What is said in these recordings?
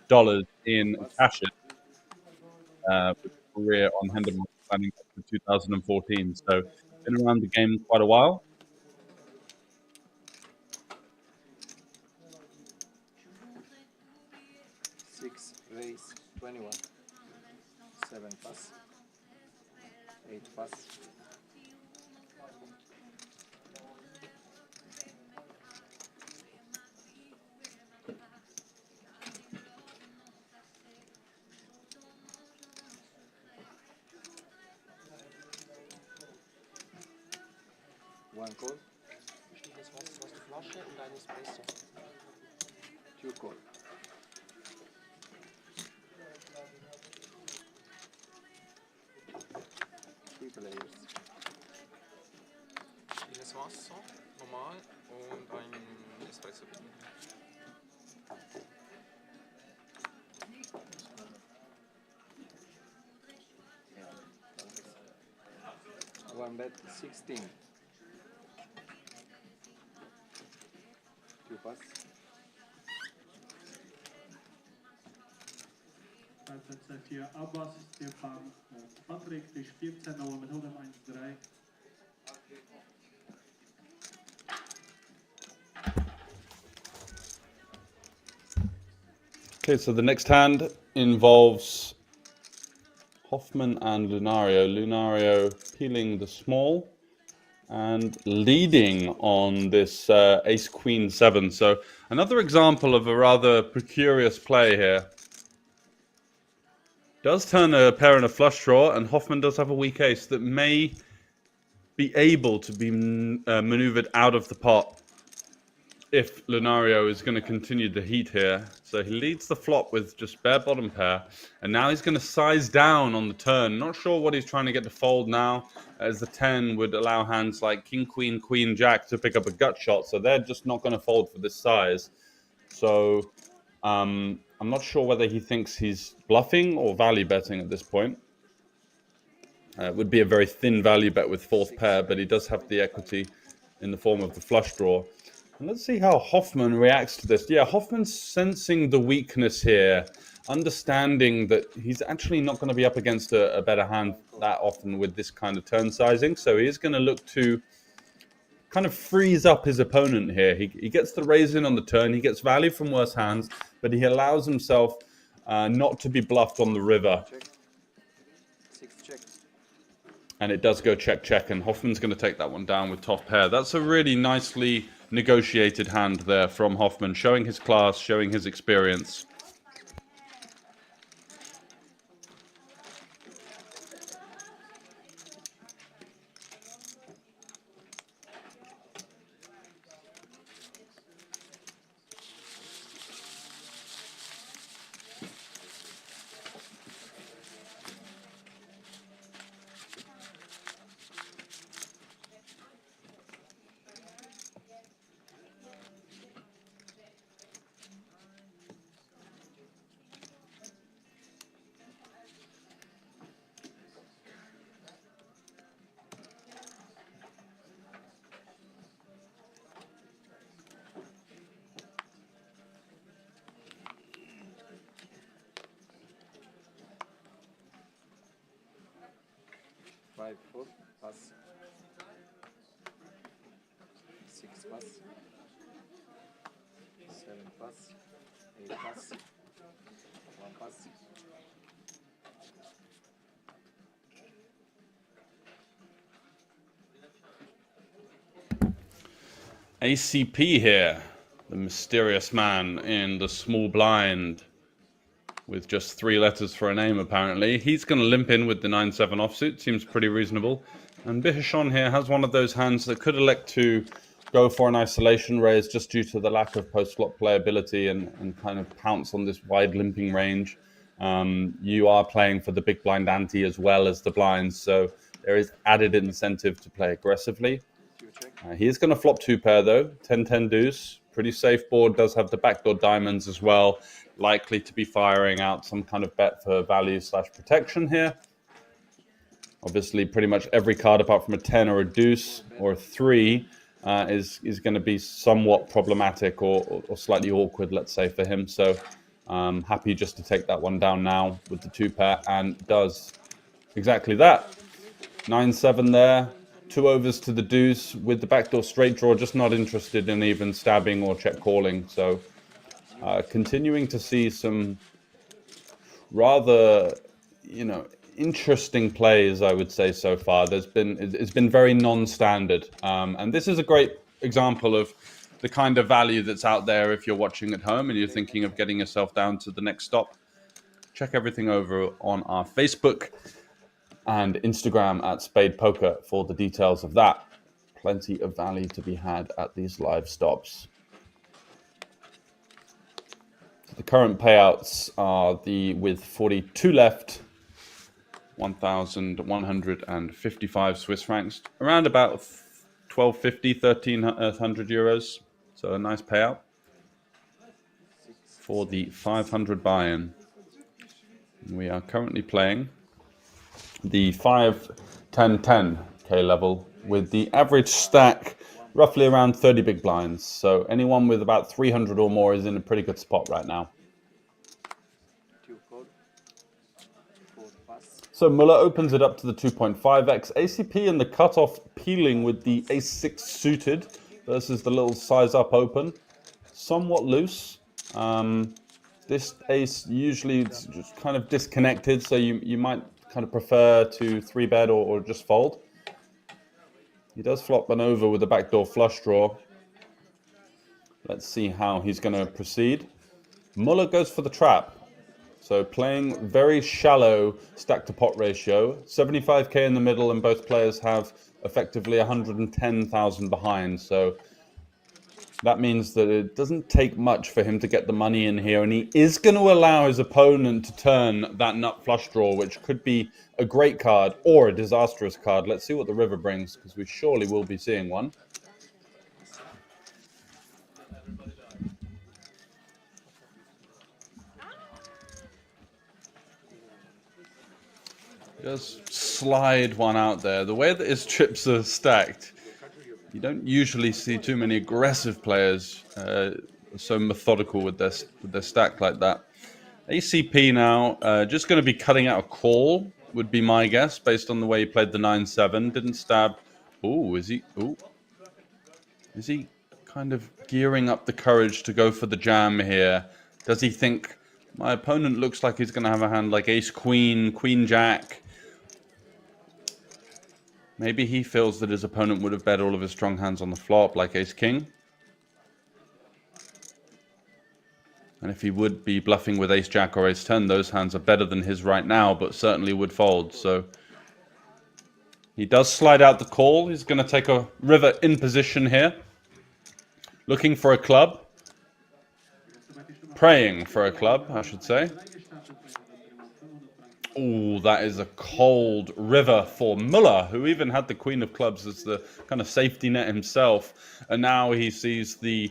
dollars in cash with a career on Henderson planning up to 2014. So been around the game quite a while. Six raise 21. 7 pass. 8 pass. One call. Das war's, du hast die Flasche und ein Espresso. Two call. Three players. Stilles Wasser, normal und ein Espresso. One bet 16. Two pass. Uit 4 Abbas, Stefan, Patrick, het is 14-0 met Hildem 1-3. Okay, so the next hand involves Hoffman and Lunario. Lunario peeling the small and leading on this ace-queen 7. So another example of a rather precarious play here. Does turn a pair in a flush draw, and Hoffman does have a weak ace that may be able to be maneuvered out of the pot if Lunario is going to continue the heat here. So he leads the flop with just bare bottom pair, and now he's going to size down on the turn. Not sure what he's trying to get to fold now, as the 10 would allow hands like king, queen, queen, jack to pick up a gut shot, so they're just not going to fold for this size. So I'm not sure whether he thinks he's bluffing or value betting at this point. It would be a very thin value bet with fourth pair, but he does have the equity in the form of the flush draw. And let's see how Hoffman reacts to this. Yeah, Hoffman's sensing the weakness here, understanding that he's actually not going to be up against a better hand that often with this kind of turn sizing. So he is going to look to kind of freeze up his opponent here. He gets the raise in on the turn. He gets value from worse hands, but he allows himself not to be bluffed on the river. Check. 6 check. And it does go check, check, and Hoffman's going to take that one down with top pair. That's a really nicely negotiated hand there from Hoffman, showing his class, showing his experience. Five, 4, pass. 6 pass. 7 pass. 8 pass. 1 pass. ACP here, the mysterious man in the small blind with just 3 letters for a name, apparently. He's going to limp in with the 9-7 offsuit. Seems pretty reasonable. And Bichon here has one of those hands that could elect to go for an isolation raise just due to the lack of post-flop playability and kind of pounce on this wide limping range. You are playing for the big blind ante as well as the blinds, so there is added incentive to play aggressively. He is going to flop 2 pair though, 10-10 deuce. Pretty safe board, does have the backdoor diamonds as well. Likely to be firing out some kind of bet for value / protection here. Obviously, pretty much every card apart from a 10 or a deuce or a 3 is going to be somewhat problematic or slightly awkward, let's say, for him. So Happy just to take that one down now with the 2-pair, and does exactly that. 9-7 there. 2 overs to the deuce with the backdoor straight draw. Just not interested in even stabbing or check calling. So continuing to see some rather, interesting plays, I would say, so far. It's been very non-standard, and this is a great example of the kind of value that's out there if you're watching at home and you're thinking of getting yourself down to the next stop. Check everything over on our Facebook and Instagram at Spadepoker for the details of that. Plenty of value to be had at these live stops. So the current payouts are with 42 left, 1,155 Swiss francs, around about 1,250, 1,300 euros. So a nice payout for the 500 buy-in. We are currently playing the 5-10-10k level with the average stack roughly around 30 big blinds. So anyone with about 300 or more is in a pretty good spot right now. So Muller opens it up to the 2.5x. ACP and the cutoff peeling with the ace-6 suited versus the little size up open. Somewhat loose. This ace usually is just kind of disconnected, so you might kind of prefer to 3-bet or just fold. He does flop an over with a backdoor flush draw. Let's see how he's going to proceed. Muller goes for the trap. So playing very shallow stack to pot ratio, 75k in the middle, and both players have effectively 110,000 behind. So that means that it doesn't take much for him to get the money in here, and he is going to allow his opponent to turn that nut flush draw, which could be a great card or a disastrous card. Let's see what the river brings, because we surely will be seeing one. Just slide one out there. The way that his chips are stacked, you don't usually see too many aggressive players so methodical with their stack like that. ACP now, just going to be cutting out a call, would be my guess, based on the way he played the 9-7. Didn't stab. Ooh, is he? Ooh. Is he kind of gearing up the courage to go for the jam here? Does he think, my opponent looks like he's going to have a hand like ace-queen, queen-jack? Maybe he feels that his opponent would have bet all of his strong hands on the flop, like ace-king. And if he would be bluffing with ace-jack or ace-10, those hands are better than his right now, but certainly would fold. So he does slide out the call. He's going to take a river in position here. Looking for a club. Praying for a club, I should say. Oh, that is a cold river for Muller, who even had the queen of clubs as the kind of safety net himself. And now he sees the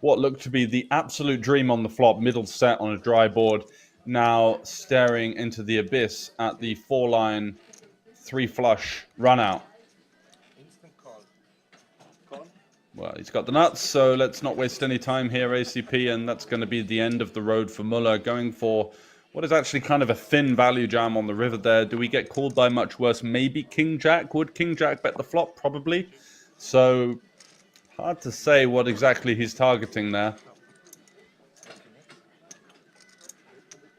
what looked to be the absolute dream on the flop, middle set on a dry board, now staring into the abyss at the 4-line 3-flush run out. Well, he's got the nuts, so let's not waste any time here, ACP, and that's going to be the end of the road for Muller, going for what is actually kind of a thin value jam on the river there. Do we get called by much worse? Maybe King-Jack. Would King-Jack bet the flop? Probably. So hard to say what exactly he's targeting there.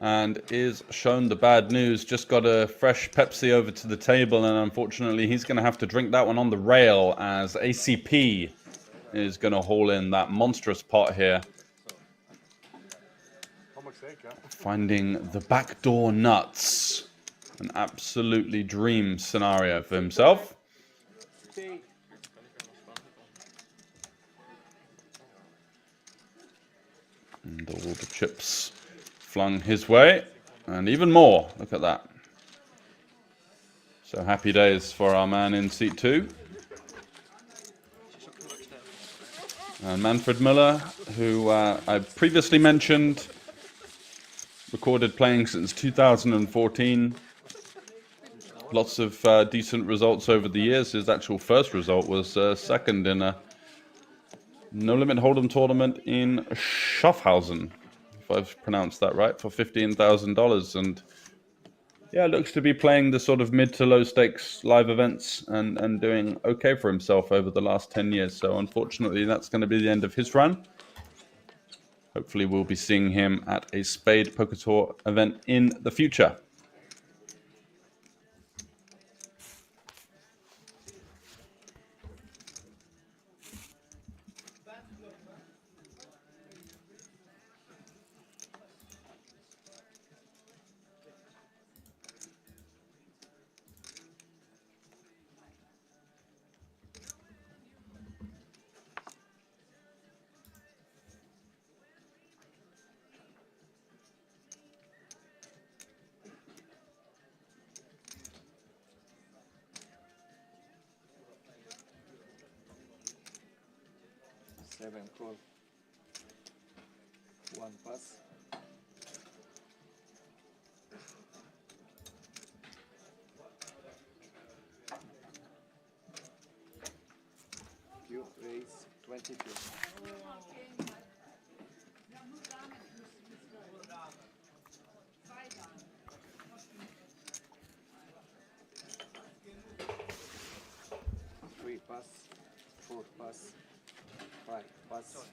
And is shown the bad news. Just got a fresh Pepsi over to the table, and unfortunately he's going to have to drink that one on the rail, as ACP is going to haul in that monstrous pot here. Finding the backdoor nuts. An absolutely dream scenario for himself. And all the chips flung his way. And even more. Look at that. So happy days for our man in seat 2. And Manfred Muller, who I previously mentioned, recorded playing since 2014. Lots of decent results over the years. His actual first result was second in a no-limit hold'em tournament in Schaffhausen, if I've pronounced that right, for $15,000. And yeah, looks to be playing the sort of mid to low stakes live events and doing okay for himself over the last 10 years. So unfortunately, that's going to be the end of his run. Hopefully, we'll be seeing him at a Spadepoker Tour event in the future. Seven call. One pass. You raise 22. Three pass. Four pass. Five pass.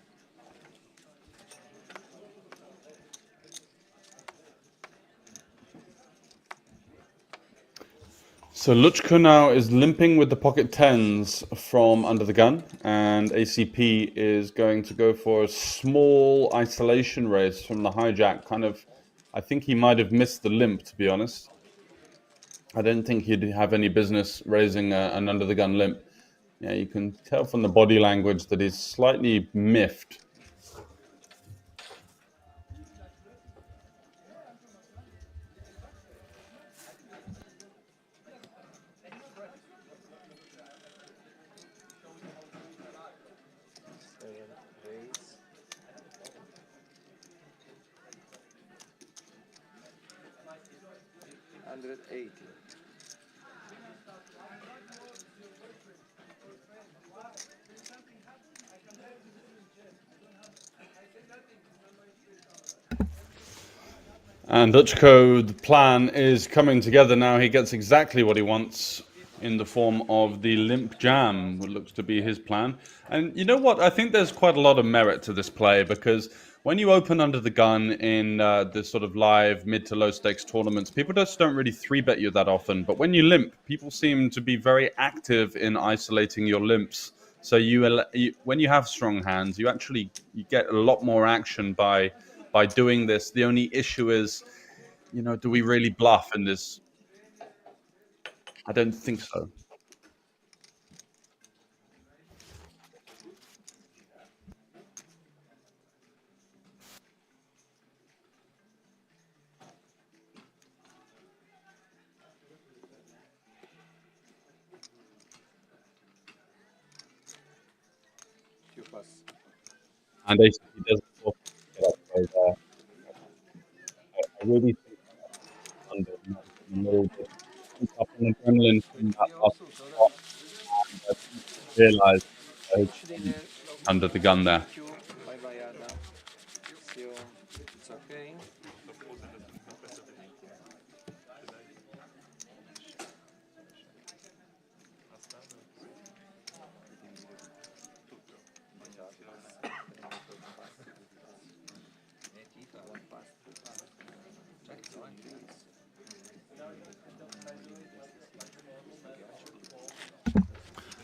So Luchko now is limping with the pocket tens from under the gun, and ACP is going to go for a small isolation raise from the hijack. I think he might have missed the limp, to be honest. I don't think he'd have any business raising an under the gun limp. Yeah, you can tell from the body language that he's slightly miffed. Seven raise. 180. And Luchko, the plan is coming together now. He gets exactly what he wants in the form of the limp jam, what looks to be his plan. And you know what? I think there's quite a lot of merit to this play, because when you open under the gun in this sort of live mid to low stakes tournaments, people just don't really 3-bet you that often. But when you limp, people seem to be very active in isolating your limps. So when you have strong hands, you get a lot more action by doing this. The only issue is, do we really bluff in this? I don't think so. Two pass. And ACP doesn't get up there. I really think under a little bit up on adrenaline from that last spot, and I think he realized under the gun there. Thank you. Bye bye, Adam. See you. It's okay. One pass.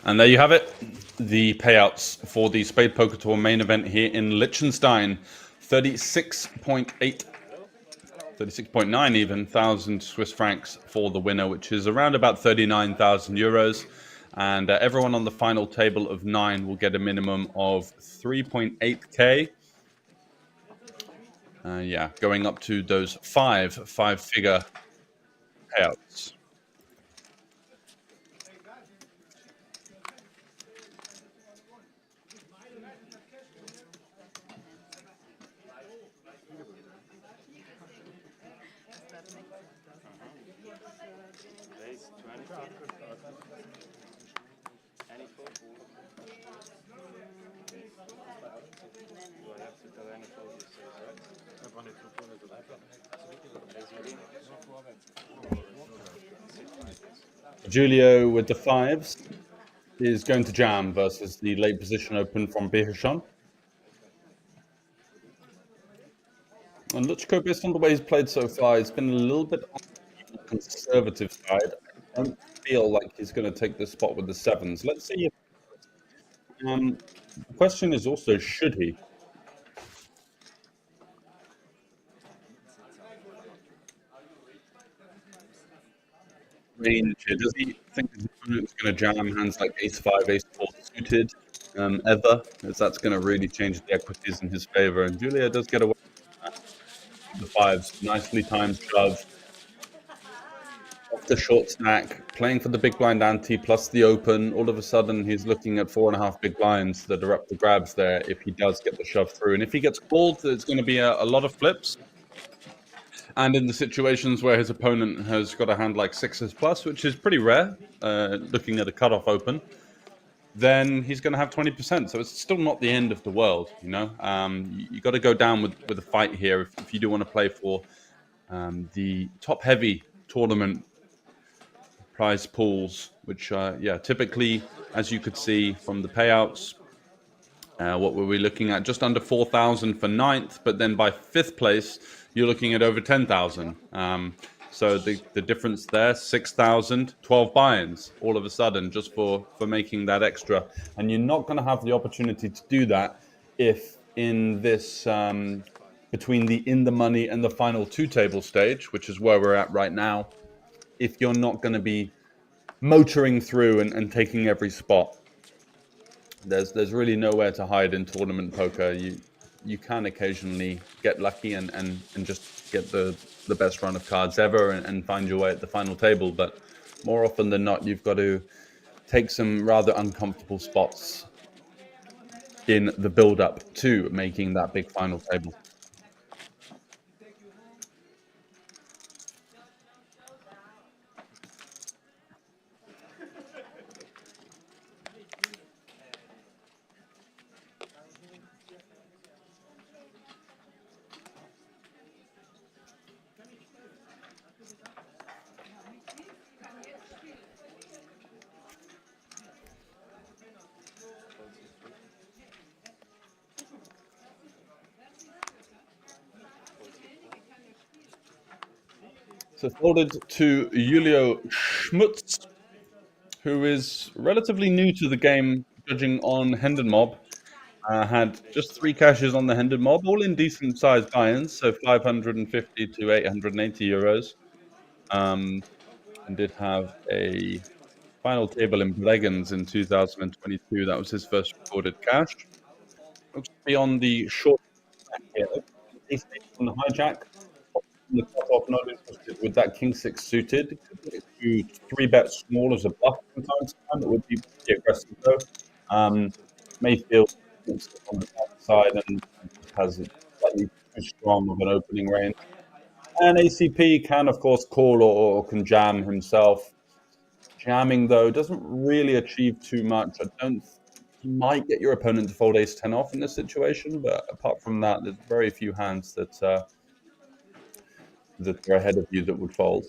And there you have it. The payouts for the Spadepoker Tour main event here in Liechtenstein. 36.9 even thousand Swiss francs for the winner, which is around about 39,000 euros. And everyone on the final table of 9 will get a minimum of 3.8k. Yeah, going up to those five-figure payouts. Any fold? Do I have to tell any fold you say, right? Raise ready? Julio with the fives is going to jam versus the late position open from Birchon. And Luchko, based on the way he's played so far, he's been a little bit on the conservative side. I don't feel like he's going to take the spot with the sevens. Let's see. The question is also, should he? Range here. Does he think his opponent's going to jam hands like ace five, ace four suited ever? As that's going to really change the equities in his favor. And Julia does get away with the fives. Nicely timed shove. Off the short stack, playing for the big blind ante plus the open. All of a sudden, he's looking at 4.5 big blinds that are up for grabs there if he does get the shove through. And if he gets called, there's going to be a lot of flips. And in the situations where his opponent has got a hand like sixes plus, which is pretty rare, looking at a cutoff open, then he's going to have 20%. So it's still not the end of the world, you know. You got to go down with a fight here if you do want to play for the top heavy tournament prize pools, which typically, as you could see from the payouts, what were we looking at? Just under 4,000 for ninth, but then by fifth place, you're looking at over 10,000. So the difference there, 6,000, 12 buy-ins all of a sudden just for making that extra. And you're not going to have the opportunity to do that if in this between the in the money and the final two table stage, which is where we're at right now, if you're not going to be motoring through and taking every spot. There's really nowhere to hide in tournament poker. You can occasionally get lucky and just get the best run of cards ever and find your way at the final table, but more often than not, you've got to take some rather uncomfortable spots in the build-up to making that big final table. So folded to Julio Schmutz, who is relatively new to the game, judging on Hendon Mob. Had just 3 cashes on the Hendon Mob, all in decent sized buy-ins, so 550 to 880 euros. And did have a final table in Bregenz in 2022. That was his first recorded cash. Looks to be on the short stack here. Ace eight on the hijack. The cutoff, not interested with that king six suited. Do 3-bet small as a bluff from time to time. It would be pretty aggressive though. Mayfield on the side and has a slightly too strong of an opening range. And ACP can, of course, call or can jam himself. Jamming, though, doesn't really achieve too much. You might get your opponent to fold ace-10 off in this situation, but apart from that, there's very few hands that are ahead of you that would fold.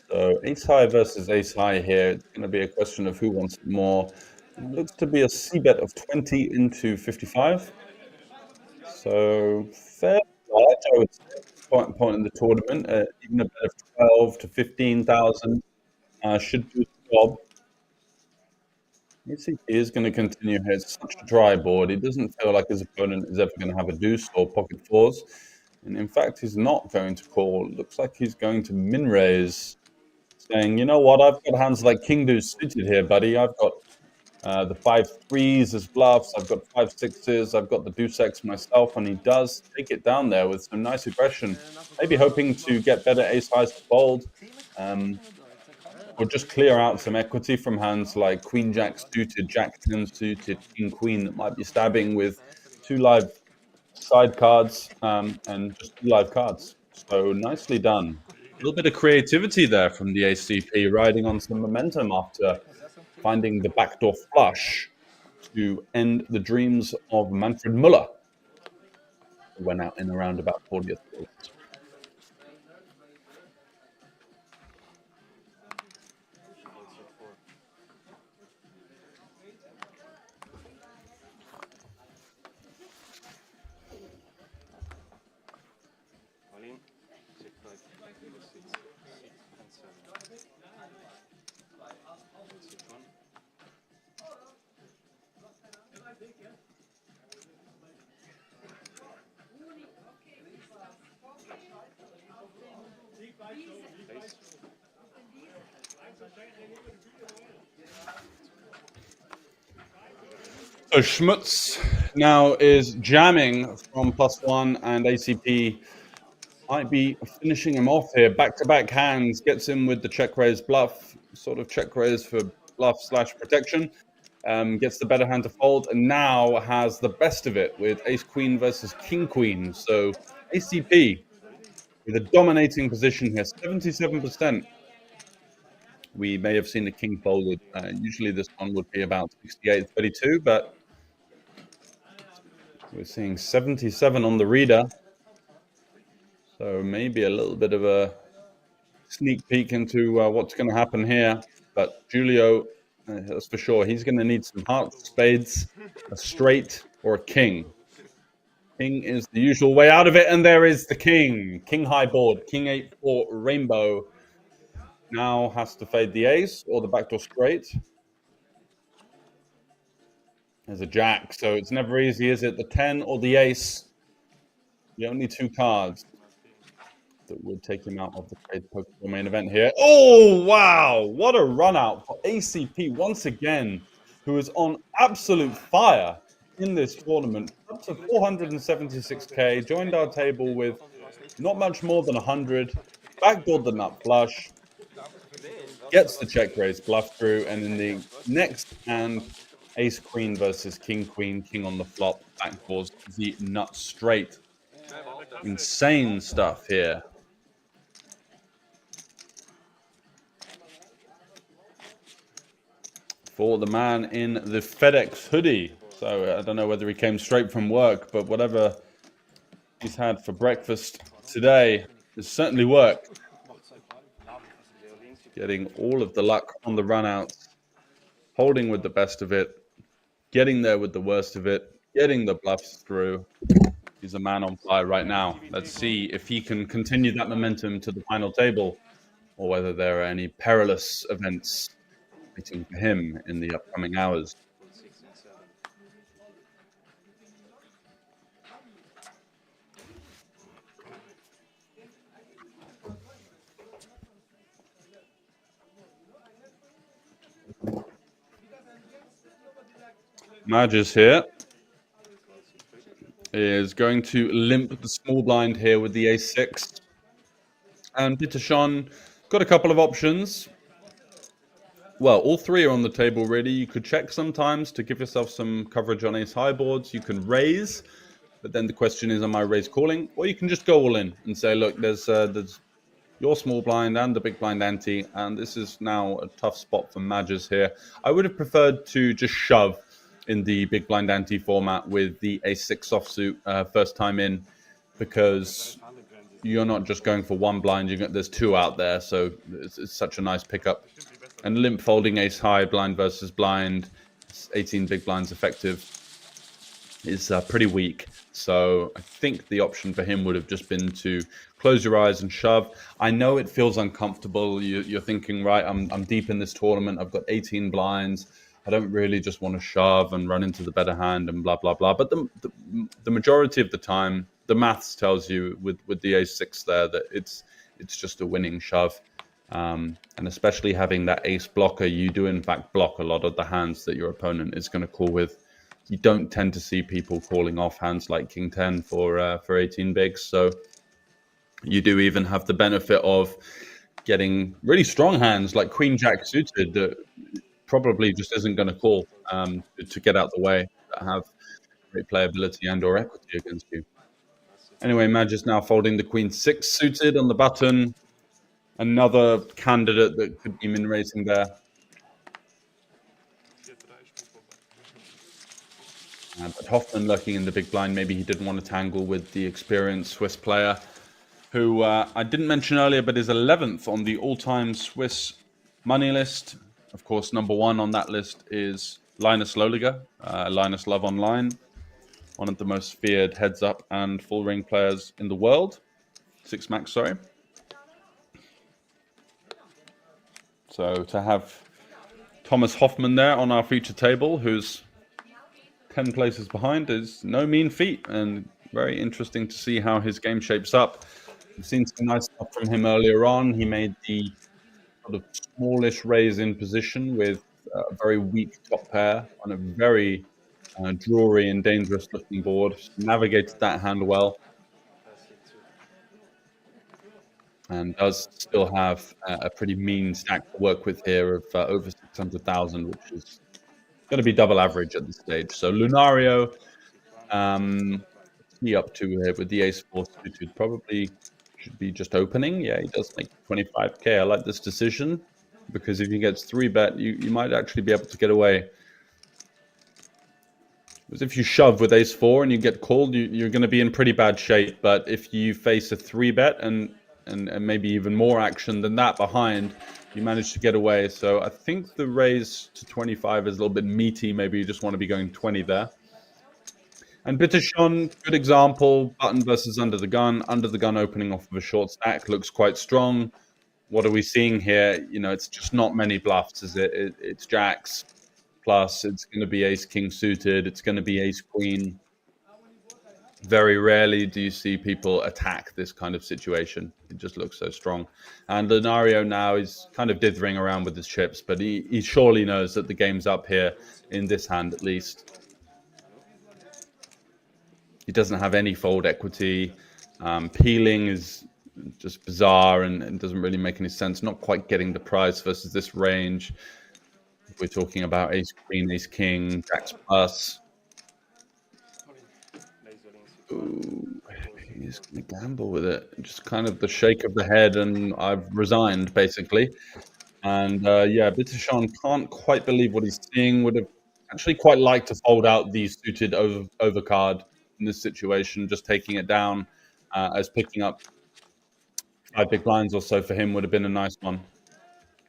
So ace-high versus ace-high here. It's going to be a question of who wants it more. It looks to be a c-bet of 20 into 55. So fairly large, I would say, at this point in the tournament. Even a bet of 12 to 15,000 should do the job. ACP is going to continue here. It's such a dry board. He doesn't feel like his opponent is ever going to have a deuce or pocket fours. And in fact, he's not going to call. It looks like he's going to min raise, saying, you know what, I've got hands like king deuce suited here, buddy. I've got the 5-3s as bluffs. I've got 5-6s. I've got the deuce X myself. And he does take it down there with some nice aggression. Maybe hoping to get better ace highs to fold. Or just clear out some equity from hands like Queen Jack suited, Jack 10 suited, King Queen that might be stabbing with 2 live side cards and just 2 live cards. So nicely done. little bit of creativity there from the ACP, riding on some momentum after finding the backdoor flush to end the dreams of Manfred Muller, who went out in around about 40th place. All in, check 5, 6, 6 and 7. Check 1. Place. So Schmutz now is jamming from +1, and ACP might be finishing him off here. Back-to-back hands, gets him with the check raise bluff, sort of check raise for bluff / protection. Gets the better hand to fold, and now has the best of it with ace queen versus king queen. So ACP with a dominating position here, 77%. We may have seen the king folded. Usually this one would be about 68-32, but we're seeing 77 on the reader. So maybe a little bit of a sneak peek into what's going to happen here. But Julio, that's for sure. He's going to need some hearts, spades, a straight, or a king. King is the usual way out of it, and there is the king. King high board, king 8-4 rainbow. Now has to fade the ace or the backdoor straight. There's a jack, so it's never easy, is it? The 10 or the ace. The only two cards that would take him out of the Spadepoker main event here. Oh, wow. What a run out for ACP once again, who is on absolute fire in this tournament. Up to 476k, joined our table with not much more than 100, backdoored the nut flush, gets the check raise bluff through, and in the next hand, ace queen versus king queen, king on the flop, backdoors the nut straight. Insane stuff here. For the man in the FedEx hoodie. So I don't know whether he came straight from work, but whatever he's had for breakfast today has certainly worked. Getting all of the luck on the runouts, holding with the best of it, getting there with the worst of it, getting the bluffs through. He's a man on fire right now. Let's see if he can continue that momentum to the final table, or whether there are any perilous events waiting for him in the upcoming hours. Madges here is going to limp the small blind here with the ace-6. And Peterson got a couple of options. Well, all three are on the table, really. You could check sometimes to give yourself some coverage on ace high boards. You can raise, but then the question is, am I raise calling? Or you can just go all in and say, look, there's your small blind and the big blind ante, and this is now a tough spot for Madges here. I would have preferred to just shove in the big blind ante format with the ace-6 offsuit first time in, because you're not just going for one blind, there's two out there, so it's such a nice pickup. And limp folding ace high, blind versus blind, 18 big blinds effective, is pretty weak. So I think the option for him would have just been to close your eyes and shove. I know it feels uncomfortable. You're thinking, right, I'm deep in this tournament. I've got 18 blinds. I don't really just want to shove and run into the better hand and blah, blah, blah. But the majority of the time, the maths tells you with the ace-6 there that it's just a winning shove. And especially having that ace blocker, you do in fact block a lot of the hands that your opponent is going to call with. You don't tend to see people calling off hands like King 10 for 18 bigs. So you do even have the benefit of getting really strong hands like Queen Jack suited that probably just isn't going to call to get out the way, that have great playability and or equity against you. Anyway, Madge is now folding the Queen 6 suited on the button. another candidate that could be min raising there. But Hoffman lurking in the big blind. Maybe he didn't want to tangle with the experienced Swiss player, who I didn't mention earlier, but is 11th on the all-time Swiss money list. Of course, number 1 on that list is Linus Loliger, Linus Love Online, one of the most feared heads-up and full-ring players in the world. 6 max, sorry. So to have Thomas Hoffman there on our feature table, who's 10 places behind, is no mean feat, and very interesting to see how his game shapes up. We've seen some nice stuff from him earlier on. He made the sort of smallish raise in position with a very weak top pair on a very drawy and dangerous looking board. Navigated that hand well, and does still have a pretty mean stack to work with here of over 600,000, which is going to be double average at this stage. So Lunario, what's he up to here with the ace-4 suited? Probably should be just opening. Yeah, he does make 25k. I like this decision, because if he gets 3-bet, you might actually be able to get away. Because if you shove with ace-4 and you get called, you're going to be in pretty bad shape. But if you face a 3-bet and maybe even more action than that behind, you manage to get away. So I think the raise to 25 is a little bit meaty. Maybe you just want to be going 20 there. And Bittershon, good example, button versus under the gun opening off of a short stack, looks quite strong. What are we seeing here? You know, it's just not many bluffs, is it? It's jacks, plus it's going to be ace-king suited, it's going to be ace-queen. Very rarely do you see people attack this kind of situation. It just looks so strong. And Lunario now is kind of dithering around with his chips, but he surely knows that the game's up here, in this hand at least. He doesn't have any fold equity. Peeling is just bizarre and doesn't really make any sense. Not quite getting the price versus this range. If we're talking about ace queen, ace king, jacks plus. Ooh, he's going to gamble with it. Just kind of the shake of the head, and I've resigned, basically. And yeah, Bittershon can't quite believe what he's seeing. Would have actually quite liked to fold out the suited overcard in this situation. Just taking it down as picking up 5 big blinds or so for him would have been a nice one.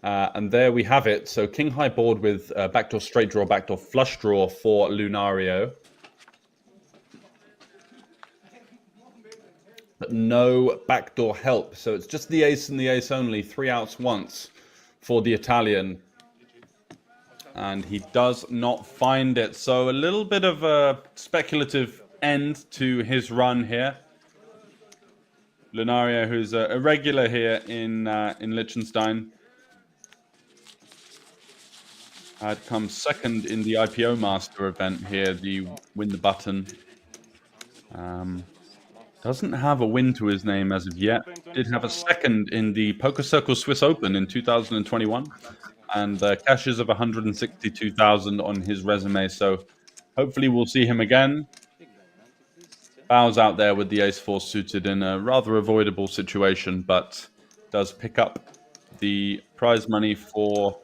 And there we have it. So king high board with backdoor straight draw, backdoor flush draw for Lunario. But no backdoor help. So it's just the ace and the ace only, 3 outs once for the Italian. And he does not find it. So a little bit of a speculative end to his run here. Lunario, who's a regular here in Liechtenstein, had come second in the IPO Master event here, the Win the Button. Doesn't have a win to his name as of yet. Did have a second in the Poker Circle Swiss Open in 2021. And cashes of 162,000 on his resume. So hopefully we'll see him again. Bows out there with the ace-4 suited in a rather avoidable situation, but does pick up the prize money for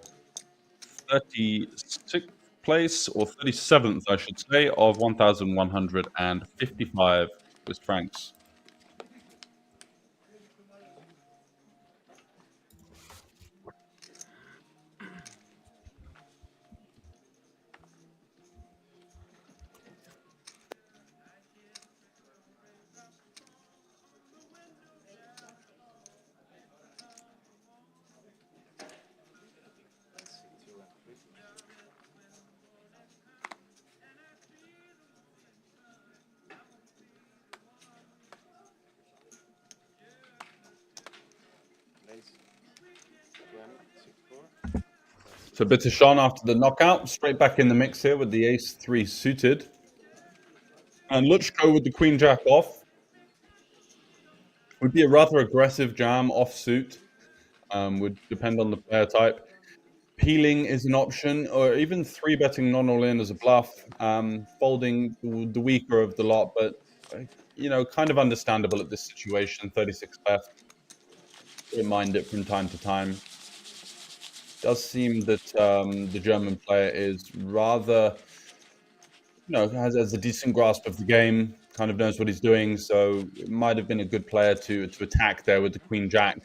36th place, or 37th, I should say, of 1,155 Swiss francs. So Bittershon, after the knockout, straight back in the mix here with the ace-3 suited. And Luchko with the queen-jack off. Would be a rather aggressive jam offsuit. Would depend on the player type. Peeling is an option, or even 3-betting non-all-in as a bluff. Folding the weaker of the lot, but, you know, kind of understandable at this situation, 36 left. Don't mind it from time to time. Does seem that the German player is rather, has a decent grasp of the game, kind of knows what he's doing. So it might have been a good player to attack there with the Queen Jack,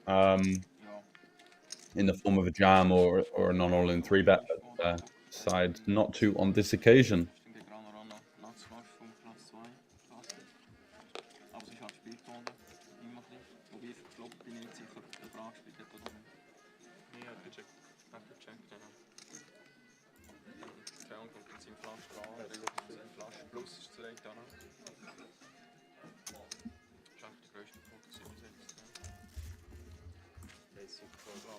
in the form of a jam or a non-all-in 3-bet. But decides not to on this occasion. Nee, hat gecheckt. Hat gecheckt, ja. Keine Ahnung, kommt jetzt im Flasch dran, im Flasch plus ist zu rate, oder? Das ist eigentlich der grösste Punkt, 67. Basic for 20.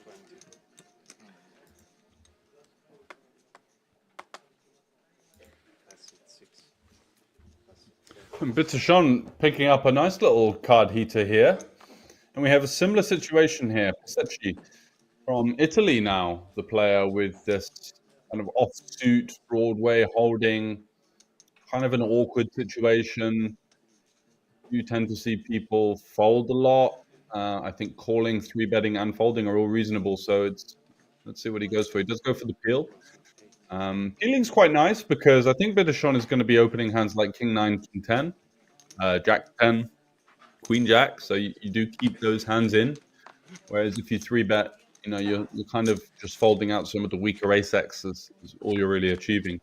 That's it, 6. And Bittershon picking up a nice little card heater here. And we have a similar situation here. Pesecci from Italy now, the player with this kind of offsuit Broadway holding, kind of an awkward situation. You tend to see people fold a lot. I think calling, 3-betting, and folding are all reasonable. So let's see what he goes for. He does go for the peel. Peeling's quite nice because I think Bittershon is going to be opening hands like King 9, King 10, Jack 10, Queen Jack. So you do keep those hands in. Whereas if you 3-bet, you're kind of just folding out some of the weaker ace-X is all you're really achieving.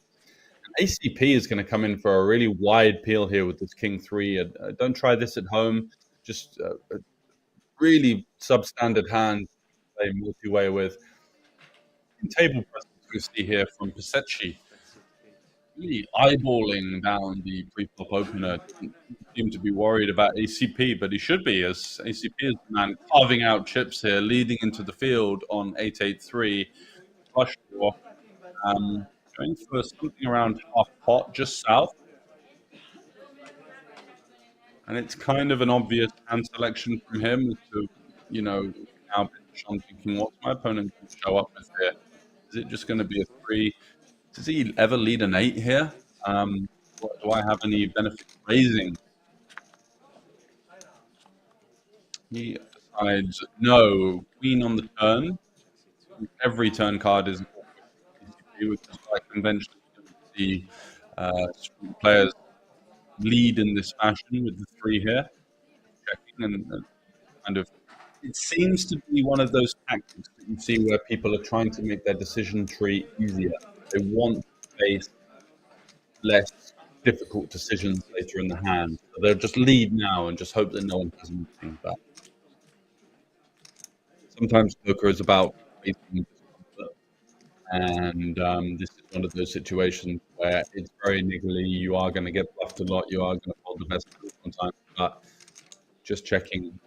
And ACP is going to come in for a really wide peel here with this King 3. Don't try this at home. Just a really substandard hand to play multi-way with. In table presence we see here from Pesecci, really eyeballing down the pre-flop opener. Doesn't seem to be worried about ACP, but he should be, as ACP is the man carving out chips here, leading into the field on 8-8-3 flush draw. Going for something around half pot, just south. And it's kind of an obvious hand selection from him as to, now Sean thinking, what's my opponent going to show up with here? Is it just going to be a 3? Does he ever lead an 8 here? Do I have any benefit raising? He decides no. Queen on the turn. Every turn card is PCP, which is by convention the players lead in this fashion with the 3 here. Checking and kind of. It seems to be one of those tactics that you see where people are trying to make their decision tree easier. They want to face less difficult decisions later in the hand. So they'll just lead now and just hope that no one does anything back. Sometimes poker is about facing discomfort, and this is one of those situations where it's very niggly. You are going to get bluffed a lot. You are going to hold the best sometimes, but just checking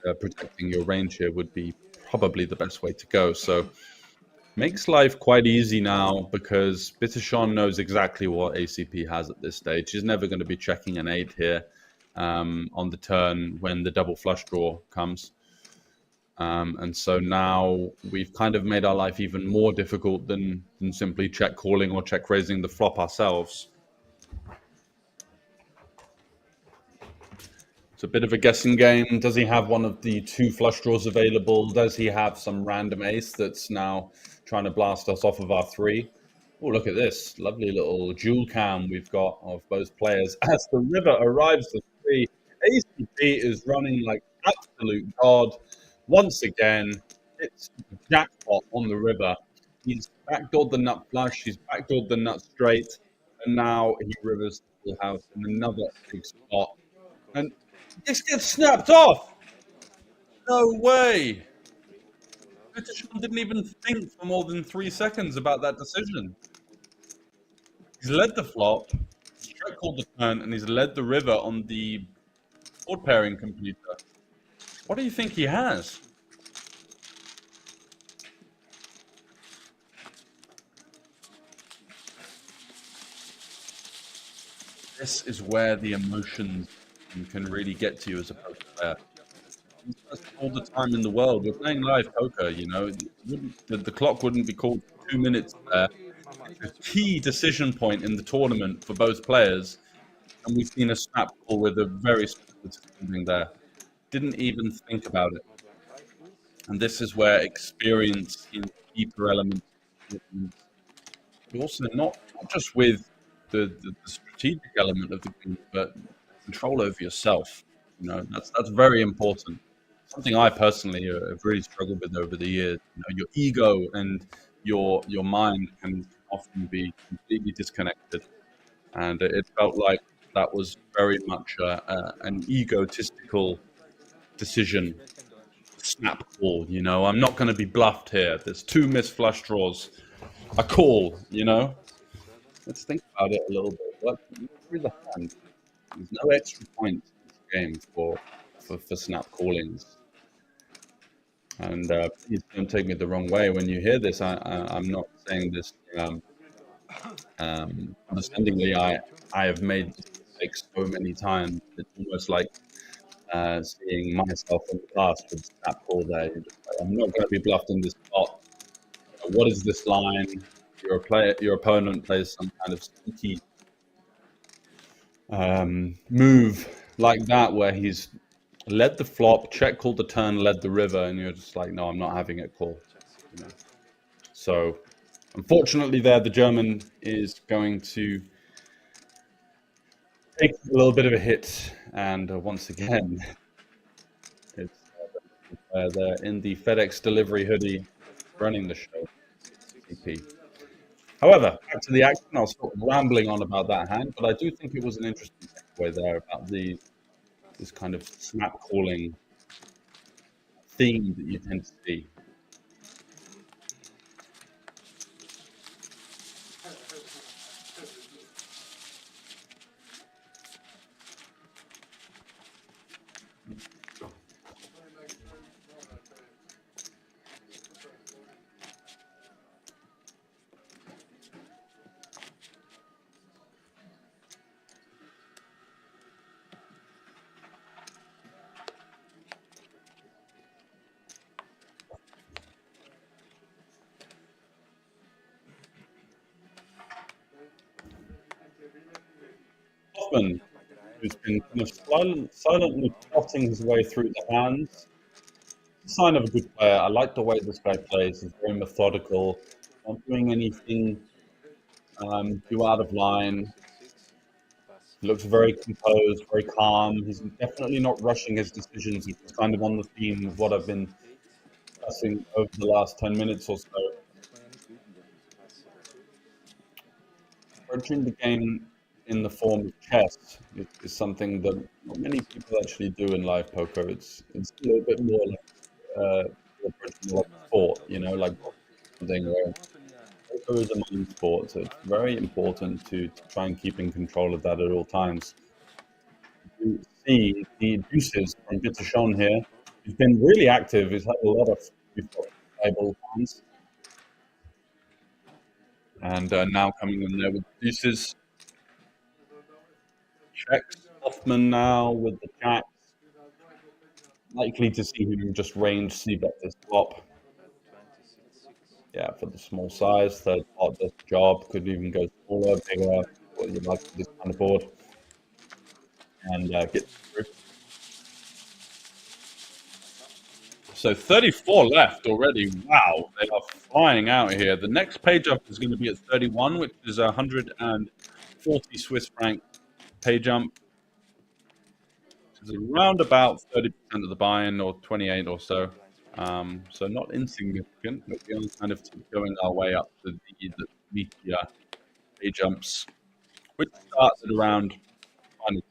and protecting your range here would be probably the best way to go. So makes life quite easy now because Bittershon knows exactly what ACP has at this stage. He's never going to be checking an 8 here on the turn when the double flush draw comes. And so now we've kind of made our life even more difficult than simply check calling or check raising the flop ourselves. It's a bit of a guessing game. Does he have one of the 2 flush draws available? Does he have some random ace that's now trying to blast us off of our 3? Oh, look at this. Lovely little dual cam we've got of both players. As the river arrives at 3, ACP is running like absolute god. Once again, it's jackpot on the river. He's backdoored the nut flush, he's backdoored the nut straight, and now he rivers the full house in another big spot. And this gets snapped off. No way. Bittershon didn't even think for more than 3 seconds about that decision. He's led the flop, straight called the turn, and he's led the river on the board pairing computer. What do you think he has? This is where the emotions can really get to you as a poker player. All the time in the world. We're playing live poker, the clock wouldn't be called for 2 minutes there. A key decision point in the tournament for both players, and we've seen a snap call with a very speculative thing there. Didn't even think about it. And this is where experience in deeper elements, but also not just with the strategic element of the game, but control over yourself. That's very important. Something I personally have really struggled with over the years. Your ego and your mind can often be completely disconnected, and it felt like that was very much an egotistical decision. Snap call. I'm not going to be bluffed here. There's two missed flush draws. A call. Let's think about it a little bit. Look through the hand. There's no extra points in this game for snap callings. And please don't take me the wrong way when you hear this. I'm not saying this understandingly. I have made this mistake so many times. It's almost like seeing myself in the past with snap call there. You're just like, I'm not going to be bluffed in this spot. What is this line? Your opponent plays some kind of sneaky move like that where he's led the flop, check called the turn, led the river, and you're just like, no, I'm not having it call. So unfortunately there, the German is going to take a little bit of a hit. And once again, it's they're in the FedEx delivery hoodie running the show. CP. However, back to the action. I'll stop rambling on about that hand, but I do think it was an interesting takeaway there about this kind of snap calling theme that you tend to see. Hoffman, who's been kind of silently plotting his way through the hands. Sign of a good player. I like the way this guy plays. He's very methodical, not doing anything too out of line. He looks very composed, very calm. He's definitely not rushing his decisions. He's kind of on the theme of what I've been discussing over the last 10 minutes or so. Approaching the game in the form of chess is something that not many people actually do in live poker. It's a little bit more like approaching like sport, like something where poker is a mind sport, so it's very important to try and keep in control of that at all times. You see the deuces from Bittershon here. He's been really active. He's had a lot of stable hands. And now coming in there with deuces. Checks Hoffman now with the jacks. Likely to see him just range c-bet this flop. Yeah, for the small size, third pot does the job. Could even go smaller, bigger, what you like for this kind of board. And get through. So 34 left already. Wow, they are flying out here. The next page up is going to be at 31, which is 140 Swiss franc pay jump. Which is around about 30% of the buy-in, or 28 or so. So not insignificant, but we are kind of going our way up to the meteor pay jumps, which starts at around final.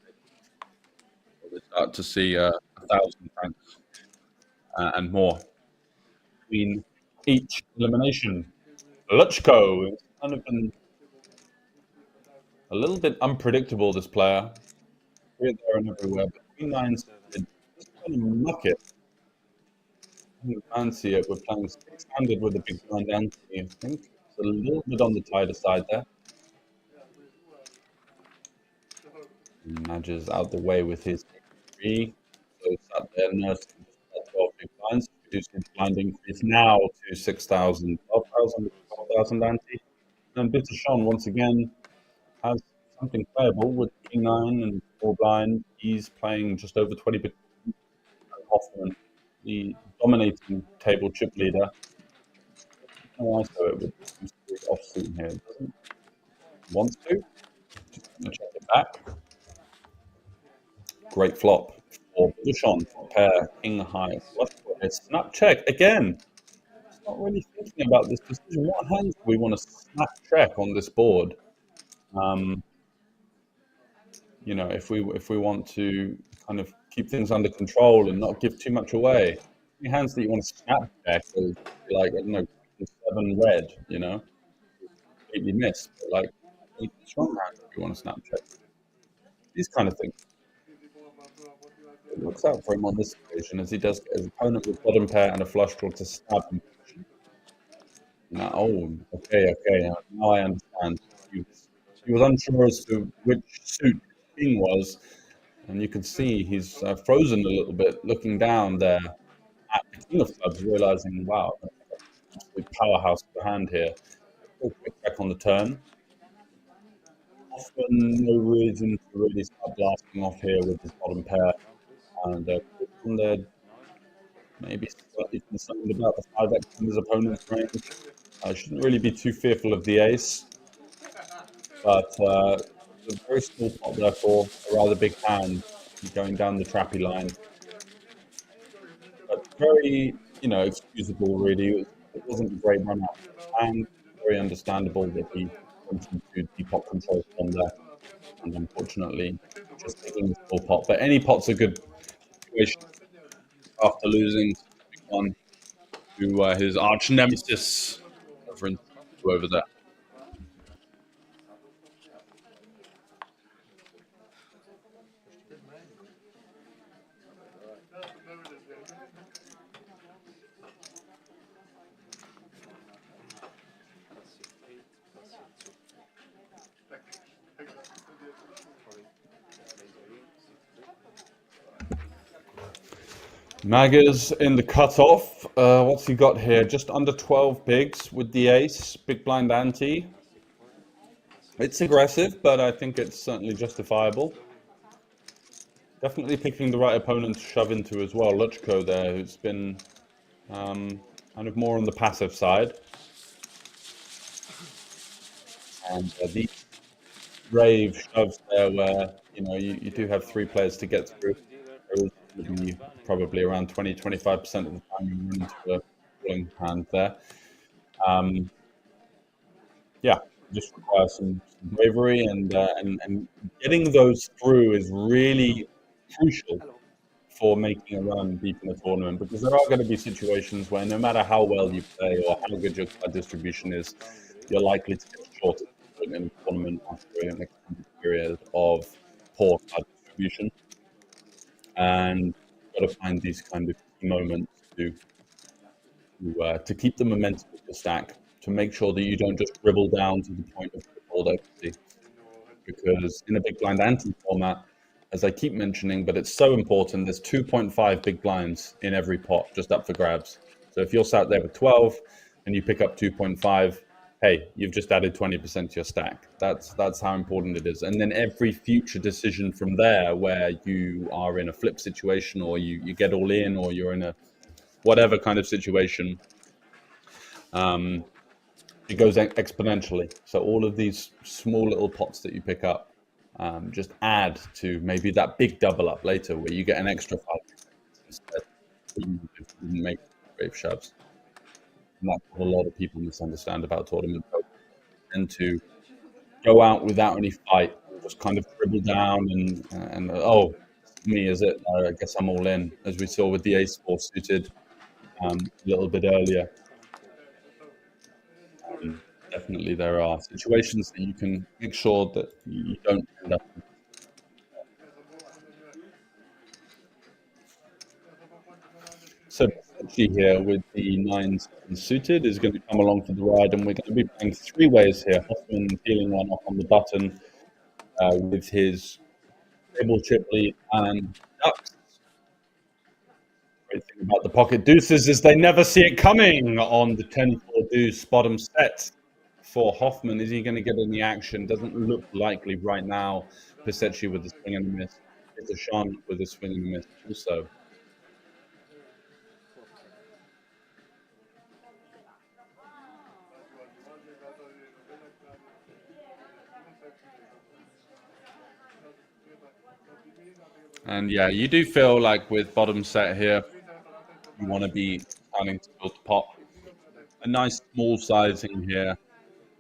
We start to see 1,000 francs and more between each elimination. Luchko has kind of been a little bit unpredictable, this player. Here, there, and everywhere, but Queen Nine's just kind of muck it. I fancy it. We're playing six-handed with a big blind ante. I think it's a little bit on the tighter side there. Nudges out the way with his 3. So it's up there, nursing 12 big blinds. Reducing blind increase now to 6,000, 12,000, 12,000 ante. And Bittershon once again has something playable with King 9 and 4 blind. He's playing just over 20%. Hoffman the dominating table chip leader. Oh, I saw it with some sort of offsuit here. It doesn't want to. Just gonna check it back. Great flop for Bushon, pair, king high, flush draw, snap check again. It's not really thinking about this decision. What hands do we want to snap check on this board? You know, if we want to kind of keep things under control and not give too much away. The hands that you want to snap check is like, I don't know, 7 red, you know, completely missed. But like 8 strong hands if you want to snap check. These kind of things. It looks out for him on this occasion as he does get his opponent with bottom pair and a flush draw to stab him. Now, oh, okay. Now I understand. He was unsure as to which suit king was, and you can see he's frozen a little bit, looking down there at the king of clubs, realizing, wow, that's an absolute powerhouse of a hand here. Quick check on the turn. Often no reason to really start blasting off here with his bottom pair, and from there, maybe slightly concerned about the 5x in his opponent's range. I shouldn't really be too fearful of the ace, but a very small pot, therefore a rather big hand going down the trappy line. But very, excusable really. It wasn't a great run out, and very understandable that he wanted to depot control from there, and unfortunately just taking the small pot. But any pot's a good situation after losing one to his arch nemesis over there. Maggers in the cutoff. What's he got here? Just under 12 bigs with the ace. Big blind ante. It's aggressive, but I think it's certainly justifiable. Definitely picking the right opponent to shove into as well. Luchko there, who's been kind of more on the passive side. And these brave shoves there where, you do have 3 players to get through. Probably around 20-25% of the time you run into a falling hand there. Just requires some bravery and getting those through is really crucial for making a run deep in a tournament, because there are going to be situations where no matter how well you play or how good your card distribution is, you're likely to get short in a tournament after an extended period of poor card distribution. And you've got to find these kind of moments to keep the momentum of the stack, to make sure that you don't just dribble down to the point of fold equity. Because in a big blind ante format, as I keep mentioning, but it's so important, there's 2.5 big blinds in every pot just up for grabs. So if you're sat there with 12 and you pick up 2.5, hey, you've just added 20% to your stack. That's how important it is. And then every future decision from there, where you are in a flip situation, or you get all in, or you're in a whatever kind of situation, it goes exponentially. So all of these small little pots that you pick up just add to maybe that big double up later, where you get an extra 5 instead. You make brave shoves. And that's what a lot of people misunderstand about tournament poker, and to go out without any fight, just kind of dribble down and oh, me, is it? I guess I'm all in, as we saw with the ace-4 suited a little bit earlier. Definitely there are situations that you can make sure that you don't end up in. So Benji here with the 9 suited is going to come along for the ride, and we're going to be playing 3 ways here. Hoffman peeling one off on the button with his table chip lead and ducks. Great thing about the pocket deuces is they never see it coming on the 10-4 deuce bottom set for Hoffman. Is he going to get any action? Doesn't look likely right now. Pisetti with the swing and a miss. It's a Sean with a swing and a miss also. And yeah, you do feel like with bottom set here, you want to be starting to build the pot. A nice small sizing here.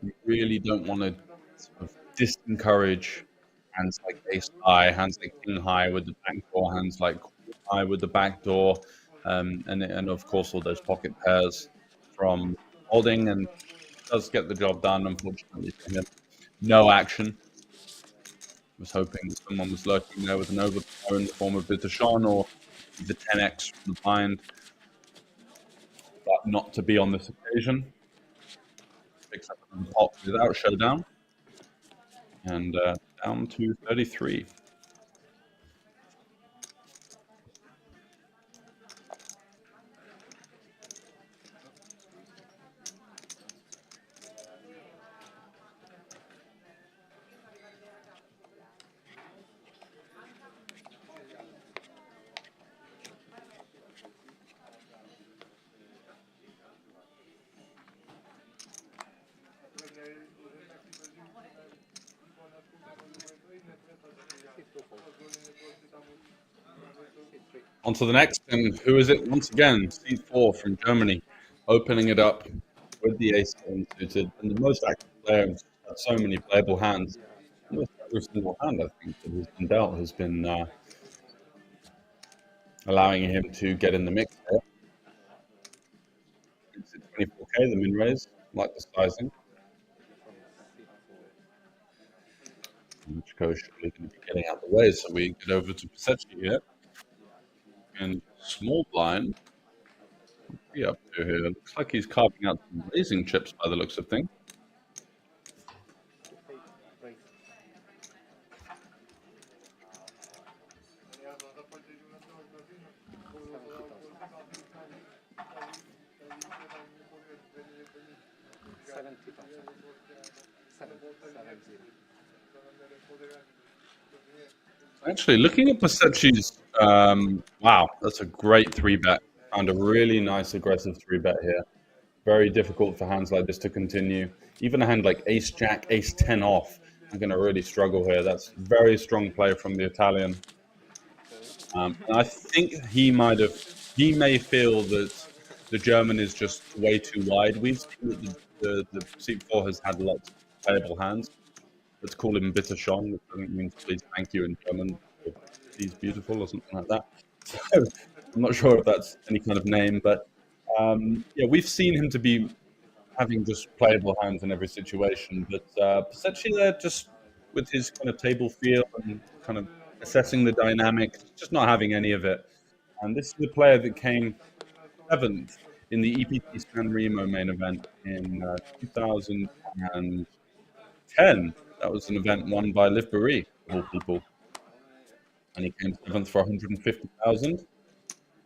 You really don't want to sort of disencourage hands like ace high, hands like king high with the back door, hands like queen high with the back door, and of course all those pocket pairs from holding, and does get the job done. Unfortunately for him, no action. Was hoping that someone was lurking there with an overpair in the form of Bitachon or the 10x from the blind, but not to be on this occasion. Picks up the pot without showdown, and down to 33. On to the next, and who is it once again? C4 from Germany, opening it up with the ace suited, and the most active player has had so many playable hands. Almost every single hand, I think, that has been dealt has been allowing him to get in the mix here. It's at 24k, the min raise, like the sizing. Michiko is surely going to be getting out the way, so we get over to Pisechi here. And small blind, what's he up to here? Looks like he's carving out some raising chips by the looks of things. Actually, looking at Pisechi's, wow, that's a great 3-bet. Found a really nice aggressive 3-bet here. Very difficult for hands like this to continue. Even a hand like ace jack, ace 10 off, I'm going to really struggle here. That's very strong play from the Italian. And I think he may feel that the German is just way too wide. We've seen that the seat 4 has had lots of playable hands. Let's call him Bitterschon, which I think means please thank you in German. He's beautiful or something like that. So I'm not sure if that's any kind of name, but yeah, we've seen him to be having just playable hands in every situation. But Pisechi there, just with his kind of table feel and kind of assessing the dynamics, just not having any of it. And this is the player that came 7th in the EPT San Remo main event in 2010. That was an event won by Liv Barry, of all people. And he came 7th for 150,000. That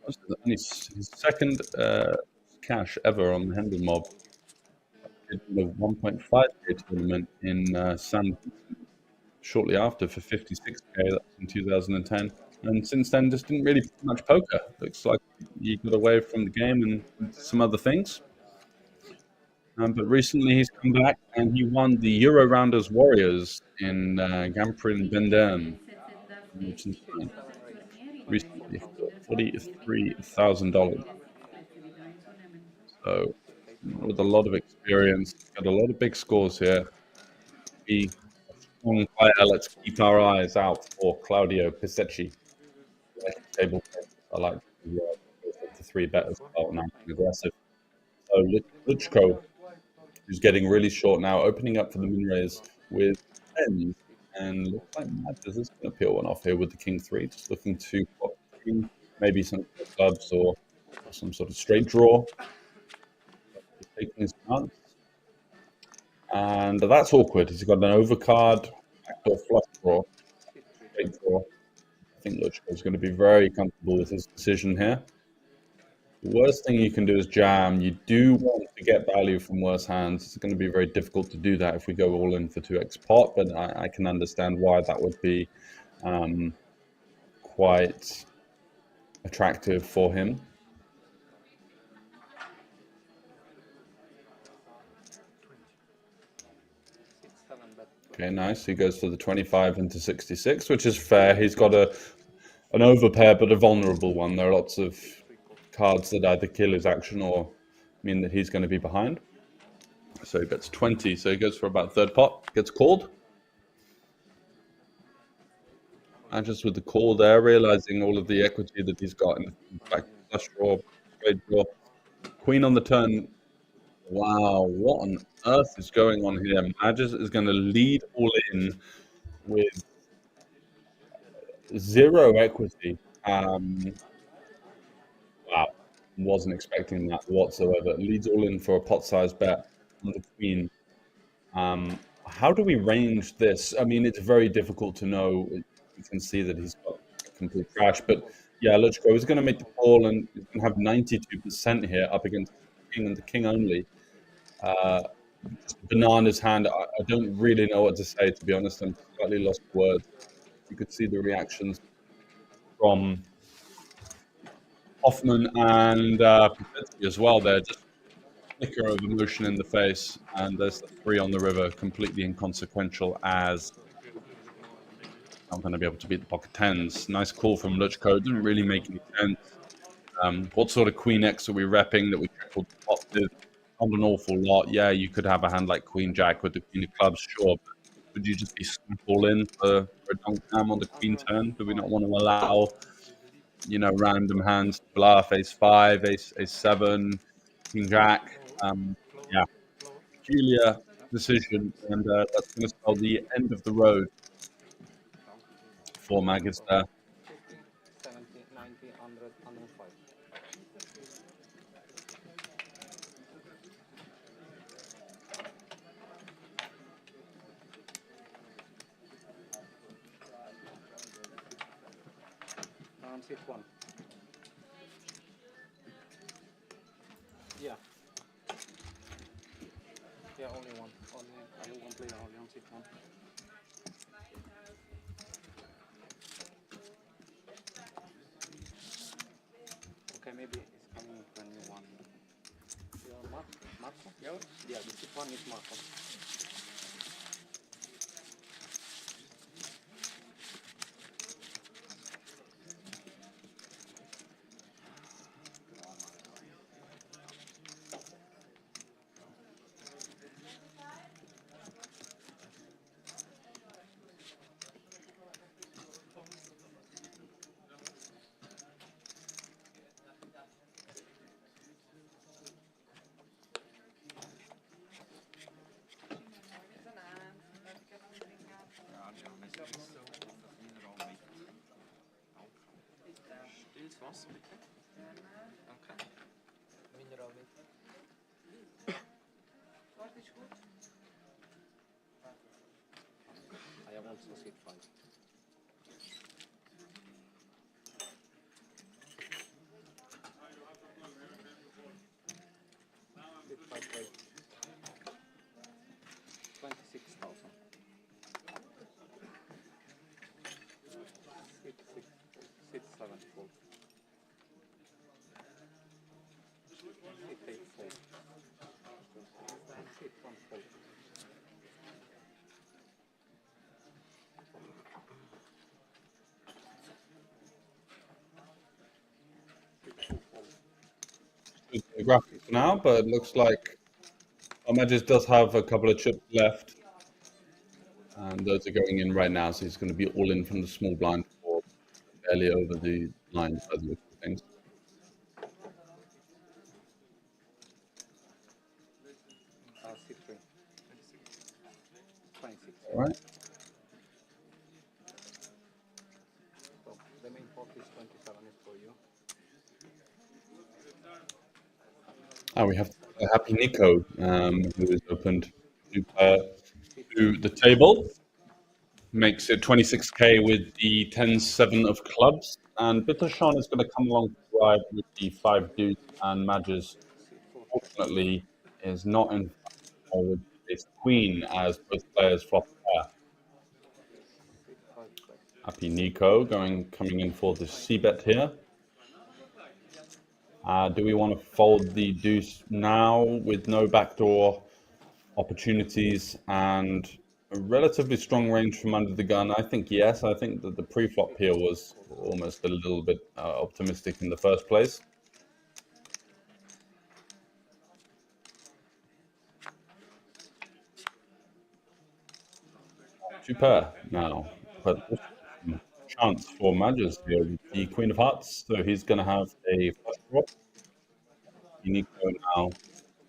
was only his second cash ever on the Hendel Mob. He did a 1.5k tournament in San shortly after for 56k. That was in 2010. And since then, just didn't really play much poker. Looks like he got away from the game and some other things. But recently he's come back and he won the Euro Rounders Warriors in Gamprin Bendern, Liechtenstein, recently for $43,000. So, with a lot of experience, got a lot of big scores here. Be a strong player. Let's keep our eyes out for Claudio Pisechi. Table, I like the 3-bet as well, nice and aggressive. So Lichko, who's getting really short now, opening up for the min raise with 10s, and looks like Matters is going to peel one off here with the king 3, just looking to pop maybe some clubs or some sort of straight draw. Taking his chance. And that's awkward. He's got an overcard, backdoor flush draw, straight draw. I think Luchko is going to be very comfortable with his decision here. The worst thing you can do is jam. You do want to get value from worse hands. It's going to be very difficult to do that if we go all in for 2x pot, but I can understand why that would be quite attractive for him. Okay, nice. He goes for the 25 into 66, which is fair. He's got an overpair, but a vulnerable one. There are lots of cards that either kill his action or mean that he's going to be behind. So he bets 20. So he goes for about third pot, gets called. And just with the call there, realizing all of the equity that he's got in the back flush draw, straight draw, queen on the turn. Wow, what on earth is going on here? Magus is going to lead all in with 0 equity. Wow, wasn't expecting that whatsoever. Leads all in for a pot-sized bet on the queen. How do we range this? I mean, it's very difficult to know. You can see that he's got complete trash, but yeah, Luchko is going to make the call and he's going to have 92% here up against the king and the king only. Just a bananas hand. I don't really know what to say, to be honest. I'm slightly lost for words. You could see the reactions from Hoffman and Pizetsky as well there. Just flicker of emotion in the face, and there's the 3 on the river, completely inconsequential as not going to be able to beat the pocket tens. Nice call from Luchko. It didn't really make any sense. What sort of queen X are we repping that we trickled the pot with? Not an awful lot. Yeah, you could have a hand like queen jack with the queen of clubs, sure. But would you just be all in for a donk jam on the queen turn? Do we not want to allow, random hands to bluff ace 5, ace 7, king jack? Yeah, peculiar decision, and that's going to spell the end of the road for Magus there. 70, 90, 100, 105. Sit 1. Yeah. Yeah, only one. Only one player, only on sit 1. Okay, maybe it's coming to a new one. Yeah, Marco? Yeah, the sit 1 is Marco. Stilles Wasser, bitte. Danke. Mineral mit. I have also sit 5. Sit 5 play. 26,000. Sit 7 fold. Sit 8 fold. Sit 1 fold. Sit 2 fold. The graphic for now, but it looks like Magus does have a couple of chips left, and those are going in right now, so he's going to be all in from the small blind for barely over the line by the look of things. Sit 3. 26. All right. So the main pot is 27 is for you. We have Happy Nico, who has opened to the table. Makes it 26k with the 10-7 of clubs. And Bittershon is going to come along to ride with the 5 deuce, and Magus, Sit 4 check. fortunately, is not in with his queen as both players flop a pair. Sit 5 check. Happy Nico coming in for the c-bet here. Do we want to fold the deuce now with no backdoor opportunities and a relatively strong range from under the gun. I think yes. I think that the pre-flop peel was almost a little bit optimistic in the first place. Two pair now, but chance for Madges here with the Queen of Hearts. So he's going to have a flush draw. Nico now.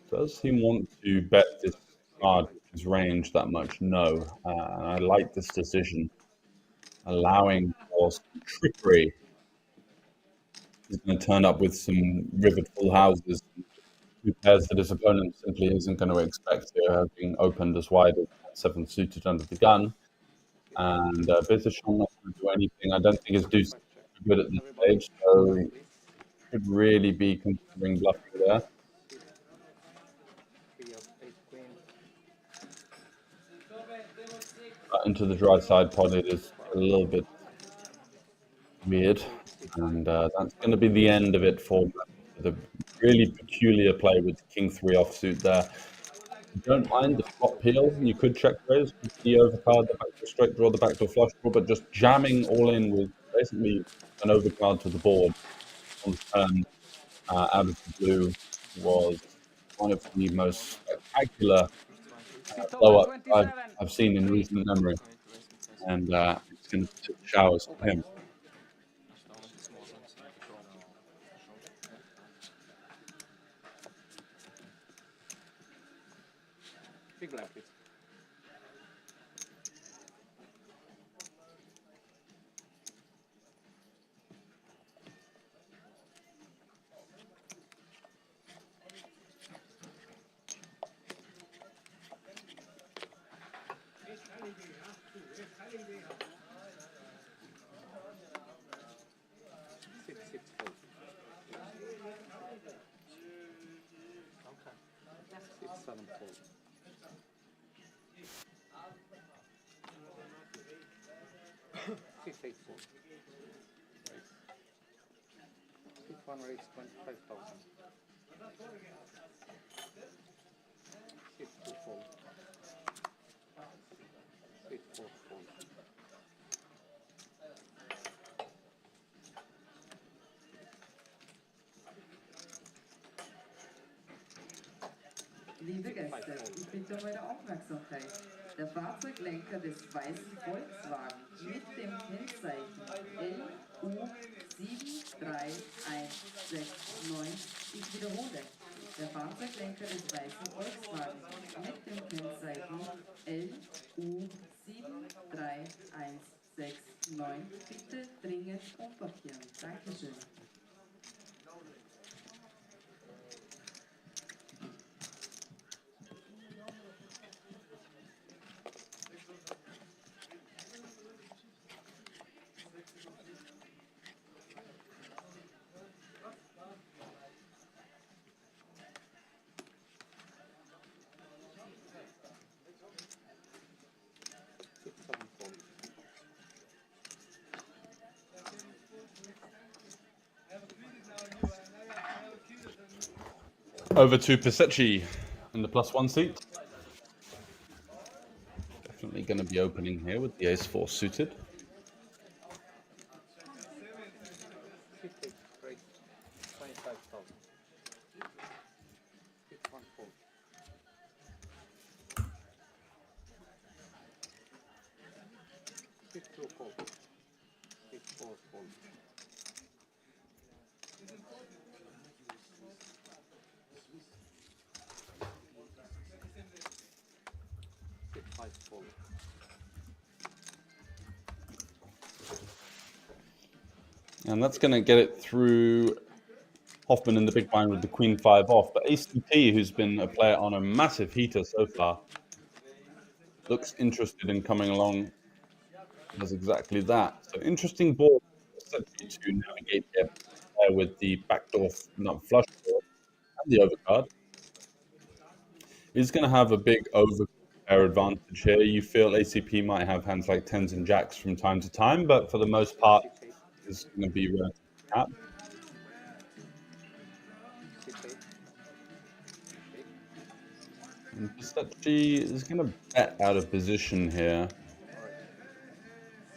Does he want to bet this card with his range that much? No. I like this decision, allowing for some trickery. He's going to turn up with some rivered full houses, two pairs that his opponent simply isn't going to expect here, being opened as wide as 7 suited under the gun. And Bittershon not going to do anything. I don't think his deuce is good at this stage, so he should really be considering bluffing there. Into the dry side pot, it is a little bit weird, and that's going to be the end of it for the really peculiar play with King 3 offsuit there. Don't mind the flop peel. You could check raise with the overcard, the backdoor straight draw, the backdoor flush draw, but just jamming all in with basically an overcard to the board on the turn out of the blue was one of the most spectacular blow-ups I've seen in recent memory, and it's going to tip showers for him. Big left, please. One raise 25,000. 6 2 fold. 6 4 fold. Liebe Gäste, ich bitte um eure Aufmerksamkeit. Der Fahrzeuglenker des weißen Volkswagen mit dem Kennzeichen LU73169, ich wiederhole, der Fahrzeuglenker des weißen Volkswagen mit dem Kennzeichen LU73169, bitte dringend umparkieren. Dankeschön. Over to Pisecci in the +1 seat. Definitely going to be opening here with the ace-4 suited. And that's going to get it through Hoffman in the big blind with the Queen 5 off. But ACT, who's been a player on a massive heater so far, looks interested in coming along as exactly that. So interesting board to navigate here with the backdoor flush draw and the overcard. He's going to have a big over pair advantage here. You feel ACP might have hands like 10s and jacks from time to time, but for the most part, is going to be relatively capped. And Versace is going to bet out of position here.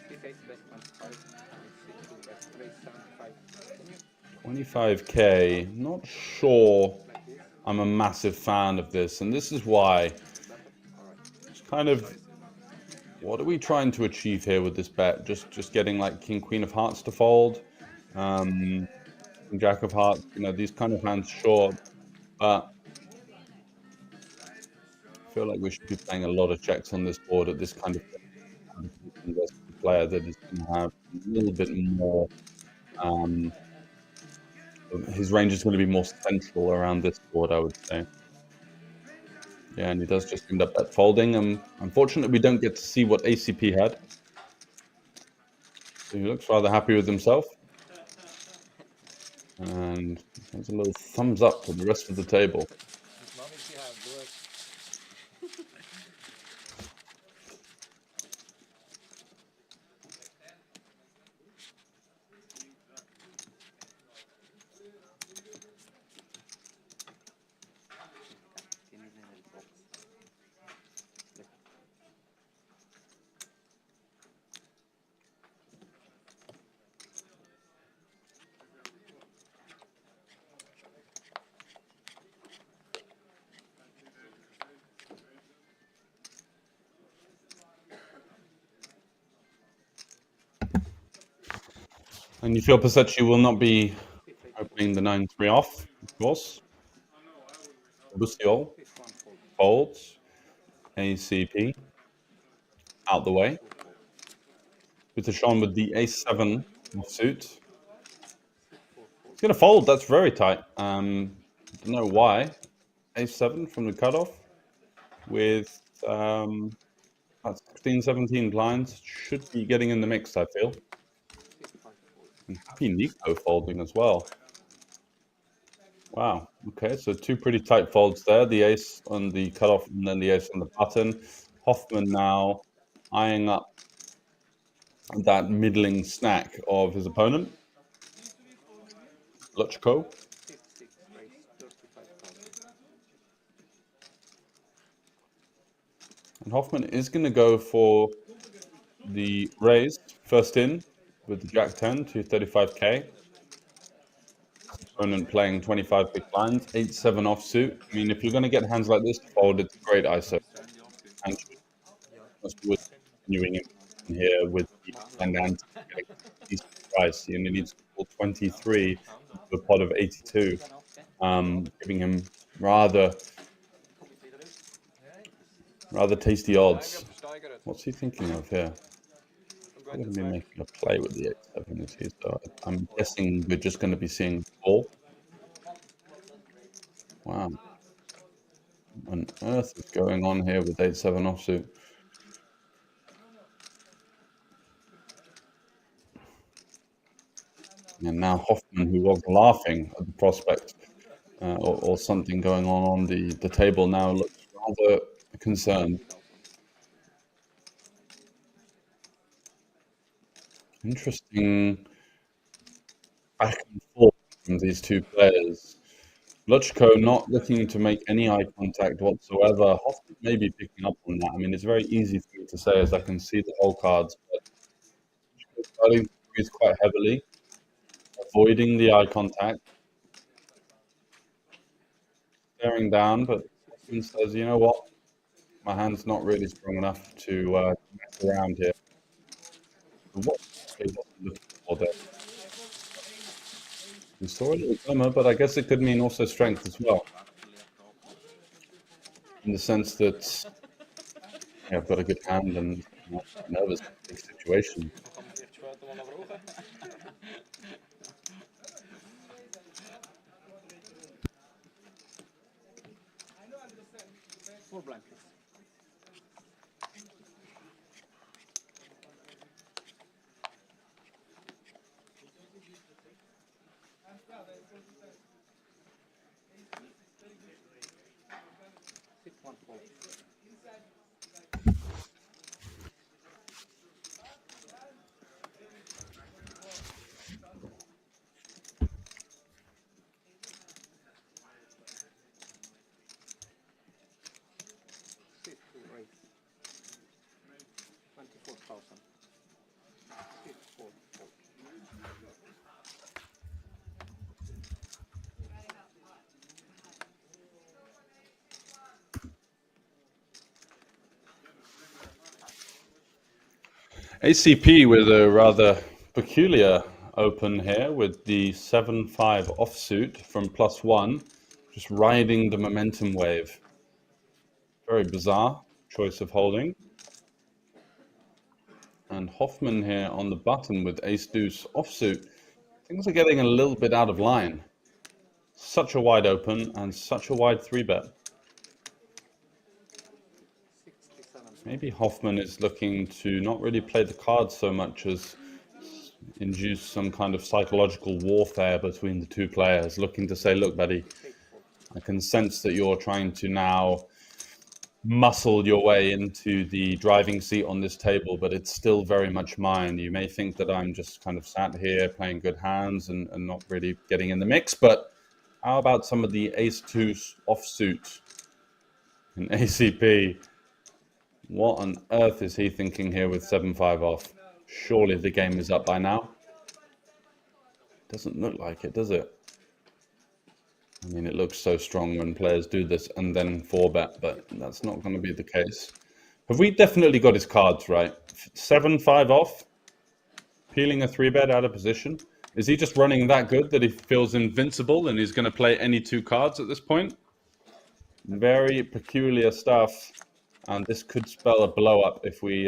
He takes best 25 and 6 best raise 75. Can you 25k. Not sure I'm a massive fan of this, and this is why. It's kind of, what are we trying to achieve here with this bet? Just getting like King Queen of Hearts to fold, Jack of Hearts. You know, these kind of hands, sure, but I feel like we should be playing a lot of checks on this board at this kind of player that is going to have a little bit more. Um, his range is going to be more central around this board, I would say. Yeah, and he does just end up at folding. Unfortunately, we don't get to see what ACP had. So he looks rather happy with himself. And there's a little thumbs up to the rest of the table. tienes en el box? And you feel Persetti will not be opening the 9-3 off, of course. Bustiol folds. ACP out the way. Bitachon with the ace-7 offsuit. He's going to fold. That's very tight. Don't know why. Ace-7 from the cutoff with about 16, 17 blinds. Should be getting in the mix, I feel. And happy Nico folding as well. Wow. Okay, so two pretty tight folds there. The ace on the cutoff and then the ace on the button. Hoffman now eyeing up that middling snack of his opponent. Luchko. And Hoffman is going to go for the raise first in with the Jack 10 to 35k. Opponent playing 25 big blinds, 8-7 offsuit. I mean, if you're going to get hands like this to fold, it's a great ISO. And continuing in here with the blind and getting a decent price. He only needs to pull 23 to a pot of 82, giving him rather tasty odds. What's he thinking of here? I'm going to be making a play with the 8-7, is he? So I'm guessing we're just going to be seeing call. Wow. What on earth is going on here with 8-7 offsuit? And now Hoffman, who was laughing at the prospect or something going on the table, now looks rather concerned. Interesting back and forth from these two players. Luchko not looking to make any eye contact whatsoever. Hoffman may be picking up on that. I mean, it's very easy for me to say as I can see the whole cards, but Luchko's starting to squeeze quite heavily, avoiding the eye contact, staring down, but Hoffman says, you know what? My hand's not really strong enough to mess around here. What he wasn't looking for there. We saw a little glimmer, but I guess it could mean also strength as well. In the sense that yeah, I've got a good hand and I'm not nervous in big situations. Four blankets. Six, one, four. ACP with a rather peculiar open here with the 7-5 offsuit from +1, just riding the momentum wave. Very bizarre choice of holding. And Hoffman here on the button with ace-deuce offsuit. Things are getting a little bit out of line. Such a wide open and such a wide 3-bet. 67. Maybe Hoffman is looking to not really play the cards so much as induce some kind of psychological warfare between the two players, looking to say, look, buddy, I can sense that you're trying to now muscle your way into the driving seat on this table, but it's still very much mine. You may think that I'm just kind of sat here playing good hands and not really getting in the mix, but how about some of the ace-2 offsuit in ACP? What on earth is he thinking here with 7-5 off? Surely the game is up by now. Doesn't look like it, does it? I mean, it looks so strong when players do this and then 4-bet, but that's not going to be the case. Have we definitely got his cards right? 7-5 off, peeling a 3-bet out of position. Is he just running that good that he feels invincible and he's going to play any 2 cards at this point? Very peculiar stuff, and this could spell a blow up if we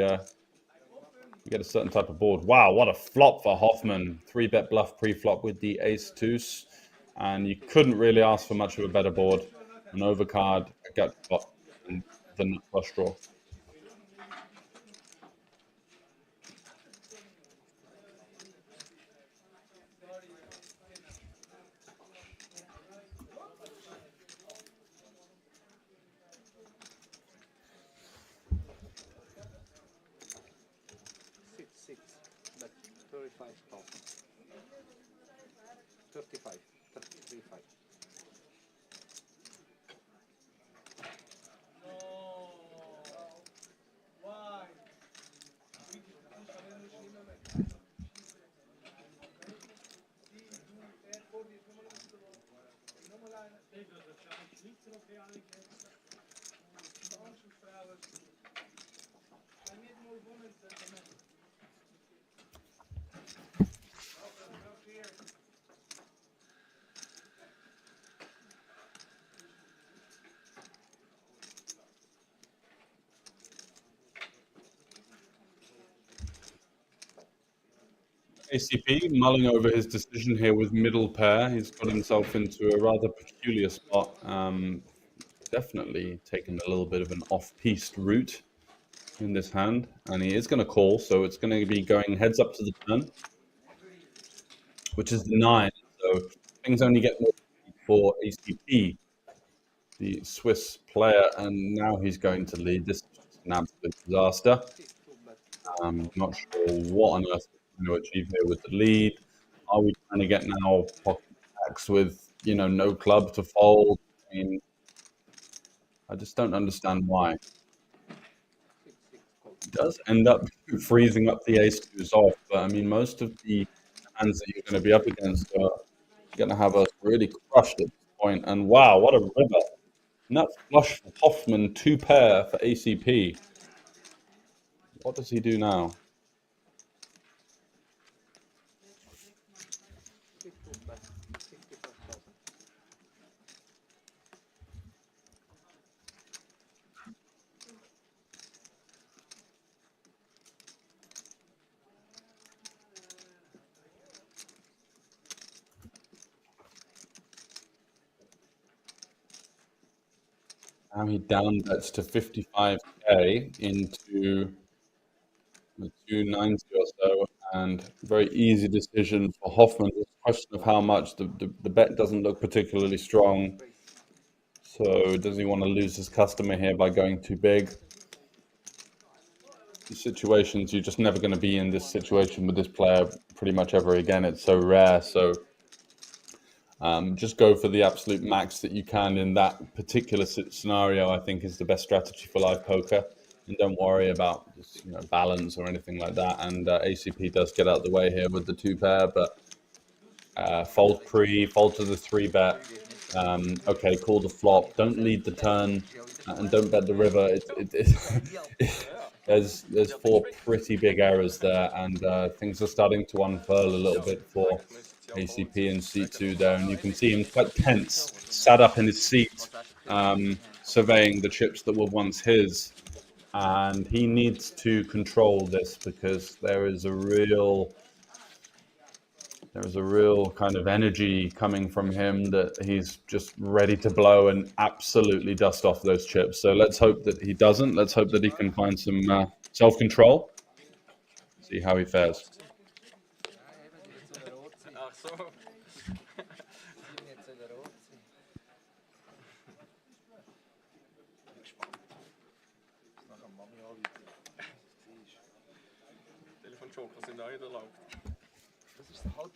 get a certain type of board. Wow, what a flop for Hoffman. 3-bet bluff pre-flop with the ace-deuce. And you couldn't really ask for much of a better board. An overcard, a gut flop, and the nut flush draw. Six, but 35 top. 35, 35. ACP mulling over his decision here with middle pair. He's got himself into a rather peculiar spot. Definitely taken a little bit of an off-piste route in this hand, and he is going to call, so it's going to be going heads up to the turn, which is the 9. So things only get more for ACP, the Swiss player, and now he's going to lead. This is an absolute disaster. I'm not sure what on earth we're going to achieve here with the lead. Are we trying to get now pocket packs with, no club to fold? I mean, I just don't understand why. It does end up freezing up the ace-2s off, but I mean, most of the hands that you're going to be up against are going to have us really crushed at this point. And wow, what a river. Nut flush for Hoffman, 2 pair for ACP. What does he do now? Now he down bets to 55k into the 290 or so, and very easy decision for Hoffman. It's a question of how much. The bet doesn't look particularly strong. So does he want to lose his customer here by going too big? These situations, you're just never going to be in this situation with this player pretty much ever again. It's so rare. So just go for the absolute max that you can in that particular scenario, I think is the best strategy for live poker. And don't worry about just, balance or anything like that. And ACP does get out of the way here with the 2 pair, but fold pre, fold to the 3-bet. Okay, call the flop. Don't lead the turn, and don't bet the river. There's four pretty big errors there, and things are starting to unfurl a little bit for ACP and C2 there, and you can see him quite tense, sat up in his seat, surveying the chips that were once his, and he needs to control this because there is a real kind of energy coming from him that he's just ready to blow and absolutely dust off those chips. So let's hope that he doesn't. Let's hope that he can find some self-control. See how he fares. Ach so. Telefonjoker sind auch nicht erlaubt.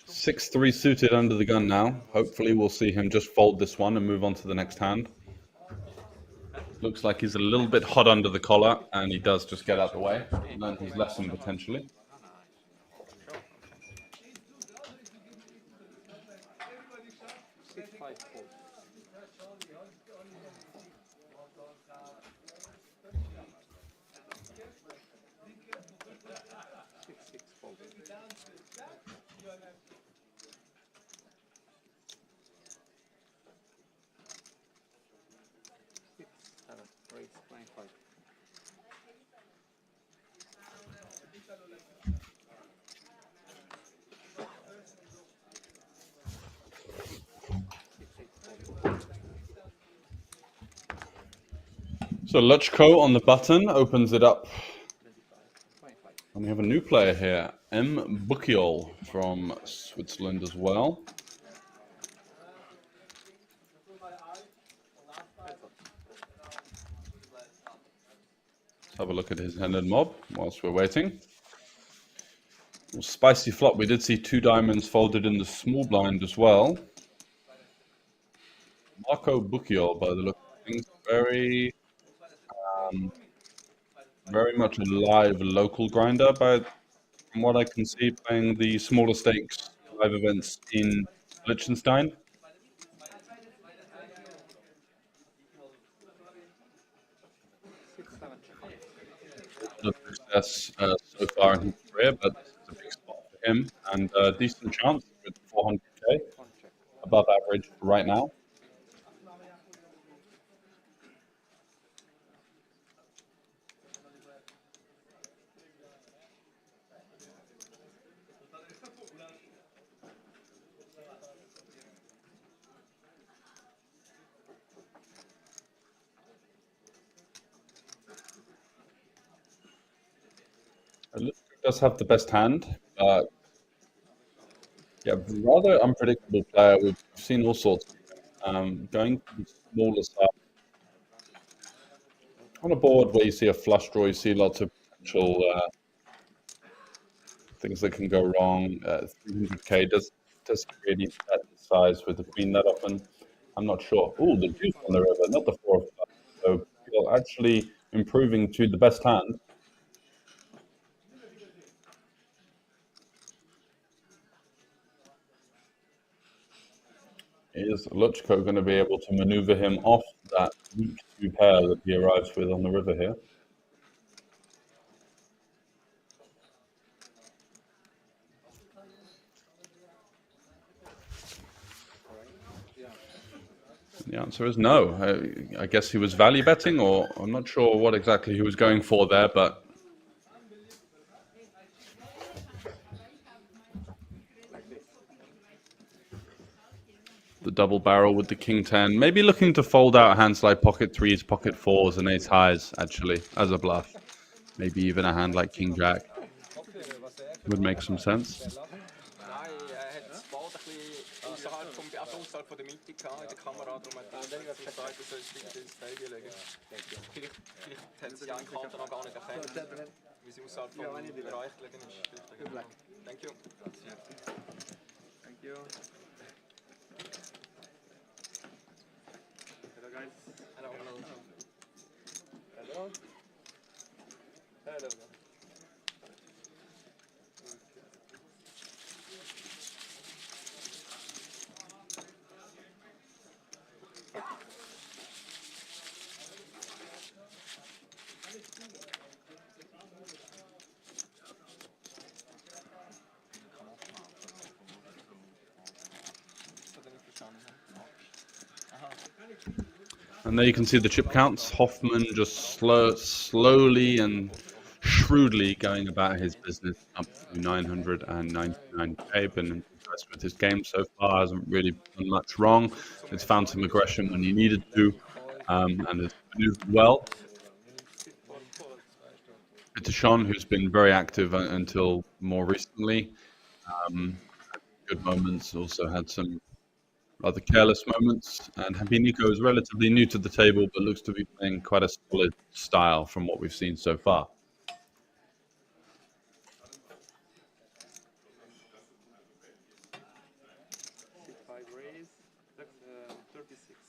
6-3 suited under the gun now. Hopefully we'll see him just fold this one and move on to the next hand. Looks like he's a little bit hot under the collar, and he does just get out the way. Learn his lesson potentially. So Luchko on the button opens it up. And we have a new player here, M. Bukiol from Switzerland as well. Let's have a look at his hand and mob whilst we're waiting. Well, spicy flop. We did see 2 diamonds folded in the small blind as well. Marco Bukiol, by the look of things, very much a live local grinder, from what I can see, playing the smaller stakes live events in Liechtenstein. Success so far in his career, but this is a big spot for him, and a decent chance with 400k, above average right now. Does have the best hand, but yeah, rather unpredictable player. We've seen all sorts. Going to the smaller side on a board where you see a flush draw, you see lots of potential things that can go wrong. 300k does really set the size with the queen that often. I'm not sure. Oh, the deuce on the river, not the 4 of clubs. So you're actually improving to the best hand. Is Luchko going to be able to maneuver him off that weak 2 pair that he arrives with on the river here? The answer is no. I guess he was value betting, or I'm not sure what exactly he was going for there, but the double barrel with the king 10, maybe looking to fold out hands like pocket 3s, pocket 4s, and ace highs actually as a bluff. Maybe even a hand like king jack would make some sense. Außerhalb von der Mitte gehabt, in der Kamera, darum hat er gesagt, er soll bitte ins Stadion legen. Vielleicht hat sie eine Karte noch gar nicht erkannt, wie sie außerhalb vom Bereich gelegen ist. Thank you. Thank you. Hello guys. Hello. Hello. Hello. And there you can see the chip counts. Hoffman just slowly and shrewdly going about his business up to 999k. Been impressed with his game so far. Hasn't really done much wrong. It's found some aggression when he needed to, and has maneuvered well. Sean, who's been very active until more recently, had good moments. Also had some rather careless moments. And Nico is relatively new to the table, but looks to be playing quite a solid style from what we've seen so far. C5 raise, 36.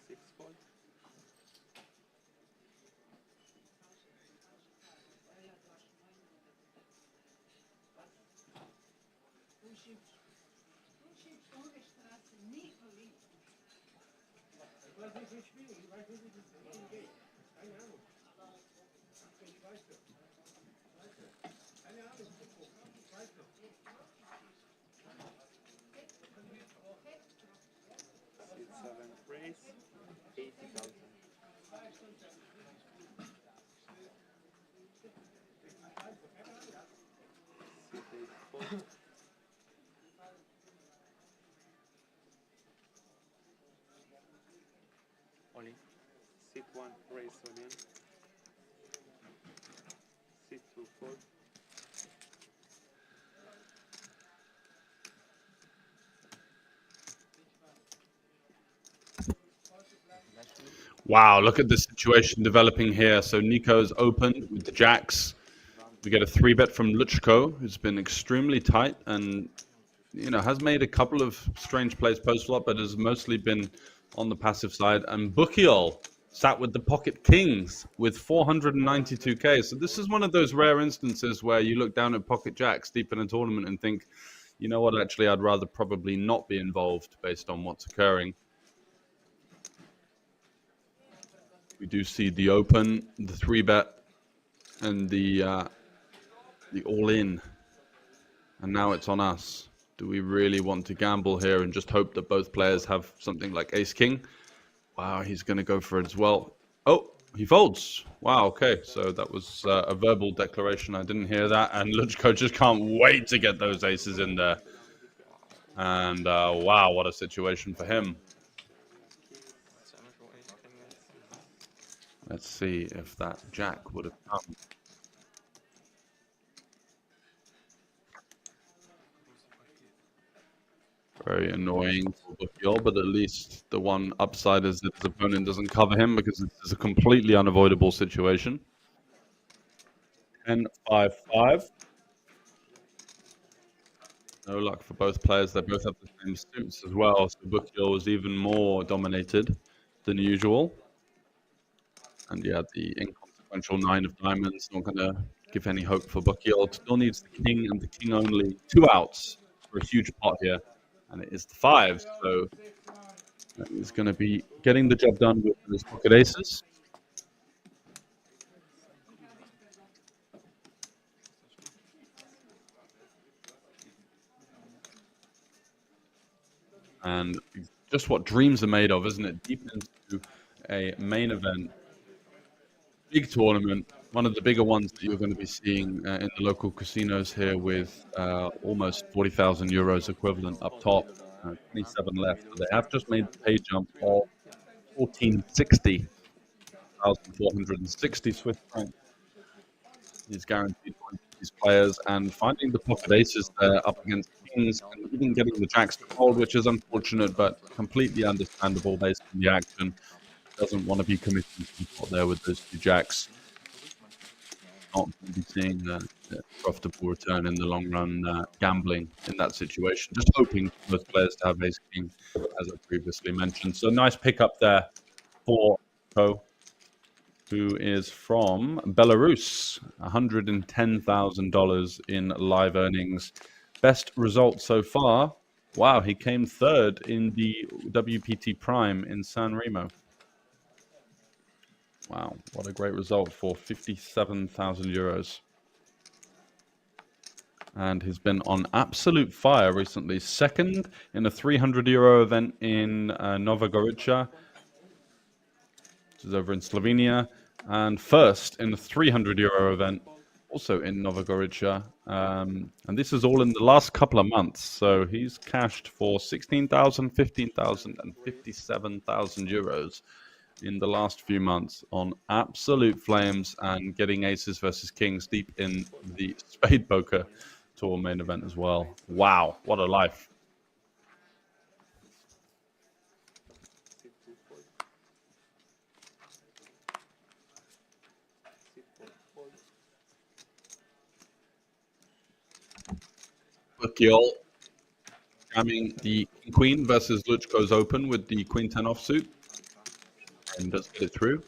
Six fold. C7 raise, 80,000. C8 fold. All in. C1 raise all in. C2 fold. Wow, look at the situation developing here. So Nico's open with the jacks. We get a 3-bet from Luchko, who's been extremely tight and has made a couple of strange plays post-flop, but has mostly been on the passive side. And Bukiol sat with the pocket kings with 492k. So this is one of those rare instances where you look down at pocket jacks deep in a tournament and think, you know what, actually, I'd rather probably not be involved based on what's occurring. We do see the open, the 3-bet, and the all-in. And now it's on us. Do we really want to gamble here and just hope that both players have something like ace-king? Wow, he's going to go for it as well. Oh, he folds. Wow, okay. So that was a verbal declaration. I didn't hear that. And Luchko just can't wait to get those aces in there. And wow, what a situation for him. Let's see if that jack would have come. Very annoying for Bukiol, but at least the one upside is that his opponent doesn't cover him because this is a completely unavoidable situation. 10-5-5. No luck for both players. They both have the same suits as well, so Bukiol was even more dominated than usual. And yeah, the inconsequential 9 of diamonds, not going to give any hope for Bukiol. Still needs the king and the king only. 2 outs for a huge pot here. And it is the 5, so he's going to be getting the job done with his pocket aces. And just what dreams are made of, isn't it? Deep into a main event, big tournament, one of the bigger ones that you're going to be seeing in the local casinos here, with almost 40,000 euros equivalent up top, 27 left. So they have just made the pay jump of 1,460 Swiss francs. Is guaranteed points for these players, and finding the pocket aces there up against kings and even getting the jacks to fold, which is unfortunate but completely understandable based on the action. Doesn't want to be committing to the pot there with those 2 jacks. Not going to be seeing a profitable return in the long run, gambling in that situation. Just hoping for most players to have ace king, as I previously mentioned. So nice pickup there for Ko, who is from Belarus. $110,000 in live earnings. Best result so far. Wow, he came 3rd in the WPT Prime in San Remo. Wow, what a great result for 57,000 euros. and he's been on absolute fire recently. Second in a €300 event in Nova Gorica, which is over in Slovenia, and first in a €300 event, also in Nova Gorica. And this is all in the last couple of months. So he's cashed for 16,000, 15,000, and 57,000 euros in the last few months on absolute flames and getting aces versus kings deep in the Spadepoker Tour main event as well. Wow, what a life. Bukiol jamming the Queen versus Luchko's open with the Queen 10 offsuit and does get it through.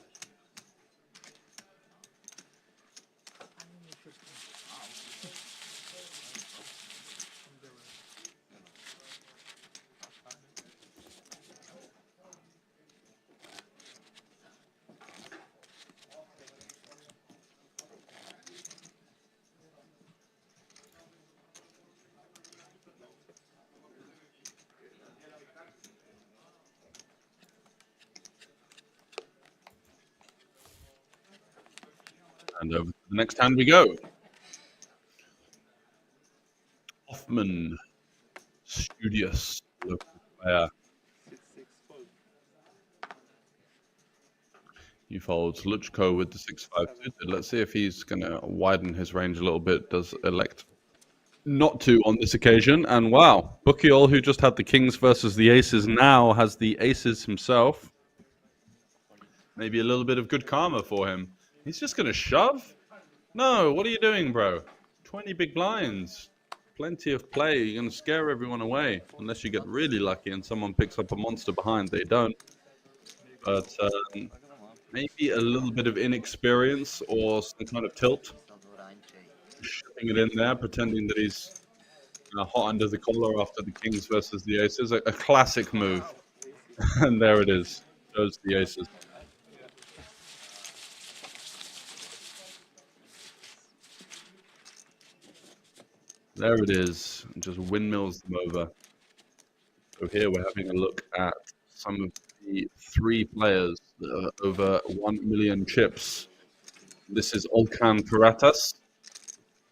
And over to the next hand we go. Hoffman, studious local player. He folds Luchko with the 6-5 suited. Let's see if he's going to widen his range a little bit. Does elect not to on this occasion. And wow, Bukiol, who just had the kings versus the aces, now has the aces himself. Maybe a little bit of good karma for him. He's just going to shove? No, what are you doing, bro? 20 big blinds. Plenty of play. You're going to scare everyone away. Unless you get really lucky and someone picks up a monster behind. They don't. But maybe a little bit of inexperience or some kind of tilt. Shoving it in there, pretending that he's hot under the collar after the kings versus the aces. A classic move. And there it is. Shows the aces. There it is. And just windmills them over. So here we're having a look at some of the three players that are over 1 million chips. This is Olkan Karatas.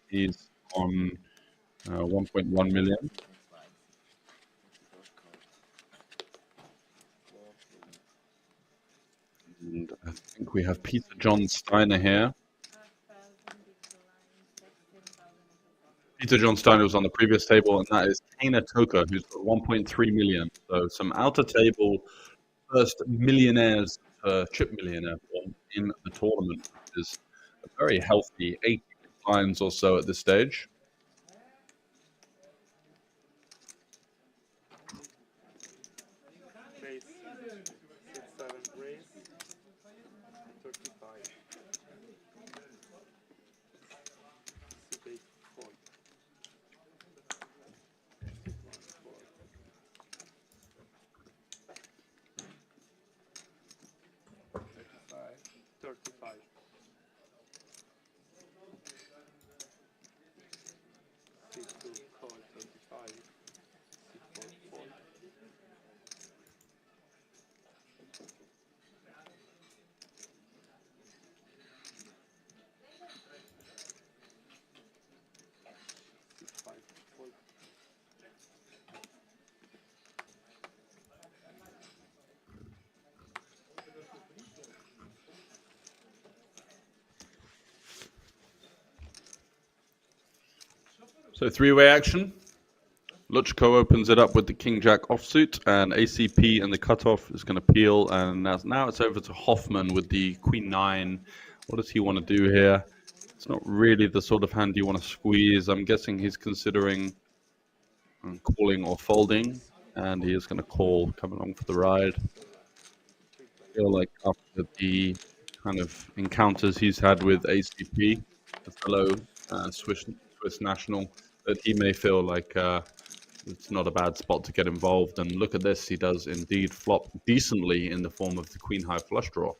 He's on 1.1 million. And I think we have Peter John Steiner here. Peter John Steiner was on the previous table, and that is Kana Toka, who's got 1.3 million. So some outer table first millionaires, chip millionaire form in the tournament, which is a very healthy 80 lines or so at this stage. So three-way action. Luchko opens it up with the King-Jack offsuit, and ACP and the cutoff is going to peel. And now it's over to Hoffman with the Queen-9. What does he want to do here? It's not really the sort of hand you want to squeeze. I'm guessing he's considering calling or folding, and he is going to call, come along for the ride. I feel like after the kind of encounters he's had with ACP, the fellow Swiss national, that he may feel like it's not a bad spot to get involved. And look at this, he does indeed flop decently in the form of the Queen High flush draw.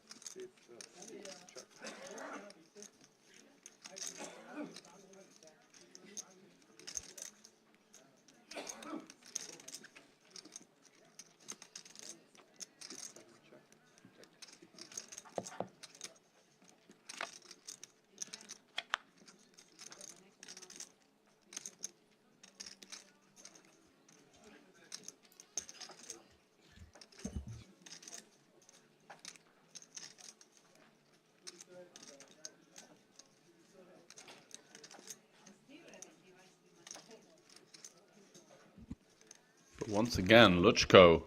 But once again, Luchko,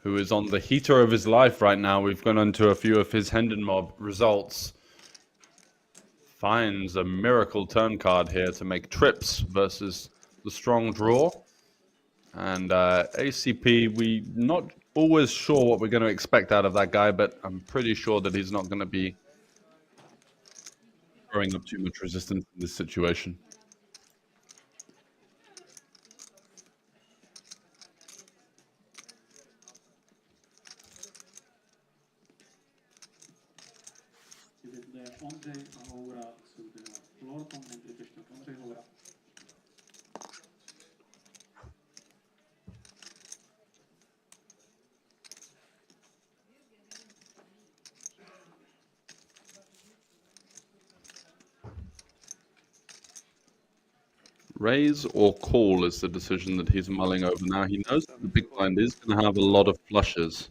who is on the heater of his life right now. We've gone into a few of his Hendon Mob results. Finds a miracle turn card here to make trips versus the strong draw. And ACP, we not always sure what we're going to expect out of that guy, but I'm pretty sure that he's not going to be throwing up too much resistance in this situation. Ondřej Houra zu der Lorton, den dritte Stück Ondřej Houra. Raise or call is the decision that he's mulling over now. He knows that the big blind is going to have a lot of flushes.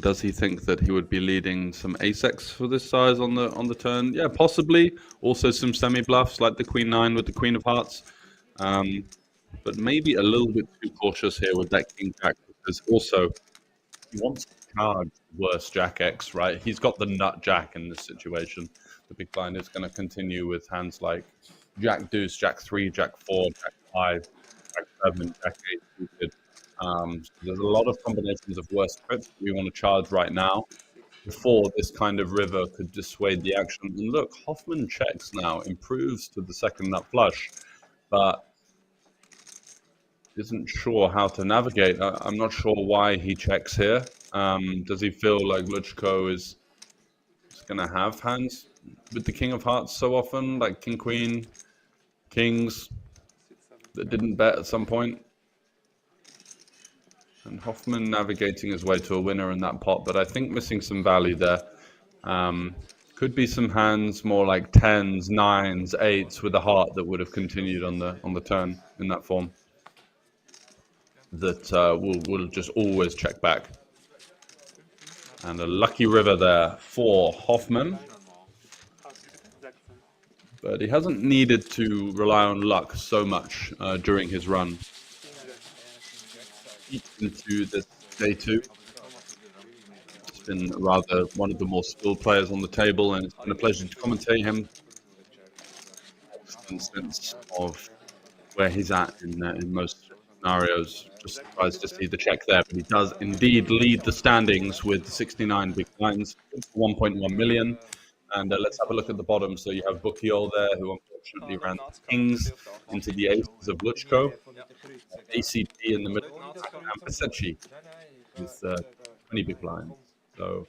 Does he think that he would be leading some ace-x for this size on the turn? Yeah, possibly. Also some semi-bluffs like the Queen 9 with the Queen of Hearts. But maybe a little bit too cautious here with that King Jack, because also he wants to charge worse Jack X, right? He's got the nut Jack in this situation. The big blind is going to continue with hands like Jack Deuce, Jack 3, Jack 4, Jack 5, Jack 7, Jack 8 suited. So there's a lot of combinations of worse trips we want to charge right now before this kind of river could dissuade the action. And look, Hoffman checks now, improves to the second nut flush, but isn't sure how to navigate. I'm not sure why he checks here. Does he feel like Luchko is going to have hands with the King of Hearts so often, like King, Queen, Kings that didn't bet at some point? And Hoffman navigating his way to a winner in that pot, but I think missing some value there. Could be some hands more like 10s, 9s, 8s with a heart that would have continued on the turn in that form. That will just always check back. And a lucky river there for Hoffman. But he hasn't needed to rely on luck so much during his run. Into this day two. It's been rather one of the more skilled players on the table, and it's been a pleasure to commentate him. In the sense of where he's at in most scenarios. Just surprised to see the check there, but he does indeed lead the standings with 69 big blinds, 1.1 million. And let's have a look at the bottom. So you have Bukiol there, who unfortunately ran kings into the aces of Luchko. ACP in the middle, and Pasechi with 20 big blinds. So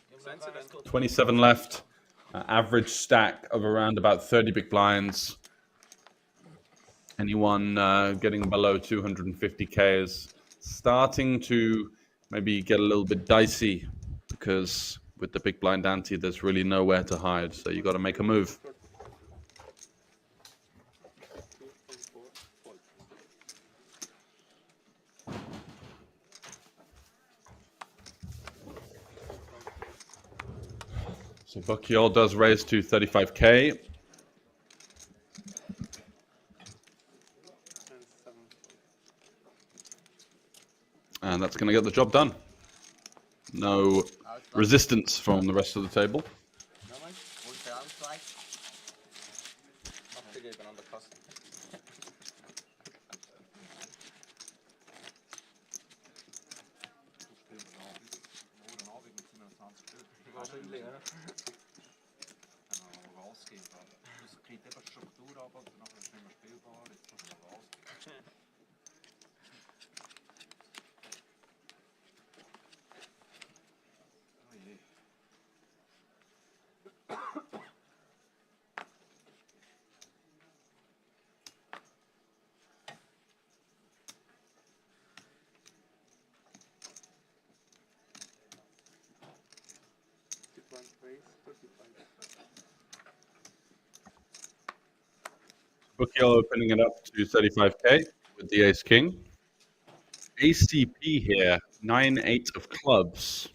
27 left, average stack of around about 30 big blinds. Anyone getting below 250k is starting to maybe get a little bit dicey, because with the big blind ante, there's really nowhere to hide. So you got to make a move. So Bukiol does raise to 35k. And that's going to get the job done. No resistance from the rest of the table. Bukiol opening it up to 35k with the ace king. ACP here, 9-8 of clubs.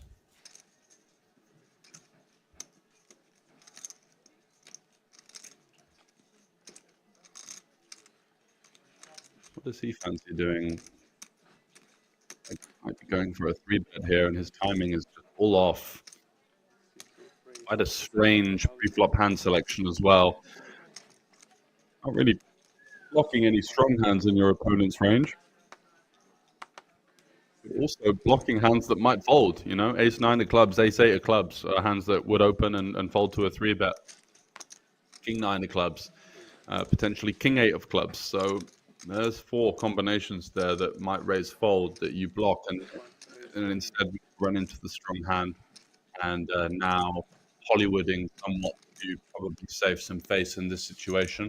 What does he fancy doing? Like, might be going for a 3-bet here, and his timing is just all off. Quite a strange pre-flop hand selection as well. Not really blocking any strong hands in your opponent's range. But also blocking hands that might fold, you know, ace-9 of clubs, ace-8 of clubs are hands that would open and fold to a 3-bet. King-9 of clubs, potentially king-8 of clubs. So there's 4 combinations there that might raise fold that you block and instead run into the strong hand. And now Hollywooding somewhat to probably save some face in this situation.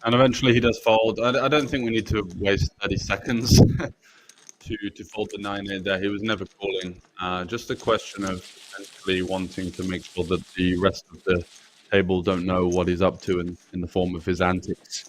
And eventually he does fold. I don't think we need to waste 30 seconds to fold the 9-8 there. He was never calling. Just a question of potentially wanting to make sure that the rest of the table don't know what he's up to in the form of his antics.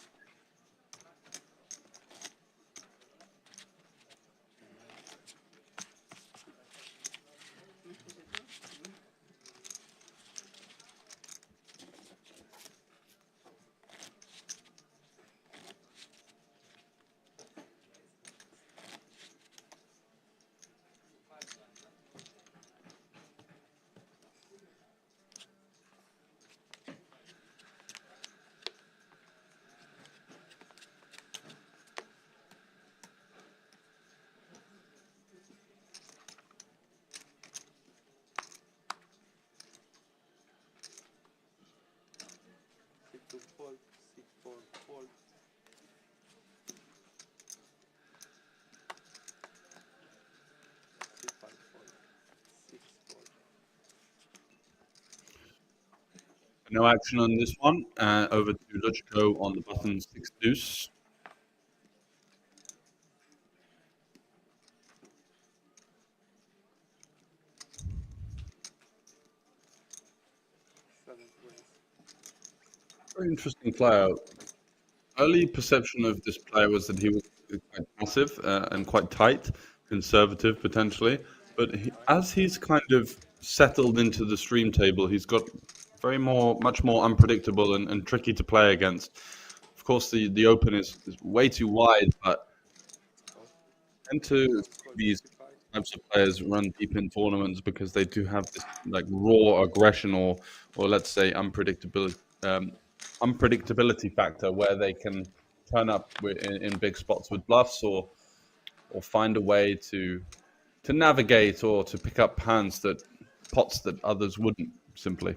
No action on this one. Over to Luchko on the button 6 deuce. Very interesting player. Early perception of this player was that he was quite passive and quite tight, conservative potentially. But as he's kind of settled into the stream table, he's got much more unpredictable and tricky to play against. Of course, the open is way too wide, but tend to see these types of players run deep in tournaments because they do have this like raw aggression or let's say unpredictability factor where they can turn up in big spots with bluffs or find a way to navigate or to pick up pots that others wouldn't simply.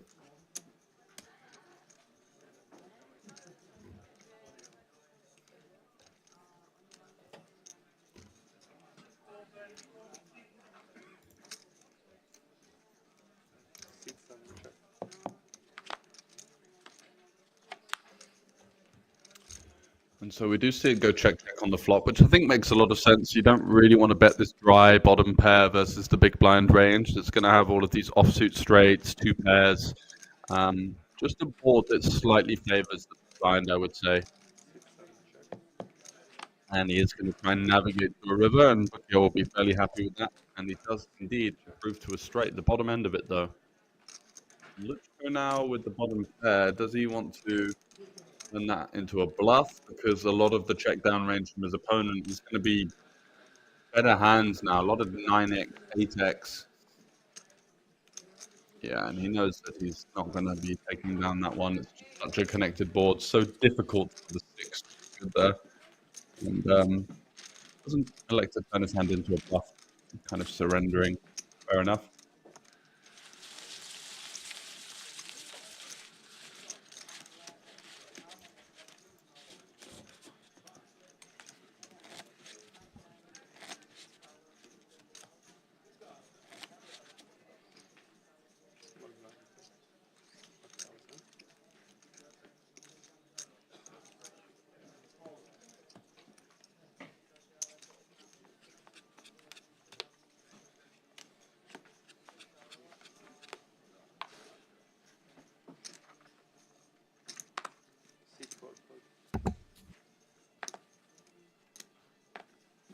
And so we do see it go check on the flop, which I think makes a lot of sense. You don't really want to bet this dry bottom pair versus the big blind range. It's going to have all of these offsuit straights, 2 pairs. Just a board that slightly favors the blind, I would say. And he is going to try and navigate to a river, and Bukio will be fairly happy with that. And he does indeed improve to a straight. The bottom end of it, though. Let's go now with the bottom pair. Does he want to turn that into a bluff? Because a lot of the check down range from his opponent is going to be better hands now. A lot of 9x, 8x. Yeah, and he knows that he's not going to be taking down that one. It's just such a connected board. So difficult for the 6 there. And doesn't elect to turn his hand into a bluff. Kind of surrendering. Fair enough.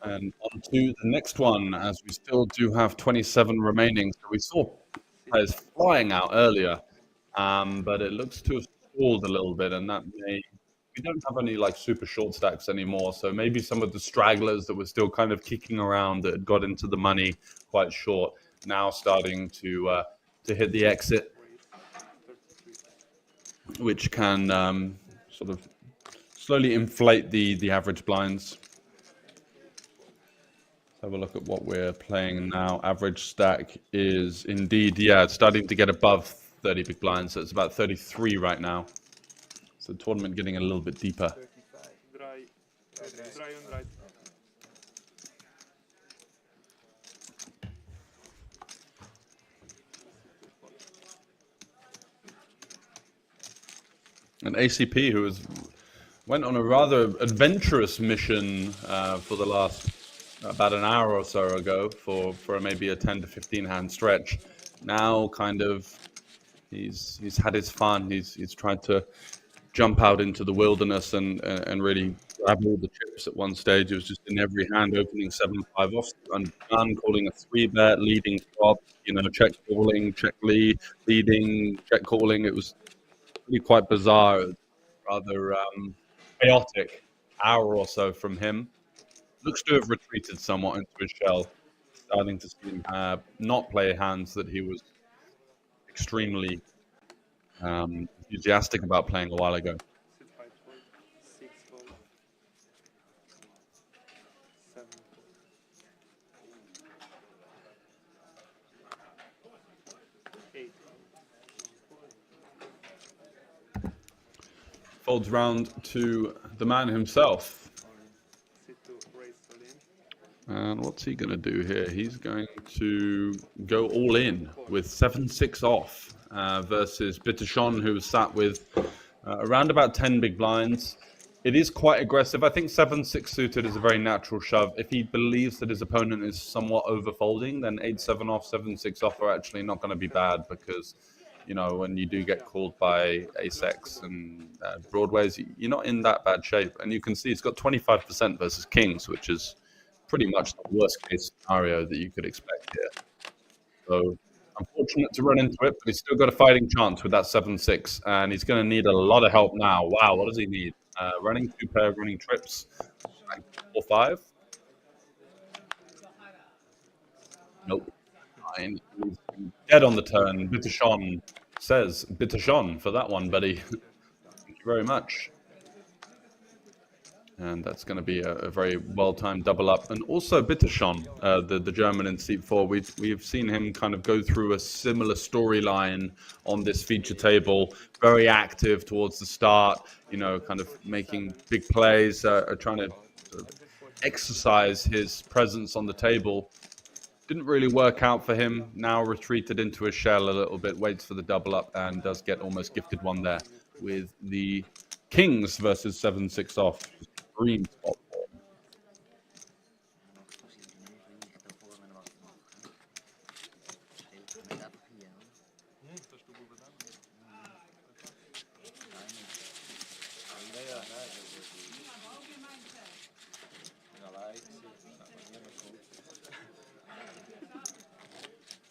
And on to the next one, as we still do have 27 remaining. So we saw players flying out earlier, but it looks to have stalled a little bit, and that may. We don't have any like super short stacks anymore, so maybe some of the stragglers that were still kind of kicking around that had got into the money quite short now starting to hit the exit, which can sort of slowly inflate the average blinds. Have a look at what we're playing now. Average stack is indeed, yeah, it's starting to get above 30 big blinds. So it's about 33 right now. So the tournament getting a little bit deeper. Dry on right. And ACP, who went on a rather adventurous mission for the last about an hour or so ago for maybe a 10 to 15 hand stretch. Now kind of he's had his fun. He's tried to jump out into the wilderness and really grab all the chips at one stage. It was just in every hand, opening 7-5 off, undone, calling a 3-bet, leading flop, check calling, check lead, leading, check calling. It was really quite bizarre, rather chaotic hour or so from him. Looks to have retreated somewhat into his shell, starting to see him not play hands that he was extremely enthusiastic about playing a while ago. 5 fold, 6 fold, 7 fold, 8 Folds round to the man himself. C2 raise all in. And what's he going to do here? He's going to go all in with 7-6 off versus Bittershon, who was sat with around about 10 big blinds. It is quite aggressive. I think 7-6 suited is a very natural shove. If he believes that his opponent is somewhat overfolding, then 8-7 off, 7-6 off are actually not going to be bad because, when you do get called by ace-x and broadways, you're not in that bad shape. And you can see it's got 25% versus kings, which is pretty much the worst case scenario that you could expect here. So unfortunate to run into it, but he's still got a fighting chance with that 7-6, and he's going to need a lot of help now. Wow, what does he need? Running 2-pair, running trips, 4-5. Nope. Fine. He's dead on the turn. Bittershon says Bittershon for that one, buddy. Thank you very much. And that's going to be a very well-timed double up. And also Bittershon, the German in seat 4, we've seen him kind of go through a similar storyline on this feature table. Very active towards the start, kind of making big plays, trying to sort of exercise his presence on the table. Didn't really work out for him. Now retreated into his shell a little bit, waits for the double up, and does get almost gifted one there with the kings versus 7-6 off. Green spot.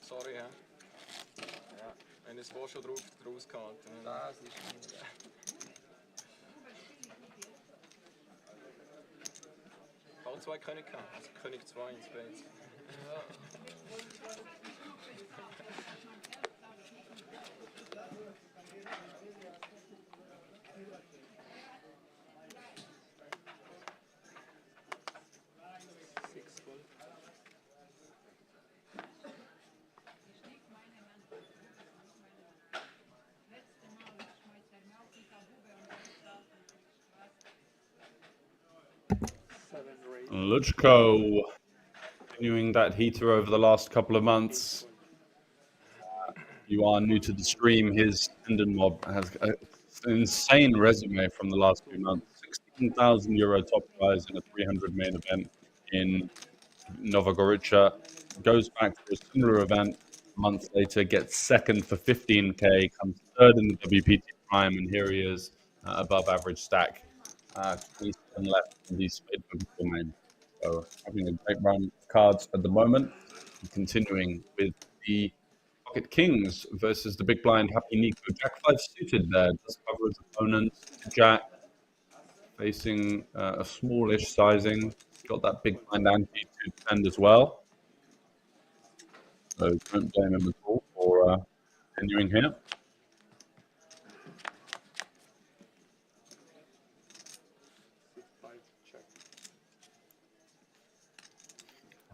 Sorry, ja. Wenn es war schon draus gehalten. Das ist auch 2 König gehabt. Also König 2 in Spades. Luchko continuing that heater over the last couple of months. You are new to the stream. His Hendon mob has an insane resume from the last 2 months. 16,000 euro top prize in a 300 main event in Novogorica. Goes back to a similar event a month later, gets second for 15k, comes third in the WPT Prime, and here he is above average stack. 27 left in the Spadepoker main. So having a great run of cards at the moment. And continuing with the pocket kings versus the big blind Happy Nico. Jack 5 suited there. Does cover his opponent. Jack facing a smallish sizing. Got that big blind ante to defend as well. So don't blame him at all for continuing here.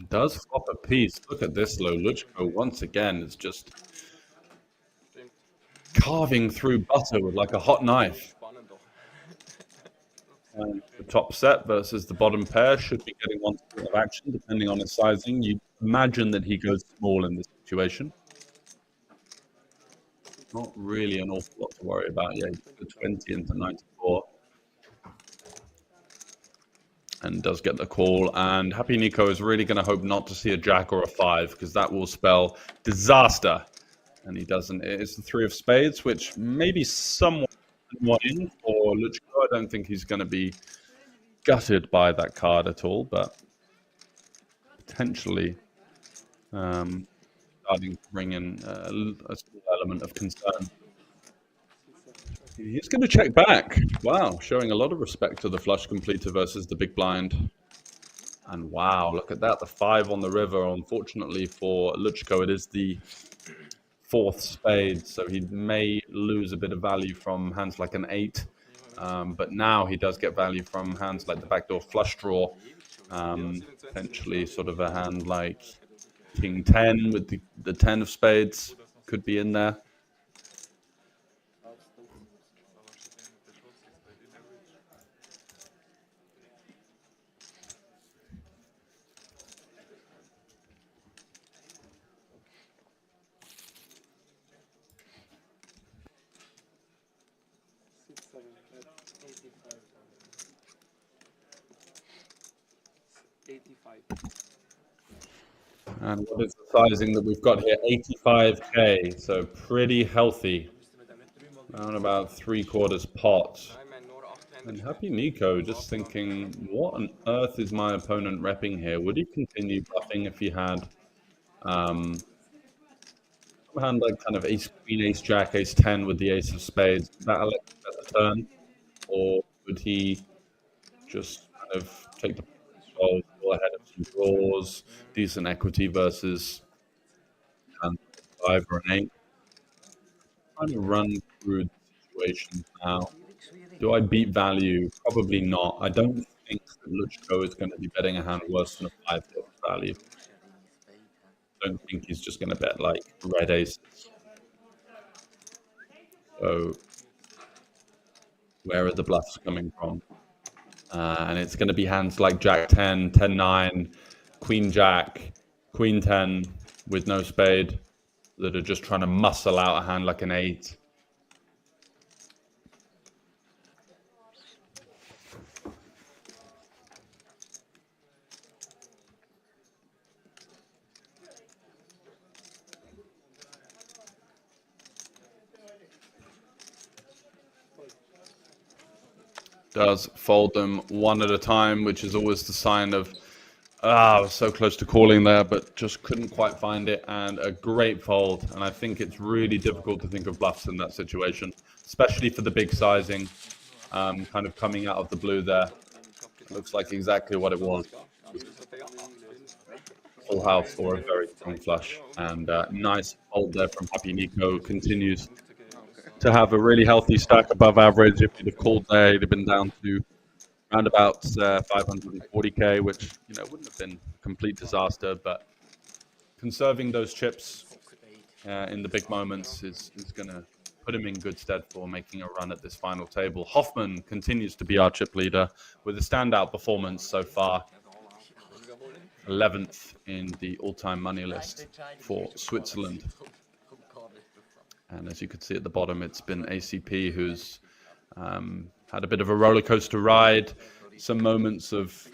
Does flop a piece. Look at this low. Luchko once again is just carving through butter with like a hot knife. Spannend doch. And the top set versus the bottom pair should be getting one split of action depending on his sizing. You imagine that he goes small in this situation. Not really an awful lot to worry about. Yeah, he's got 20 into 94. And does get the call. And Happy Nico is really going to hope not to see a jack or a 5 because that will spell disaster. And he doesn't. It's the 3 of spades, which may be somewhat annoying for Luchko. I don't think he's going to be gutted by that card at all, but potentially starting to bring in a small element of concern. He's going to check back. Wow, showing a lot of respect to the flush completer versus the big blind. And wow, look at that. The 5 on the river. Unfortunately for Luchko, it is the 4th spade. So he may lose a bit of value from hands like an 8. But now he does get value from hands like the backdoor flush draw. Potentially sort of a hand like King 10 with the 10 of spades could be in there. And what is the sizing that we've got here? 85k, so pretty healthy. Around about 3/4 pot. And Happy Nico just thinking, what on earth is my opponent repping here? Would he continue bluffing if he had some hand like kind of ace queen, ace jack, ace 10 with the ace of spades? Would that elect the turn? Or would he just kind of take the control, go ahead of some draws, decent equity versus hand 5 or an 8? Trying to run through the situation now. Do I beat value? Probably not. I don't think that Luchko is going to be betting a hand worse than a 5 value. I don't think he's just going to bet like red aces. So where are the bluffs coming from? And it's going to be hands like Jack 10, 10 9, Queen Jack, Queen 10 with no spade that are just trying to muscle out a hand like an 8. Does fold them one at a time, which is always the sign of, I was so close to calling there, but just couldn't quite find it. And a great fold. And I think it's really difficult to think of bluffs in that situation, especially for the big sizing, kind of coming out of the blue there. It looks like exactly what it was. Full house or a very strong flush. And nice fold there from Happy Nico. Continues to have a really healthy stack above average. If he'd have called there, he'd have been down to around about 540k, which wouldn't have been a complete disaster. But conserving those chips in the big moments is going to put him in good stead for making a run at this final table. Hoffman continues to be our chip leader with a standout performance so far. 11th in the all-time money list for Switzerland. And as you can see at the bottom, it's been ACP who's had a bit of a roller coaster ride, some moments of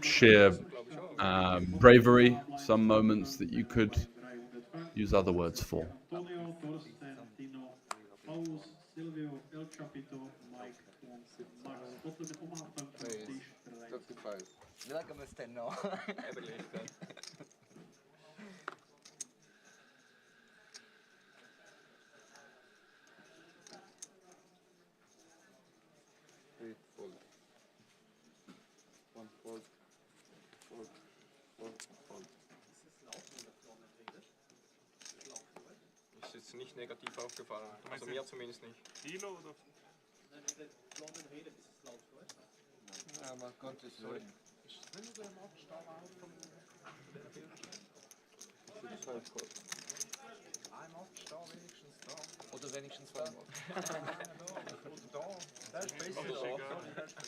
sheer bravery, some moments that you could use other words for. Schauen wir es dann noch. Eben gleich, gell? Fold. One fold. Fold. Fold. Fold. Ist jetzt nicht negativ aufgefallen. Also mir zumindest nicht. Kilo oder? Ja, man konnte es sorry. Oder wenigstens da.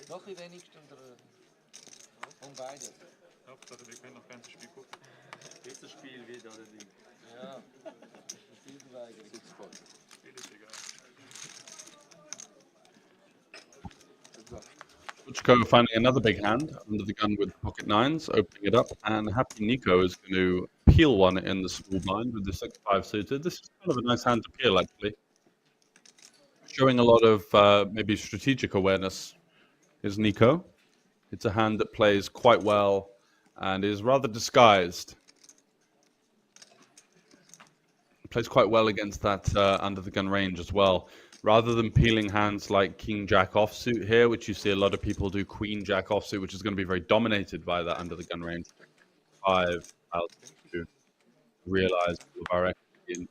Noch ein wenigstens und beides. Hauptsache, wir können noch ganzes Spiel gucken. Besser Spiel wieder, oder wie? Ja, Spielverweigerung. Spiel ist egal. Luchko finding another big hand under the gun with pocket nines, opening it up, and Happy Nico is going to peel one in the small blind with the 6-5 suited. This is kind of a nice hand to peel, actually. Showing a lot of maybe strategic awareness is Nico. It's a hand that plays quite well and is rather disguised. Plays quite well against that under the gun range as well. Rather than peeling hands like King Jack offsuit here, which you see a lot of people do Queen Jack offsuit, which is going to be very dominated by that under the gun range. 5 out to realize all of our equity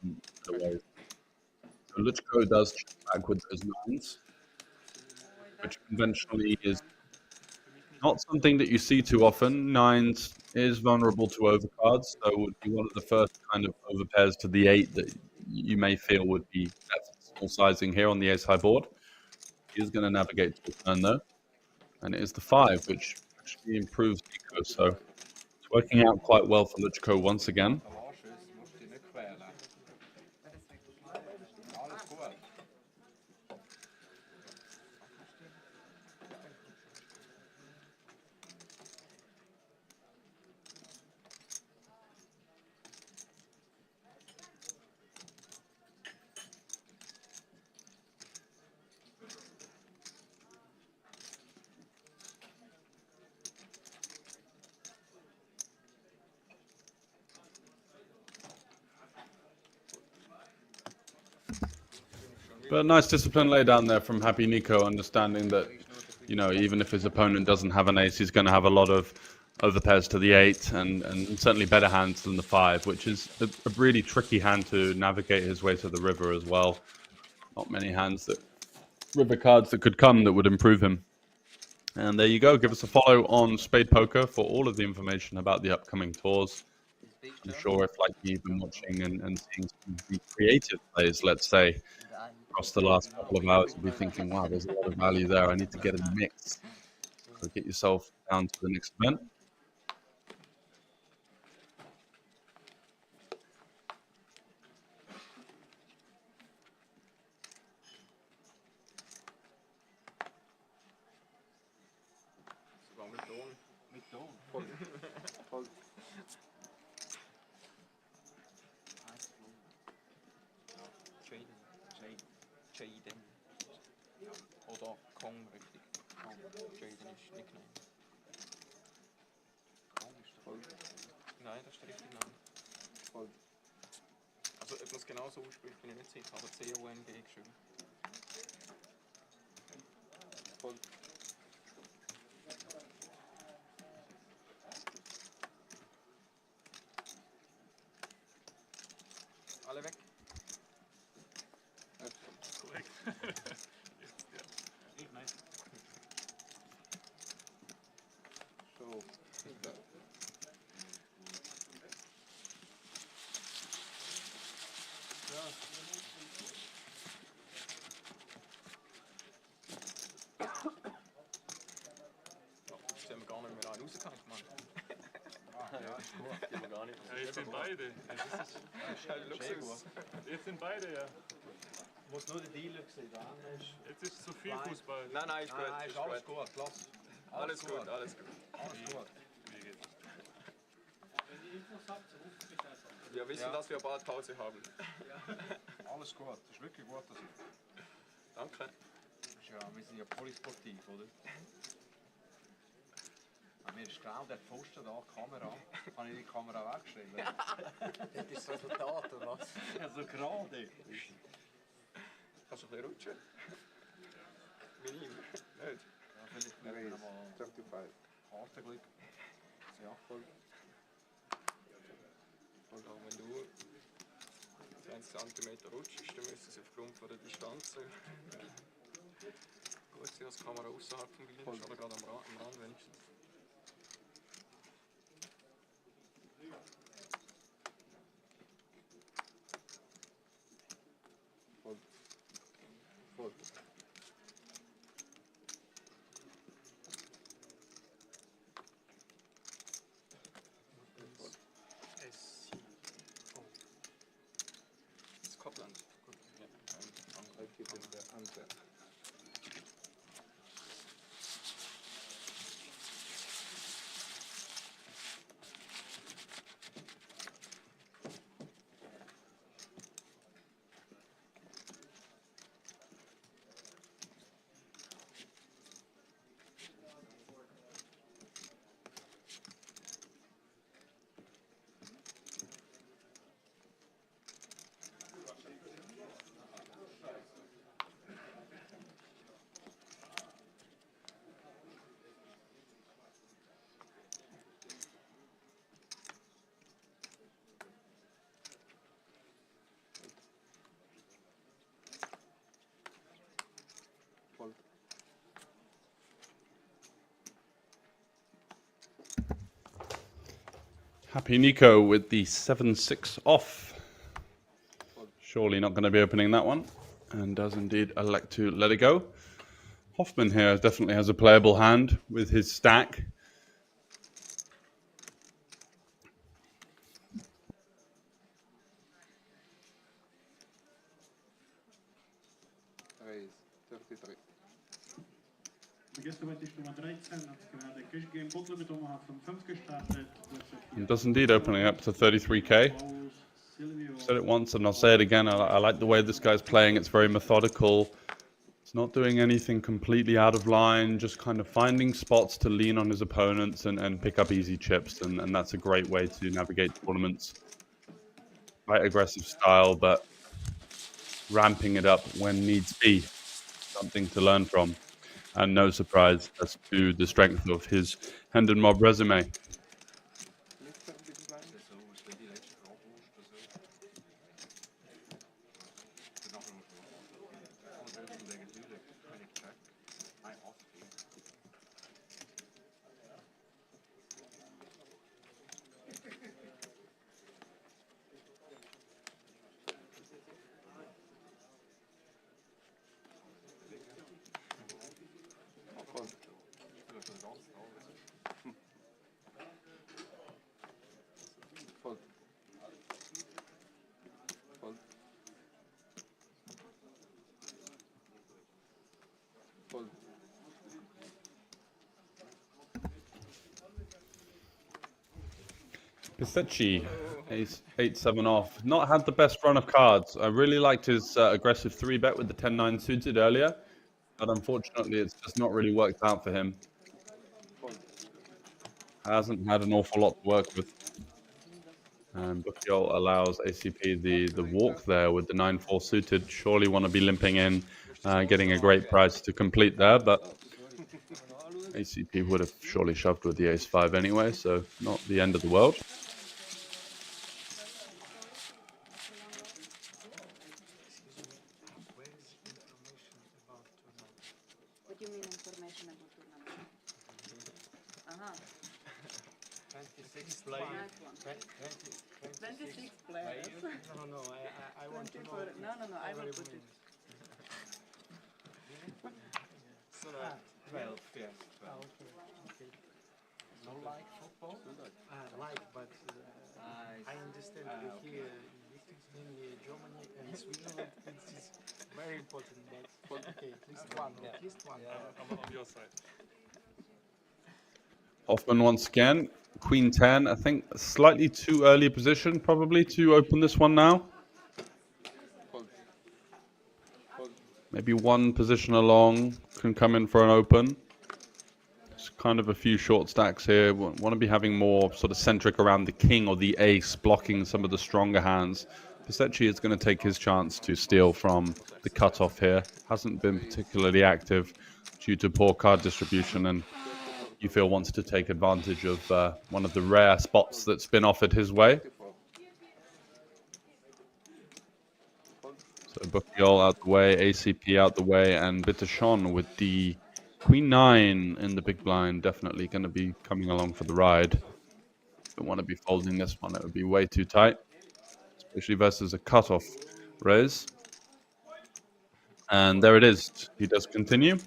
in the way. So Luchko does check back with those nines, which conventionally is not something that you see too often. Nines is vulnerable to overcards, so it would be one of the first kind of overpairs to the 8 that you may feel would be better. Small sizing here on the ace high board. He is going to navigate to a turn though, and it is the 5, which actually improves Nico. So it's working out quite well for Luchko once again. But a nice discipline lay down there from Happy Nico, understanding that, you know, even if his opponent doesn't have an ace, he's going to have a lot of overpairs to the 8 and certainly better hands than the 5, which is a really tricky hand to navigate his way to the river as well. Not many hands that river cards that could come that would improve him. And there you go. Give us a follow on Spadepoker for all of the information about the upcoming tours. I'm sure if like you've been watching and seeing some of the creative plays, let's say, across the last couple of hours, you'll be thinking, wow, there's a lot of value there. I need to get in the mix. So get yourself down to the next event. Sogar mit Ton. Mit Ton. Voll. Fold. Jaden. Oder Kong, richtig. Jaden ist Nickname. Nein, das ist der richtige Name. Fold. Also, ob man es genau so ausspricht, bin ich nicht sicher, aber C-O-N-G geschrieben. Fold. Alle weg? Korrekt. Ich meine, So. Jetzt haben wir gar nicht mehr einen rausgehauen, Mann. Ja, ist gut. die haben gar nicht. Ja, jetzt sind beide. Luxus. Jetzt sind beide, ja. Muss nur der Dealer sehen, der andere ist. Jetzt ist zu viel Fußball. Nein, nein, ist gut. Nein, ist alles gut. Lass. Alles gut, alles gut. Alles gut. Wie geht's? Wenn ihr Infos habt, ruft mich einfach an. Wir wissen, Ja. dass wir bald Pause haben. Alles gut. Das ist wirklich gut. Das Danke. ist ja, wir sind ja polysportiv, oder? Mir ist genau der Pfosten da, die Kamera. Habe ich die Kamera weggeschrieben? Das ist das Resultat, oder was? Ja, so gerade. Kannst du ein bisschen rutschen? Wie ich. Nicht? Ja, vielleicht There müssen is wir mal 35. Kartenglück. Ja, voll. Und auch wenn du 20 cm rutschst, dann müsste es aufgrund von der Distanz gut sein, dass die Kamera außerhalb vom Bild ist oder gerade am Rand wenigstens. Voll. Voll. Scotland. Gut. Ja. I keep it the answer. Voll. Happy Nico with the 7-6 off. Surely not going to be opening that one. And does indeed elect to let it go. Hoffman here definitely has a playable hand with his stack. There is 33. Gestern ist Nummer 13, hat gerade Cash Game Poker bekommen, hat von 5 gestartet. And does indeed opening up to 33k. Said it once and I'll say it again. I like the way this guy's playing. It's very methodical. It's not doing anything completely out of line, just kind of finding spots to lean on his opponents and pick up easy chips. And that's a great way to navigate tournaments. Quite aggressive style, but ramping it up when needs be. Something to learn from. And no surprise as to the strength of his hand and mob resume. Mr. Big Blind. Das ist so, es wird die letzte Bratwurst oder so. Danach noch und dann legen sie wieder keine Check. Ein Hafty. Voll. Das ist ganz toll. Voll. Voll. Voll. Pisecci, ace 8-7 off. Not had the best run of cards. I really liked his aggressive 3-bet with the 10-9 suited earlier, but unfortunately it's just not really worked out for him. Hasn't had an awful lot to work with. And Bukiol allows ACP the walk there with the 9-4 suited. Surely want to be limping in, getting a great price to complete there, but ACP would have surely shoved with the ace-5 anyway, so not the end of the world. What do you mean information about tournament? Aha. 26 players. Nice one. 26 players. No, I want to know. 24. No, I will put it. So, 12, yes. 12. Okay. So like football? Like, but I understand that here in Liechtenstein, Germany and Switzerland, it is very important. But okay, at least one. At least one. I'm on your side. Hoffman once again, Queen 10. I think a slightly too early position probably to open this one now. Voll. Voll. Maybe one position along can come in for an open. Just kind of a few short stacks here. Want to be having more sort of centric around the king or the ace, blocking some of the stronger hands. Pisecki is going to take his chance to steal from the cutoff here. Hasn't been particularly active due to poor card distribution, and you feel wants to take advantage of one of the rare spots that's been offered his way. So Bukiol out the way, ACP out the way, and Bittershon with the Queen 9 in the big blind, definitely going to be coming along for the ride. Don't want to be folding this one, it would be way too tight, especially versus a cutoff raise. And there it is, he does continue.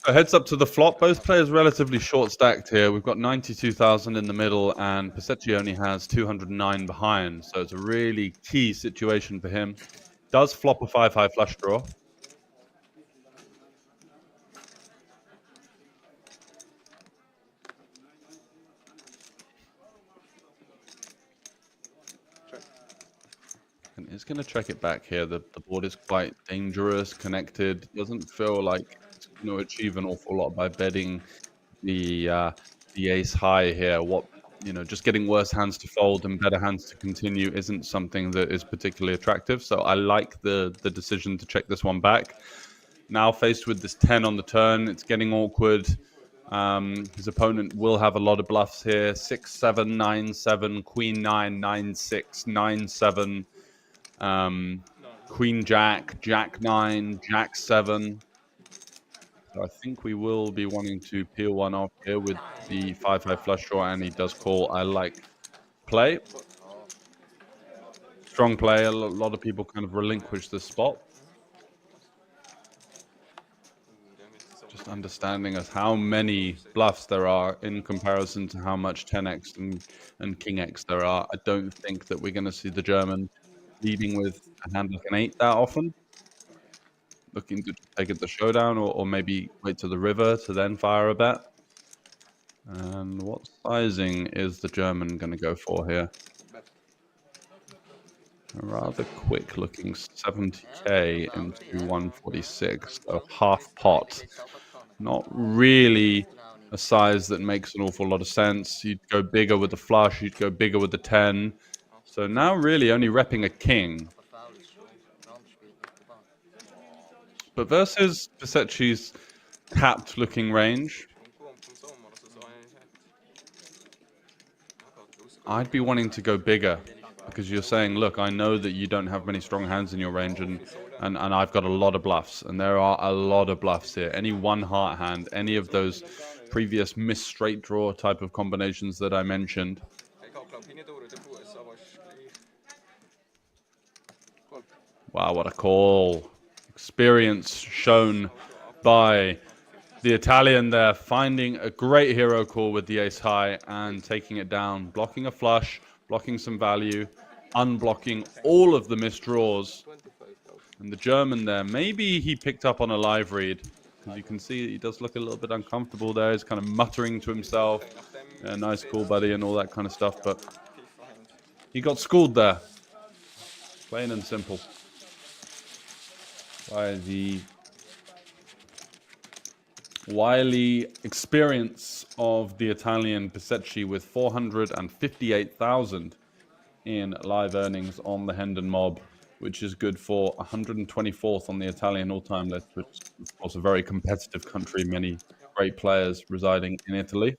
So heads up to the flop. Both players relatively short stacked here. We've got 92,000 in the middle, and Pisecki only has 209 behind. So it's a really key situation for him. Does flop a 5-high flush draw. And he's going to check it back here. The board is quite dangerous, connected. Doesn't feel like it's going to achieve an awful lot by betting the ace high here. What, just getting worse hands to fold and better hands to continue isn't something that is particularly attractive. So I like the decision to check this one back. Now faced with this 10 on the turn, it's getting awkward. His opponent will have a lot of bluffs here. 6-7, 9-7, Queen 9, 9-6, 9-7. Queen Jack, Jack 9, Jack 7. So I think we will be wanting to peel one off here with the 5-high flush draw, and he does call. I like play. Strong play. A lot of people kind of relinquish this spot. Just understanding of how many bluffs there are in comparison to how much 10x and king x there are. I don't think that we're going to see the German leading with a hand like an 8 that often. Looking to take it the showdown, or maybe wait to the river to then fire a bet. And what sizing is the German going to go for here? A rather quick looking 70k into 146, so half pot. Not really a size that makes an awful lot of sense. You'd go bigger with the flush, you'd go bigger with the 10. So now really only repping a king. But versus Pisecki's tapped looking range, I'd be wanting to go bigger, because you're saying, look, I know that you don't have many strong hands in your range, and I've got a lot of bluffs, and there are a lot of bluffs here. Any one heart hand, any of those previous miss straight draw type of combinations that I mentioned. Wow, what a call. Experience shown by the Italian there, finding a great hero call with the ace high and taking it down, blocking a flush, blocking some value, unblocking all of the missed draws. And the German there, maybe he picked up on a live read, because you can see he does look a little bit uncomfortable there. He's kind of muttering to himself, nice call, buddy, and all that kind of stuff. But he got schooled there, plain and simple, by the wily experience of the Italian Pisecki, with 458,000 in live earnings on the Hendon Mob, which is good for 124th on the Italian all-time list, which is, of course, a very competitive country, many great players residing in Italy.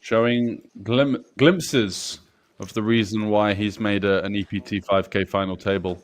Showing glimpses of the reason why he's made an EPT 5K final table.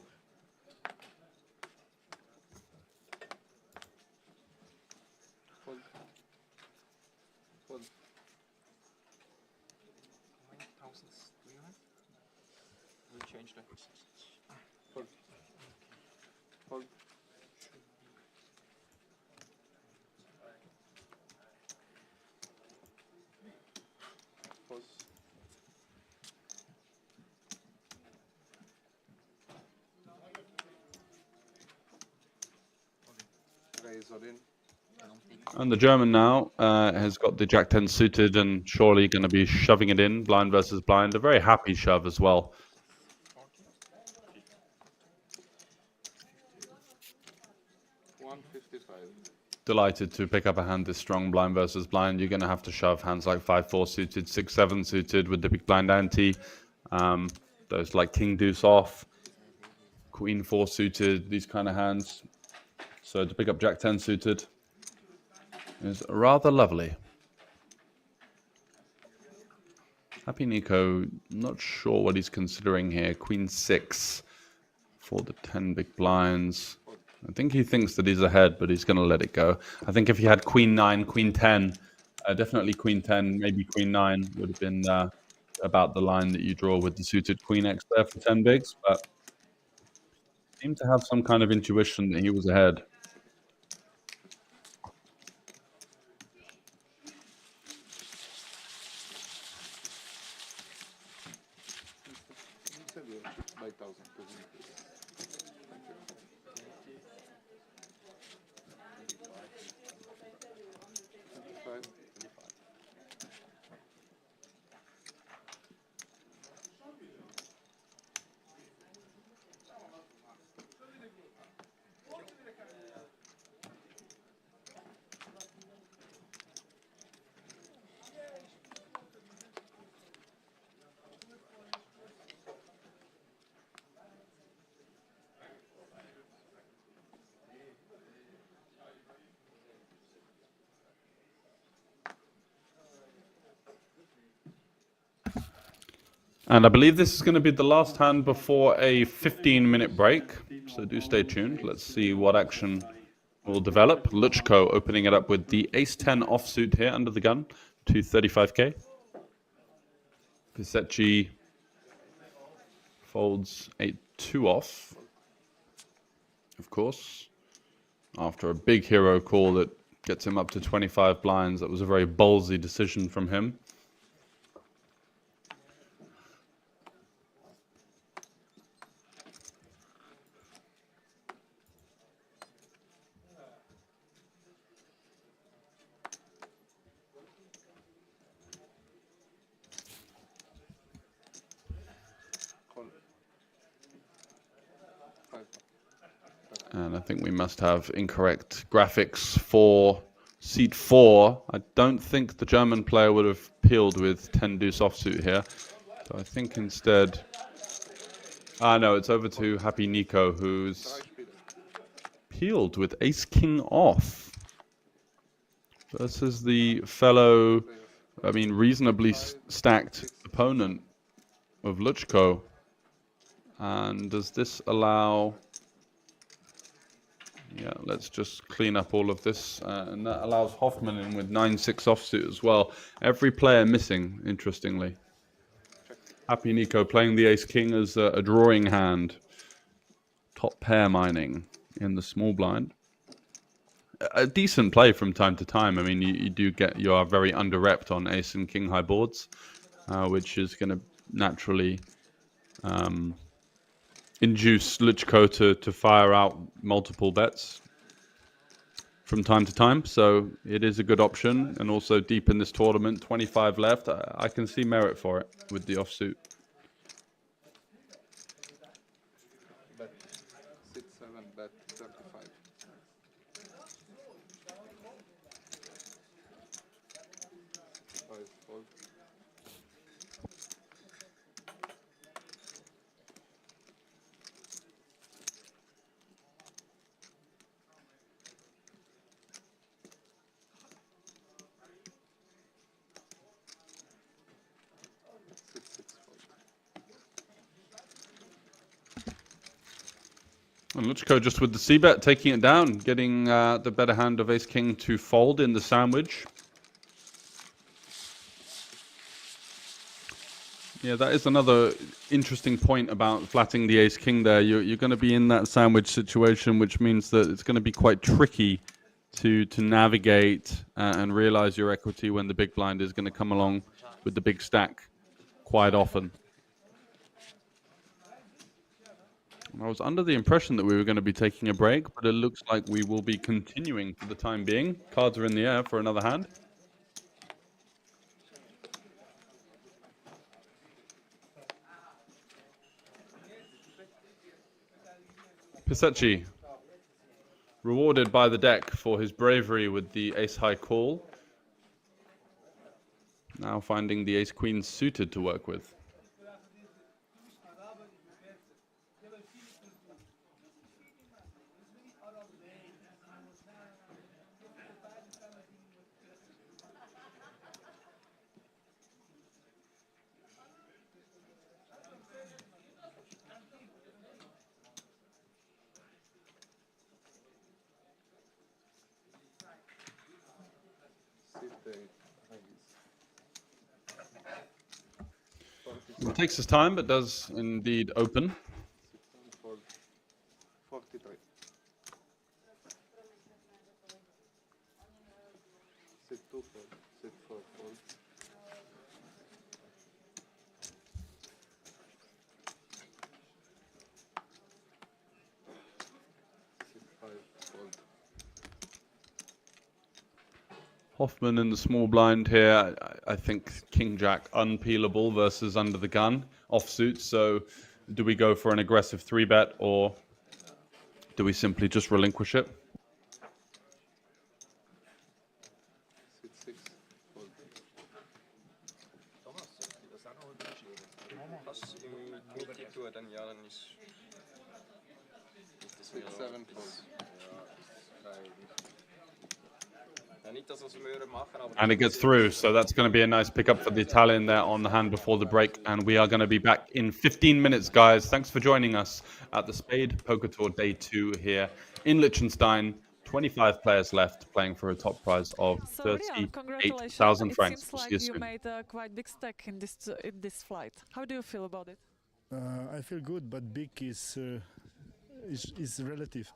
Razor in. And the German now has got the Jack 10 suited and surely going to be shoving it in, blind versus blind. A very happy shove as well. 155. Delighted to pick up a hand this strong, blind versus blind. You're going to have to shove hands like 5-4 suited, 6-7 suited with the big blind ante. Those like King Deuce off, Queen 4 suited, these kind of hands. So to pick up Jack 10 suited is rather lovely. Happy Nico, not sure what he's considering here. Queen 6 for the 10 big blinds. I think he thinks that he's ahead, but he's going to let it go. I think if he had Queen 9, Queen 10, definitely Queen 10, maybe Queen 9 would have been about the line that you draw with the suited Queen X there for 10 bigs, but seemed to have some kind of intuition that he was ahead. By 1,000. And I believe this is going to be the last hand before a 15-minute break. So do stay tuned. Let's see what action will develop. Luchko opening it up with the ace-10 offsuit here under the gun to 35k. Pisecki folds 8-2 off, of course, after a big hero call that gets him up to 25 blinds. That was a very ballsy decision from him. And I think we must have incorrect graphics for seat 4. I don't think the German player would have peeled with 10 deuce offsuit here. So I think instead... no, it's over to Happy Nico, who's peeled with ace-king off. Versus the fellow, I mean, reasonably stacked opponent of Luchko. And does this allow... Yeah, let's just clean up all of this. And that allows Hoffman in with 9-6 offsuit as well. Every player missing, interestingly. Happy Nico playing the ace-king as a drawing hand. Top pair mining in the small blind. A decent play from time to time. I mean, you are very under-repped on ace and king high boards, which is going to naturally induce Luchko to fire out multiple bets from time to time. So it is a good option. And also deep in this tournament, 25 left. I can see merit for it with the offsuit. Bet 6-7, bet 35. Fold. And Luchko just with the c-bet, taking it down, getting the better hand of ace-king to fold in the sandwich. Yeah, that is another interesting point about flatting the ace-king there. You're going to be in that sandwich situation, which means that it's going to be quite tricky to navigate and realize your equity when the big blind is going to come along with the big stack quite often. I was under the impression that we were going to be taking a break, but it looks like we will be continuing for the time being. Cards are in the air for another hand. Pisecci, rewarded by the deck for his bravery with the ace-high call. Now finding the ace-queen suited to work with. It takes his time, but does indeed open. 43. Sit 2 fold, sit 4 fold. Sit 5 fold. Hoffman in the small blind here. I think King Jack unpeelable versus under the gun offsuit. So do we go for an aggressive 3-bet or do we simply just relinquish it? Sit 6 fold. Kannst du in die Mitte tun, dann ja, dann ist... Sit 7 fold. Ja, nicht, dass wir es mehr machen, aber... And it gets through. So that's going to be a nice pickup for the Italian there on the hand before the break. And we are going to be back in 15 minutes, guys. Thanks for joining us at the Spade Poker Tour Day 2 here in Liechtenstein. 25 players left playing for a top prize of So, Leon, 38,000 congratulations. francs. It We'll seems see you like you soon. made a quite big stack in this flight. How do you feel about it? I feel good, but big is relative.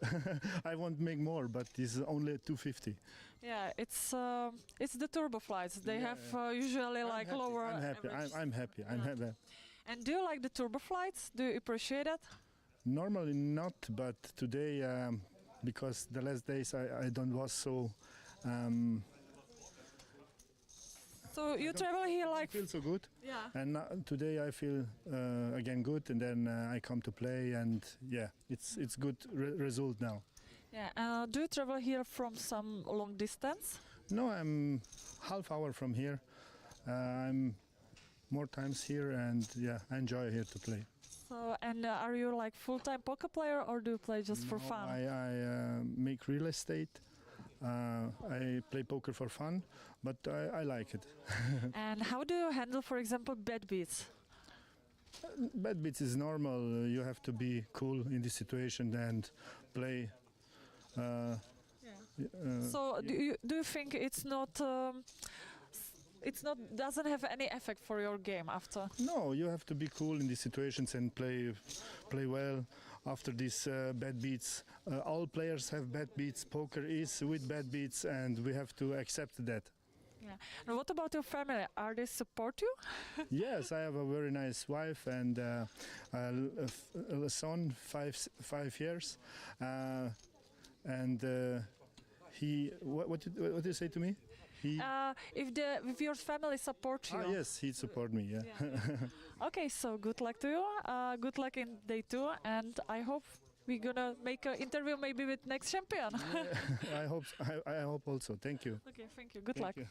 I want make more, but it's only 250. Yeah, it's the turbo flights. They have usually like lower. I'm happy. average. I'm happy. I'm happy. And do you like the turbo flights? Do you appreciate it? Normally not, but today because the last days I don't was so. So you travel here like. Feel so good. Yeah. And today I feel again good, and then I come to play, and yeah, it's good result now. Yeah. Do you travel here from some long distance? No, I'm half hour from here. I'm more times here, and yeah, I enjoy here to play. So and are you like full-time poker player or do you play just for fun? I make real estate. I play poker for fun, but I like it. And how do you handle, for example, bad beats? Bad beats is normal. You have to be cool in this situation and play. So do you think it's not doesn't have any effect for your game after? No, you have to be cool in these situations and play well. After these bad beats, all players have bad beats. Poker is with bad beats, and we have to accept that. Yeah. And what about your family? Are they support you? Yes, I have a very nice wife and a son, 5 years, and he. What did you say to me? He. If your family support you. Yes, he support me. Yeah. Okay, so good luck to you. Good luck in day 2, and I hope we're gonna make an interview maybe with next champion. I hope. I hope also. Thank you. Okay, thank you. Good Thank luck. you.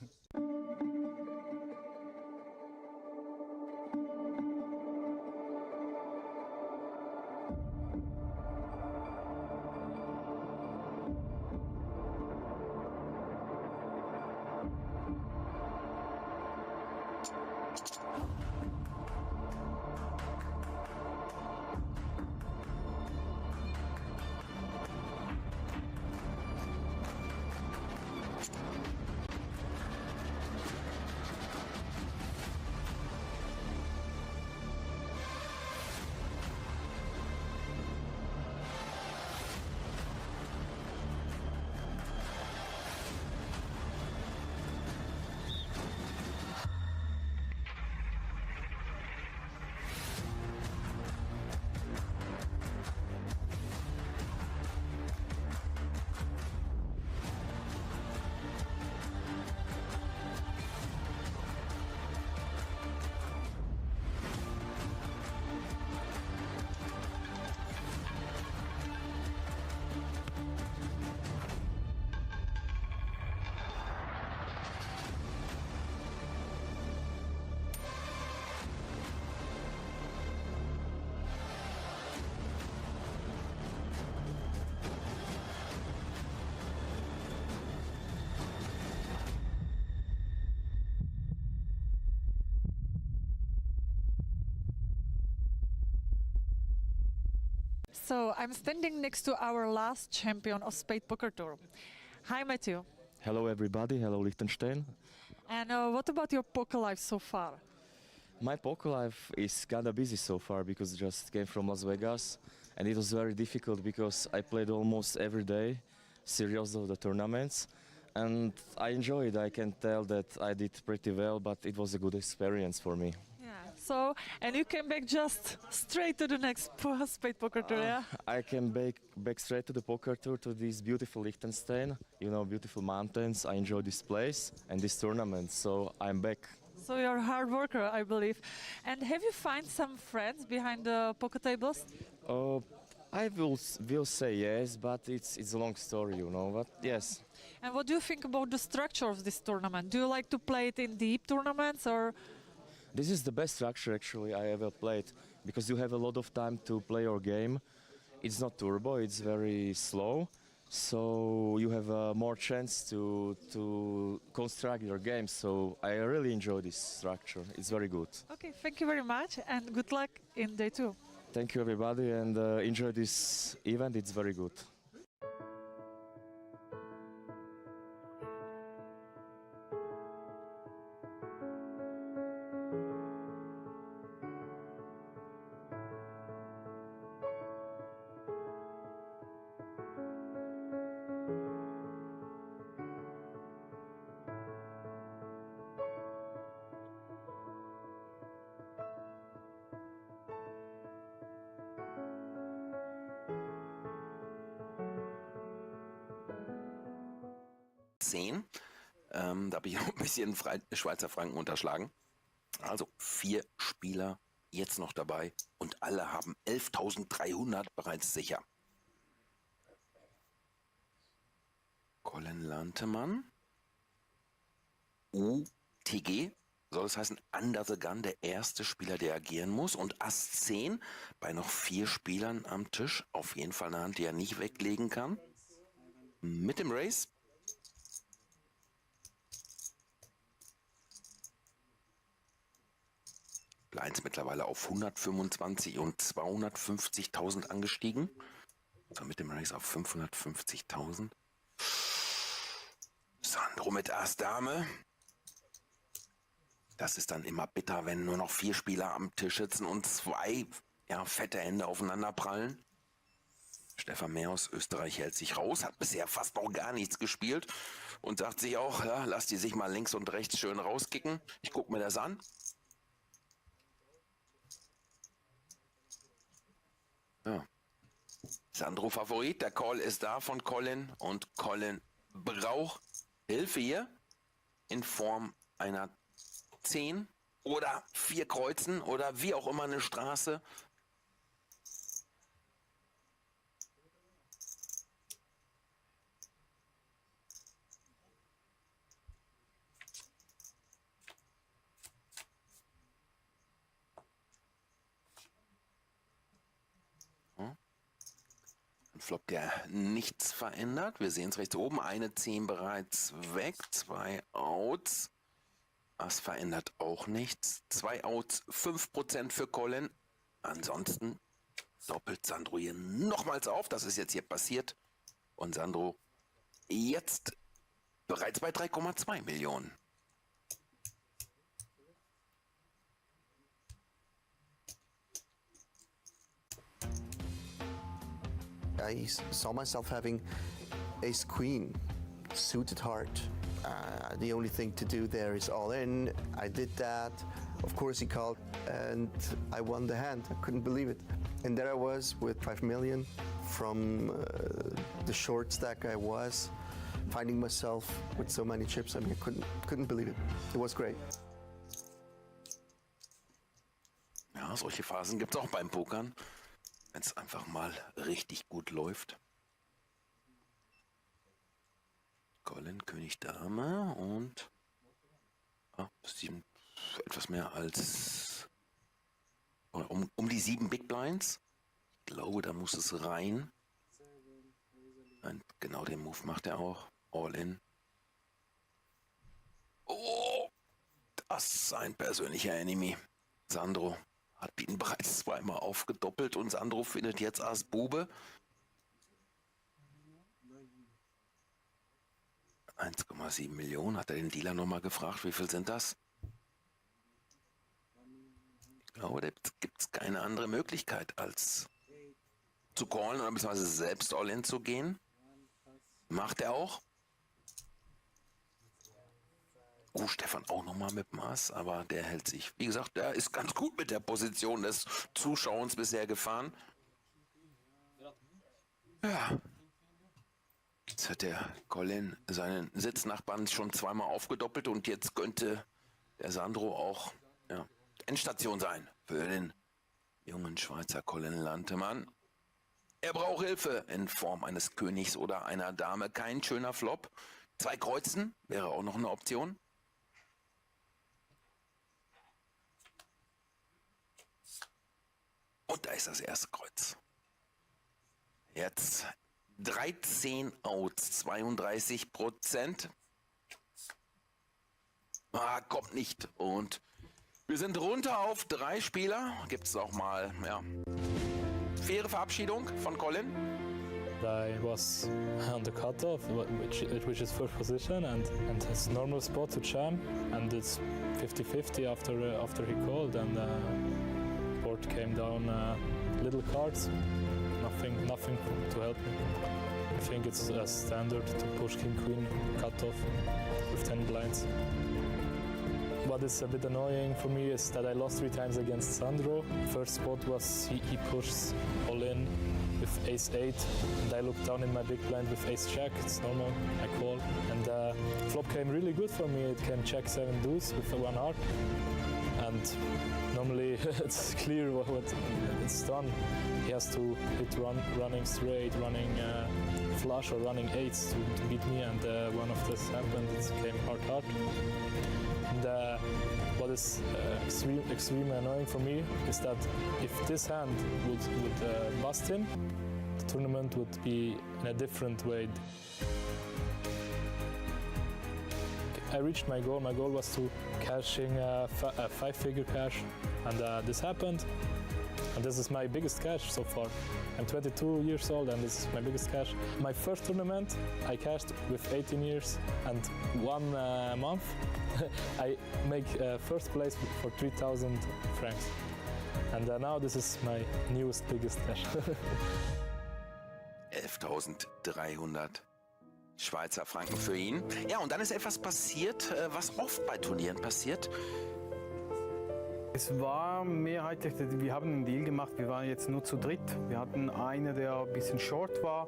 So I'm standing next to our last champion of Spadepoker Tour. Hi, Matthew. Hello everybody, hello Liechtenstein. And what about your poker life so far? My poker life is kinda busy so far because I just came from Las Vegas and it was very difficult because I played almost every day, series of the tournaments, and I enjoyed. I can tell that I did pretty well, but it was a good experience for me. Yeah. So, and you came back just straight to the next Spadepoker Tour, yeah? I came back straight to the poker tour, to this beautiful Liechtenstein, you know, beautiful mountains. I enjoy this place and this tournament, so I'm back. So you're a hard worker, I believe. And have you found some friends behind the poker tables? I will say yes, but it's a long story, you know, but yes. And what do you think about the structure of this tournament? Do you like to play it in deep tournaments or? This is the best structure actually I ever played because you have a lot of time to play your game. It's not turbo, it's very slow, so you have more chance to construct your game. So I really enjoy this structure. It's very good. Okay, thank you very much and good luck in day 2. Thank you everybody and enjoy this event. It's very good. Da habe ich noch ein bisschen Schweizer Franken unterschlagen. Also 4 Spieler jetzt noch dabei und alle haben 11.300 bereits sicher. Colin Lantemann. UTG. Soll das heißen, Under the Gun, der erste Spieler, der agieren muss. Und Ass 10 bei noch 4 Spielern am Tisch. Auf jeden Fall eine Hand, die er nicht weglegen kann. Mit dem Race. Blinds mittlerweile auf 125 und 250.000 angestiegen. So, mit dem Race auf 550.000. Sandro mit Ass Dame. Das ist dann immer bitter, wenn nur noch 4 Spieler am Tisch sitzen und 2 fette Hände aufeinander prallen. Stefan Mehr aus Österreich hält sich raus, hat bisher fast noch gar nichts gespielt und sagt sich auch, ja, lass die sich mal links und rechts schön rauskicken. Ich gucke mir das an. Ja. Sandro Favorit, der Call ist da von Colin und Colin braucht Hilfe hier in Form einer 10 oder 4 Kreuzen oder wie auch immer eine Straße. Flop, der nichts verändert. Wir sehen es rechts oben. Eine 10 bereits weg. 2 Outs. Das verändert auch nichts. 2 Outs, 5% für Colin. Ansonsten doppelt Sandro hier nochmals auf. Das ist jetzt hier passiert. Und Sandro jetzt bereits bei 3,2 Millionen. I saw myself having ace queen, suited heart. The only thing to do there is all in. I did that. Of course he called and I won the hand. I couldn't believe it. And there I was with 5 million from the short stack I was, finding myself with so many chips. I mean, I couldn't believe it. It was great. Ja, solche Phasen gibt es auch beim Pokern. Wenn es einfach mal richtig gut läuft. Colin, König, Dame und etwas mehr als um die 7 Big Blinds. Ich glaube, da muss es rein. Und genau den Move macht er auch. All in. Oh, das ist sein persönlicher Enemy. Sandro Hat ihn bereits zweimal aufgedoppelt und Sandro findet jetzt Ass Bube. 1,7 Millionen. Hat er den Dealer nochmal gefragt, wie viel sind das? Ich glaube, da gibt es keine andere Möglichkeit, als zu callen oder beziehungsweise selbst All-In zu gehen. Macht er auch. Stefan auch nochmal mit Maß, aber der hält sich. Wie gesagt, der ist ganz gut mit der Position des Zuschauers bisher gefahren. Ja. Jetzt hat der Colin seinen Sitznachbarn schon zweimal aufgedoppelt und jetzt könnte der Sandro auch Endstation sein für den jungen Schweizer Colin Lantemann. Er braucht Hilfe in Form eines Königs oder einer Dame. Kein schöner Flop. 2 Kreuzen wäre auch noch eine Option. Und da ist das erste Kreuz. Jetzt 13 Outs, 32%. Kommt nicht. Und wir sind runter auf 3 Spieler. Gibt es auch mal, faire Verabschiedung von Colin. I was on the cutoff, which is first position, and it's a normal spot to jam, and it's 50-50 after he called, and board came down little cards, nothing to help me. I think it's a standard to push king queen cutoff with 10 blinds. What is a bit annoying for me is that I lost 3 times against Sandro. First spot was he pushed all in with ace-8, and I looked down in my big blind with ace-jack. It's normal, I call. And flop came really good for me. It came check 7 deuce with 1 heart. And normally it's clear what it's done. He has to hit running straight, running flush or running 8s to beat me, and one of this happened. It came hard. And what is extremely annoying for me is that if this hand would bust him, the tournament would be in a different way. I reached my goal. My goal was to cashing a 5-figure cash, and this happened. And this is my biggest cash so far. I'm 22 years old, and this is my biggest cash. My first tournament, I cashed with 18 years and 1 month. I make first place for 3,000 francs. And now this is my newest, biggest cash. 11.300 Schweizer Franken für ihn. Ja, und dann ist etwas passiert, was oft bei Turnieren passiert. Es war mehrheitlich, wir haben einen Deal gemacht, wir waren jetzt nur zu dritt. Wir hatten einen, der ein bisschen short war.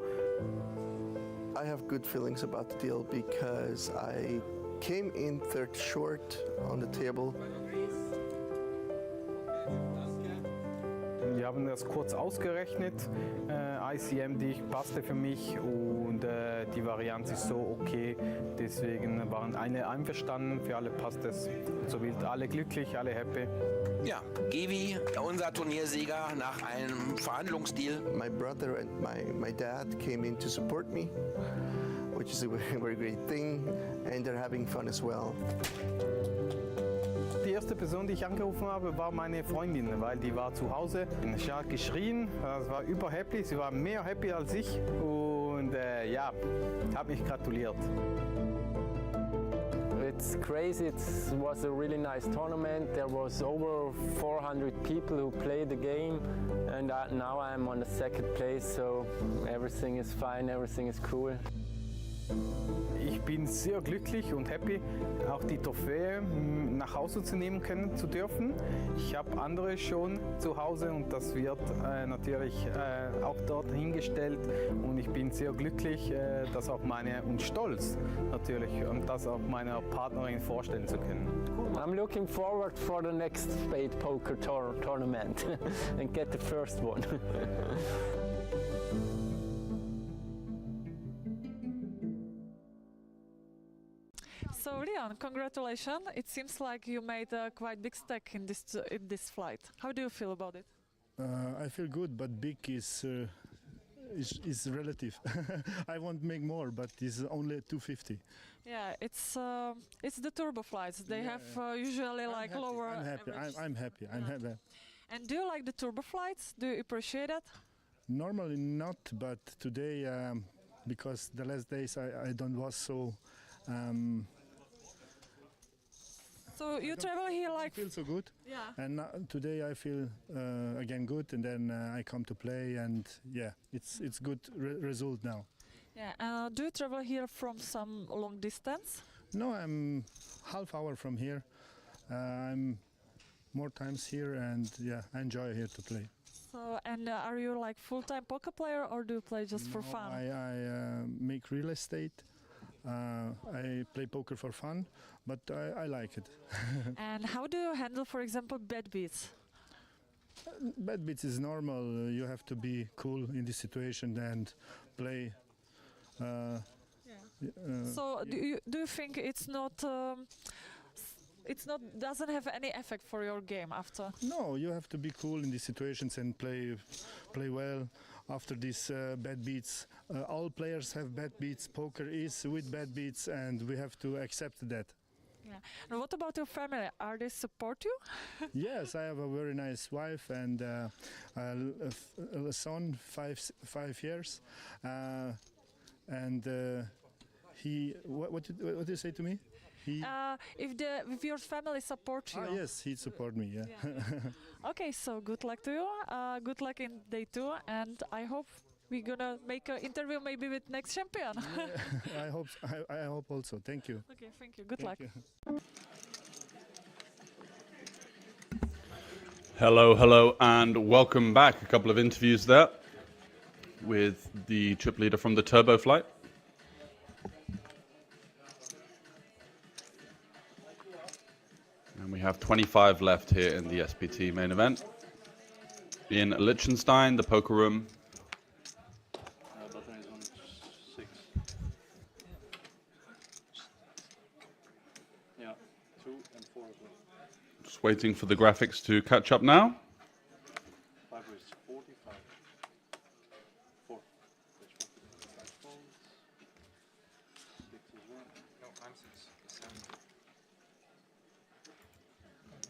I have good feelings about the deal because I came in third short on the table. Wir haben das kurz ausgerechnet. ICM passte für mich und die Varianz ist so okay. Deswegen waren alle einverstanden, für alle passt es. So wird alle glücklich, alle happy. Ja, Gevi, unser Turniersieger nach einem Verhandlungsdeal. My brother and my dad came in to support me, which is a very great thing, and they're having fun as well. Die erste Person, die ich angerufen habe, war meine Freundin, weil die war zu Hause. Sie hat geschrien, sie war überhappy, sie war mehr happy als ich und hat mich gratuliert. It's crazy, it was a really nice tournament. There was over 400 people who played the game, and now I'm on the second place, so everything is fine, everything is cool. Ich bin sehr glücklich und happy, auch die Trophäe nach Hause zu nehmen zu dürfen. Ich habe andere schon zu Hause und das wird natürlich auch dort hingestellt. Und ich bin sehr glücklich, das auch und stolz natürlich, und das auch meiner Partnerin vorstellen zu können. I'm looking forward for the next Spadepoker tournament and get the first one. So Leon, congratulations! It seems like you made a quite big stake in this flight. How do you feel about it? I feel good, but big is relative. I want to make more, but it's only 250. Yeah, it's the turbo flights. They have usually like lower. I'm happy. I'm happy. And do you like the turbo flights? Do you appreciate it? Normally not, but today, because the last days I don't was so. So you travel here like. Feel so good. Yeah. And today I feel again good, and then I come to play, and yeah, it's good result now. Yeah. Do you travel here from some long distance? No, I'm half hour from here. I'm more times here, and yeah, I enjoy here to play. So, and are you like full-time poker player or do you play just for fun? I make real estate. I play poker for fun, but I like it. And how do you handle, for example, bad beats? Bad beats is normal. You have to be cool in this situation and play. So do you think it's not doesn't have any effect for your game after? No, you have to be cool in these situations and play well. After these bad beats, all players have bad beats. Poker is with bad beats, and we have to accept that. Yeah. And what about your family? Are they support you? Yes, I have a very nice wife and a son, 5 years, and he. What did you say to me? He. If your family support you. Yes, he support me. Yeah. Okay, so good luck to you. Good luck in day 2, and I hope we're gonna make an interview maybe with next champion. I hope. I hope also. Thank you. Okay, thank you. Good luck. Hello, and welcome back. A couple of interviews there with the chip leader from the Turbo Flight. And we have 25 left here in the SPT main event. In Liechtenstein, the poker room. Button is on 6. Yeah, 2 and 4 as well. Just waiting for the graphics to catch up now. 5 is 45. 4. Which one? 5 folds. 6 as well. No, I'm 6. 7.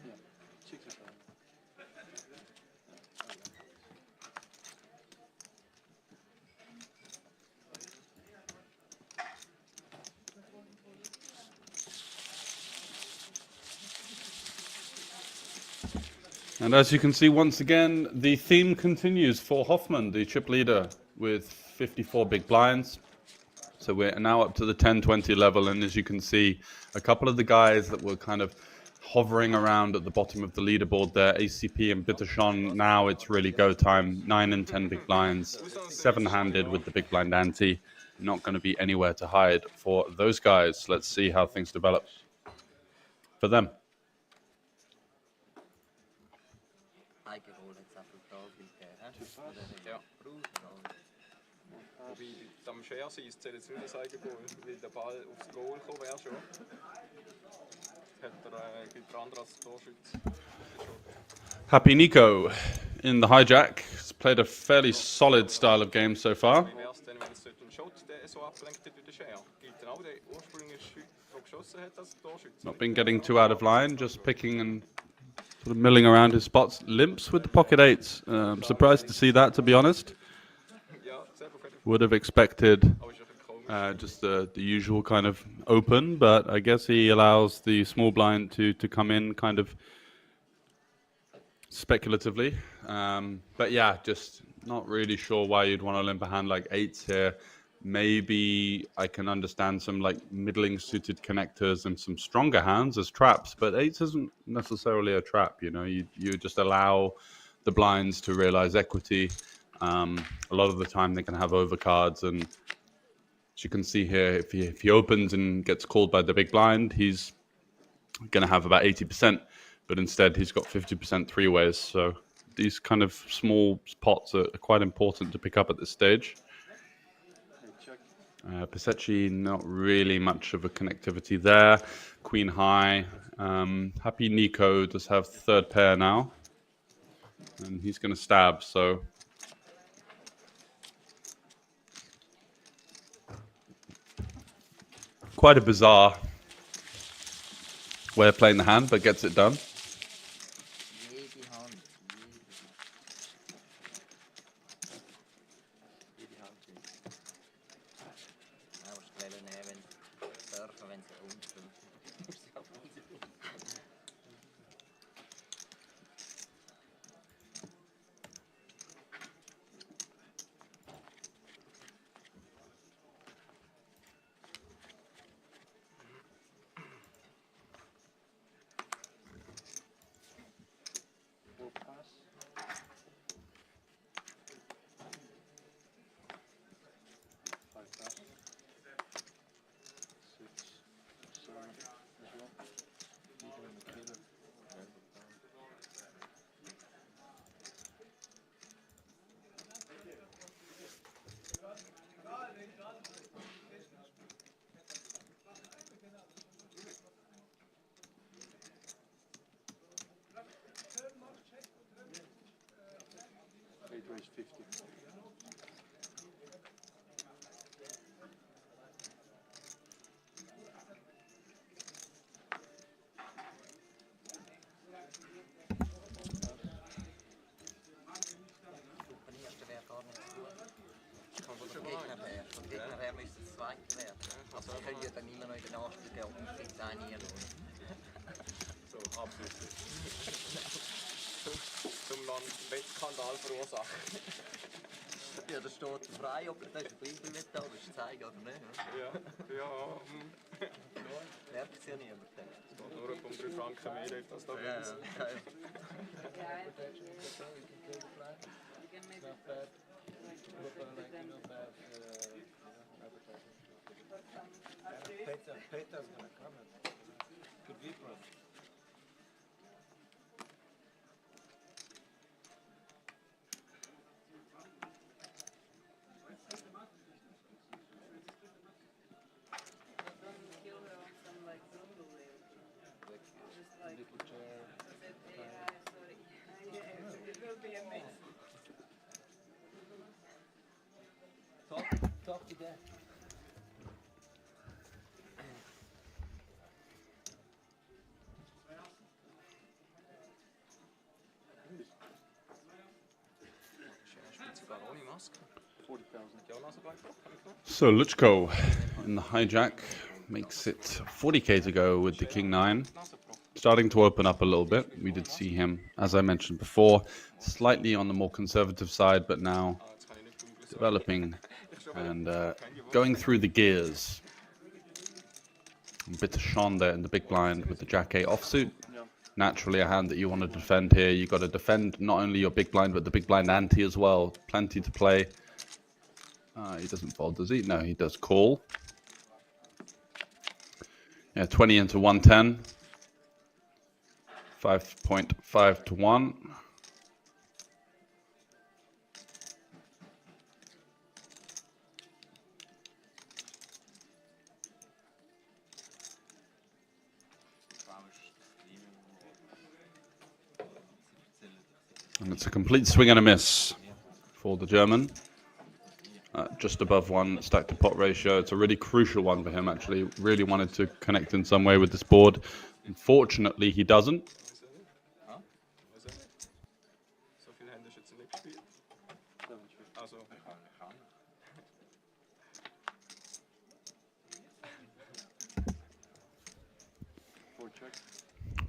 Yeah, 6 as well. And as you can see, once again, the theme continues for Hoffman, the chip leader, with 54 big blinds. So we're now up to the 10-20 level, and as you can see, a couple of the guys that were kind of hovering around at the bottom of the leaderboard there, ACP and Bittershon, now it's really go time. 9 and 10 big blinds, 7-handed with the big blind ante. Not going to be anywhere to hide for those guys. Let's see how things develop for them. Ja. Wobei, am Share sein zählt jetzt nicht das Eigengoal, weil der Ball aufs Goal gekommen wäre schon. Gibt der andere als Torschütze. Happy Nico in the hijack. He's played a fairly solid style of game so far. Wie wäre es denn, wenn es einen Shot der so abgelenkt hat durch den Share? Gilt dann auch der ursprüngliche Schütze, der geschossen hat, als Torschütze? Not been getting too out of line, just picking and sort of milling around his spots. Limps with the pocket eights. I'm surprised to see that, to be honest. Would have expected just the usual kind of open, but I guess he allows the small blind to come in kind of speculatively. But yeah, just not really sure why you'd want to limp a hand like eights here. Maybe I can understand some like middling suited connectors and some stronger hands as traps, but eights isn't necessarily a trap. You know, you just allow the blinds to realize equity. A lot of the time they can have overcards, and as you can see here, if he opens and gets called by the big blind, he's going to have about 80%, but instead he's got 50% three ways. So these kind of small pots are quite important to pick up at this stage. Pesecci, not really much of a connectivity there. Queen high. Happy Nico does have third pair now, and he's going to stab, so quite a bizarre way of playing the hand, but gets it done. raise 50. Vom ersten wäre gar nicht so gut. Vom Gegner her. Vom Gegner her müsste es zweiter werden. Also wir können ja dann immer noch in den Nachspiel gehen und ich finde es nie So, absolut. Zum dann Wettskandal verursachen. Ja, da steht frei, ob das ist ein Bildbild da, das ist zeigen oder nicht. Ja, ja. Merkt es ja niemand. Es geht nur um 3 Franken mehr, hilft das da bei uns. Peter's gonna come. Could be pro. Talk to that. Sogar ohne Maske. 40,000. So Luchko in the hijack makes it 40k to go with the king 9. Starting to open up a little bit. We did see him, as I mentioned before, slightly on the more conservative side, but now developing and going through the gears. A bit of Sean there in the big blind with the Jack 8 offsuit. Naturally a hand that you want to defend here. You got to defend not only your big blind, but the big blind ante as well. Plenty to play. He doesn't fold, does he? No, he does call. Yeah, 20 into 110. 5.5 to 1. And it's a complete swing and a miss for the German. Just above 1 stack to pot ratio. It's a really crucial one for him, actually. Really wanted to connect in some way with this board. Unfortunately, he doesn't. So viele Hände ist jetzt nicht gespielt. Also.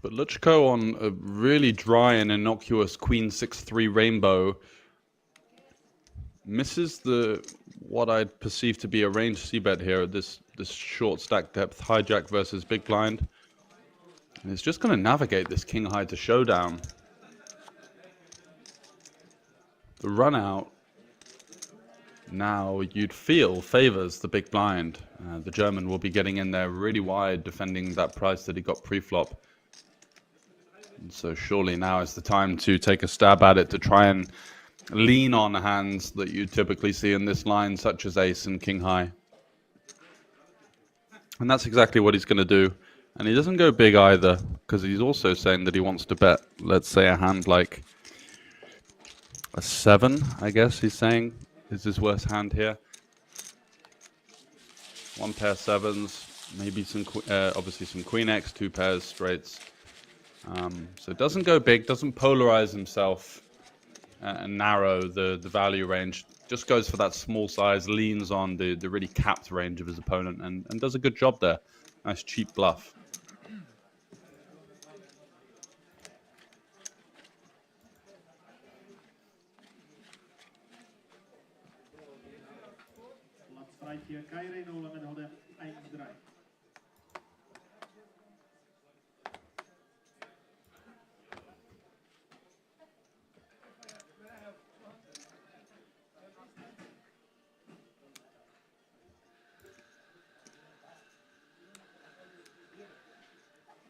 But Luchko on a really dry and innocuous Queen 6-3 rainbow misses the what I'd perceive to be a range c-bet here at this short stack depth hijack versus big blind. And he's just going to navigate this king high to showdown. The run out now you'd feel favors the big blind. The German will be getting in there really wide, defending that price that he got pre-flop. And so surely now is the time to take a stab at it, to try and lean on hands that you typically see in this line, such as ace and king high. And that's exactly what he's going to do. And he doesn't go big either, because he's also saying that he wants to bet, let's say, a hand like a 7, I guess he's saying, is his worst hand here. 1 pair 7s, maybe some, obviously some queen X, 2 pairs straights. So it doesn't go big, doesn't polarize himself and narrow the value range. Just goes for that small size, leans on the really capped range of his opponent and does a good job there. Nice cheap bluff. Platz frei für Kairi, Nola met hadden 1-3.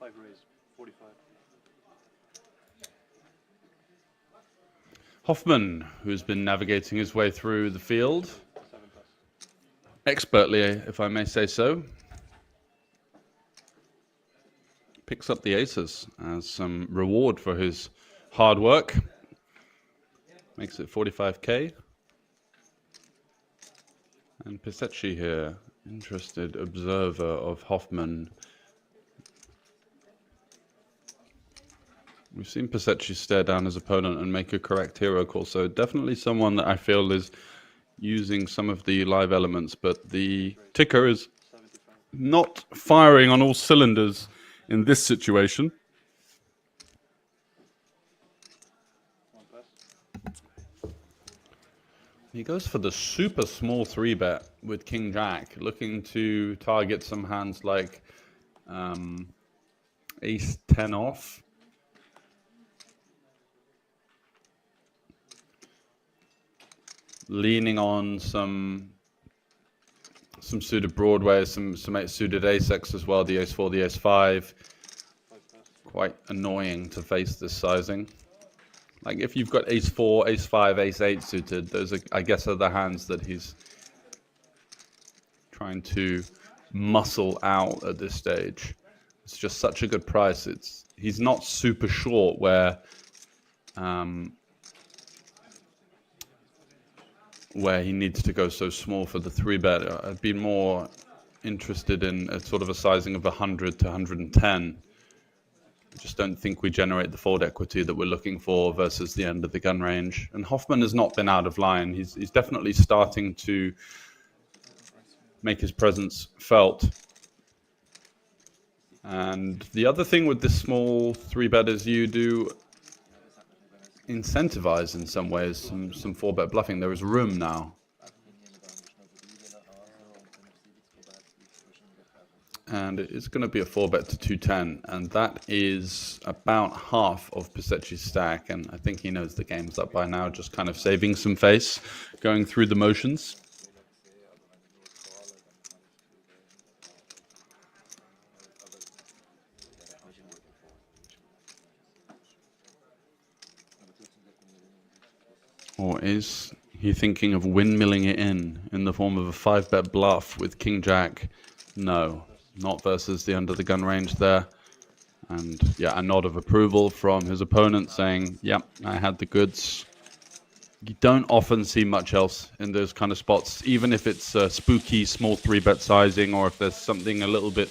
Raise, 45. Hoffman, who's been navigating his way through the field expertly, if I may say so, picks up the aces as some reward for his hard work. Makes it 45k. And Pisecki here, interested observer of Hoffman. We've seen Pisecki stare down his opponent and make a correct hero call, so definitely someone that I feel is using some of the live elements, but the ticker is not firing on all cylinders in this situation. He goes for the super small 3-bet with King Jack, looking to target some hands like Ace 10 off. Leaning on some suited Broadway, some suited Ace-X as well, the Ace 4, the Ace 5. Quite annoying to face this sizing. Like if you've got Ace 4, Ace 5, Ace 8 suited, those are, I guess, are the hands that he's trying to muscle out at this stage. It's just such a good price. He's not super short where he needs to go so small for the 3-bet. I'd be more interested in a sort of a sizing of 100 to 110. I just don't think we generate the fold equity that we're looking for versus the end of the gun range. And Hoffman has not been out of line. He's definitely starting to make his presence felt. And the other thing with this small 3-bet is you do incentivize in some ways some 4-bet bluffing. There is room now. And it's going to be a 4-bet to 210, and that is about half of Pisecki's stack, and I think he knows the game's up by now, just kind of saving some face, going through the motions. Or is he thinking of windmilling it in the form of a 5-bet bluff with King Jack? No. Not versus the under the gun range there. And yeah, a nod of approval from his opponent saying, yep, I had the goods. You don't often see much else in those kind of spots, even if it's a spooky small 3-bet sizing or if there's something a little bit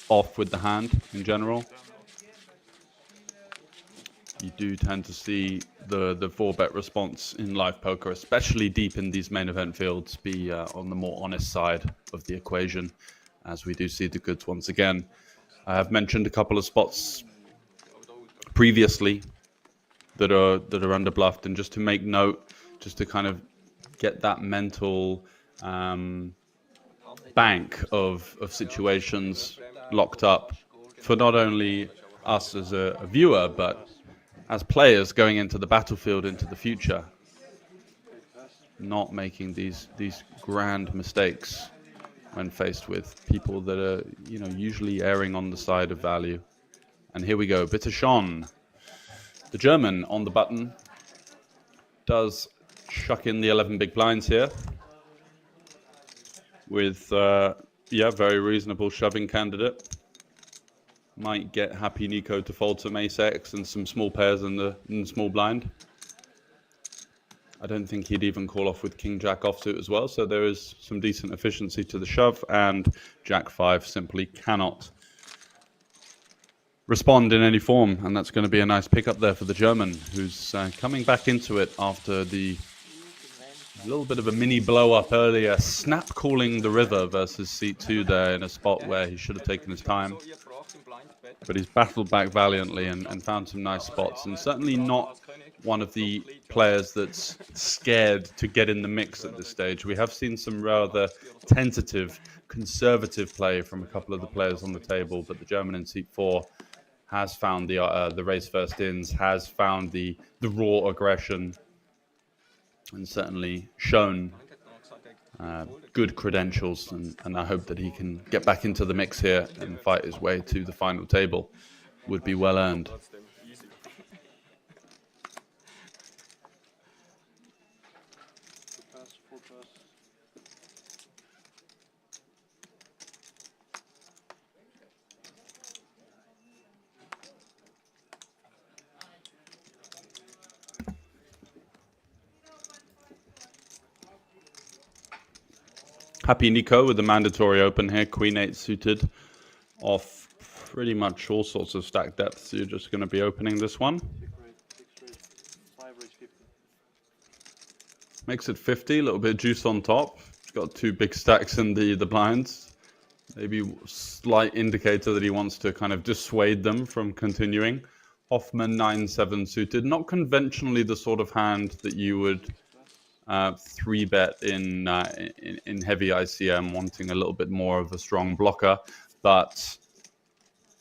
off with the hand in general. You do tend to see the 4-bet response in live poker, especially deep in these main event fields, be on the more honest side of the equation, as we do see the goods once again. I have mentioned a couple of spots previously that are underbluffed, and just to make note, just to kind of get that mental bank of situations locked up for not only us as a viewer, but as players going into the battlefield into the future, not making these grand mistakes when faced with people that are, you know, usually erring on the side of value. And here we go, Bitterschon, the German on the button, does chuck in the 11 big blinds here with, yeah, very reasonable shoving candidate. Might get Happy Nico to fold some Ace-X and some small pairs in the small blind. I don't think he'd even call off with King Jack offsuit as well, so there is some decent efficiency to the shove, and Jack 5 simply cannot respond in any form, and that's going to be a nice pickup there for the German, who's coming back into it after the little bit of a mini blow up earlier, snap calling the river versus seat 2 there in a spot where he should have taken his time. But he's battled back valiantly and found some nice spots, and certainly not one of the players that's scared to get in the mix at this stage. We have seen some rather tentative, conservative play from a couple of the players on the table, but the German in seat 4 has found the race first ins, has found the raw aggression, and certainly shown good credentials, and I hope that he can get back into the mix here and fight his way to the final table. Would be well earned. Happy Nico with the mandatory open here. Queen 8 suited off pretty much all sorts of stack depths. You're just going to be opening this one. Makes it 50, a little bit of juice on top. He's got 2 big stacks in the blinds. Maybe slight indicator that he wants to kind of dissuade them from continuing. Hoffman 9-7 suited. Not conventionally the sort of hand that you would 3-bet in heavy ICM, wanting a little bit more of a strong blocker, but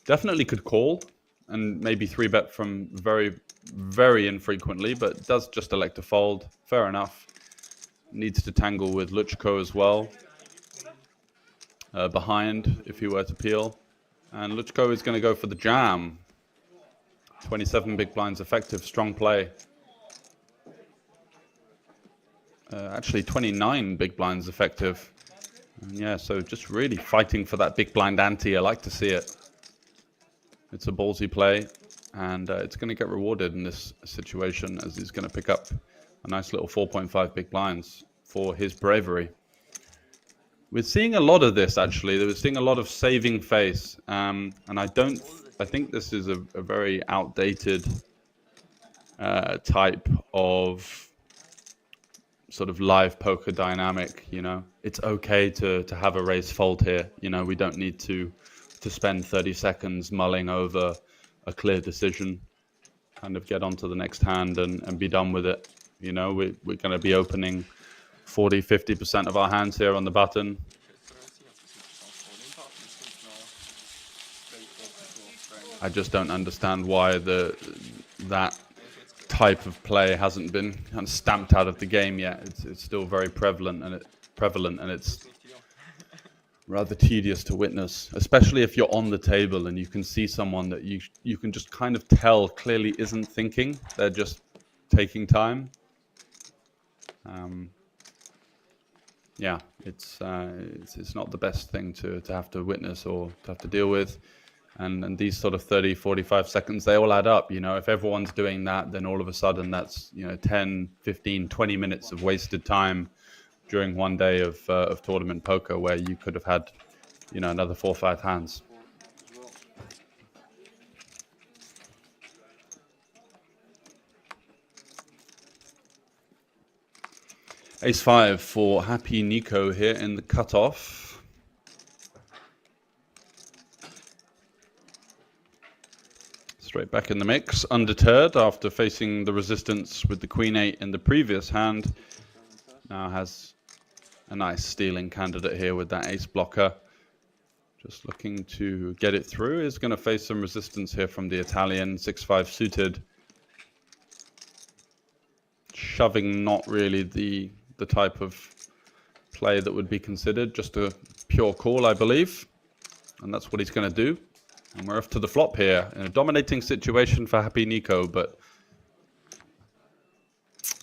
definitely could call and maybe 3-bet from very, very infrequently, but does just elect to fold. Fair enough. Needs to tangle with Luchko as well. Behind, if he were to peel. And Luchko is going to go for the jam. 27 big blinds effective, strong play. Actually 29 big blinds effective. And yeah, so just really fighting for that big blind ante. I like to see it. It's a ballsy play, and it's going to get rewarded in this situation as he's going to pick up a nice little 4.5 big blinds for his bravery. We're seeing a lot of this, actually. We're seeing a lot of saving face, and I think this is a very outdated type of sort of live poker dynamic. You know, it's okay to have a raise fold here. You know, we don't need to spend 30 seconds mulling over a clear decision, kind of get on to the next hand and be done with it. You know, we're going to be opening 40-50% of our hands here on the button. I just don't understand why that type of play hasn't been kind of stamped out of the game yet. It's still very prevalent, and it's rather tedious to witness, especially if you're on the table and you can see someone that you can just kind of tell clearly isn't thinking. They're just taking time. Yeah, it's not the best thing to have to witness or to have to deal with. And these sort of 30, 45 seconds, they all add up. You know, if everyone's doing that, then all of a sudden that's, 10, 15, 20 minutes of wasted time during one day of tournament poker where you could have had, another 4 or 5 hands. Ace-5 for Happy Nico here in the cutoff. Straight back in the mix, undeterred after facing the resistance with the Queen-8 in the previous hand. Now has a nice stealing candidate here with that ace blocker. Just looking to get it through. Is going to face some resistance here from the Italian, 6-5 suited. Shoving, not really the type of play that would be considered, just a pure call, I believe. And that's what he's going to do. And we're off to the flop here in a dominating situation for Happy Nico, but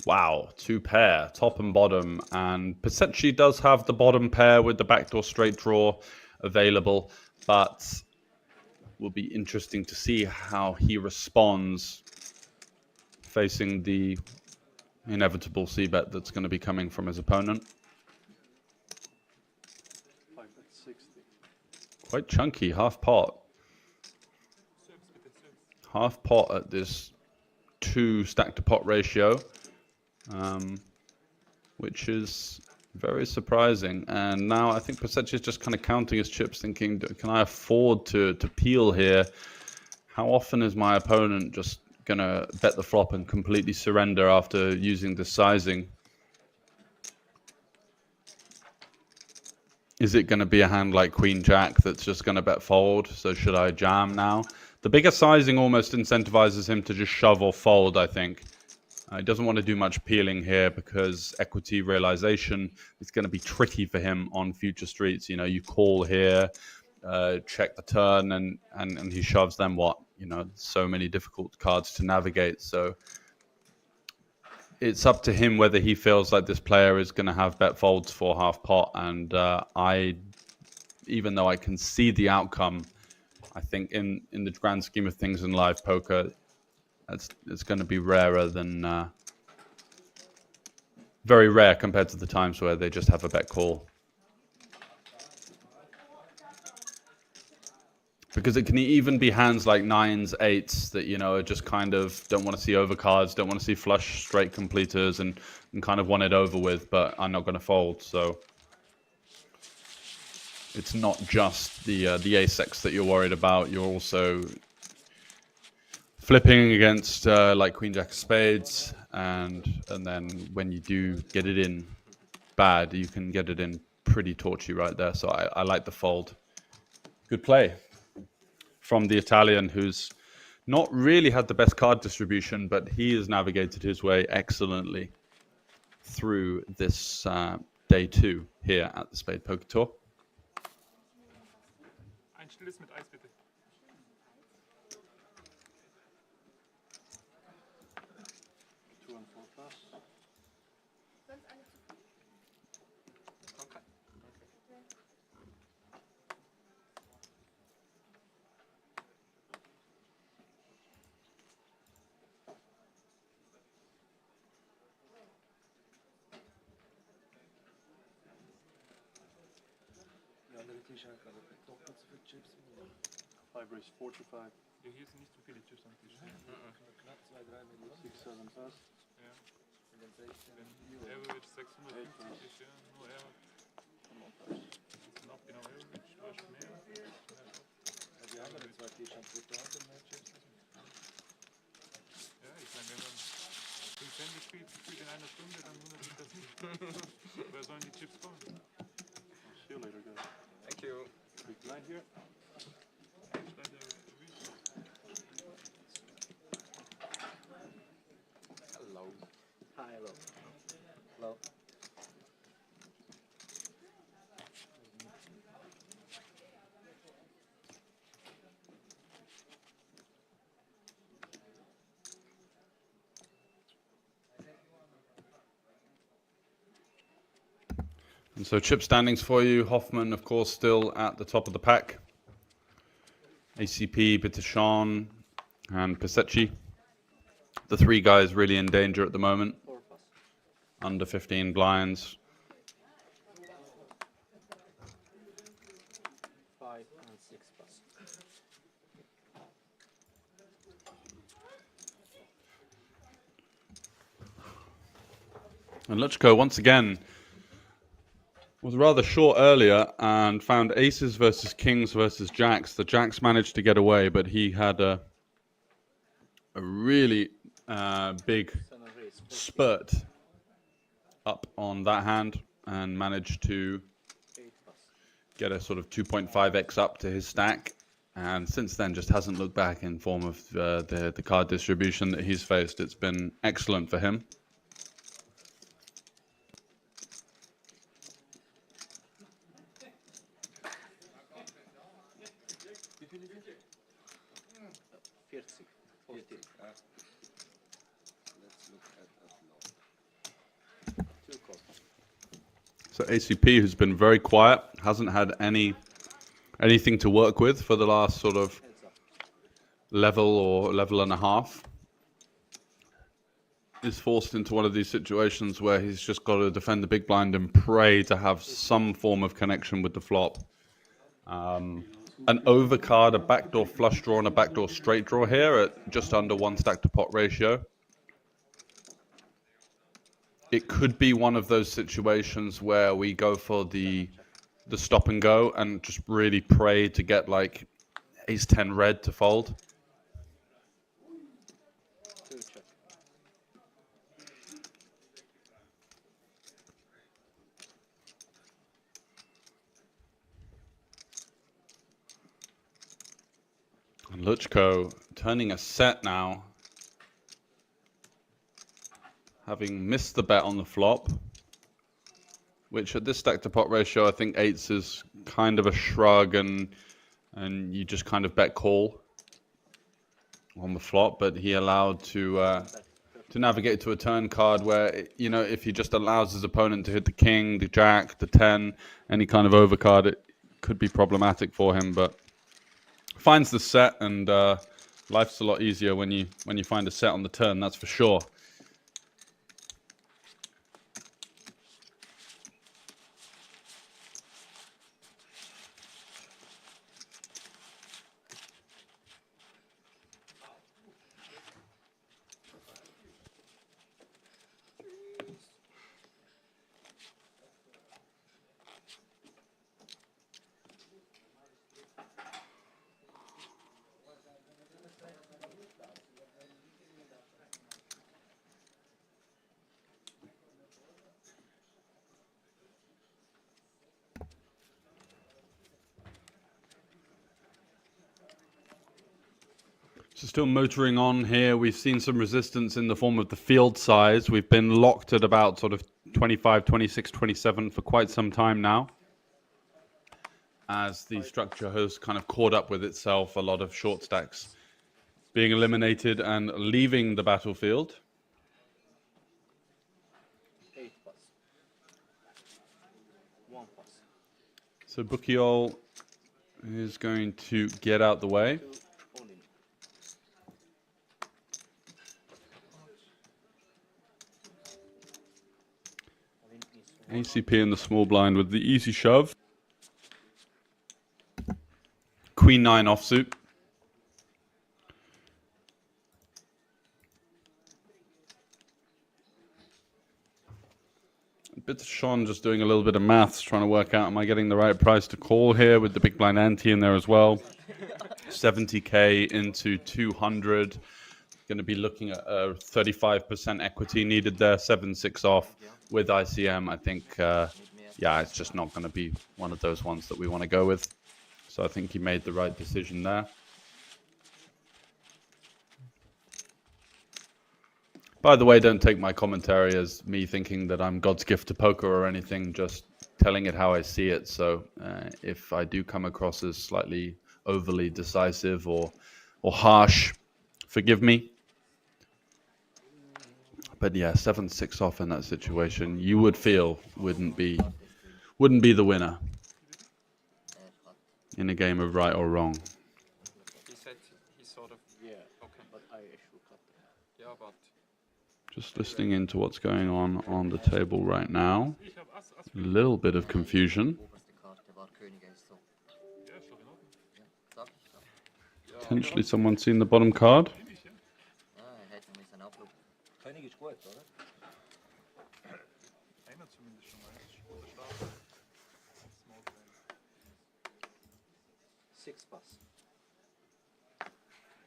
wow, 2 pair, top and bottom, and Pesecci does have the bottom pair with the backdoor straight draw available, but will be interesting to see how he responds facing the inevitable c-bet that's going to be coming from his opponent. Quite chunky, half pot. Half pot at this 2 stack to pot ratio, which is very surprising. And now I think Pesecci is just kind of counting his chips, thinking, can I afford to peel here? How often is my opponent just gonna bet the flop and completely surrender after using this sizing? Is it going to be a hand like Queen Jack that's just going to bet fold? So should I jam now? The bigger sizing almost incentivizes him to just shove or fold, I think. He doesn't want to do much peeling here because equity realization is going to be tricky for him on future streets. You call here, check the turn, and he shoves, then what? So many difficult cards to navigate. So it's up to him whether he feels like this player is going to have bet folds for half pot. And even though I can see the outcome, I think in the grand scheme of things in live poker, it's going to be rarer than very rare compared to the times where they just have a bet call. because it can even be hands like 9s, 8s that, you know, are just kind of don't want to see overcards, don't want to see flush straight completers, and kind of want it over with, but I'm not going to fold. So it's not just the ace-x that you're worried about. You're also flipping against like queen jack of spades, and then when you do get it in bad, you can get it in pretty torchy right there. So I like the fold. Good play from the Italian, who's not really had the best card distribution, but he has navigated his way excellently through this day 2 here at the Spadepoker Tour. Ein stilles mit Eis, bitte. Five raise 4 to 5. Ja, hier sind nicht so viele Chips am Tisch. Knapp 2, 3 mit 6, 7 fast. Ja. Wenn Average 650 ist, ja, nur er. Das ist knapp genau Average, du hast mehr. Ja, die anderen 2 T-Shirts wird da und mehr Chips. Ja, ich meine, wenn man 5 Hände spielt in einer Stunde, dann wundert mich das nicht. Woher sollen die Chips kommen? See you later, guys. Thank you. Big blind here. Hello. Hi, hello. Hello. And so chip standings for you. Hoffman, of course, still at the top of the pack. ACP, Bitteschon, and Pisecci. The 3 guys really in danger at the moment. Under 15 blinds. 5 and 6 plus. And Luchko, once again, was rather short earlier and found aces versus kings versus jacks. The jacks managed to get away, but he had a really big spurt up on that hand and managed to get a sort of 2.5x up to his stack. And since then just hasn't looked back in form of the card distribution that he's faced. It's been excellent for him. So ACP, who's been very quiet, hasn't had anything to work with for the last sort of level or level and a half, is forced into one of these situations where he's just got to defend the big blind and pray to have some form of connection with the flop. An overcard, a backdoor flush draw, and a backdoor straight draw here at just under 1 stack to pot ratio. It could be one of those situations where we go for the stop and go and just really pray to get like ace 10 red to fold. And Luchko turning a set now, having missed the bet on the flop, which at this stack to pot ratio, I think 8s is kind of a shrug, and you just kind of bet call on the flop. But he allowed to navigate to a turn card where, you know, if he just allows his opponent to hit the king, the jack, the 10, any kind of overcard, it could be problematic for him. But finds the set, and life's a lot easier when you find a set on the turn, that's for sure. Still motoring on here. We've seen some resistance in the form of the field size. We've been locked at about sort of 25, 26, 27 for quite some time now. As the structure has kind of caught up with itself, a lot of short stacks being eliminated and leaving the battlefield. So Bukiol is going to get out the way. ACP in the small blind with the easy shove. Queen 9 offsuit. Bit of Sean just doing a little bit of maths, trying to work out, am I getting the right price to call here with the big blind ante in there as well. 70k into 200. Going to be looking at a 35% equity needed there, 7-6 off with ICM. I think, yeah, it's just not going to be one of those ones that we want to go with. So I think he made the right decision there. By the way, don't take my commentary as me thinking that I'm God's gift to poker or anything, just telling it how I see it. So if I do come across as slightly overly decisive or harsh, forgive me. But yeah, 7-6 off in that situation, you would feel wouldn't be the winner in a game of right or wrong. He said he sort of okay, but I should cut. Yeah, but Just listening into what's going on the table right now. A little bit of confusion. Potentially someone seen the bottom card. König ist gut, oder? Einer zumindest schon mal. Oder Start. Small blind. 6 pass.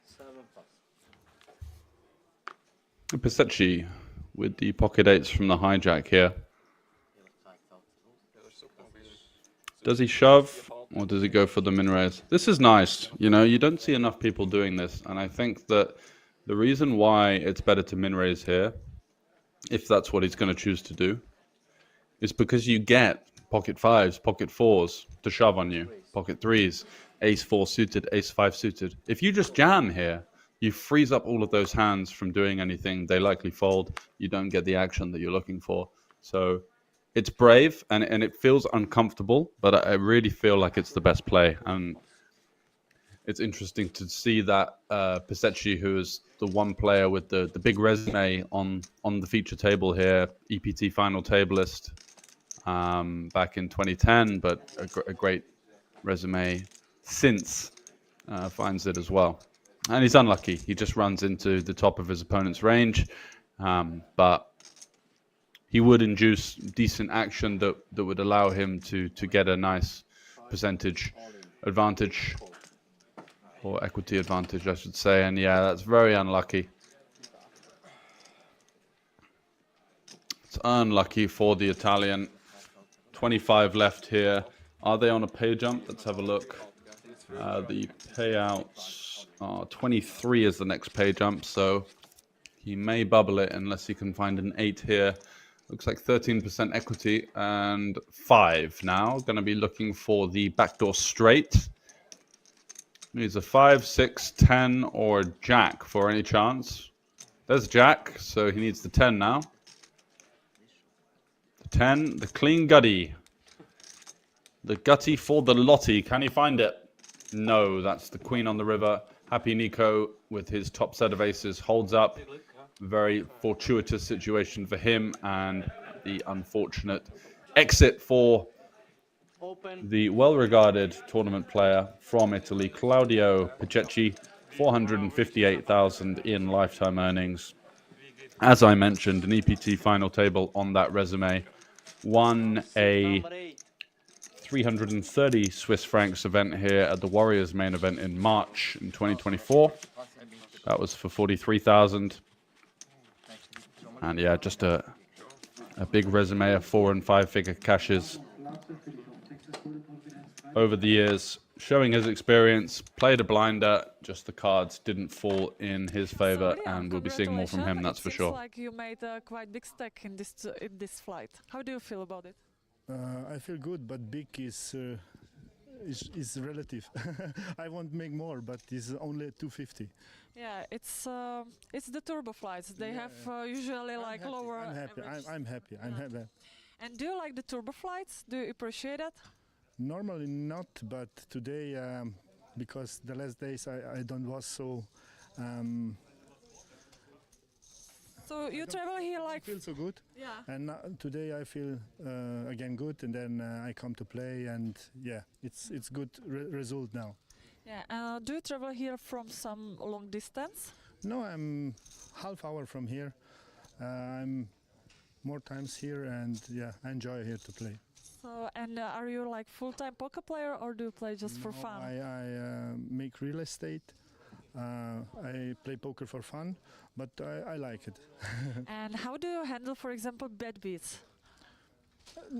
7 pass. Pisecci with the pocket eights from the hijack here. Does he shove or does he go for the min raise? This is nice. You know, you don't see enough people doing this. And I think that the reason why it's better to min raise here, if that's what he's going to choose to do, is because you get pocket fives, pocket fours to shove on you, pocket threes, ace 4 suited, ace 5 suited. If you just jam here, you freeze up all of those hands from doing anything. They likely fold. You don't get the action that you're looking for. So it's brave and it feels uncomfortable, but I really feel like it's the best play. And it's interesting to see that Pisecci, who is the one player with the big resume on the feature table here, EPT final tableist back in 2010, but a great resume since, finds it as well. And he's unlucky. He just runs into the top of his opponent's range, but he would induce decent action that would allow him to get a nice percentage advantage. Or equity advantage, I should say. And yeah, that's very unlucky. It's unlucky for the Italian. 25 left here. Are they on a pay jump? Let's have a look. The payouts are 23 is the next pay jump, so he may bubble it unless he can find an 8 here. Looks like 13% equity and 5 now. Going to be looking for the backdoor straight. Needs a 5, 6, 10, or jack for any chance. There's jack, so he needs the 10 now. The 10, the clean gutty. The gutty for the lottie. Can he find it? No, that's the queen on the river. Happy Nico with his top set of aces holds up. Very fortuitous situation for him and the unfortunate exit for the well-regarded tournament player from Italy, Claudio Pisecci, 458,000 in lifetime earnings. As I mentioned, an EPT final table on that resume. Won a 330 Swiss francs event here at the Warriors main event in March in 2024. That was for 43,000. And yeah, just a big resume of 4- and 5-figure cashes over the years. showing his experience, played a blinder, just the cards didn't fall in his favour, So, yeah, and we'll be seeing more from him, that's for sure. It seems like you made a quite big stake in this flight. How do you feel about it? I feel good, but big is relative. I want to make more, but it's only 250. Yeah, it's the turbo flights. They have usually like lower. I'm happy. I'm happy. I'm happy. And do you like the turbo flights? Do you appreciate it? Normally not, but today, because the last days I don't was so. So you travel here like. I feel so good. Yeah. And today I feel again good, and then I come to play, and yeah, it's good result now. Yeah. Do you travel here from some long distance? No, I'm half hour from here. I'm more times here, and yeah, I enjoy here to play. So, and are you like full-time poker player, or do you play just for fun? I make real estate. I play poker for fun, but I like it. And how do you handle, for example, bad beats?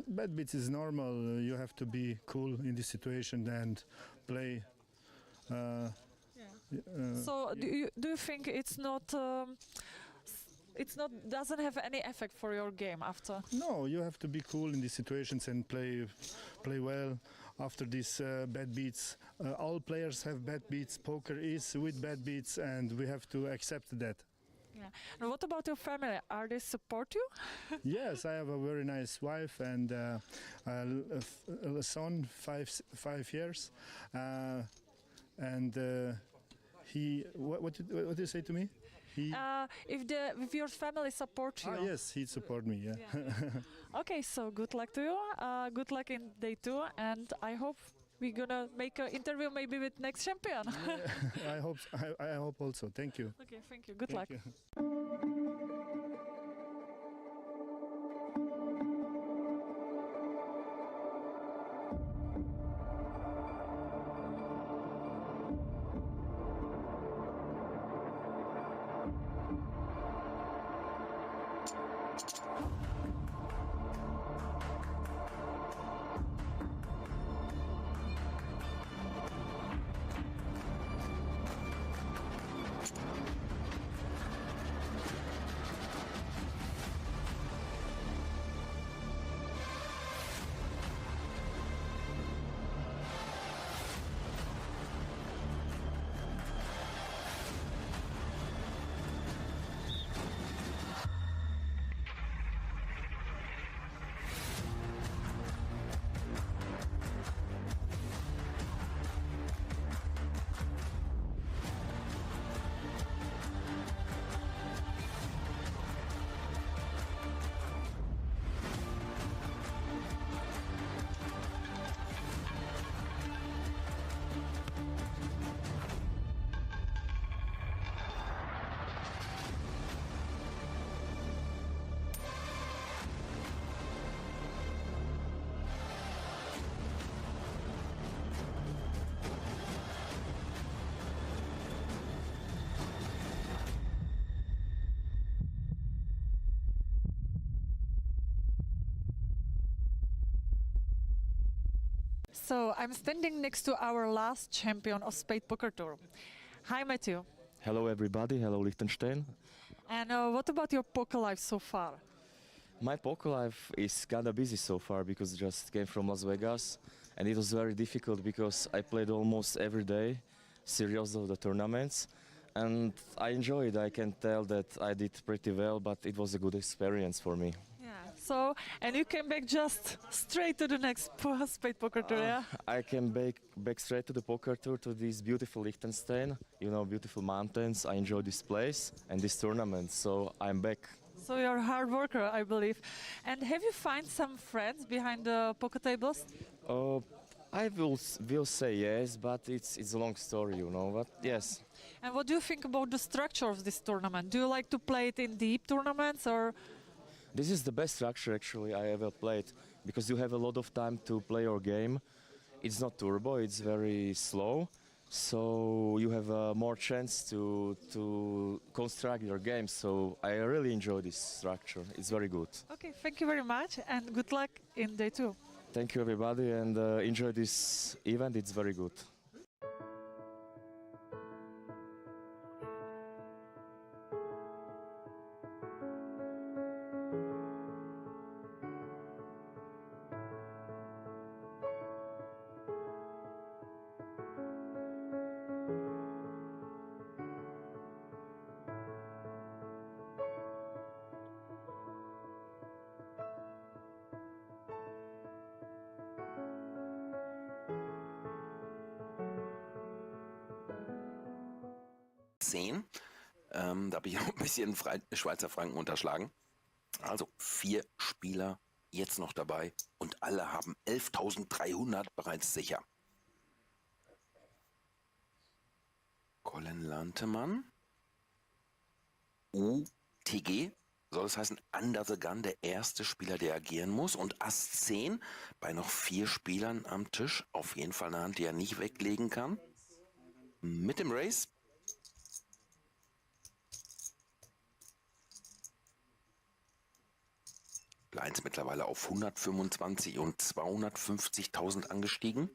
Bad beats is normal. You have to be cool in this situation and play. So do you think it's not doesn't have any effect for your game after? No, you have to be cool in these situations and play well. After these bad beats, all players have bad beats. Poker is with bad beats, and we have to accept that. Yeah. And what about your family? Are they support you? Yes, I have a very nice wife and a son, 5 years, and he. What did you say to me? If your family support you. Yes, he support me. Yeah. Okay, so good luck to you. Good luck in day 2, and I hope we're gonna make an interview maybe with next champion. I hope. I hope also. Thank you. Okay, thank you. Good luck. You. So I'm standing next to our last champion of Spadepoker Tour. Hi, Matthew. Hello everybody, hello Liechtenstein. And what about your poker life so far? My poker life is kinda busy so far because I just came from Las Vegas and it was very difficult because I played almost every day, series of the tournaments, and I enjoyed. I can tell that I did pretty well, but it was a good experience for me. So, and you came back just straight to the next Spadepoker Tour, yeah? I came back straight to the poker tour, to this beautiful Liechtenstein, you know, beautiful mountains. I enjoy this place and this tournament, so I'm back. So you're a hard worker, I believe. And have you found some friends behind the poker tables? I will say yes, but it's a long story, you know, but yes. And what do you think about the structure of this tournament? Do you like to play it in deep tournaments, or...? This is the best structure actually I ever played, because you have a lot of time to play your game. It's not turbo, it's very slow, so you have more chance to construct your game. So I really enjoy this structure. It's very good. Okay, thank you very much, and good luck in day 2. Thank you everybody and enjoy this event, it's very good. Da habe ich noch ein bisschen Schweizer Franken unterschlagen. Also 4 Spieler jetzt noch dabei und alle haben 11.300 bereits sicher. Colin Lantemann. UTG. Soll das heißen, Under the Gun, der erste Spieler, der agieren muss. Und Ass 10 bei noch 4 Spielern am Tisch. Auf jeden Fall eine Hand, die er nicht weglegen kann. Mit dem Race. Blinds mittlerweile auf 125 und 250.000 angestiegen.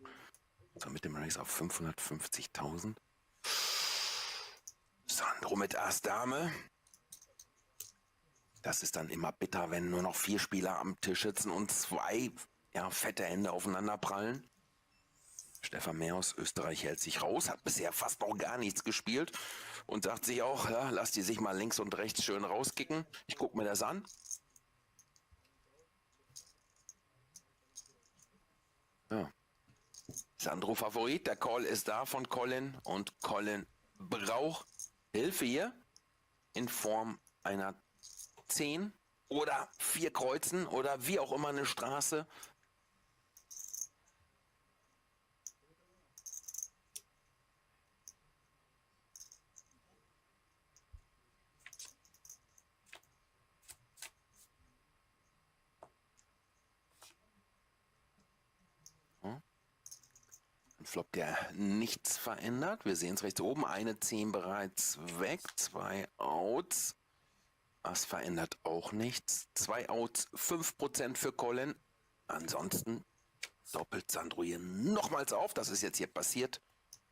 So, mit dem Race auf 550.000. Sandro mit Ass Dame. Das ist dann immer bitter, wenn nur noch 4 Spieler am Tisch sitzen und 2 fette Hände aufeinander prallen. Stefan Mehr aus Österreich hält sich raus, hat bisher fast noch gar nichts gespielt und sagt sich auch, ja, lass die sich mal links und rechts schön rauskicken. Ich gucke mir das an. Ja. Sandro Favorit, der Call ist da von Colin und Colin braucht Hilfe hier in Form einer 10 oder 4 Kreuzen oder wie auch immer eine Straße. Flop, der nichts verändert. Wir sehen es rechts oben. Eine 10 bereits weg. 2 Outs. Das verändert auch nichts. 2 Outs, 5% für Colin. Ansonsten doppelt Sandro hier nochmals auf. Das ist jetzt hier passiert.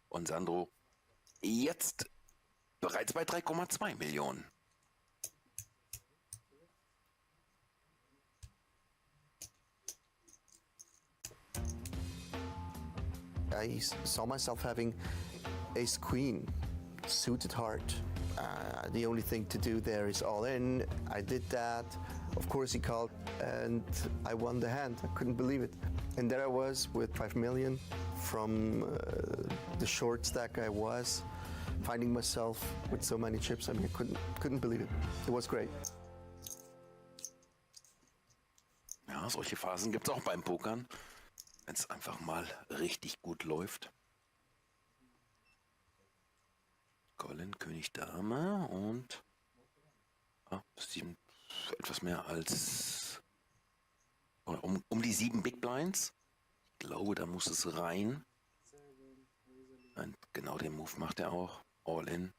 Und Sandro jetzt bereits bei 3,2 Millionen. I saw myself having ace queen, suited heart. The only thing to do there is all in. I did that. Of course he called and I won the hand. I couldn't believe it. And there I was with 5 million from the short stack I was, finding myself with so many chips. I mean, I couldn't believe it. It was great. Ja, solche Phasen gibt es auch beim Pokern. Wenn es einfach mal richtig gut läuft. Colin, König, Dame und etwas mehr als um die 7 Big Blinds. Ich glaube, da muss es rein. Und genau den Move macht er auch. All in.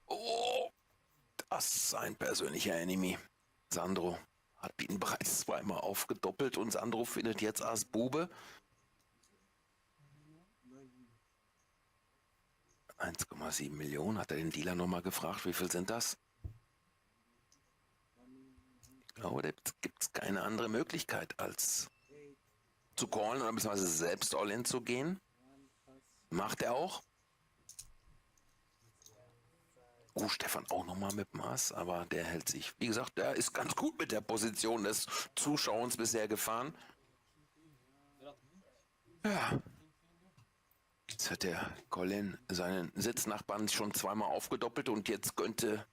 Oh, das ist ein persönlicher Enemy. Sandro hat ihn bereits 2-mal aufgedoppelt und Sandro findet jetzt Ass Bube. 1,7 Millionen. Hat er den Dealer nochmal gefragt, wie viel sind das? Ich glaube, da gibt es keine andere Möglichkeit, als zu callen oder beziehungsweise selbst All-In zu gehen. Macht er auch. Stefan auch nochmal mit dem Ass, aber der hält sich. Wie gesagt, der ist ganz gut mit der Position des Zuschauens bisher gefahren. Ja. Jetzt hat der Colin seinen Sitznachbarn schon 2-mal aufgedoppelt und jetzt könnte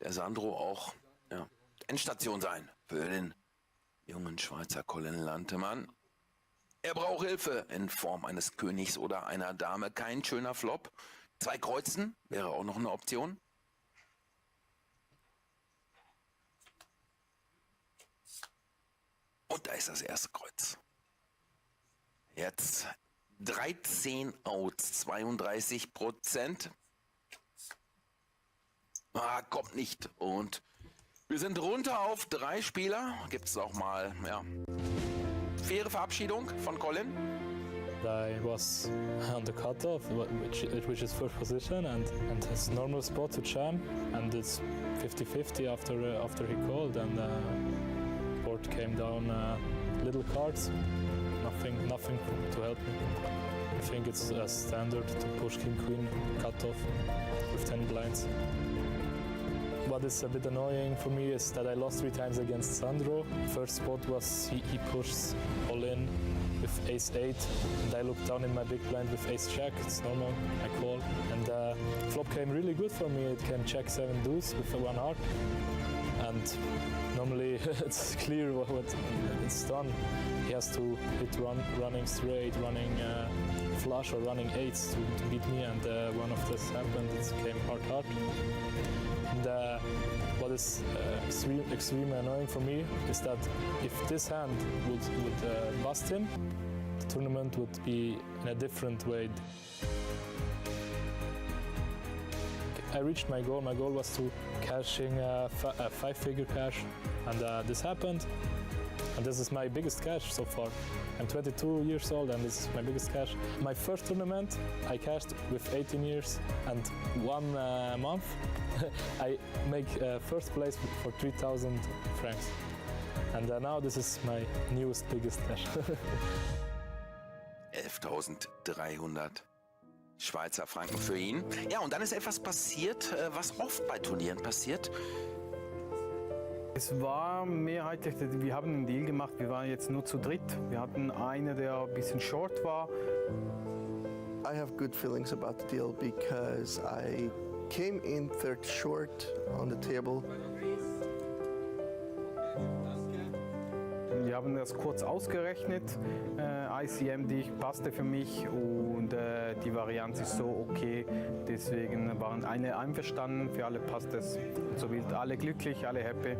der Sandro auch Endstation sein für den jungen Schweizer Colin Lantemann. Er braucht Hilfe in Form eines Königs oder einer Dame. Kein schöner Flop. 2 Kreuzen wäre auch noch eine Option. Und da ist das erste Kreuz. Jetzt 13 Outs, 32%. Kommt nicht. Und wir sind runter auf 3 Spieler. Gibt es auch mal, faire Verabschiedung von Colin? I was on the cutoff, which is first position, and it's normal spot to jam, and it's 50-50 after he called, and board came down little cards, nothing to help me. I think it's standard to push king queen cutoff with 10 blinds. What is a bit annoying for me is that I lost 3 times against Sandro. First spot was he pushed all in with ace-8, and I looked down in my big blind with ace-jack. It's normal, I call. And flop came really good for me. It came check 7 deuce with a 1 heart. And normally it's clear what it's done. He has to hit running straight, running flush or running 8s to beat me, and one of this happened. It came hard. And what is extremely annoying for me is that if this hand would bust him, the tournament would be in a different way. I reached my goal. My goal was to cashing a 5-figure cash, and this happened. And this is my biggest cash so far. I'm 22 years old, and this is my biggest cash. My first tournament I cashed with 18 years and 1 month. I make first place for 3,000 francs. And now this is my newest, biggest cash. 11.300 Schweizer Franken für ihn. Ja, und dann ist etwas passiert, was oft bei Turnieren passiert. Es war mehrheitlich, wir haben einen Deal gemacht, wir waren jetzt nur zu dritt. Wir hatten einen, der ein bisschen short war. I have good feelings about the deal because I came in third short on the table. Wir haben das kurz ausgerechnet. ICM passte für mich und die Varianz ist so okay. Deswegen waren alle einverstanden, für alle passt es. So wird alle glücklich, alle happy.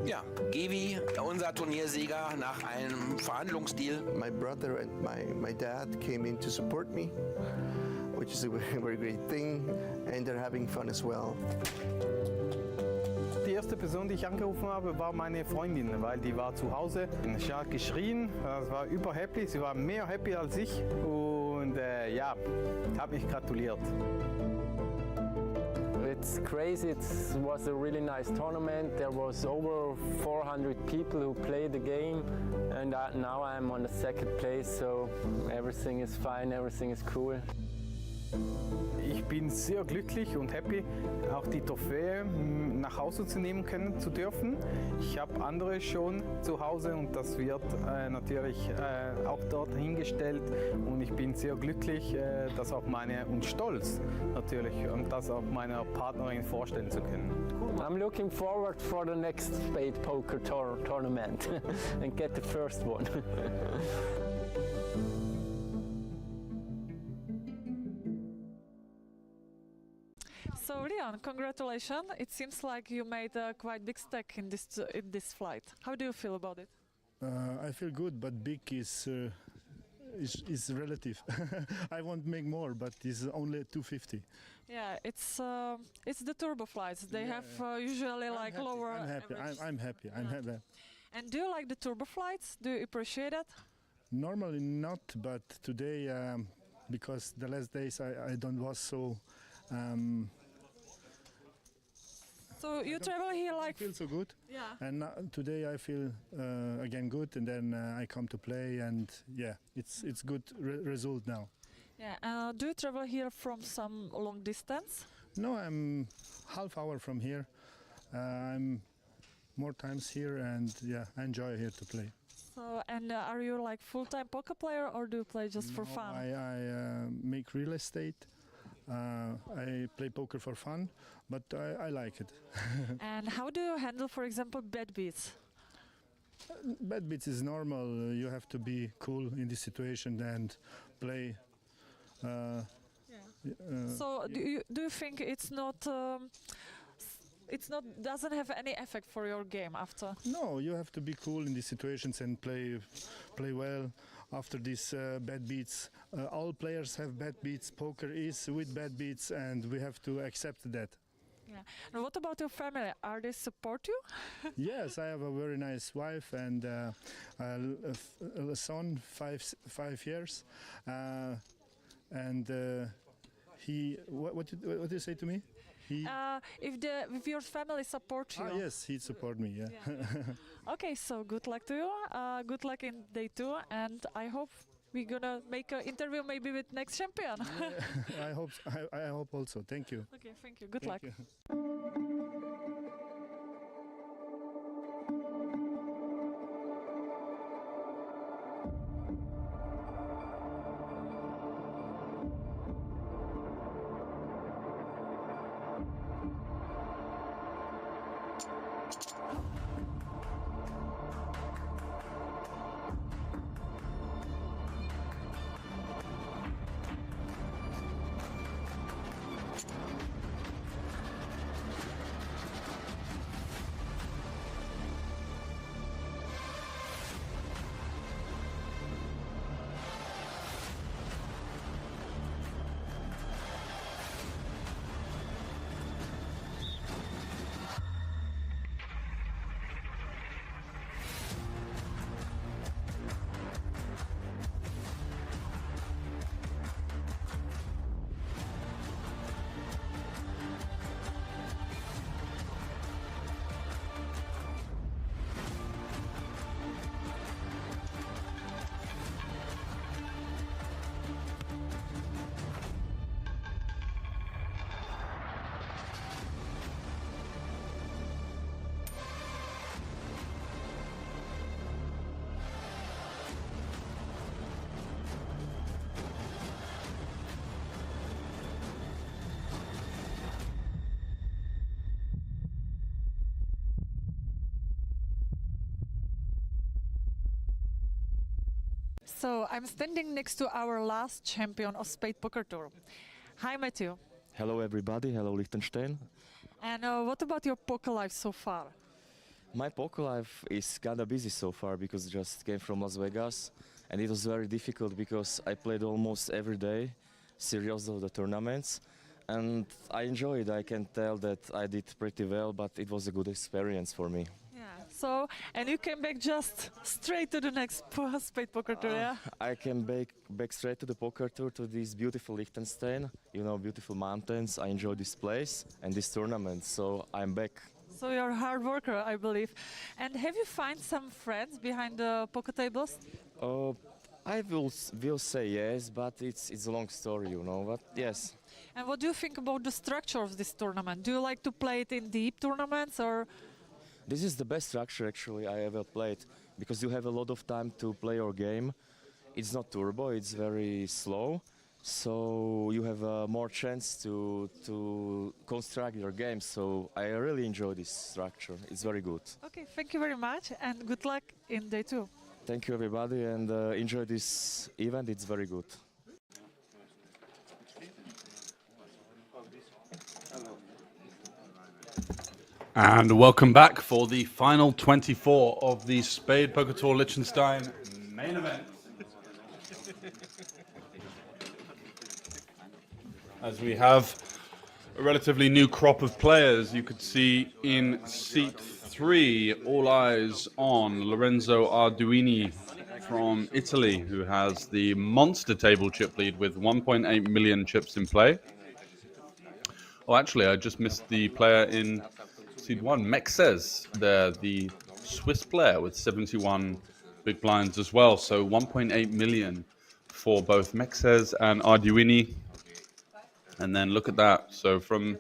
Ja, Gevi, unser Turniersieger nach einem Verhandlungsdeal. My brother and my dad came in to support me, which is a very great thing, and they're having fun as well. Die erste Person, die ich angerufen habe, war meine Freundin, weil die war zu Hause. Sie hat geschrien, das war überhappy, sie war mehr happy als ich und ja, hat mich gratuliert. It's crazy. It was a really nice tournament. There was over 400 people who played the game, and now I'm on the second place, so everything is fine, everything is cool. Ich bin sehr glücklich und happy, auch die Trophäe nach Hause zu nehmen zu dürfen. Ich habe andere schon zu Hause und das wird natürlich auch dort hingestellt. Und ich bin sehr glücklich, das auch und stolz natürlich, und das auch meiner Partnerin vorstellen zu können. I'm looking forward for the next Spadepoker tournament and get the first one. So Leon, congratulations! It seems like you made a quite big stake in this flight. How do you feel about it? I feel good, but big is relative. I want to make more, but it's only 250. Yeah, it's the turbo flights. They have usually like lower. I'm happy. I'm happy. I'm happy. And do you like the turbo flights? Do you appreciate it? Normally not, but today because the last days I don't was so. So you travel here like. I feel so good. Yeah. And today I feel again good, and then I come to play, and yeah, it's good result now. Yeah. Do you travel here from some long distance? No, I'm half hour from here. I'm more times here, and yeah, I enjoy here to play. So, and are you like full-time poker player, or do you play just for fun? I make real estate. I play poker for fun, but I like it. And how do you handle, for example, bad beats? Bad beats is normal. You have to be cool in this situation and play. So do you think it's not doesn't have any effect for your game after? No, you have to be cool in these situations and play well. After these bad beats, all players have bad beats. Poker is with bad beats, and we have to accept that. Yeah. And what about your family? Are they support you? Yes, I have a very nice wife and a son, 5 years, and he. What did you say to me? He. If your family support you. Yes, he support me. Yeah. Okay, so good luck to you. Good luck in day 2, and I hope we're gonna make an interview maybe with next champion. I hope. I hope also. Thank you. Okay, thank you. Good Thank luck. you. So I'm standing next to our last champion of Spadepoker Tour. Hi, Matthew. Hello everybody, hello Liechtenstein. And what about your poker life so far? My poker life is kinda busy so far because I just came from Las Vegas and it was very difficult because I played almost every day, series of the tournaments, and I enjoyed. I can tell that I did pretty well, but it was a good experience for me. Yeah. So, and you came back just straight to the next Spadepoker Tour, yeah? I came back straight to the poker tour, to this beautiful Liechtenstein, you know, beautiful mountains. I enjoy this place and this tournament, so I'm back. So you're a hard worker, I believe. And have you found some friends behind the poker tables? I will say yes, but it's a long story, you know, but yes. And what do you think about the structure of this tournament? Do you like to play it in deep tournaments or? This is the best structure actually I ever played because you have a lot of time to play your game. It's not turbo, it's very slow, so you have more chance to construct your game. So I really enjoy this structure. It's very good. Okay, thank you very much and good luck in day 2. Thank you everybody and enjoy this event. It's very good. And welcome back for the final 24 of the Spadepoker Tour Liechtenstein main event. As we have a relatively new crop of players, you could see in seat 3, all eyes on Lorenzo Arduini from Italy, who has the monster table chip lead with 1.8 million chips in play. Oh, actually, I just missed the player in seed 1, Mexes, the Swiss player with 71 big blinds as well. So 1.8 million for both Mexes and Arduini. And then look at that. So from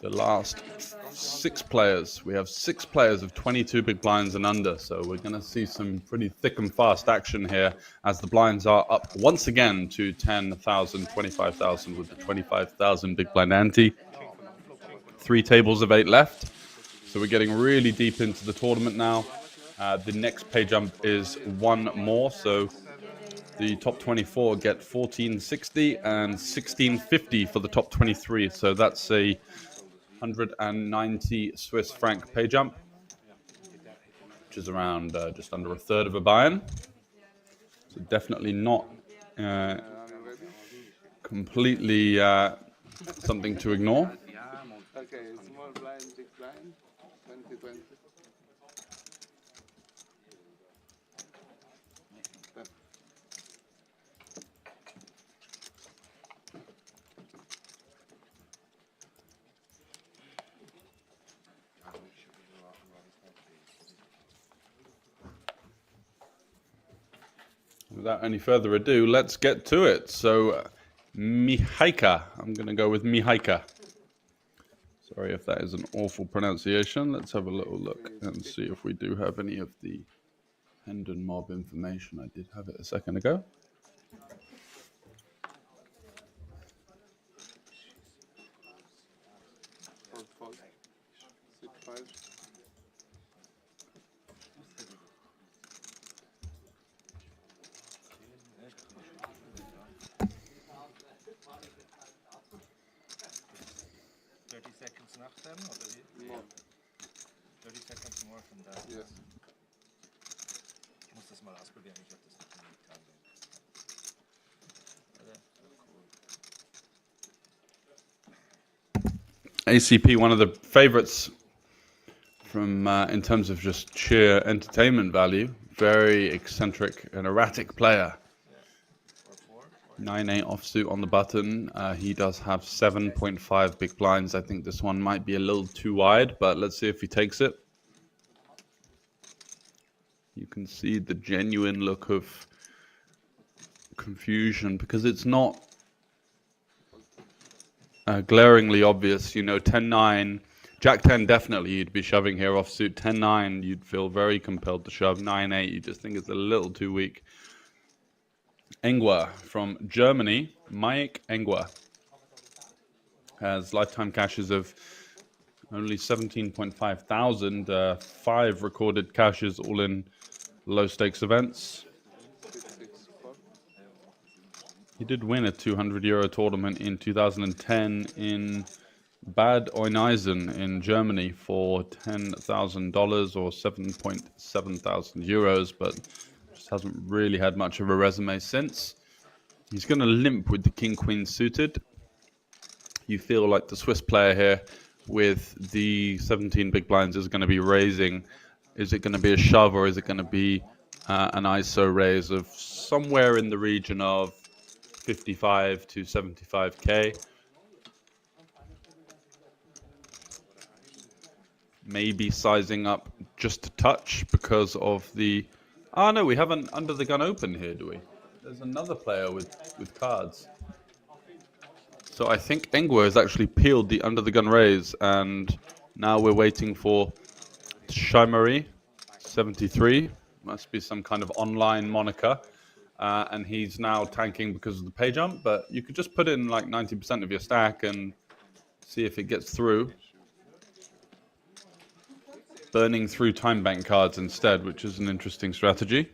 the last 6 players, we have 6 players of 22 big blinds and under. So we're going to see some pretty thick and fast action here as the blinds are up once again to 10,000, 25,000 with the 25,000 big blind ante. 3 tables of 8 left. So we're getting really deep into the tournament now. The next pay jump is 1 more. So the top 24 get 1460 and 1650 for the top 23. So that's a 190 Swiss franc pay jump, which is around just under a third of a buy-in. So definitely not completely something to ignore. Okay, small blind, big blind, 20-20. Without any further ado, let's get to it. So, Mihaika. I'm going to go with Mihaika. Sorry if that is an awful pronunciation. Let's have a little look and see if we do have any of the Hendon mob information. I did have it a second ago. Fold, 6-5. Seconds nach dem, oder wie? More. 30 seconds more from that. Yes. Ich muss das mal ausprobieren, ich habe das noch nie getan. ACP, one of the favorites from in terms of just sheer entertainment value. Very eccentric and erratic player. 9-8 offsuit on the button. He does have 7.5 big blinds. I think this one might be a little too wide, but let's see if he takes it. You can see the genuine look of confusion because it's not glaringly obvious. You know, 10-9, Jack 10 definitely you'd be shoving here offsuit. 10-9 you'd feel very compelled to shove. 9-8 you just think it's a little too weak. Engwer from Germany, Mike Engwer, has lifetime cashes of only 17.5 thousand, 5 recorded cashes all in low stakes events. He did win a 200 euro tournament in 2010 in Bad Oeneisen in Germany for $10,000 or 7.7 thousand euros, but hasn't really had much of a resume since. He's going to limp with the king-queen suited. You feel like the Swiss player here with the 17 big blinds is going to be raising. Is it going to be a shove or is it going to be an ISO raise of somewhere in the region of 55 to 75k? Maybe sizing up just a touch because of the... Oh, no, we haven't under the gun open here, do we? There's another player with cards. So I think Engwer has actually peeled the under the gun raise, and now we're waiting for Shimmery 73. Must be some kind of online moniker. And he's now tanking because of the pay jump, but you could just put in like 90% of your stack and see if it gets through. Burning through time bank cards instead, which is an interesting strategy.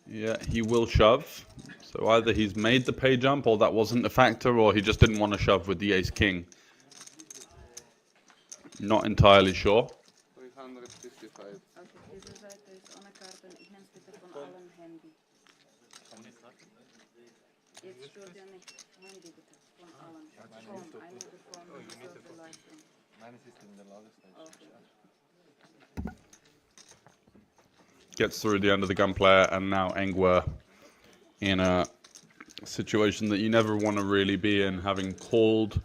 Yeah, he will shove. So either he's made the pay jump or that wasn't a factor, or he just didn't want to shove with the ace-king. Not entirely sure. 355. Gets through the under the gun player, and now Engwer in a situation that you never want to really be in, having called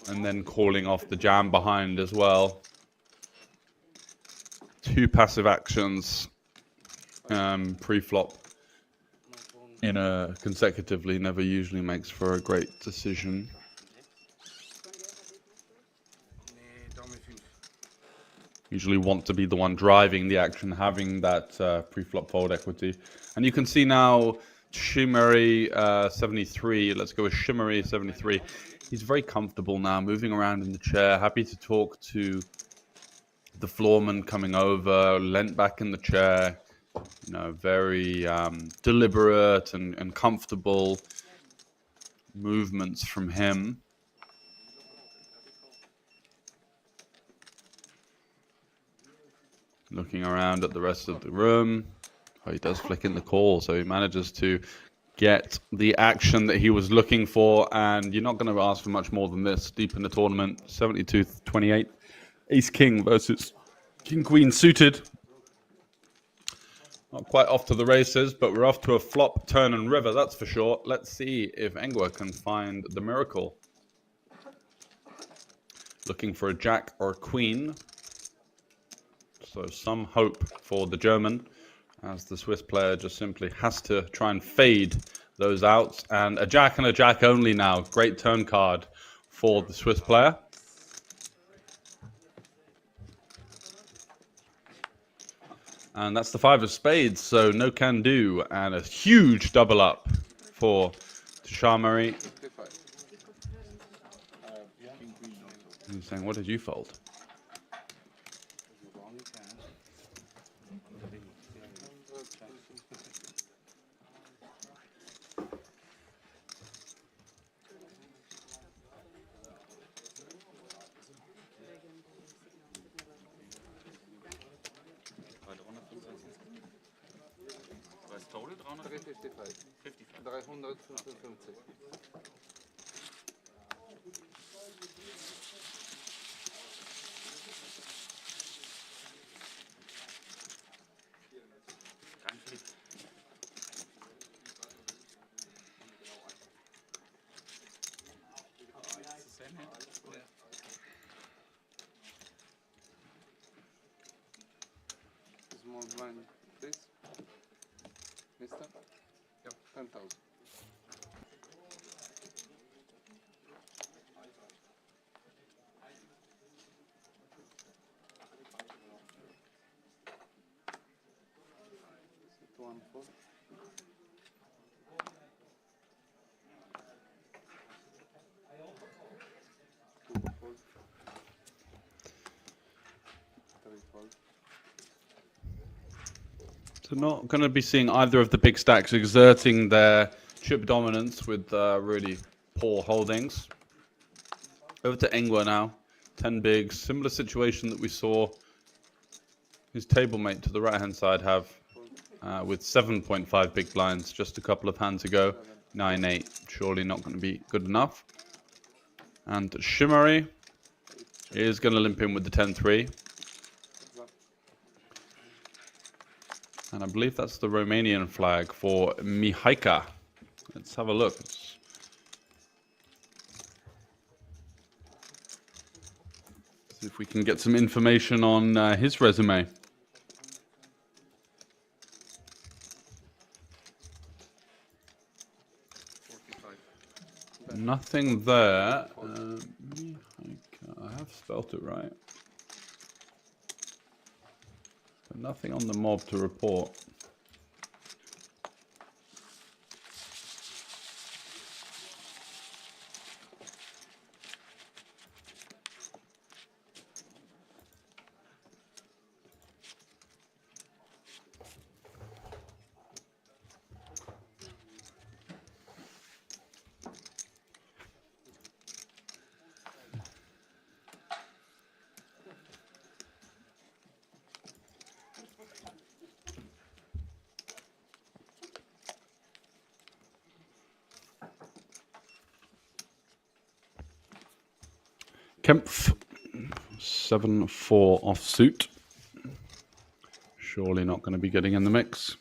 and then calling off the jam behind as well. 2 passive actions pre-flop in a consecutively never usually makes for a great decision. Usually want to be the one driving the action, having that pre-flop fold equity. And you can see now Shimmery 73. Let's go with Shimmery 73. He's very comfortable now, moving around in the chair, happy to talk to the floorman coming over, leant back in the chair, you know, very deliberate and comfortable movements from him. Looking around at the rest of the room, Oh, he does flick in the call, so he manages to get the action that he was looking for, and you're not going to ask for much more than this deep in the tournament. 72-28. Ace-King versus King-Queen suited. Not quite off to the races, but we're off to a flop, turn, and river, that's for sure. Let's see if Engwer can find the miracle. Looking for a jack or a queen. So some hope for the German, as the Swiss player just simply has to try and fade those outs. And a jack and a jack only now. Great turn card for the Swiss player. And that's the 5 of spades, so no can do. And a huge double up for Jean-Marie. He's saying, what did you fold? Total 355. 355. Small blind, this. Mister? Yep. 10,000. One four. Two four. Three four. So not going to be seeing either of the big stacks exerting their chip dominance with really poor holdings. Over to Engwer now. 10 bigs. Similar situation that we saw his table mate to the right-hand side have with 7.5 big blinds just a couple of hands ago. 9-8. Surely not going to be good enough. And Shimmery is going to limp in with the 10-3. And I believe that's the Romanian flag for Mihajca. Let's have a look. See if we can get some information on his resume. Nothing there. I have spelt it right. But nothing on the mob to report. Kempf, 7-4 offsuit. Surely not going to be getting in the mix.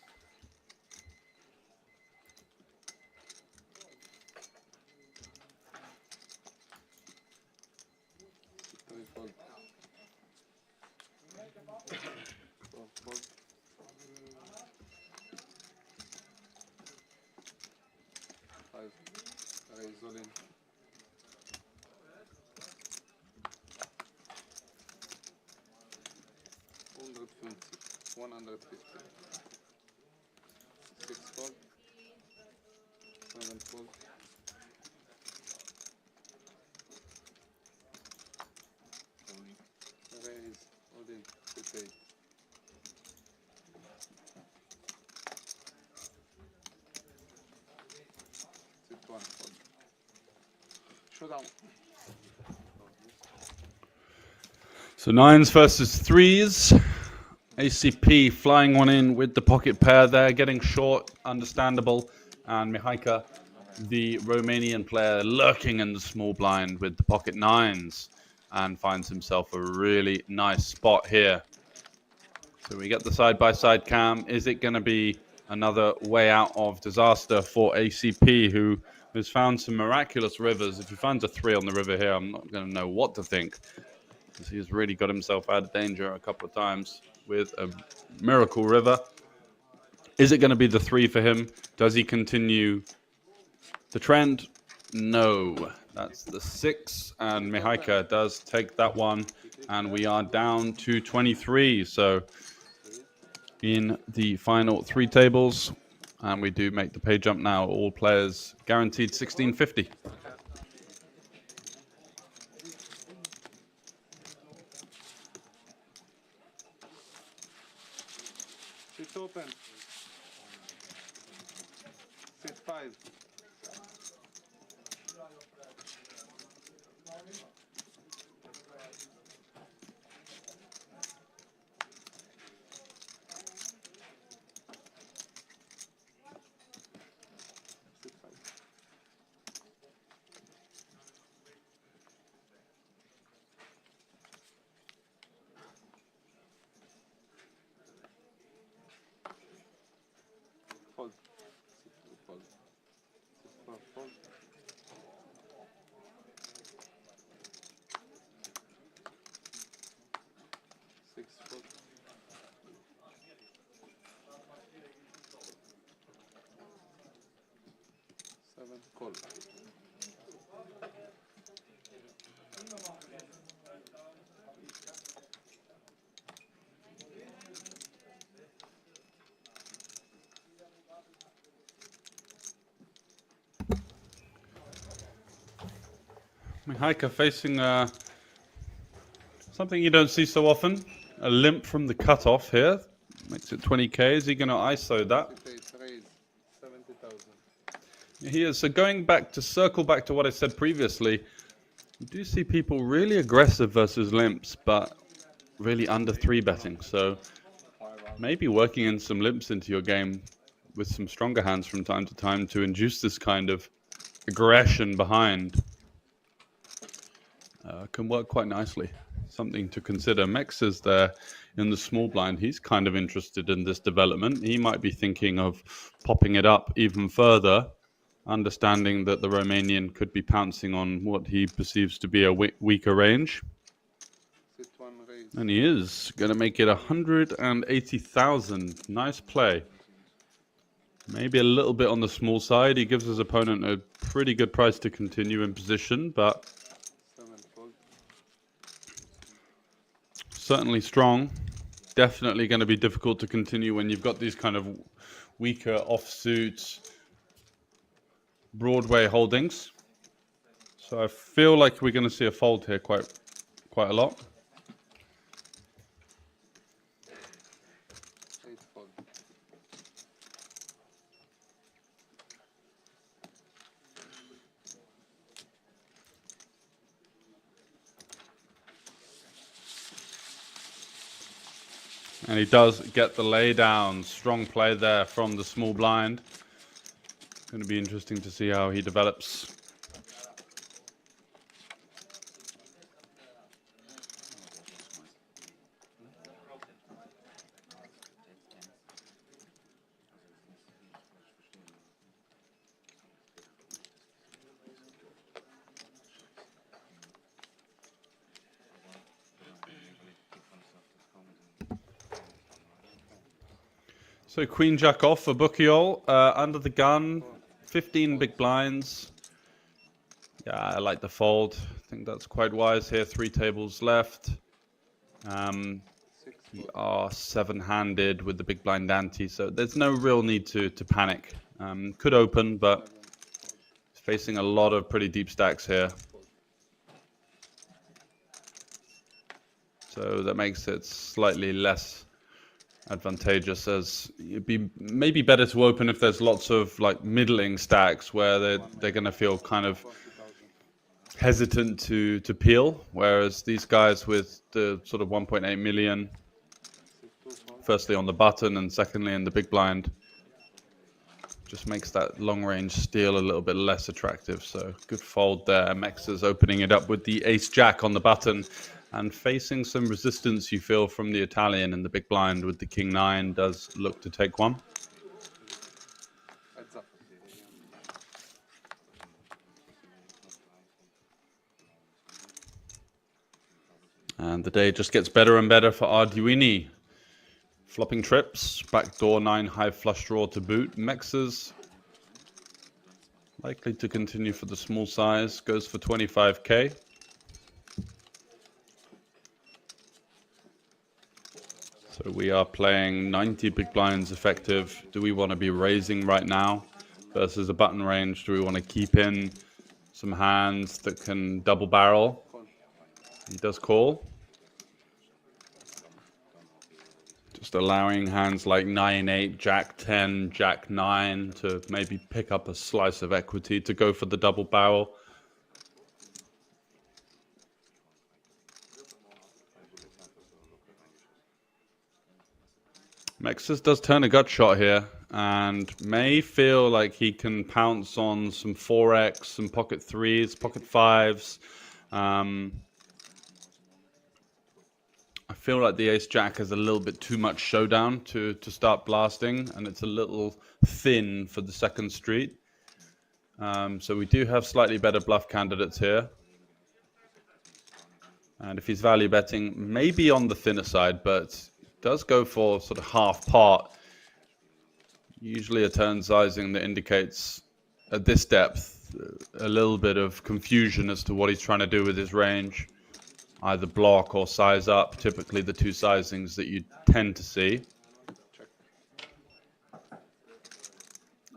So 9s versus 3s. ACP flying one in with the pocket pair there, getting short, understandable. And Mihaika, the Romanian player, lurking in the small blind with the pocket nines and finds himself a really nice spot here. So we get the side-by-side cam. Is it going to be another way out of disaster for ACP, who has found some miraculous rivers? If he finds a 3 on the river here, I'm not going to know what to think, because he has really got himself out of danger a couple of times with a miracle river. Is it going to be the 3 for him? Does he continue the trend? No. That's the 6, and Mihaika does take that one, and we are down to 23. So in the final 3 tables, and we do make the pay jump now. All players guaranteed 1650. Sit open. Sit 5. Fold. Fold. Fold. 6 fold. 7 call. Mihaika facing something you don't see so often. A limp from the cutoff here. Makes it 20k. Is he going to ISO that? Raise 70,000. He is. So going back to circle back to what I said previously, you do see people really aggressive versus limps, but really under 3 betting. So maybe working in some limps into your game with some stronger hands from time to time to induce this kind of aggression behind can work quite nicely. Something to consider. Mex is there in the small blind. He's kind of interested in this development. He might be thinking of popping it up even further, understanding that the Romanian could be pouncing on what he perceives to be a weaker range. And he is going to make it 180,000. Nice play. Maybe a little bit on the small side. He gives his opponent a pretty good price to continue in position, but certainly strong. Definitely going to be difficult to continue when you've got these kind of weaker offsuit Broadway holdings. So I feel like we're going to see a fold here quite a lot. And he does get the lay down. Strong play there from the small blind. Going to be interesting to see how he develops. So Queen Jack off for Bukiol, under the gun, 15 big blinds. Yeah, I like the fold. I think that's quite wise here. 3 tables left. We are 7-handed with the big blind ante, so there's no real need to panic. Could open, but facing a lot of pretty deep stacks here. So that makes it slightly less advantageous, as it'd be maybe better to open if there's lots of like middling stacks where they're going to feel kind of hesitant to peel, whereas these guys with the sort of 1.8 million firstly on the button and secondly in the big blind. Just makes that long range steal a little bit less attractive. So good fold there. Mexa's opening it up with the ace jack on the button and facing some resistance you feel from the Italian in the big blind with the king nine does look to take one. And the day just gets better and better for Arduini. Flopping trips, backdoor 9 high flush draw to boot. Mexa's likely to continue for the small size, goes for 25k. So we are playing 90 big blinds effective. Do we want to be raising right now versus a button range? Do we want to keep in some hands that can double barrel? He does call. Just allowing hands like 9-8, Jack 10, Jack 9 to maybe pick up a slice of equity to go for the double barrel. Mexas does turn a gut shot here and may feel like he can pounce on some 4x, some pocket 3s, pocket 5s. I feel like the ace jack has a little bit too much showdown to start blasting, and it's a little thin for the second street. So we do have slightly better bluff candidates here. And if he's value betting, maybe on the thinner side, but does go for sort of half pot. Usually a turn sizing that indicates at this depth a little bit of confusion as to what he's trying to do with his range. Either block or size up, typically the two sizings that you tend to see.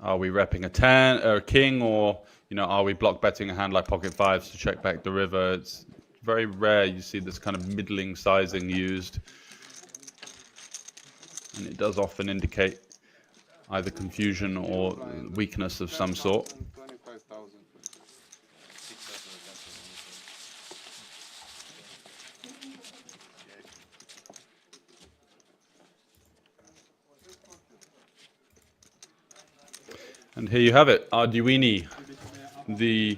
Are we repping a 10 or a king, or are we block betting a hand like pocket 5s to check back the river? It's very rare you see this kind of middling sizing used. And it does often indicate either confusion or weakness of some sort. And here you have it, Arduini, the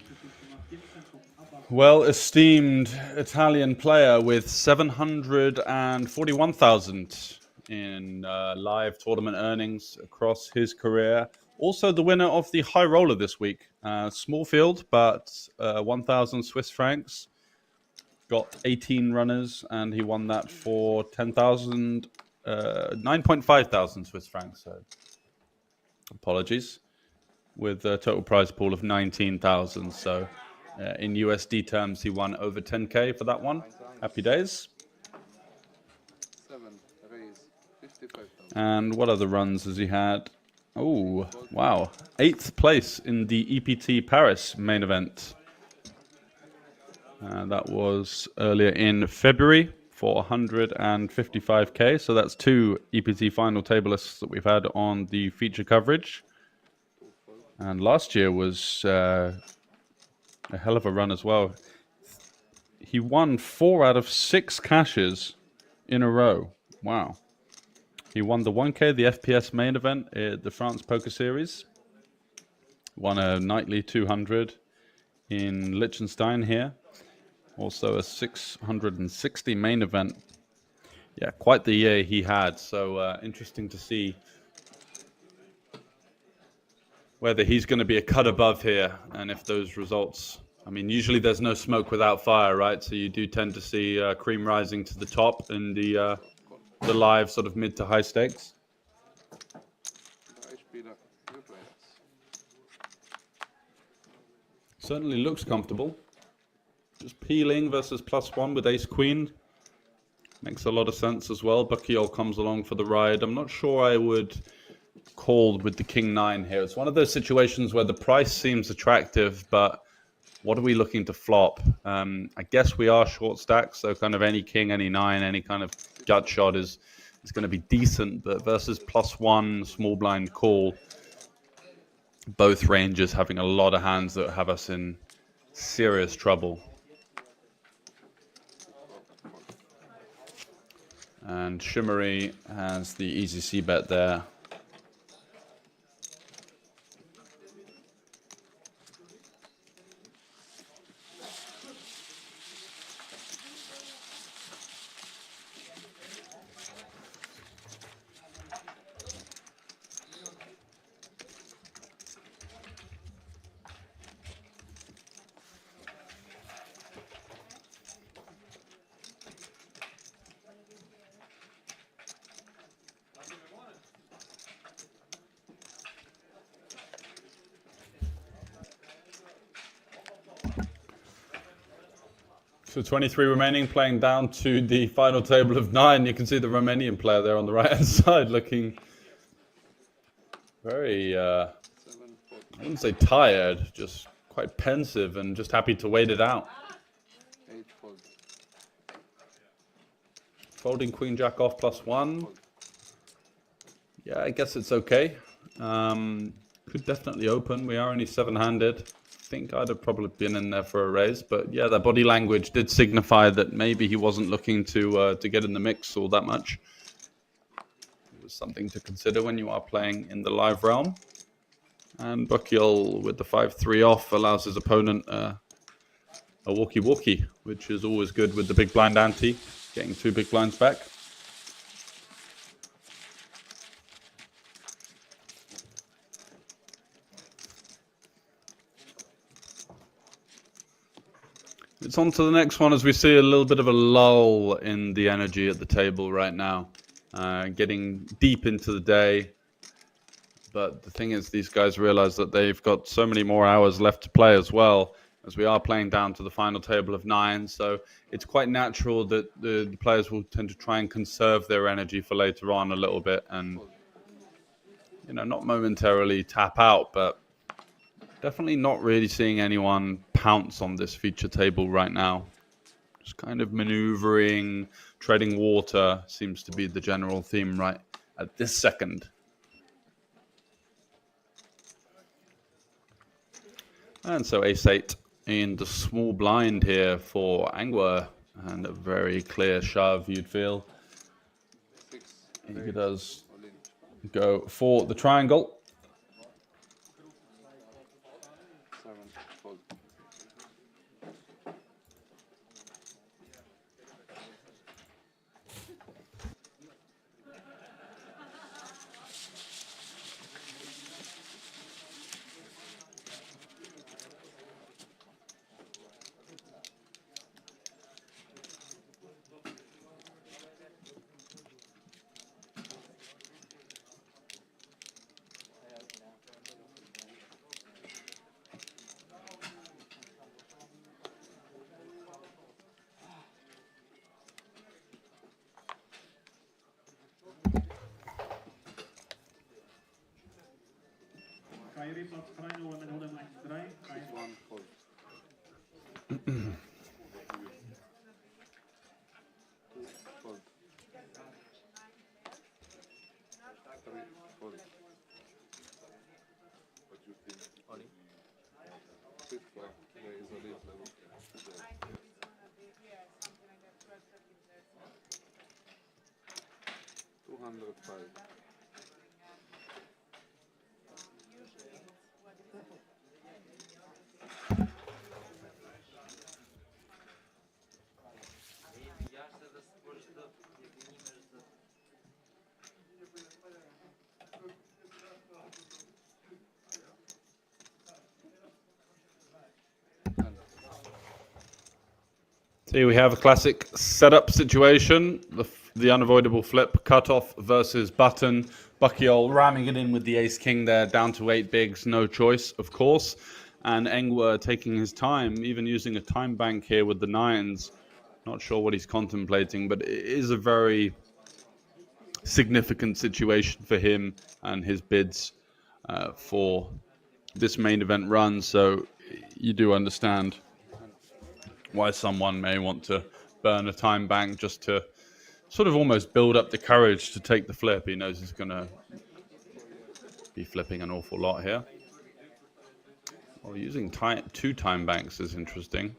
well-esteemed Italian player with 741,000 in live tournament earnings across his career. Also the winner of the high roller this week. Small field, but 1,000 Swiss francs. Got 18 runners, and he won that for 9.5 thousand Swiss francs. So apologies. With a total prize pool of 19,000. So in USD terms, he won over 10k for that one. Happy days. And what other runs has he had? Oh, wow. 8th place in the EPT Paris main event. That was earlier in February for 155k. So that's 2 EPT final tablists that we've had on the feature coverage. And last year was a hell of a run as well. He won 4 out of 6 cashes in a row. Wow. He won the 1K, the FPS main event at the France Poker Series. Won a nightly 200 in Liechtenstein here. Also a 660 main event. Yeah, quite the year he had. So interesting to see whether he's going to be a cut above here, and if those results, I mean, usually there's no smoke without fire, right? So you do tend to see cream rising to the top in the live sort of mid to high stakes. Certainly looks comfortable. Just peeling versus +1 with ace queen. Makes a lot of sense as well. Buckyol comes along for the ride. I'm not sure I would call with the king 9 here. It's one of those situations where the price seems attractive, but what are we looking to flop? I guess we are short stack, so kind of any king, any 9, any kind of gut shot is going to be decent, but versus +1 small blind call, both ranges having a lot of hands that have us in serious trouble. And Shimmery has the easy C bet there. So 23 remaining, playing down to the final table of 9. You can see the Romanian player there on the right-hand side looking very, I wouldn't say tired, just quite pensive and just happy to wait it out. Folding Queen Jack off +1. Yeah, I guess it's okay. Could definitely open. We are only 7-handed. I think I'd have probably been in there for a raise, but yeah, that body language did signify that maybe he wasn't looking to get in the mix all that much. It was something to consider when you are playing in the live realm. And Buckyol with the 5-3 off allows his opponent a walkie-walkie, which is always good with the big blind ante, getting 2 big blinds back. It's on to the next one as we see a little bit of a lull in the energy at the table right now. Getting deep into the day. But the thing is, these guys realize that they've got so many more hours left to play as well, as we are playing down to the final table of 9. So it's quite natural that the players will tend to try and conserve their energy for later on a little bit and, you know, not momentarily tap out, but definitely not really seeing anyone pounce on this feature table right now. Just kind of maneuvering, treading water seems to be the general theme right at this second. And so ace-8 in the small blind here for Angwer. And a very clear shove, you'd feel. He does go for the triangle. So here we have a classic setup situation. The unavoidable flip, cutoff versus button. Buckyol ramming it in with the ace-king there, down to 8 bigs, no choice, of course. And Angwer taking his time, even using a time bank here with the 9s. Not sure what he's contemplating, but it is a very significant situation for him and his bids for this main event run. So you do understand why someone may want to burn a time bank just to sort of almost build up the courage to take the flip. He knows he's going to be flipping an awful lot here. Well, using 2 time banks is interesting.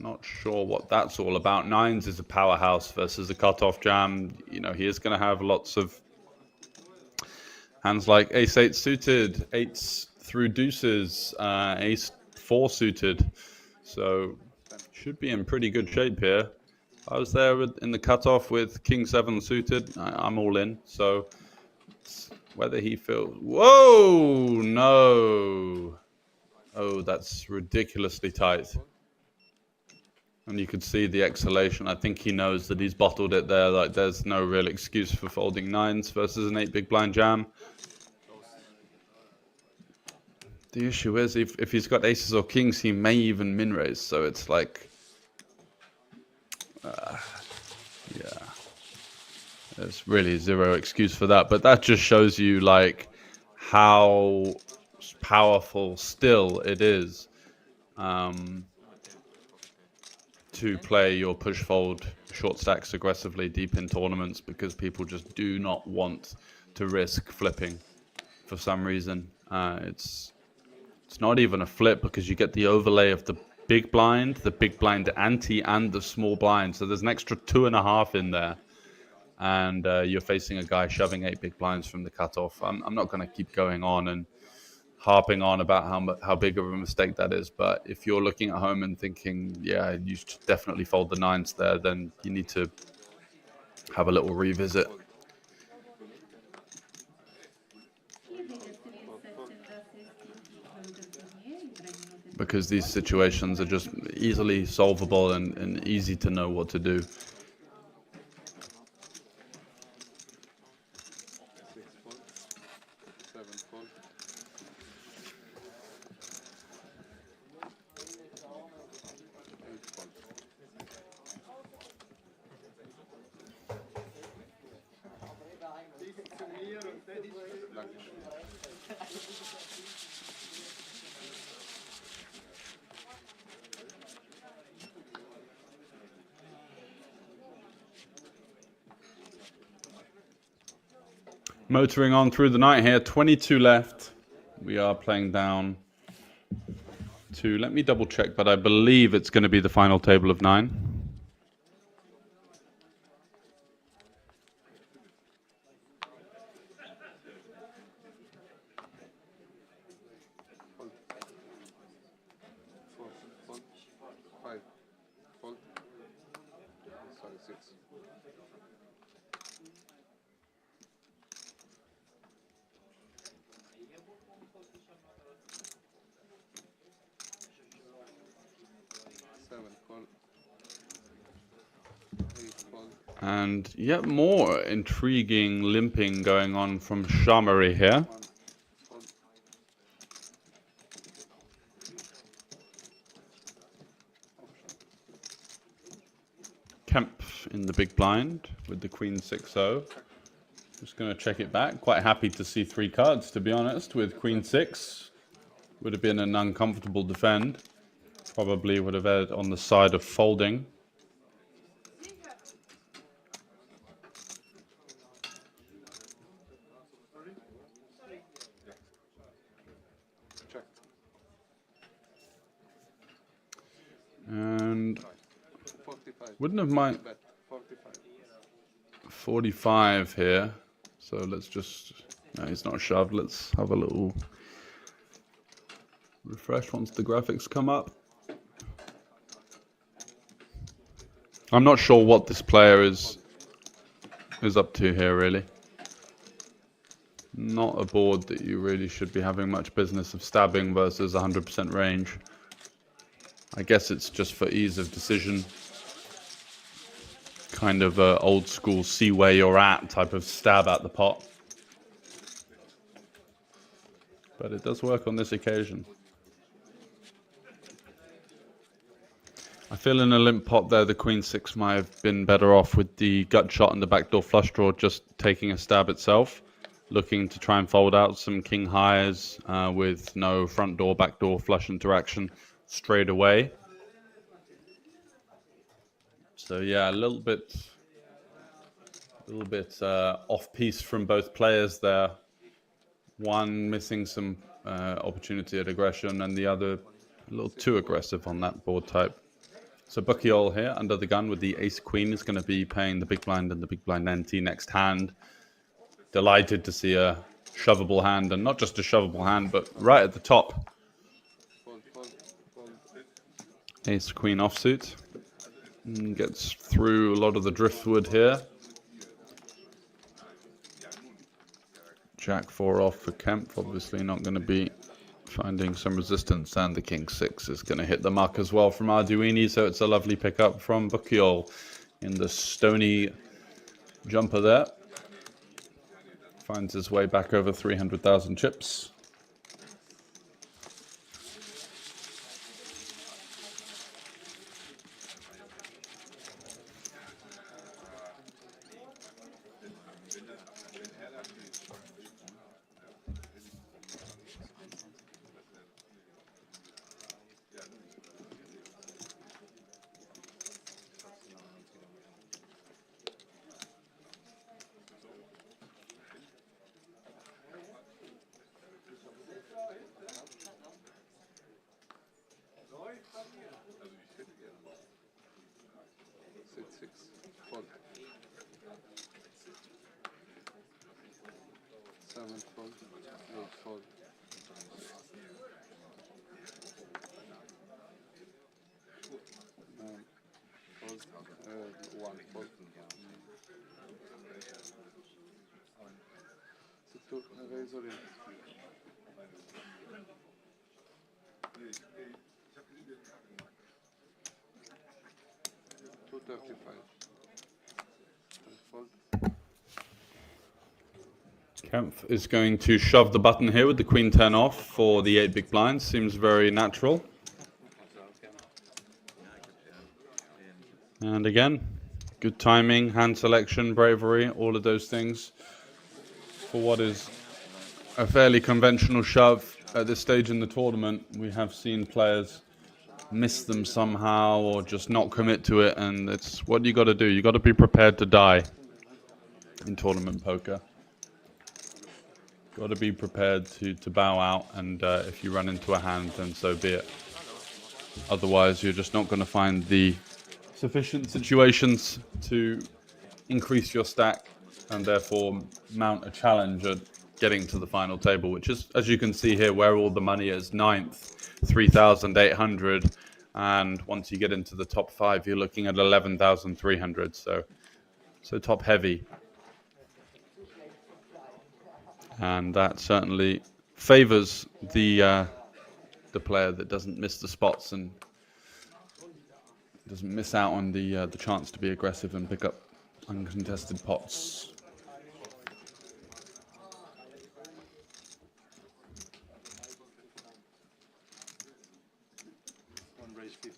Not sure what that's all about. Nines is a powerhouse versus a cutoff jam. You know, he is going to have lots of hands like ace-8 suited, eights through deuces, ace-4 suited. So should be in pretty good shape here. I was there in the cutoff with king-7 suited. I'm all in. So whether he feels... Whoa! No! Oh, that's ridiculously tight. And you could see the exhalation. I think he knows that he's bottled it there. Like, there's no real excuse for folding nines versus an 8 big blind jam. The issue is, if he's got aces or kings, he may even min raise. So it's like, yeah, there's really zero excuse for that. But that just shows you like how powerful still it is. To play your push fold short stacks aggressively deep in tournaments, because people just do not want to risk flipping for some reason. It's not even a flip because you get the overlay of the big blind ante, and the small blind. So there's an extra 2.5 in there, and you're facing a guy shoving 8 big blinds from the cutoff. I'm not going to keep going on and harping on about how big of a mistake that is, but if you're looking at home and thinking, yeah, you should definitely fold the nines there, then you need to have a little revisit. Because these situations are just easily solvable and easy to know what to do. Motoring on through the night here, 22 left. We are playing down to, let me double check, but I believe it's going to be the final table of 9. And yet more intriguing limping going on from Shamari here. Kemp in the big blind with the queen 6-0. Just going to check it back. Quite happy to see 3 cards, to be honest, with queen 6. Would have been an uncomfortable defend. Probably would have erred on the side of folding. And wouldn't have mind 45 here. So let's just, no, he's not shoved. Let's have a little refresh once the graphics come up. I'm not sure what this player is up to here, really. Not a board that you really should be having much business of stabbing versus 100% range. I guess it's just for ease of decision. Kind of a old school see where you're at type of stab at the pot. But it does work on this occasion. I feel in a limp pot there, the queen 6 might have been better off with the gut shot and the backdoor flush draw just taking a stab itself. Looking to try and fold out some king highs with no front door, backdoor flush interaction straight away. So yeah, a little bit off piece from both players there. One missing some opportunity at aggression, and the other a little too aggressive on that board type. So Buckyall here under the gun with the ace queen is going to be paying the big blind and the big blind ante next hand. Delighted to see a shovable hand, and not just a shovable hand, but right at the top. Ace queen offsuit. Gets through a lot of the driftwood here. Jack 4 off for Kempf, obviously not going to be finding some resistance, and the king 6 is going to hit the mark as well from Arduini, so it's a lovely pickup from Buckyall in the stony jumper there. Finds his way back over 300,000 chips. Kempf is going to shove the button here with the queen 10 off for the 8 big blinds. Seems very natural. And again, good timing, hand selection, bravery, all of those things for what is a fairly conventional shove at this stage in the tournament. We have seen players miss them somehow or just not commit to it, and it's what you got to do. You got to be prepared to die in tournament poker. Got to be prepared to bow out, and if you run into a hand, then so be it. Otherwise, you're just not going to find the sufficient situations to increase your stack and therefore mount a challenge at getting to the final table, which is, as you can see here, where all the money is. 9th, 3,800, and once you get into the top 5, you're looking at 11,300. So top heavy. And that certainly favors the player that doesn't miss the spots and doesn't miss out on the chance to be aggressive and pick up uncontested pots. One raise 50.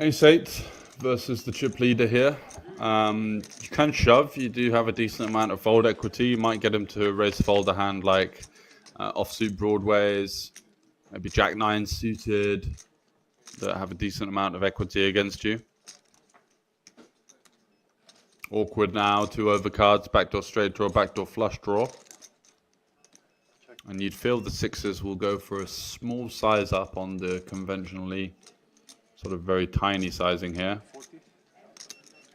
Ace 8 versus the chip leader here. You can shove. You do have a decent amount of fold equity. You might get him to raise fold a hand like offsuit broadways, maybe Jack 9 suited that have a decent amount of equity against you. Awkward now, 2 overcards, backdoor straight draw, backdoor flush draw. And you'd feel the 6s will go for a small size up on the conventionally sort of very tiny sizing here.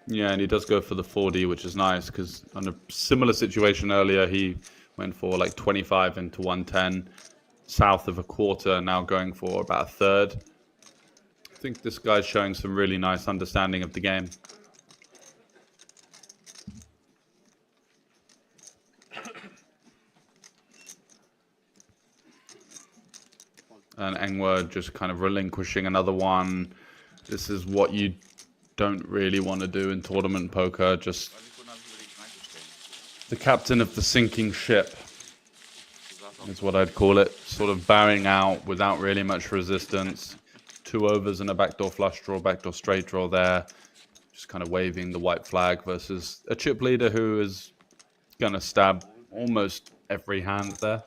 Yeah, and he does go for the 4D, which is nice, because on a similar situation earlier, he went for like 25 into 110, south of a quarter, now going for about a third. I think this guy's showing some really nice understanding of the game. And Engwer just kind of relinquishing another one. This is what you don't really want to do in tournament poker. Just the captain of the sinking ship is what I'd call it. Sort of bowing out without really much resistance. 2 overs and a backdoor flush draw, backdoor straight draw there. Just kind of waving the white flag versus a chip leader who is going to stab almost every hand there.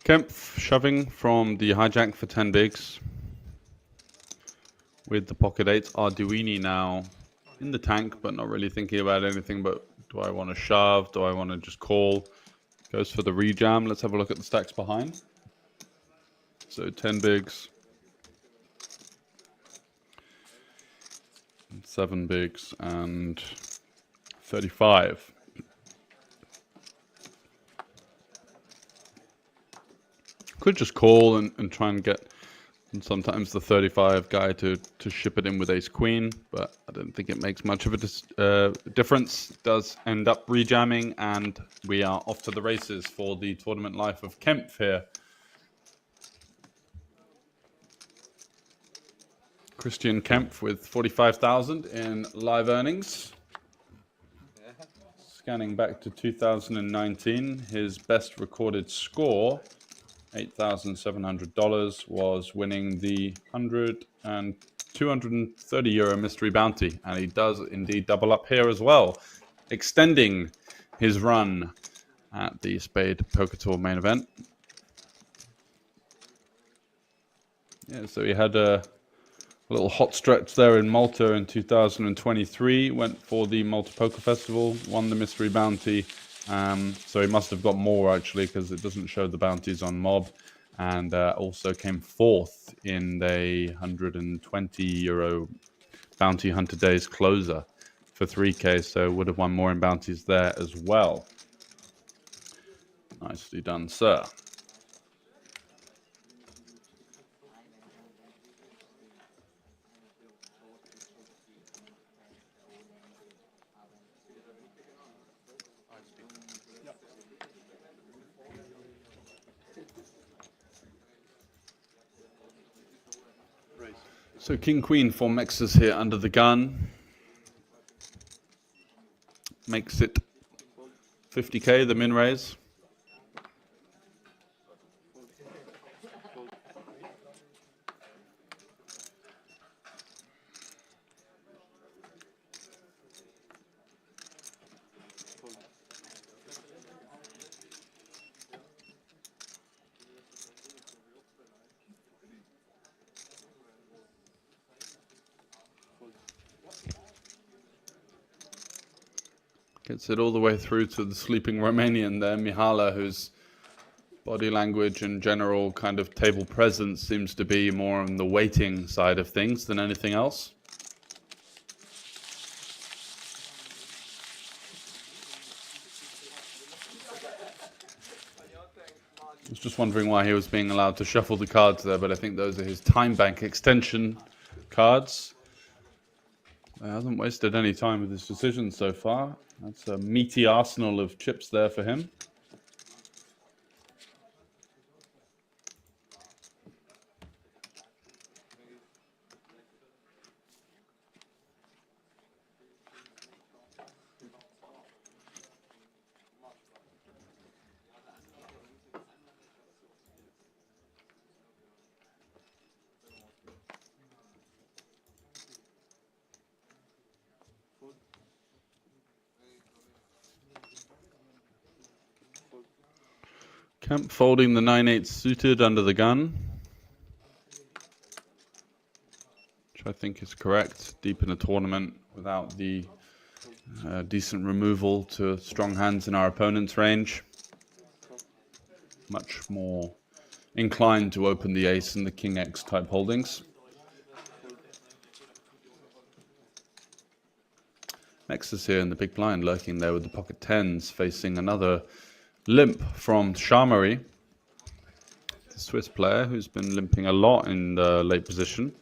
Kempf shoving from the hijack for 10 bigs. With the pocket 8, Arduini now in the tank, but not really thinking about anything but do I want to shove, do I want to just call? Goes for the rejam. Let's have a look at the stacks behind. So 10 bigs. 7 bigs and 35. Could just call and try and get sometimes the 35 guy to ship it in with ace queen, but I don't think it makes much of a difference. It does end up rejamming, and we are off to the races for the tournament life of Kempf here. Christian Kempf with 45,000 in live earnings. Scanning back to 2019, his best recorded score, $8,700, was winning the 100 and 230 euro mystery bounty, and he does indeed double up here as well, extending his run at the Spadepoker Tour main event. Yeah, so he had a little hot stretch there in Malta in 2023, went for the Malta Poker Festival, won the mystery bounty. So he must have got more actually, because it doesn't show the bounties on Mob, and also came fourth in the 120 euro bounty hunter days closer for 3K, so would have won more in bounties there as well. Nicely done, sir. So King Queen for Mexes here under the gun. Makes it 50k, the min raise. Gets it all the way through to the sleeping Romanian there, Mihala, whose body language and general kind of table presence seems to be more on the waiting side of things than anything else. I was just wondering why he was being allowed to shuffle the cards there, but I think those are his time bank extension cards. He hasn't wasted any time with his decisions so far. That's a meaty arsenal of chips there for him. Kemp folding the 9-8 suited under the gun, which I think is correct. Deep in the tournament, without the decent removal to strong hands in our opponent's range. Much more inclined to open the ace and the king X type holdings. Next is here in the big blind, lurking there with the pocket tens, facing another limp from Shamari, the Swiss player who's been limping a lot in the late position.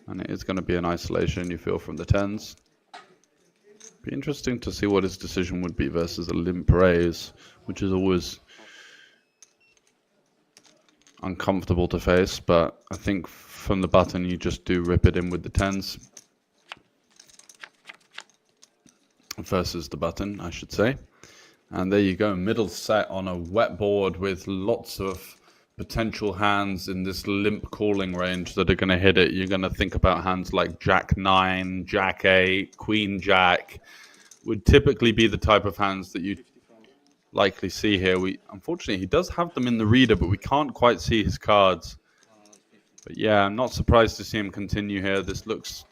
And it is going to be an isolation, you feel, from the tens. Be interesting to see what his decision would be versus a limp raise, which is always uncomfortable to face, but I think from the button you just do rip it in with the tens. Versus the button, I should say. And there you go, middle set on a wet board with lots of potential hands in this limp calling range that are going to hit it. You're going to think about hands like Jack 9, Jack 8, Queen Jack. Would typically be the type of hands that you likely see here. Unfortunately, he does have them in the reader, but we can't quite see his cards. But yeah, I'm not surprised to see him continue here. This looks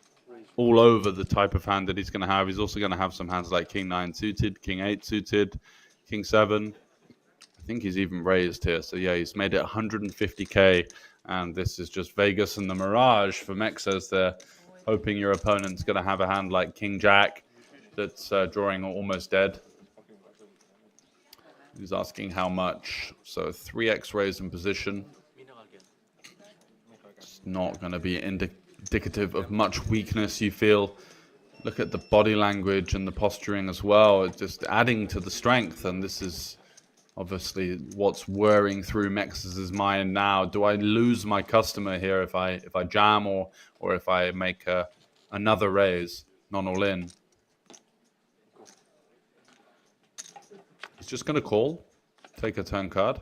all over the type of hand that he's going to have. He's also going to have some hands like King 9 suited, King 8 suited, King 7. I think he's even raised here. So yeah, he's made it 150k. And this is just Vegas and the Mirage for Mexes there. Hoping your opponent's going to have a hand like King Jack that's drawing almost dead. He's asking how much. So 3x raise in position. It's not going to be indicative of much weakness, you feel. Look at the body language and the posturing as well. It's just adding to the strength. And this is obviously what's whirring through Mexes' mind now. Do I lose my customer here if I jam or if I make another raise, non all in? He's just going to call, take a turn card.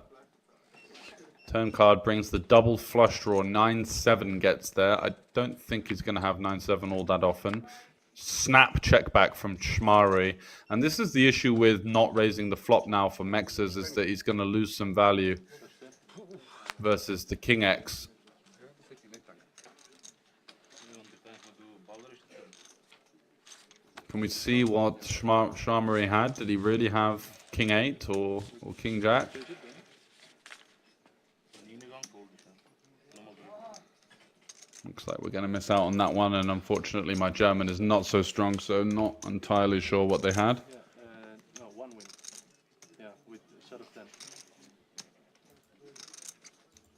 Turn card brings the double flush draw. 9-7 gets there. I don't think he's going to have 9-7 all that often. Snap check back from Chmari. And this is the issue with not raising the flop now for Mexes, is that he's going to lose some value versus the King X. Can we see what Chmari had? Did he really have King 8 or King Jack? Looks like we're going to miss out on that one, and unfortunately my German is not so strong, so not entirely sure what they had. No, one win. Yeah, with a shot of 10.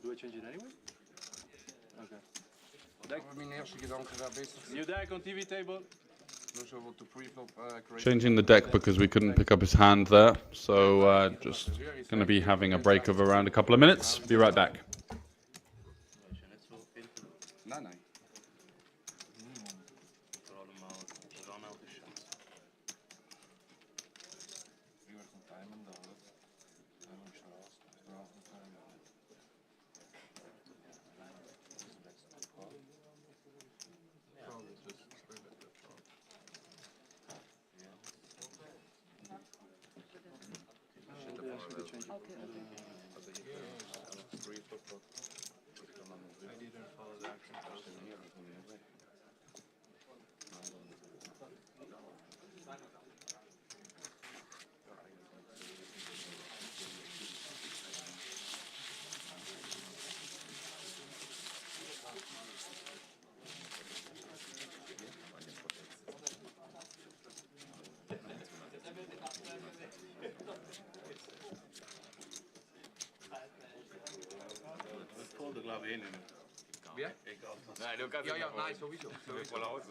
Do I change it anyway? Okay. New deck on TV table. Changing the deck because we couldn't pick up his hand there, so just going to be having a break of around a couple of minutes. Be right back. Wie? Ja, ja, nein, sowieso. Voll aus.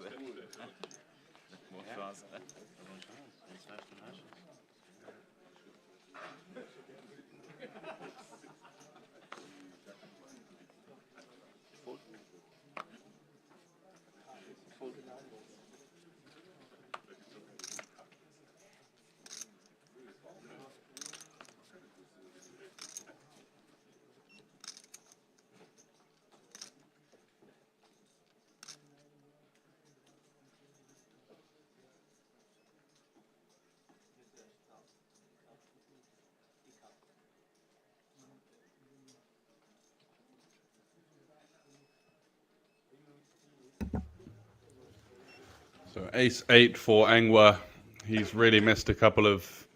So ace-8 for Engwer. He's really missed a couple of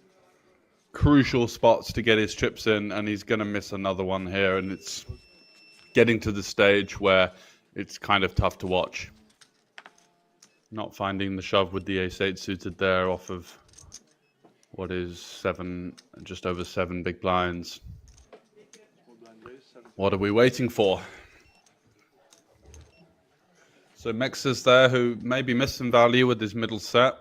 crucial spots to get his chips in, and he's going to miss another one here, and it's getting to the stage where it's kind of tough to watch. Not finding the shove with the ace-8 suited there off of what is 7, just over 7 big blinds. What are we waiting for? So Mex is there, who maybe missed some value with his middle set.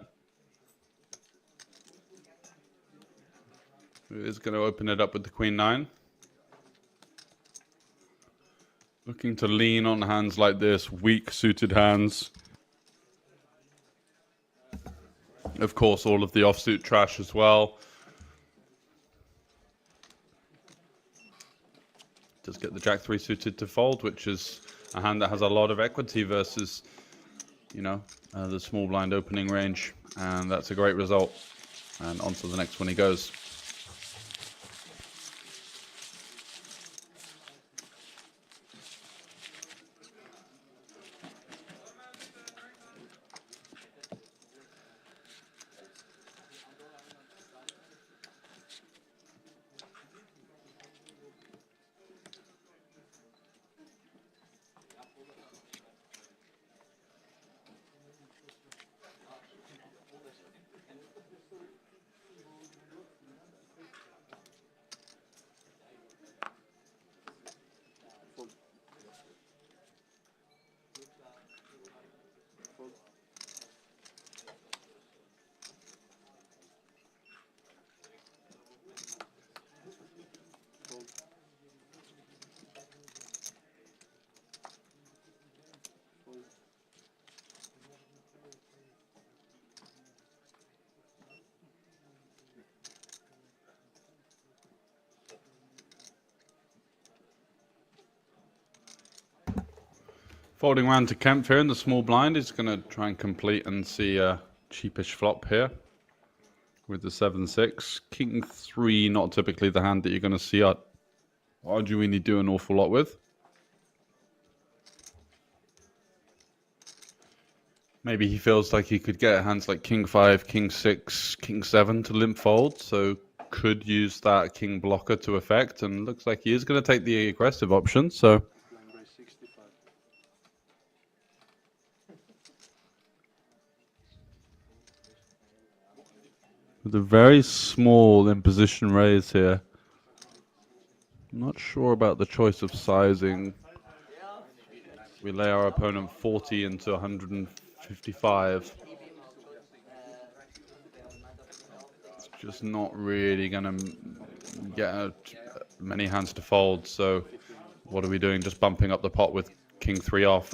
Who is going to open it up with the Queen-9. Looking to lean on hands like this, weak suited hands. Of course, all of the offsuit trash as well. Does get the Jack-3 suited to fold, which is a hand that has a lot of equity versus, you know, the small blind opening range. And that's a great result. And on to the next one he goes. Folding round to Kempf here in the small blind. He's going to try and complete and see a cheapish flop here with the 7-6. King 3, not typically the hand that you're going to see Arduini do an awful lot with. Maybe he feels like he could get hands like King 5, King 6, King 7 to limp fold, so could use that King blocker to effect, and looks like he is going to take the aggressive option, so... With a very small imposition raise here. I'm not sure about the choice of sizing. We lay our opponent 40 into 155. It's just not really going to get many hands to fold, so what are we doing? Just bumping up the pot with King 3 off?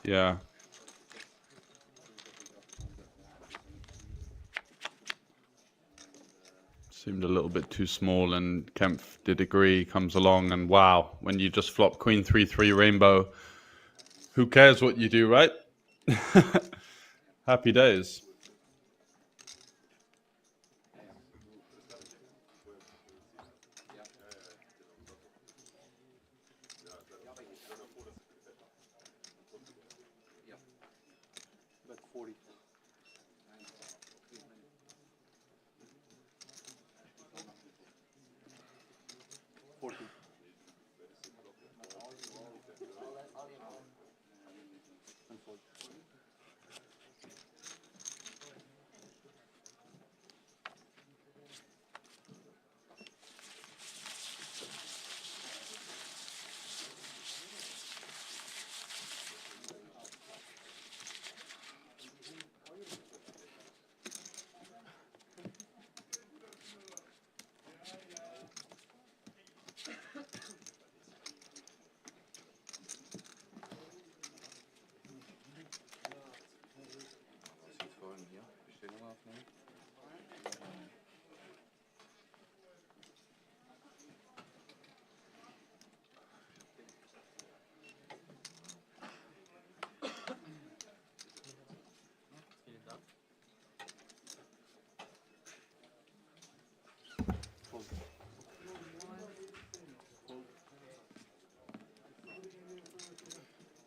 Yeah. Seemed a little bit too small, and Kempf did agree, comes along, and wow, when you just flop Queen 3-3 rainbow, who cares what you do, right? Happy days.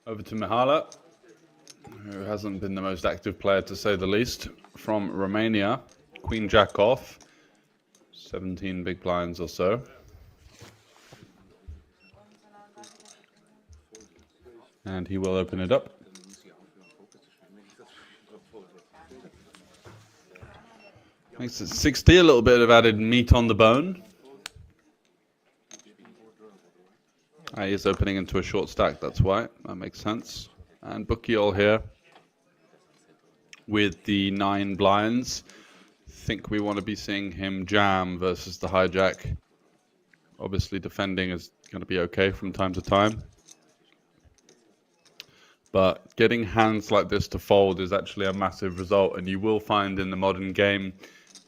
Over to Mihala, who hasn't been the most active player to say the least, from Romania. Queen Jack off, 17 big blinds or so. And he will open it up. Makes it 60, a little bit of added meat on the bone. He is opening into a short stack, that's why. That makes sense. And bookie all here with the 9 blinds. Think we want to be seeing him jam versus the hijack. Obviously defending is going to be okay from time to time. But getting hands like this to fold is actually a massive result. And you will find in the modern game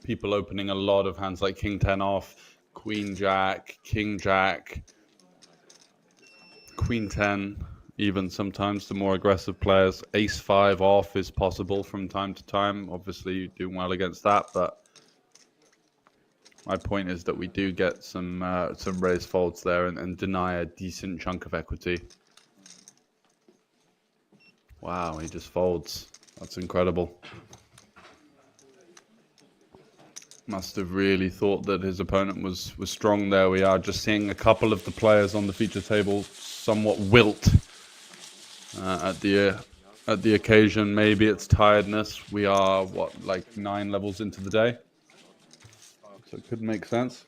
people opening a lot of hands like King 10 off, Queen Jack, King Jack, Queen 10, even sometimes the more aggressive players. Ace 5 off is possible from time to time. Obviously doing well against that, but my point is that we do get some raise folds there and deny a decent chunk of equity. Wow, he just folds. That's incredible. Must have really thought that his opponent was strong there. We are just seeing a couple of the players on the feature table somewhat wilt at the occasion. Maybe it's tiredness. We are, what, like 9 levels into the day? So it could make sense.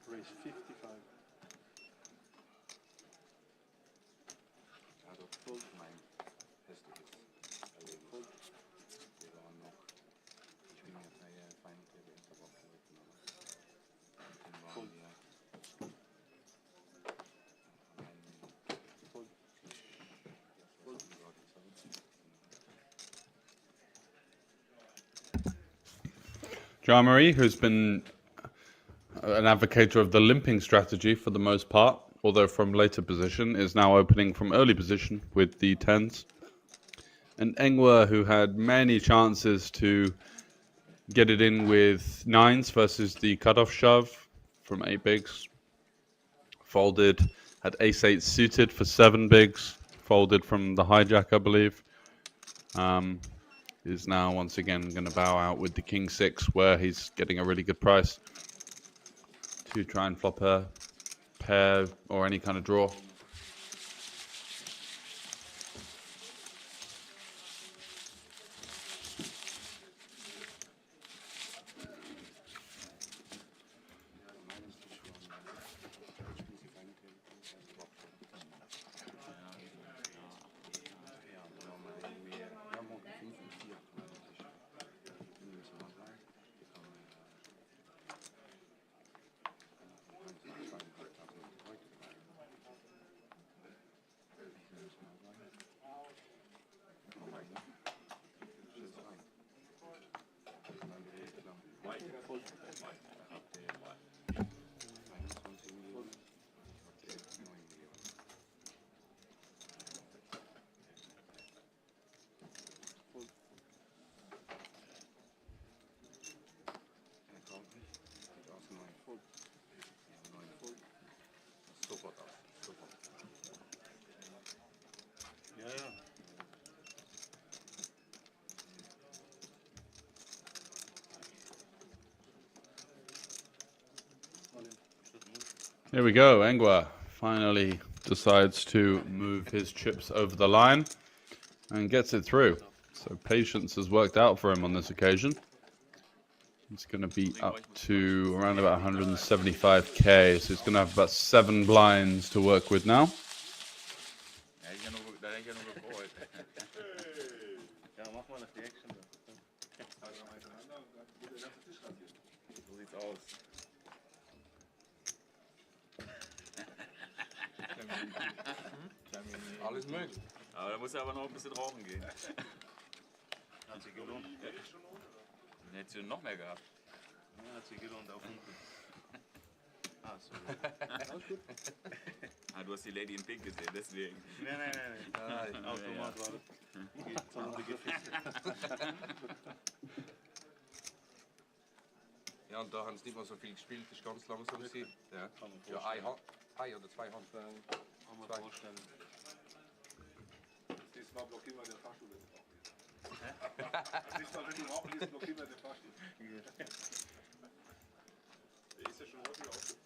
Raise 55. Also voll mein hässliches voll. Wir waren noch, ich bin jetzt eine Feinde der Interwoche heute noch. Dann waren wir voll. Jean-Marie, who's been an advocate of the limping strategy for the most part, although from later position, is now opening from early position with the 10s. And Engwer, who had many chances to get it in with 9s versus the cutoff shove from 8 bigs, folded, had ace 8 suited for 7 bigs, folded from the hijack, I believe. Is now once again going to bow out with the king 6, where he's getting a really good price to try and flop a pair or any kind of draw. Here we go. Engwer finally decides to move his chips over the line and gets it through. So patience has worked out for him on this occasion. It's going to be up to around about 175k. So he's going to have about 7 blinds to work with now. Alles möglich. Aber da muss er aber noch ein bisschen rauchen gehen. Hat sich gelohnt. Dann hättest du noch mehr gehabt. Ja, hat sich gelohnt auf unten. Ah, so. Alles gut. Ah, du hast die Lady in Pink gesehen, deswegen. Nein. Automat war das. Ja, und da haben sie nicht mehr so viel gespielt, das ist ganz langsam gewesen. Ja, ja ein oder zwei Hand. Kann man vorstellen. Diesmal blockieren wir den Fahrstuhl. Diesmal, wenn du rauchen gehst, blockieren wir den Fahrstuhl. Der ist ja schon häufig aufgefallen.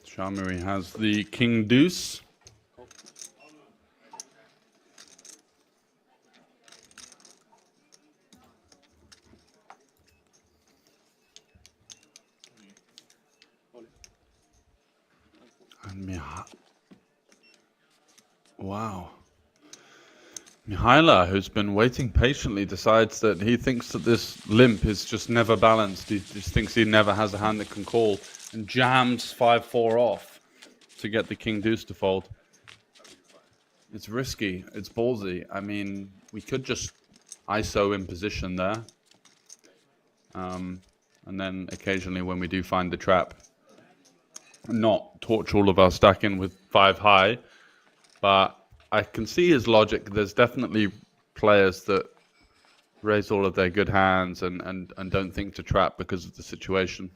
Shamiri has the king deuce. And wow. Mihaila, who's been waiting patiently, decides that he thinks that this limp is just never balanced. He just thinks he never has a hand that can call, and jams 5-4 off to get the king deuce to fold. It's risky. It's ballsy. I mean, we could just ISO in position there. And then occasionally when we do find the trap, not torch all of our stacking with 5 high, but I can see his logic. There's definitely players that raise all of their good hands and don't think to trap because of the situation.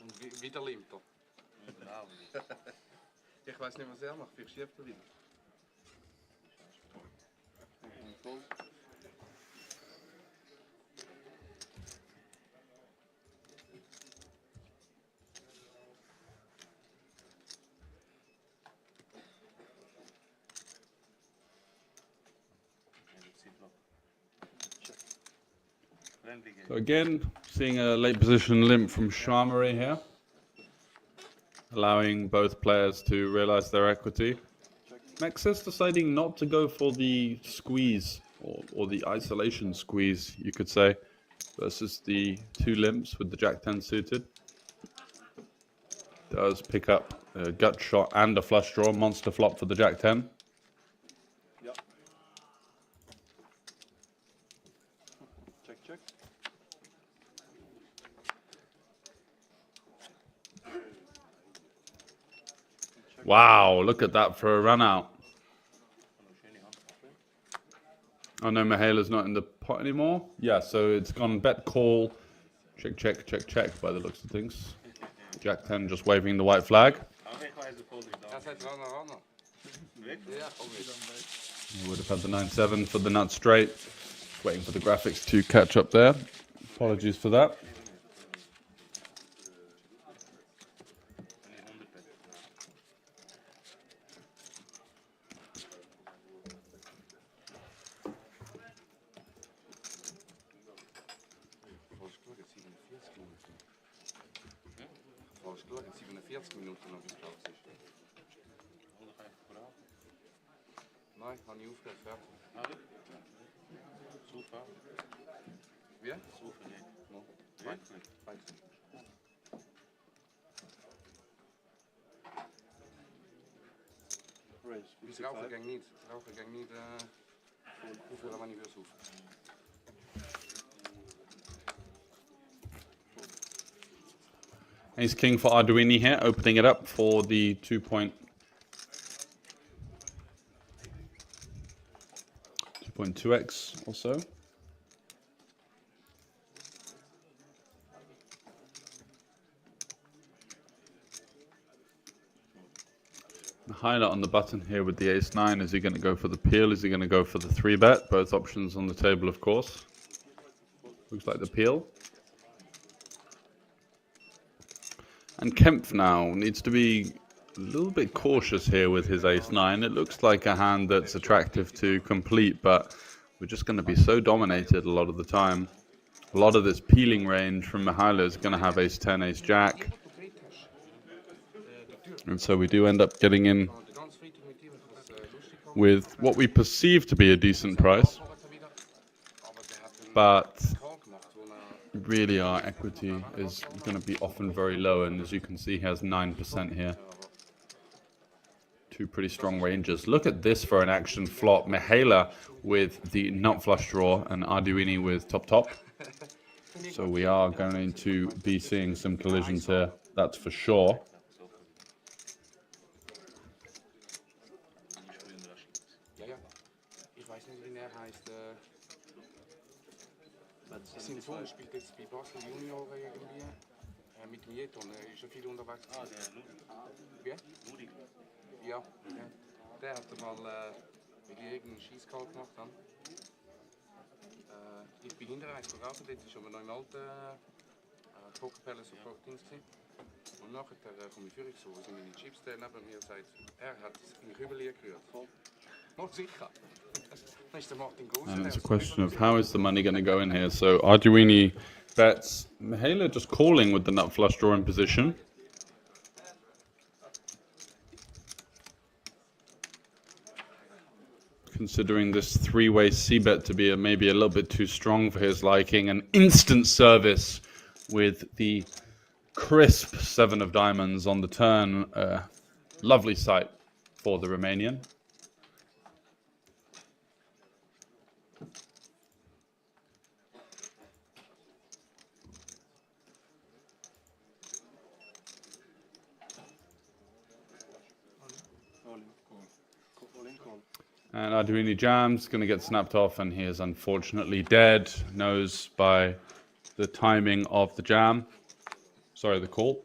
Und wieder limmt er. Ich weiß nicht, was er macht, vielleicht schiebt er wieder. So again, seeing a late position limp from Shamiri here, allowing both players to realize their equity. Nexus deciding not to go for the squeeze, or the isolation squeeze, you could say, versus the 2 limps with the Jack-10 suited. Does pick up a gut shot and a flush draw, monster flop for the Jack-10. Yep. Check, check. Wow, look at that for a run out. Oh no, Mahala's not in the pot anymore. Yeah, so it's gone bet call, check, check, check, check by the looks of things. Jack-10 just waving the white flag. He would have had the 9-7 for the nut straight. Waiting for the graphics to catch up there. Apologies for that. Falsch gelagert, 47 Minuten noch bis drauf ist. Nein, habe ich aufgehört, fertig. Super. Wie? Super, nee. No. Weizen. Bis rauchen gang niet. Rauchen gang niet. Hoeveel wanneer weer zoeken. Ace King for Arduini here, opening it up for the 2.2x or so. The highlight on the button here with the ace-9. Is he going to go for the peel? Is he going to go for the 3-bet? Both options on the table, of course. Looks like the peel. And Kempf now needs to be a little bit cautious here with his ace-9. It looks like a hand that's attractive to complete, but we're just going to be so dominated a lot of the time. A lot of this peeling range from Mihailo is going to have ace-10, ace-jack. And so we do end up getting in with what we perceive to be a decent price. But really our equity is going to be often very low, and as you can see, he has 9% here. Two pretty strong ranges. Look at this for an action flop. Mihailo with the nut flush draw and Arduini with top. So we are going to be seeing some collisions here, that's for sure. Sinfon spielt jetzt bei Basel Junioren irgendwie. Mit dem Jeton, ist schon viel unterwegs. Wie? Ja, der hat mal mit irgendeinem Schießkalt gemacht. Ich bin hinterher verkauft, jetzt ist aber noch im alten Pokerpelle Support Dienst. Und nachher komme ich führig so, wo sind meine Chips, der neben mir sagt, er hat es in Kübeli gerührt. Noch sicher. And it's a question of how is the money going to go in here. So Arduini bets. Mihailo just calling with the nut flush draw in position. Considering this three-way c-bet to be maybe a little bit too strong for his liking. An instant service with the crisp 7 of diamonds on the turn. Lovely sight for the Romanian. And Arduini jams, going to get snapped off, and he is unfortunately dead. Knows by the timing of the jam. Sorry, the call.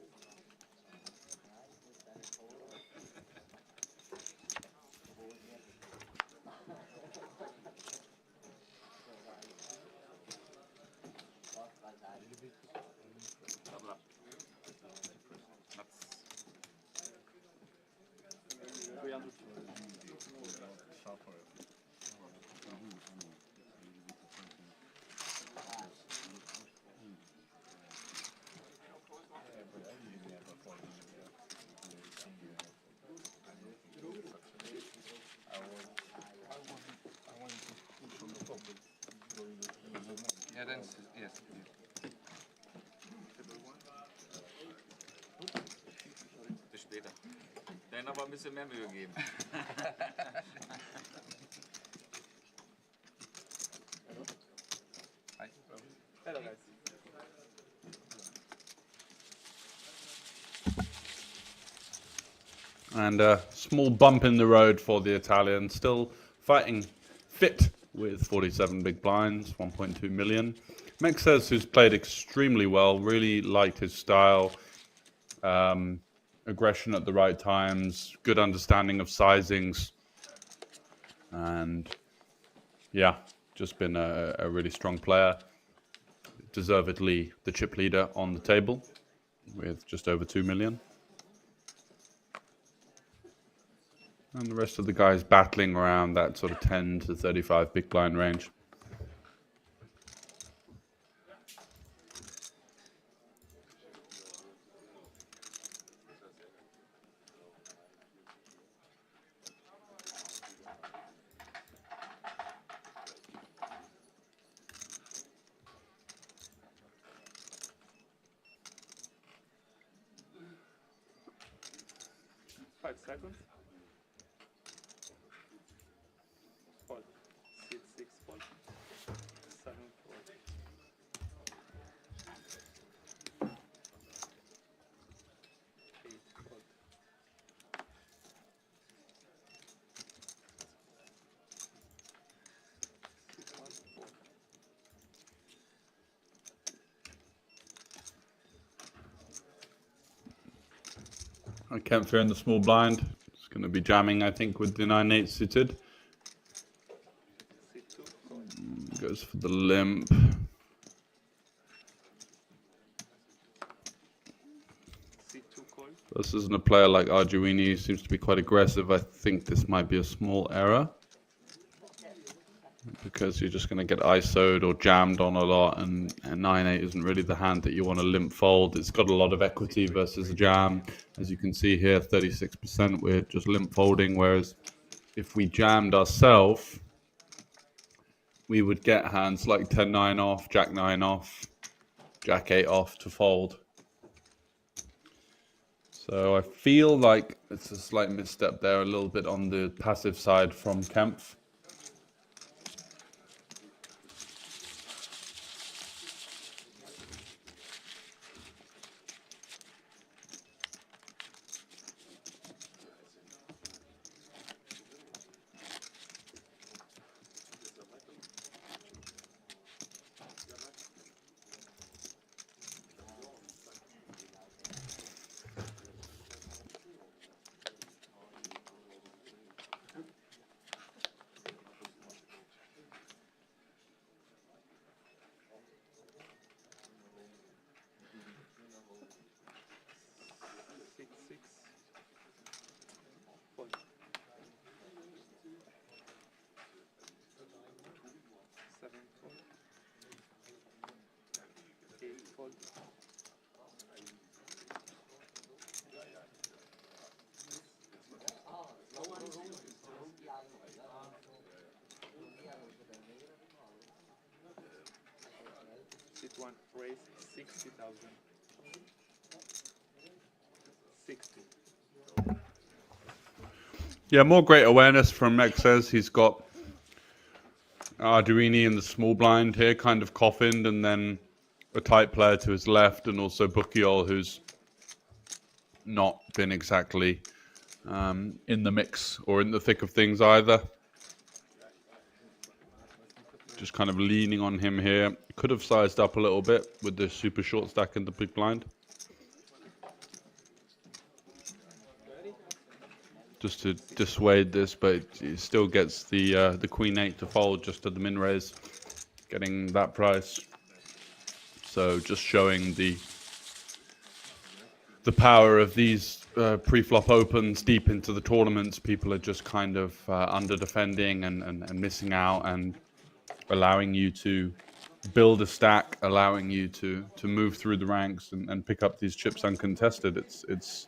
Ja, dann yes. Bis später. Dann aber ein bisschen mehr Mühe geben. And a small bump in the road for the Italian. Still fighting fit with 47 big blinds, 1.2 million. Mex says who's played extremely well, really liked his style. Aggression at the right times, good understanding of sizings. And yeah, just been a really strong player. Deservedly the chip leader on the table with just over 2 million. And the rest of the guys battling around that sort of 10 to 35 big blind range. Seconds. Fold. 6 fold. 7 fold. 8 fold. I kept fearing the small blind. It's going to be jamming, I think, with the 9-8 suited. Goes for the limp. C2 call. This isn't a player like Arduini, who seems to be quite aggressive. I think this might be a small error, because you're just going to get ISO'd or jammed on a lot, and 9-8 isn't really the hand that you want to limp fold. It's got a lot of equity versus a jam. As you can see here, 36%, we're just limp folding, whereas if we jammed ourselves, we would get hands like 10-9 off, Jack-9 off, Jack-8 off to fold. So I feel like it's a slight misstep there, a little bit on the passive side from Kempf. Sit one, raise 60,000. 60. Yeah, more great awareness from Mexes. He's got Arduini in the small blind here, kind of coffined, and then a tight player to his left, and also Bukiol, who's not been exactly in the mix or in the thick of things either. Just kind of leaning on him here. Could have sized up a little bit with the super short stack in the big blind, just to dissuade this, but he still gets the Queen-8 to fold just at the min raise, getting that price. So just showing the power of these pre-flop opens deep into the tournaments. People are just kind of under defending and missing out, and allowing you to build a stack, allowing you to move through the ranks and pick up these chips uncontested. It's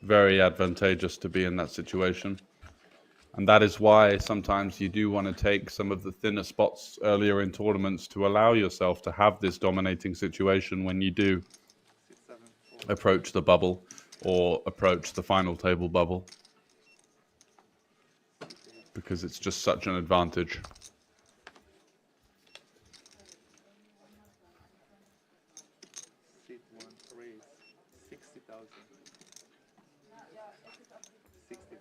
very advantageous to be in that situation. And that is why sometimes you do want to take some of the thinner spots earlier in tournaments to allow yourself to have this dominating situation when you do approach the bubble or approach the final table bubble, because it's just such an advantage. Sit one, raise 60,000. 60.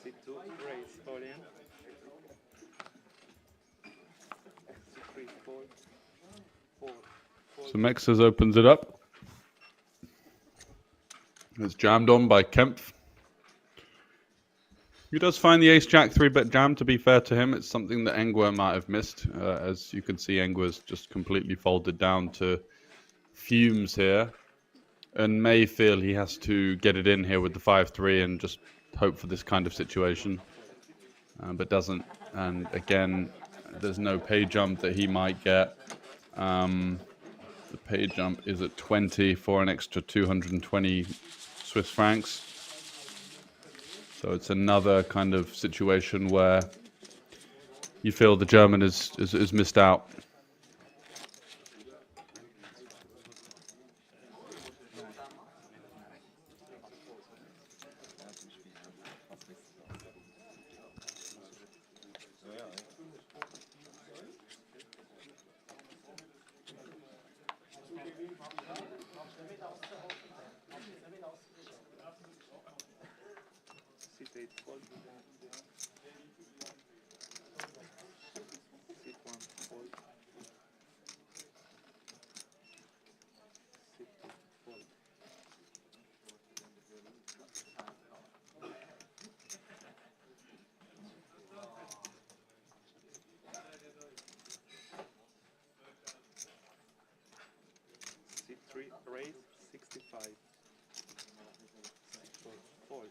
Sit two, raise all in. Sit three, four. So Mexes opens it up. It's jammed on by Kempf. He does find the ace-jack 3-bet jam, to be fair to him. It's something that Engwer might have missed. As you can see, Engwer's just completely folded down to fumes here, and may feel he has to get it in here with the 5-3 and just hope for this kind of situation, but doesn't. And again, there's no pay jump that he might get. The pay jump is at 20 for an extra 220 Swiss francs. So it's another kind of situation where you feel the German is missed out. Sit eight, fold. Sit one, fold. Sit two, fold. 5. 6-4, fold.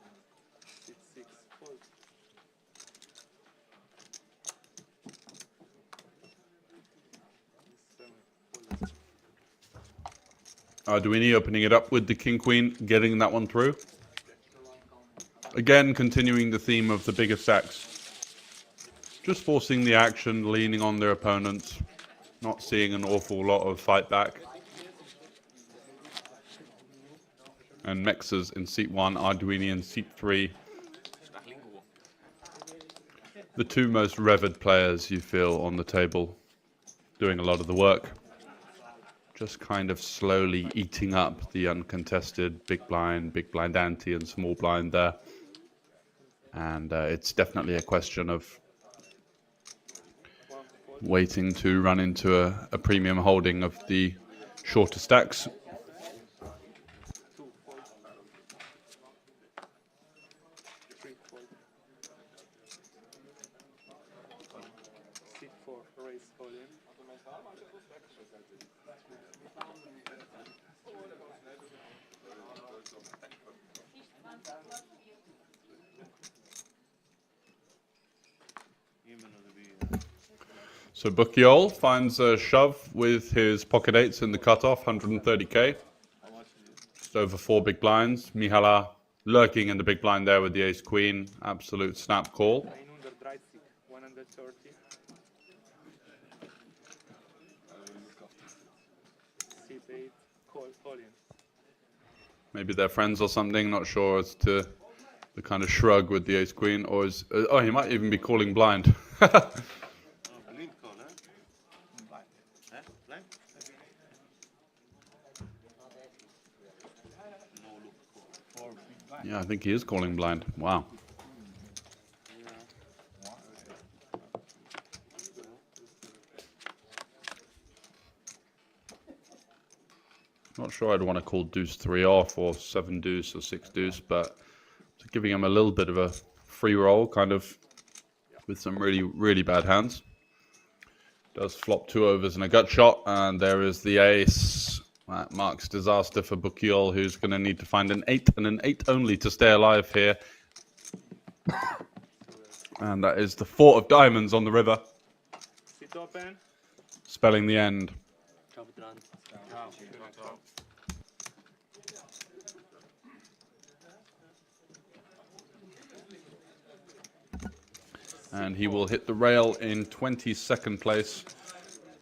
6-6, fold. Arduini opening it up with the king queen, getting that one through. Again, continuing the theme of the bigger stacks. Just forcing the action, leaning on their opponents, not seeing an awful lot of fight back. And Mexers in seat 1, Arduini in seat 3. The two most revered players you feel on the table, doing a lot of the work. Just kind of slowly eating up the uncontested big blind ante and small blind there. And it's definitely a question of waiting to run into a premium holding of the shorter stacks. So Bukiol finds a shove with his pocket eights in the cutoff, 130k. Just over 4 big blinds. Mihala lurking in the big blind there with the ace queen. Absolute snap call. 130. Seat 8, call in. Maybe they're friends or something, not sure as to the kind of shrug with the ace queen. Or is, oh, he might even be calling blind. Yeah, I think he is calling blind. Wow. Not sure I'd want to call deuce 3 off or 7 deuce or 6 deuce, but giving him a little bit of a free roll, kind of with some really, really bad hands. Does flop 2 overs and a gut shot, and there is the ace. That marks disaster for Bukiol, who's going to need to find an 8 and an 8 only to stay alive here. And that is the 4 of diamonds on the river. Sit open. Spelling the end. And he will hit the rail in 22nd place.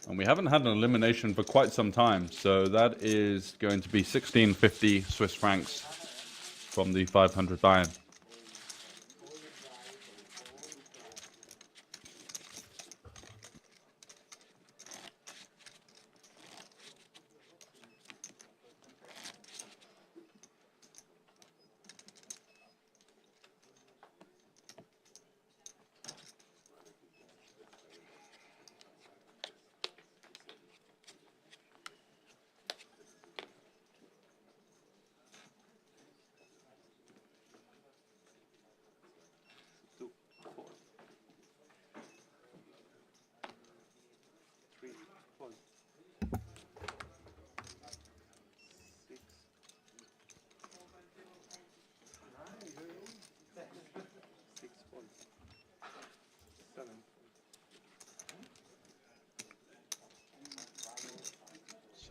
And we haven't had an elimination for quite some time. So that is going to be 1650 Swiss francs from the 500 buy-in.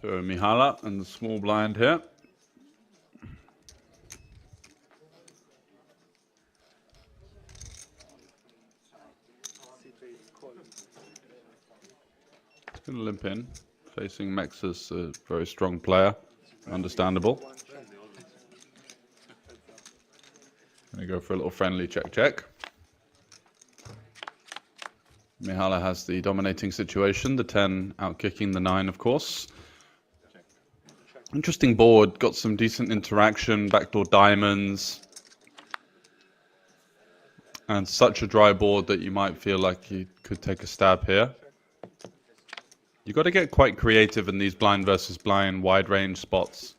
So Mihala and the small blind here. It's going to limp in, facing Mexus, a very strong player, understandable. Going to go for a little friendly check. Mihala has the dominating situation, the 10 outkicking the 9, of course. Interesting board, got some decent interaction, backdoor diamonds. And such a dry board that you might feel like you could take a stab here. You've got to get quite creative in these blind versus blind wide range spots.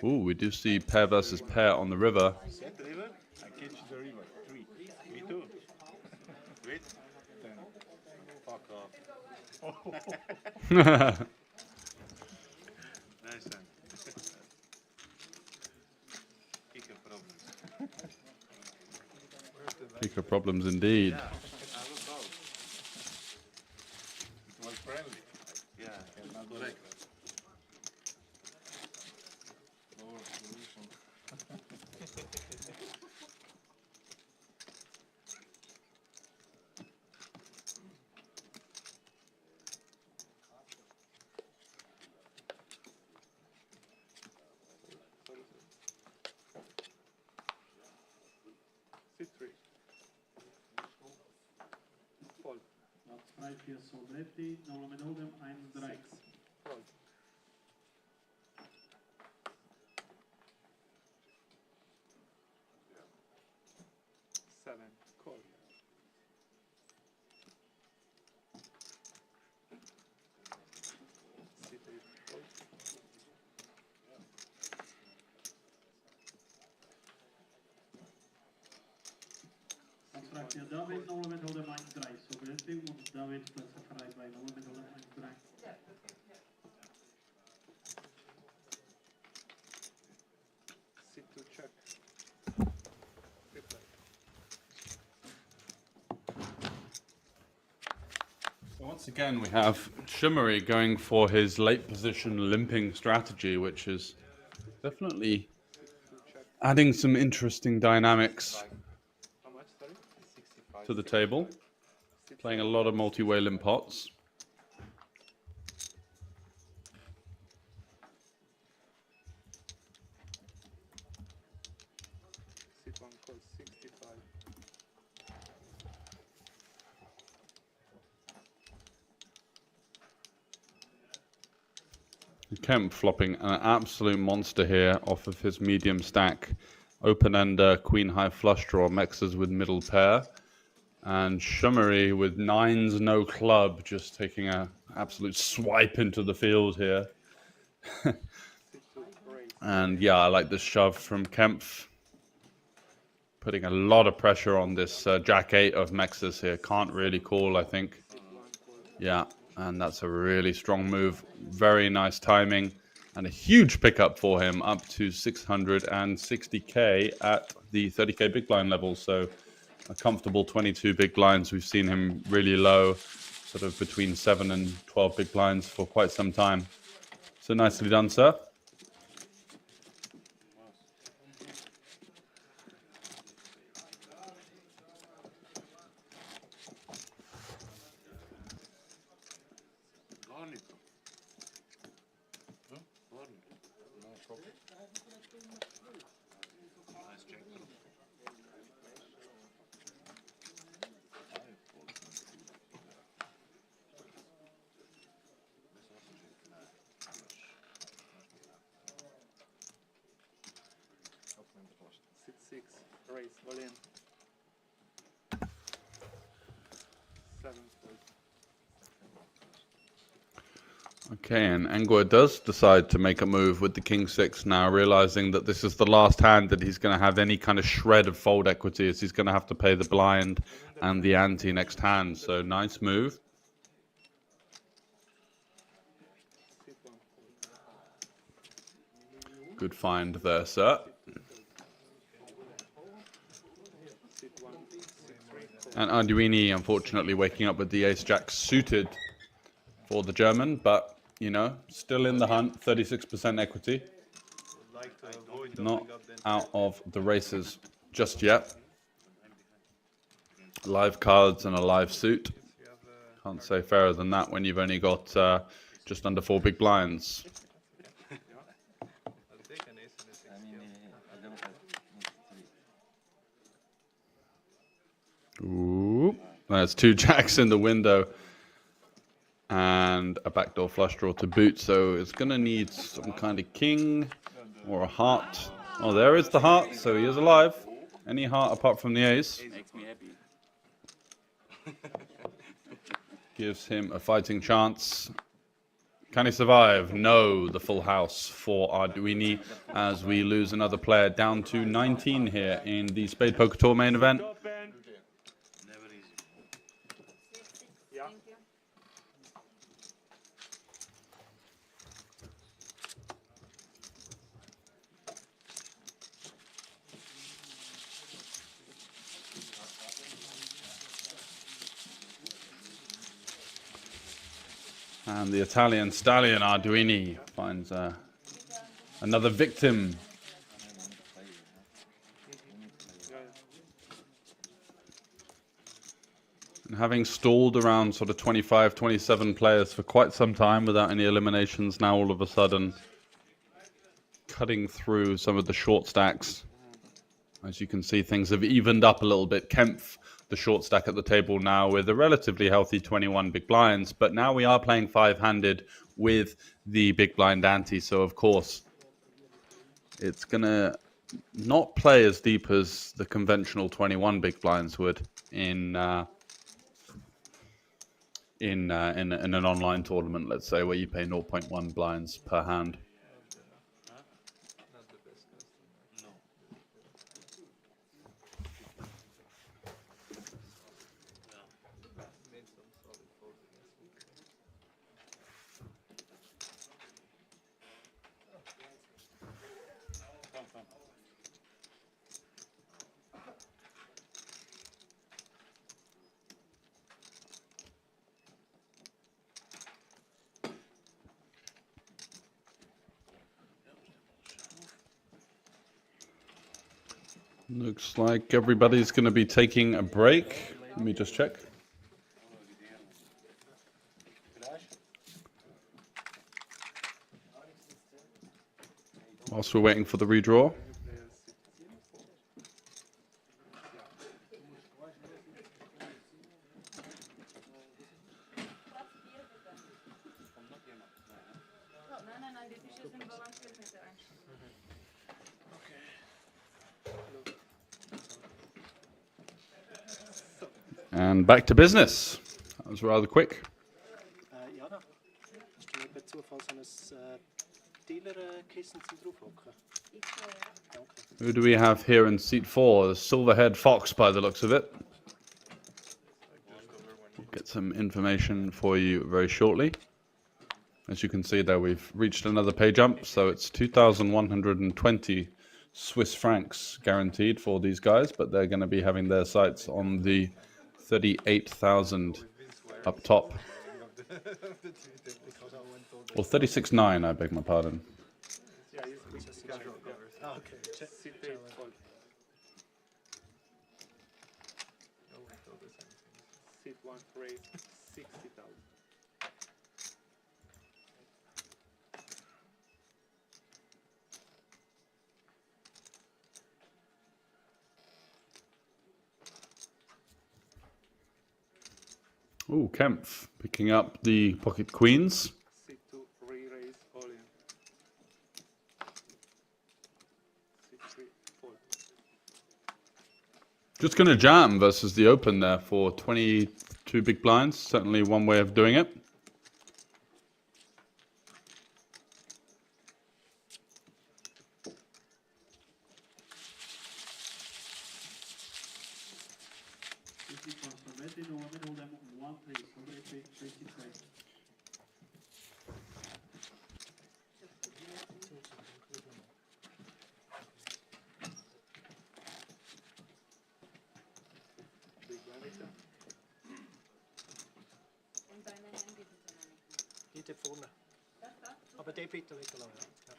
Ooh, we do see pair versus pair on the river. Set river, I catch the river. 3. Me too. Wait. 10. Fuck off. Nice one. Speaker problems indeed. It was friendly. Yeah, not correct. Lower solution. C3. Fold. Platz frei für Sobretti, 0 mit Hold'em, 1-3. Fold. Seven. Call. C3. Fold. Platz frei für David, 0 mit Hold'em, 1-3. Sobretti und David Plätze frei bei 0 mit Hold'em, 1-3. C2 check. Replay. So once again, we have Shimmery going for his late position limping strategy, which is definitely adding some interesting dynamics How much, sorry? 65. to the table. Playing a lot of multi-way limp pots. C1 call 65. Kemp flopping an absolute monster here off of his medium stack. Open-ender, queen high flush draw, mexes with middle pair. And Shimmery with nines, no club, just taking an absolute swipe into the field here. And yeah, I like this shove from Kempf. Putting a lot of pressure on this Jack 8 of mexes here. Can't really call, I think. Yeah, and that's a really strong move. Very nice timing. And a huge pickup for him, up to 660k at the 30k big blind level. So a comfortable 22 big blinds. We've seen him really low, sort of between 7 and 12 big blinds for quite some time. So nicely done, sir. Nice check. C6. Raise. Volume. 7. Fold. Okay, and Angor does decide to make a move with the king 6 now, realizing that this is the last hand that he's going to have any kind of shred of fold equity, as he's going to have to pay the blind and the ante next hand. So nice move. Good find there, sir. And Arduini, unfortunately, waking up with the ace-jack suited for the German, but, you know, still in the hunt, 36% equity. Not out of the races just yet. Live cards and a live suit. Can't say fairer than that when you've only got just under 4 big blinds. Ooh, there's 2 jacks in the window and a backdoor flush draw to boot, so it's going to need some kind of king or a heart. Oh, there is the heart, so he is alive. Any heart apart from the ace Makes me happy. gives him a fighting chance. Can he survive? No, the full house for Arduini as we lose another player down to 19 here in the Spadepoker Tour main event. And the Italian stallion Arduini finds another victim. And having stalled around sort of 25, 27 players for quite some time without any eliminations, now all of a sudden cutting through some of the short stacks. As you can see, things have evened up a little bit. Kempf, the short stack at the table now with a relatively healthy 21 big blinds, but now we are playing five-handed with the big blind ante, so of course it's gonna not play as deep as the conventional 21 big blinds would in an online tournament, let's say, where you pay 0.1 blinds per hand. Looks like everybody's going to be taking a break. Let me just check. Whilst we're waiting for the redraw. And back to business. That was rather quick. Ja, da. Ich kann per Zufall so ein Dealer-Kissen zum draufhocken. Who do we have here in seat 4? The Silverhead Fox, by the looks of it. We'll get some information for you very shortly. As you can see there, we've reached another pay jump, so it's 2,120 Swiss francs guaranteed for these guys, but they're going to be having their sights on the 38,000 up top. Or 36.9, I beg my pardon. Sit one raise 60,000. Ooh, Kempf picking up the pocket queens. Sit to re-raise all in. Sit 3, 4. Just going to jam versus the open there for 22 big blinds. Certainly one way of doing it. Bitte vorne. Aber den bitte liegen lassen. Ja.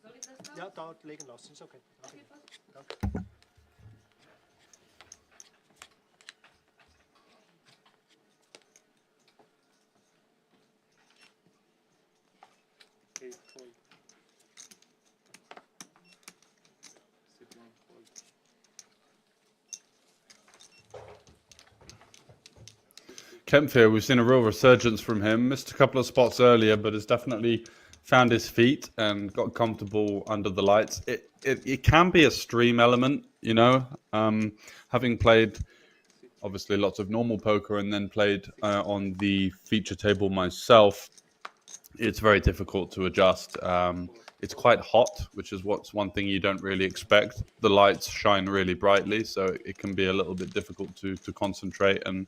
Soll ich das da? Ja, da liegen lassen, ist okay. Okay. Danke. Okay, voll. Sit one, voll. Kempf here, we've seen a real resurgence from him. Missed a couple of spots earlier, but has definitely found his feet and got comfortable under the lights. It can be a stream element, you know, having played obviously lots of normal poker and then played on the feature table myself. It's very difficult to adjust. It's quite hot, which is what's one thing you don't really expect. The lights shine really brightly, so it can be a little bit difficult to concentrate and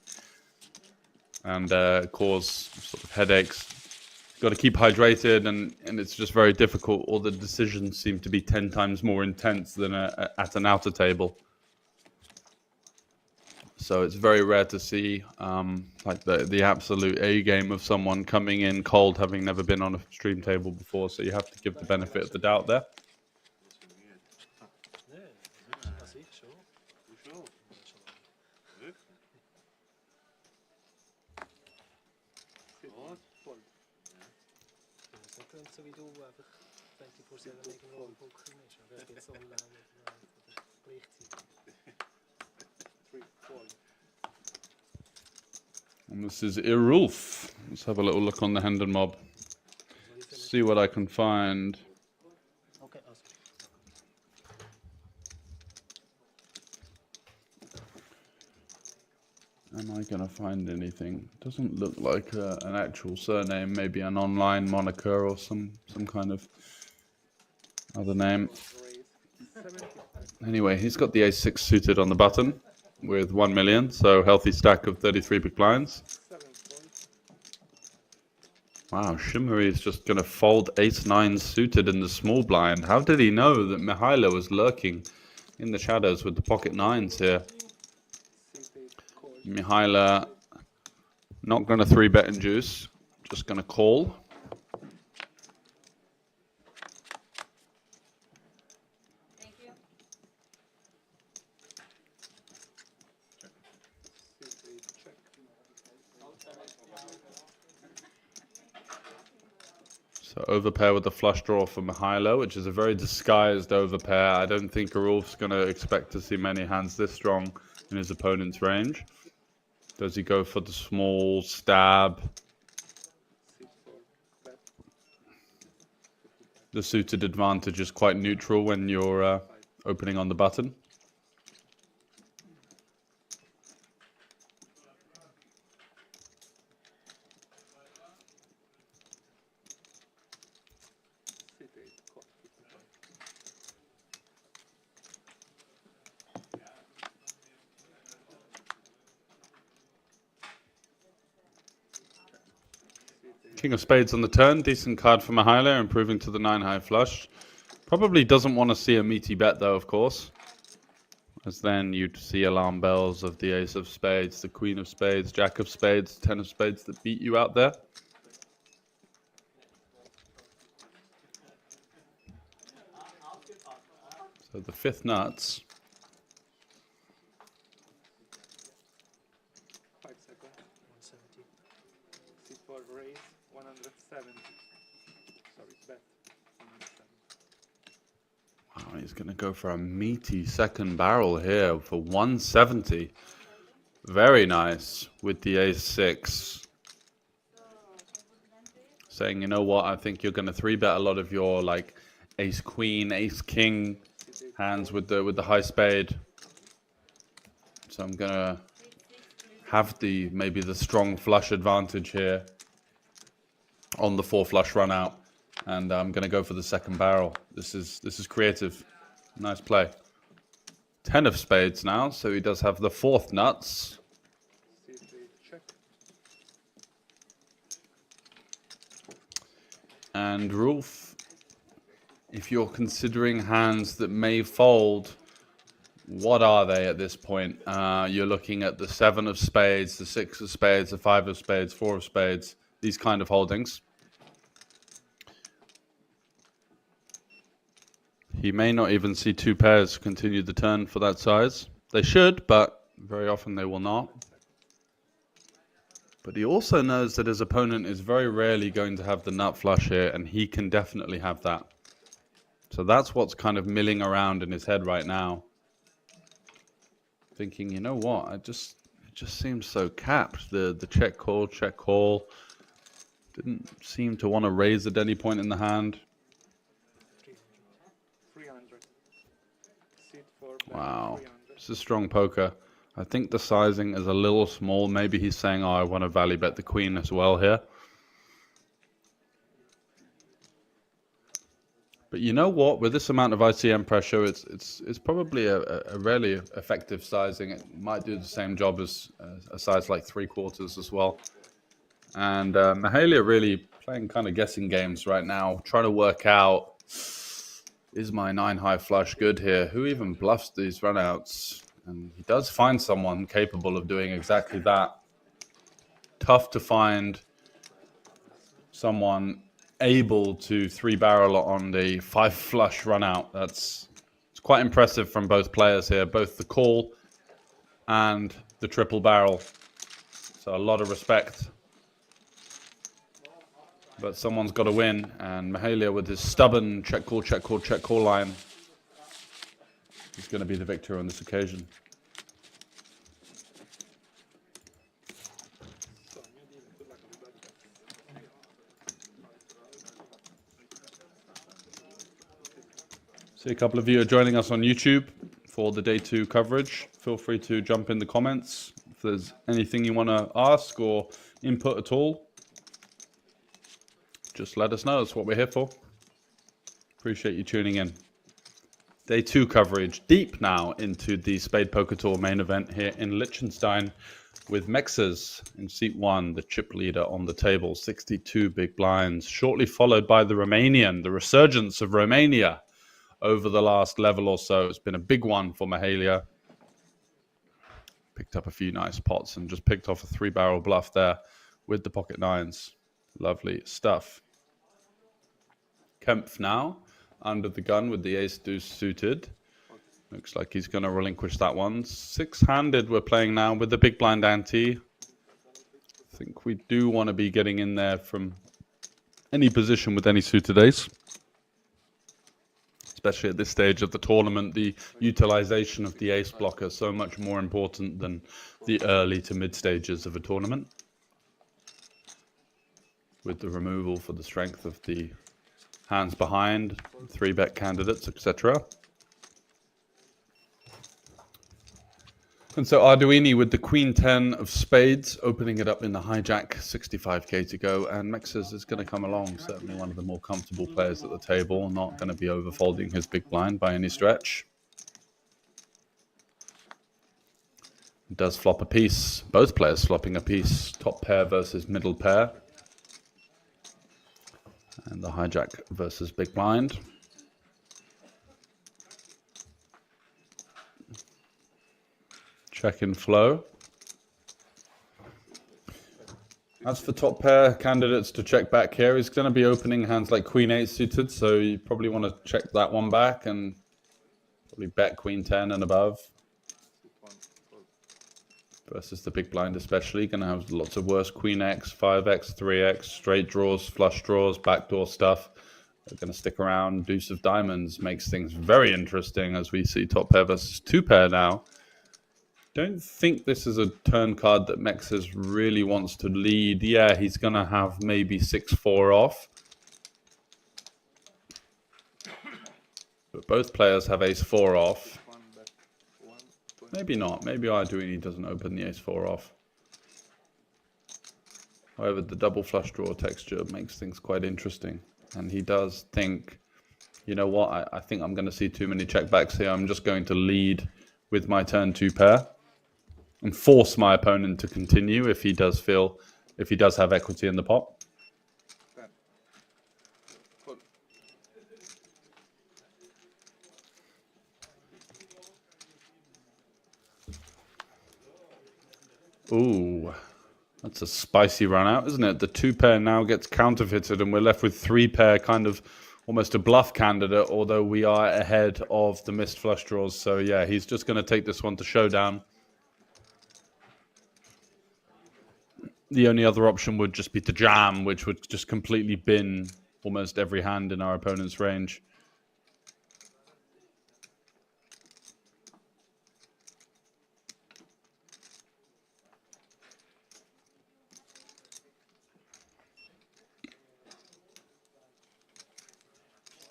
cause sort of headaches. You've got to keep hydrated, and it's just very difficult. All the decisions seem to be 10 times more intense than at an outer table. So it's very rare to see like the absolute A game of someone coming in cold, having never been on a stream table before. So you have to give the benefit of the doubt there. So wie du einfach 24/7 irgendwo am Poker ist. Aber jetzt online gleichzeitig. And this is Irulf. Let's have a little look on the Hendon mob. See what I can find. Okay, awesome. Am I going to find anything? Doesn't look like an actual surname, maybe an online moniker or some kind of other name. Anyway, he's got the ace-6 suited on the button with 1 million, so healthy stack of 33 big blinds. Wow, Shimmery is just going to fold ace-9 suited in the small blind. How did he know that Mihailo was lurking in the shadows with the pocket nines here? Mihailo not going to 3-bet and juice, just going to call. So overpair with the flush draw for Mihailo, which is a very disguised overpair. I don't think Arulf's going to expect to see many hands this strong in his opponent's range. Does he go for the small stab? The suited advantage is quite neutral when you're opening on the button. King of Spades on the turn, decent card for Mihailo, improving to the 9-high flush. Probably doesn't want to see a meaty bet though, of course. As then you'd see alarm bells of the Ace of Spades, the Queen of Spades, Jack of Spades, 10 of Spades that beat you out there. So the 5th nuts. 5 seconds. 170. C4 raise 170. Sorry, bet 170. Wow, he's going to go for a meaty second barrel here for 170. Very nice with the ace-6. Saying, you know what, I think you're going to 3-bet a lot of your like ace-queen, ace-king hands with the high spade. So I'm going to have maybe the strong flush advantage here on the 4 flush run out. And I'm going to go for the second barrel. This is creative. Nice play. 10 of spades now, so he does have the 4th nuts. And Rolf, if you're considering hands that may fold, what are they at this point? You're looking at the 7 of spades, the 6 of spades, the 5 of spades, 4 of spades, these kind of holdings. He may not even see 2 pairs continue the turn for that size. They should, but very often they will not. But he also knows that his opponent is very rarely going to have the nut flush here, and he can definitely have that. So that's what's kind of milling around in his head right now. Thinking, you know what, it just seems so capped. The check call. Didn't seem to want to raise at any point in the hand. 300. Sit for Wow, 300. this is strong poker. I think the sizing is a little small. Maybe he's saying, oh, I want to value bet the queen as well here. But you know what? With this amount of ICM pressure, it's probably a rarely effective sizing. It might do the same job as a size like 3/4 as well. And Mihailo really playing kind of guessing games right now, trying to work out, is my 9-high flush good here? Who even bluffs these runouts? And he does find someone capable of doing exactly that. Tough to find someone able to 3-barrel on the 5-flush run out. It's quite impressive from both players here, both the call and the triple barrel. So a lot of respect. But someone's got to win, and Mahalia with his stubborn check call, check call, check call line is going to be the victor on this occasion. See, a couple of you are joining us on YouTube for the day 2 coverage. Feel free to jump in the comments if there's anything you want to ask or input at all. Just let us know. That's what we're here for. Appreciate you tuning in. Day 2 coverage, deep now into the Spadepoker Tour main event here in Liechtenstein with Mexes in seat 1, the chip leader on the table, 62 big blinds, shortly followed by the Romanian, the resurgence of Romania over the last level or so. It's been a big one for Mahalia. Picked up a few nice pots and just picked off a 3-barrel bluff there with the pocket 9s. Lovely stuff. Kempf now under the gun with the ace-deuce suited. Looks like he's going to relinquish that one. 6-handed we're playing now with the big blind ante. I think we do want to be getting in there from any position with any suited ace. Especially at this stage of the tournament, the utilization of the ace blocker is so much more important than the early to mid stages of a tournament. With the removal for the strength of the hands behind, 3-bet candidates, etc. And so Arduini with the Queen 10 of spades, opening it up in the hijack, 65k to go. And Mexes is going to come along, certainly one of the more comfortable players at the table, not going to be overfolding his big blind by any stretch. Does flop a piece, both players flopping a piece, top pair versus middle pair. And the hijack versus big blind. Check in flow. As for top pair candidates to check back here, he's going to be opening hands like Queen 8 suited, so you probably want to check that one back and probably bet Queen 10 and above. Versus the big blind especially, going to have lots of worse Queen X, 5X, 3X, straight draws, flush draws, backdoor stuff. They're going to stick around. Deuce of diamonds makes things very interesting as we see top pair versus 2 pair now. Don't think this is a turn card that Mexes really wants to lead. Yeah, he's going to have maybe 6-4 off. But both players have ace-4 off. Maybe not. Maybe Arduini doesn't open the ace-4 off. However, the double flush draw texture makes things quite interesting. And he does think, you know what, I think I'm going to see too many checkbacks here. I'm just going to lead with my turn 2 pair. And force my opponent to continue if he does have equity in the pot. Ooh, that's a spicy run out, isn't it? The 2 pair now gets counterfeited and we're left with 3 pair, kind of almost a bluff candidate, although we are ahead of the missed flush draws. So yeah, he's just going to take this one to showdown. The only other option would just be to jam, which would just completely bin almost every hand in our opponent's range.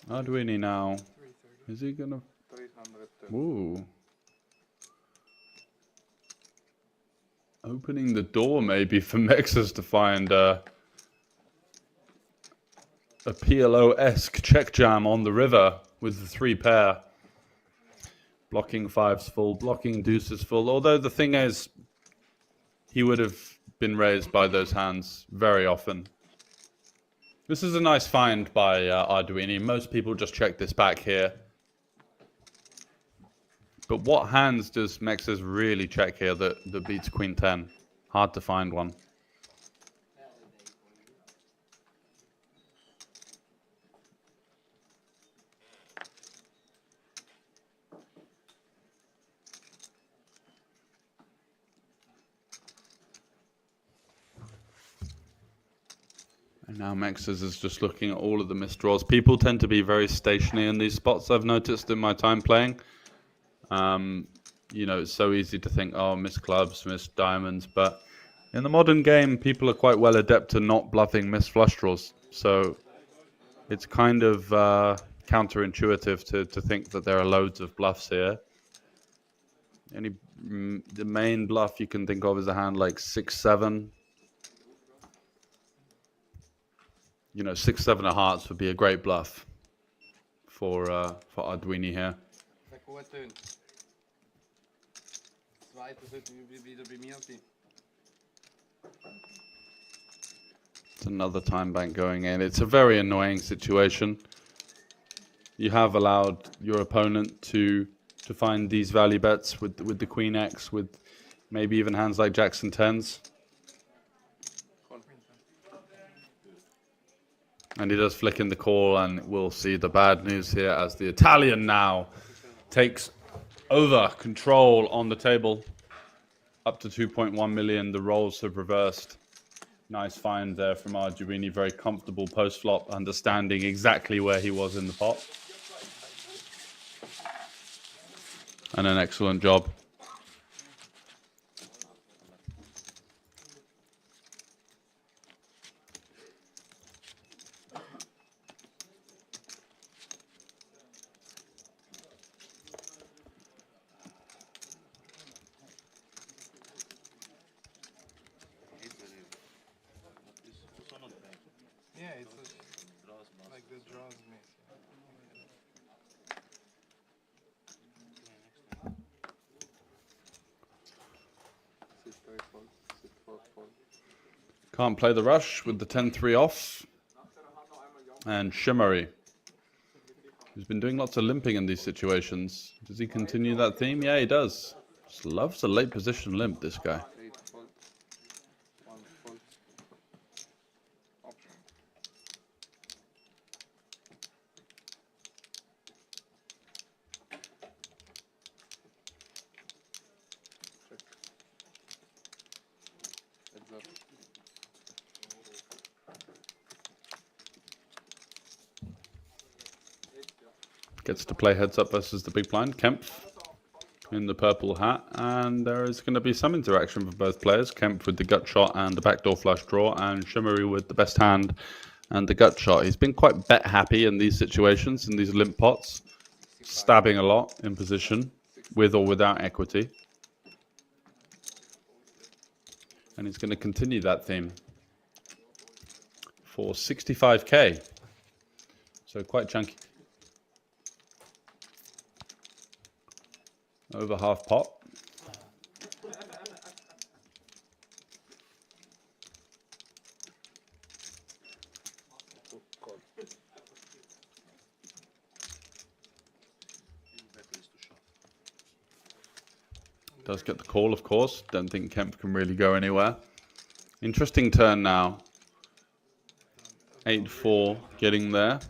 Arduini now. Is he gonna? Ooh. Opening the door maybe for Mexes to find a PLO-esque check jam on the river with the 3 pair. Blocking 5s full, blocking deuces full. Although the thing is, he would have been raised by those hands very often. This is a nice find by Arduini. Most people just check this back here. But what hands does Mexes really check here that beats Queen 10? Hard to find one. And now Mexes is just looking at all of the missed draws. People tend to be very stationary in these spots, I've noticed in my time playing. You know, it's so easy to think, oh, missed clubs, missed diamonds. But in the modern game, people are quite well adept to not bluffing missed flush draws. So it's kind of counterintuitive to think that there are loads of bluffs here. The main bluff you can think of is a hand like 6-7. You know, 6-7 of hearts would be a great bluff for Arduini here. It's another time bank going in. It's a very annoying situation. You have allowed your opponent to find these value bets with the Queen X, with maybe even hands like Jacks and 10s. And he does flick in the call, and we'll see the bad news here as the Italian now takes over control on the table. Up to 2.1 million. The roles have reversed. Nice find there from Arduini. Very comfortable post-flop, understanding exactly where he was in the pot. And an excellent job. Yeah, it's like the draws miss. Can't play the rush with the 10-3 off. And Shimmery, who's been doing lots of limping in these situations. Does he continue that theme? Yeah, he does. Just loves a late position limp, this guy. Gets to play heads up versus the big blind. Kempf in the purple hat, and there is going to be some interaction for both players. Kempf with the gut shot and the backdoor flush draw, and Shimmery with the best hand and the gut shot. He's been quite bet happy in these situations, in these limp pots, stabbing a lot in position with or without equity. And he's going to continue that theme for 65k. So quite chunky. Over half pot. Does get the call, of course. Don't think Kemp can really go anywhere. Interesting turn now. 8-4 getting there.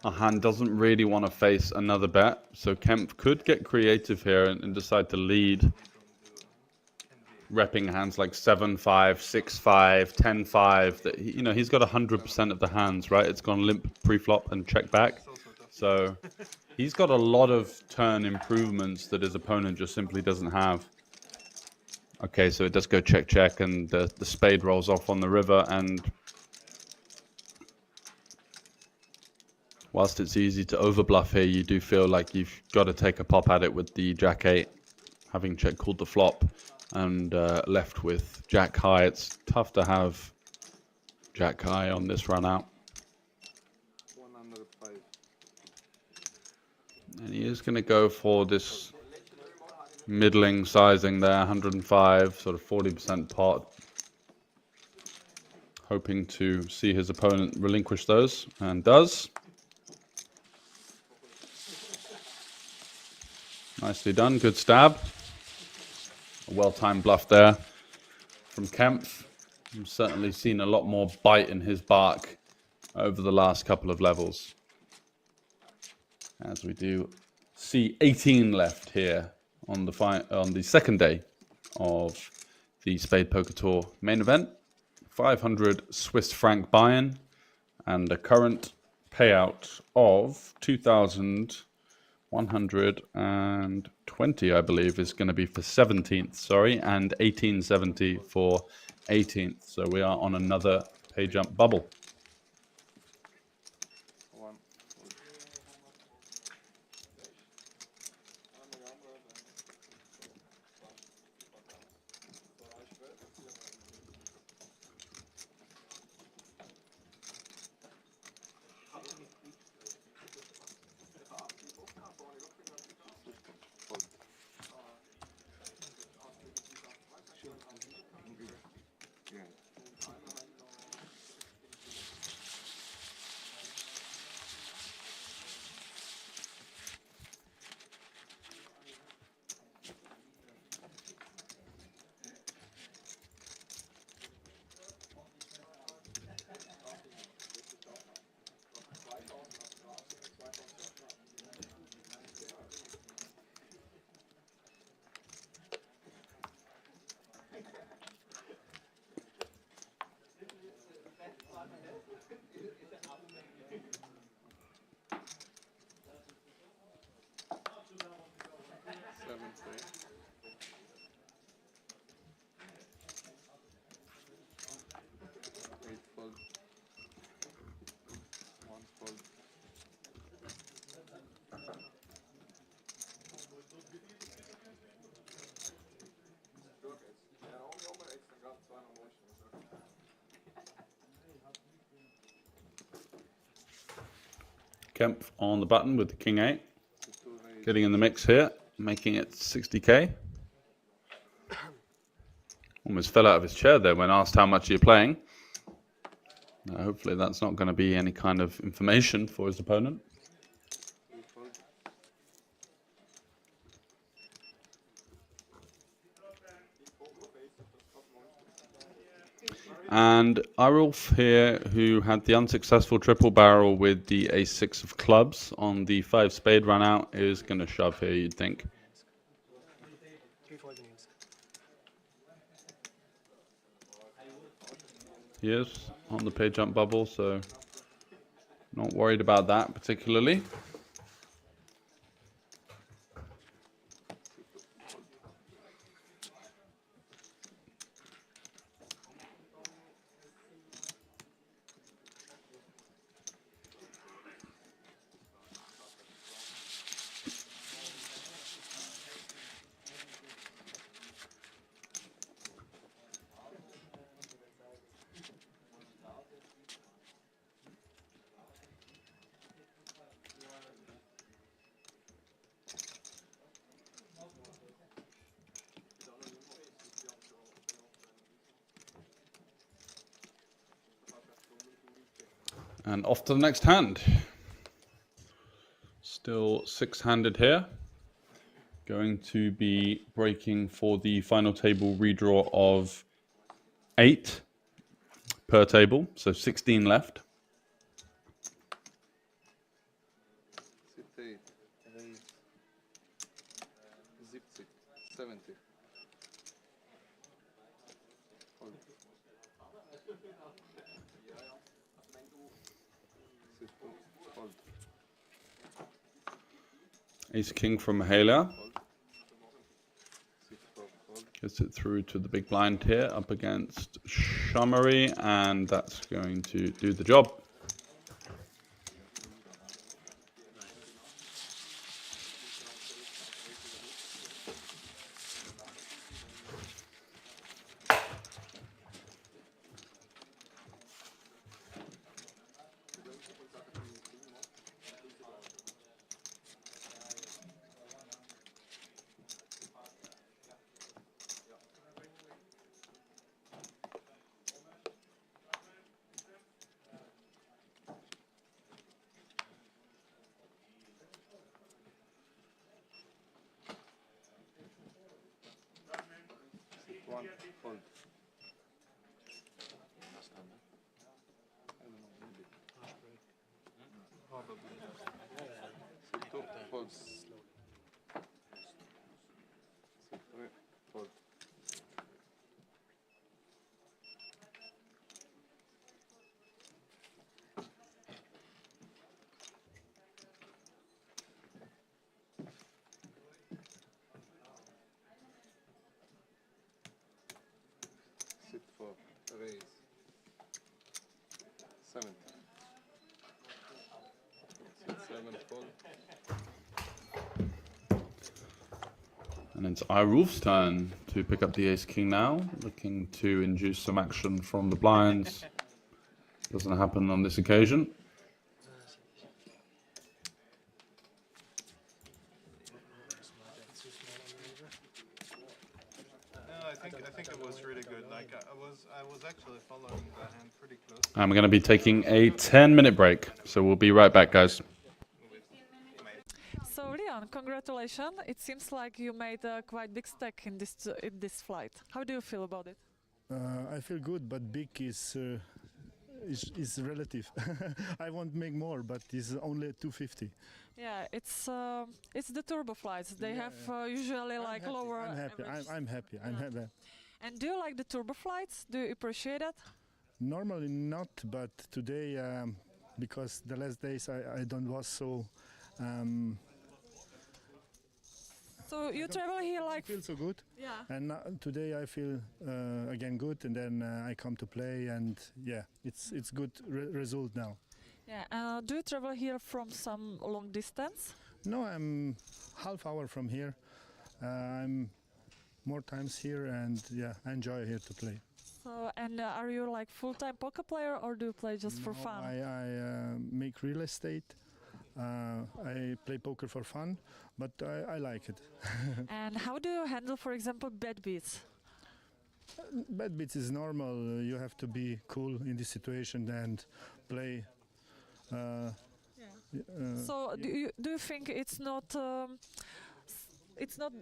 A hand doesn't really want to face another bet, so Kemp could get creative here and decide to lead. Repping hands like 7-5, 6-5, 10-5. That, you know, he's got 100% of the hands, right? It's gone limp pre-flop and check back. So he's got a lot of turn improvements that his opponent just simply doesn't have. Okay, so it does go check, check, and the spade rolls off on the river, and whilst it's easy to overbluff here, you do feel like you've got to take a pop at it with the Jack 8, having check called the flop, and left with Jack high. It's tough to have Jack high on this run out. And he is going to go for this middling sizing there, 105, sort of 40% pot. Hoping to see his opponent relinquish those, and does. Nicely done. Good stab. A well-timed bluff there from Kempf. I've certainly seen a lot more bite in his bark over the last couple of levels. As we do see 18 left here on the second day of the Spadepoker Tour main event. 500 Swiss franc buy-in and a current payout of 2,120, I believe, is going to be for 17th, sorry, and 1870 for 18th. So we are on another pay jump bubble. Kempf on the button with the King 8. Getting in the mix here, making it 60k. Almost fell out of his chair there when asked how much you're playing. Hopefully that's not going to be any kind of information for his opponent. And Arulf here, who had the unsuccessful triple barrel with the ace-6 of clubs on the 5 spade run out, is going to shove here, you'd think. He is on the pay jump bubble, so not worried about that particularly. And off to the next hand. Still 6-handed here. Going to be breaking for the final table redraw of 8 per table, so 16 left. 70. Ace King from Mahalia. Gets it through to the big blind here, up against Shummery, and that's going to do the job. one, fold. Sit two, fold. Sit three, fold. Sit four, raise. 7. Sit 7, fold. And it's Irulf's turn to pick up the ace-king now, looking to induce some action from the blinds. Doesn't happen on this occasion. No, I think it was really good. Like I was actually following the hand pretty close. And we're going to be taking a 10-minute break, so we'll be right back, guys. So Leon, congratulations. It seems like you made a quite big stack in this flight. How do you feel about it? I feel good, but big is relative. I want to make more, but it's only 250. Yeah, it's the turbo flights. They have usually like lower. I'm happy. I'm happy. I'm happy. And do you like the turbo flights? Do you appreciate it? Normally not, but today, because the last days I don't was so. So you travel here like. I feel so good. Yeah. And today I feel again good, and then I come to play, and yeah, it's good result now. Yeah. Do you travel here from some long distance? No, I'm half hour from here. I'm more times here, and yeah, I enjoy here to play. So and are you like full-time poker player or do you play just for fun? I make real estate. I play poker for fun, but I like it. And how do you handle, for example, bad beats? Bad beats is normal. You have to be cool in this situation and play. So do you think it's not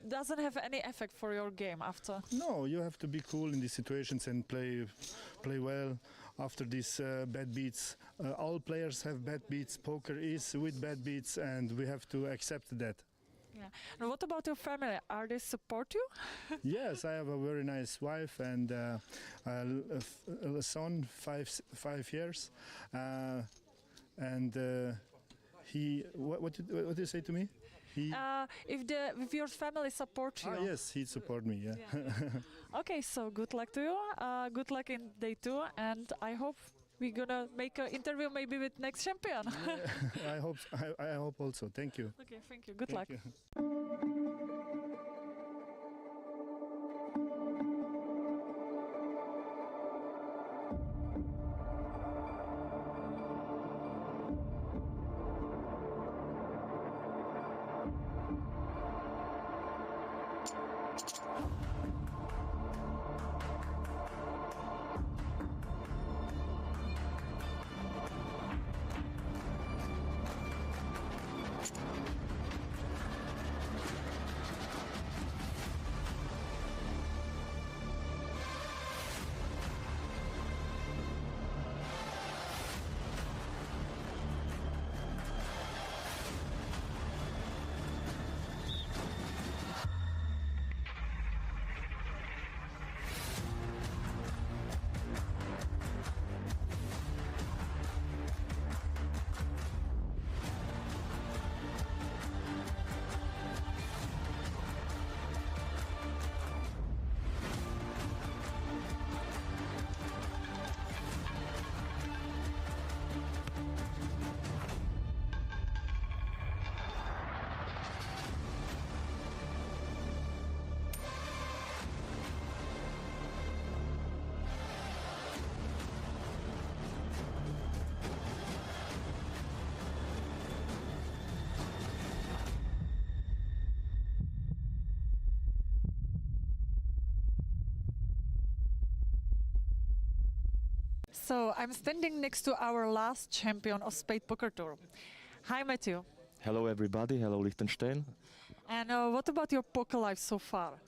doesn't have any effect for your game after? No, you have to be cool in these situations and play well. After these bad beats, all players have bad beats. Poker is with bad beats, and we have to accept that. Yeah. And what about your family? Are they support you? Yes, I have a very nice wife and a son, 5 years, and he. What did you say to me? He. If your family support you. Yes, he support me. Yeah. Okay, so good luck to you. Good luck in day 2, and I hope we're gonna make an interview maybe with next champion. I hope. I hope also. Thank you. Okay, thank you. Good luck. You. So I'm standing next to our last champion of Spadepoker Tour. Hi, Matthew. Hello everybody, hello Liechtenstein. And what about your poker life so far?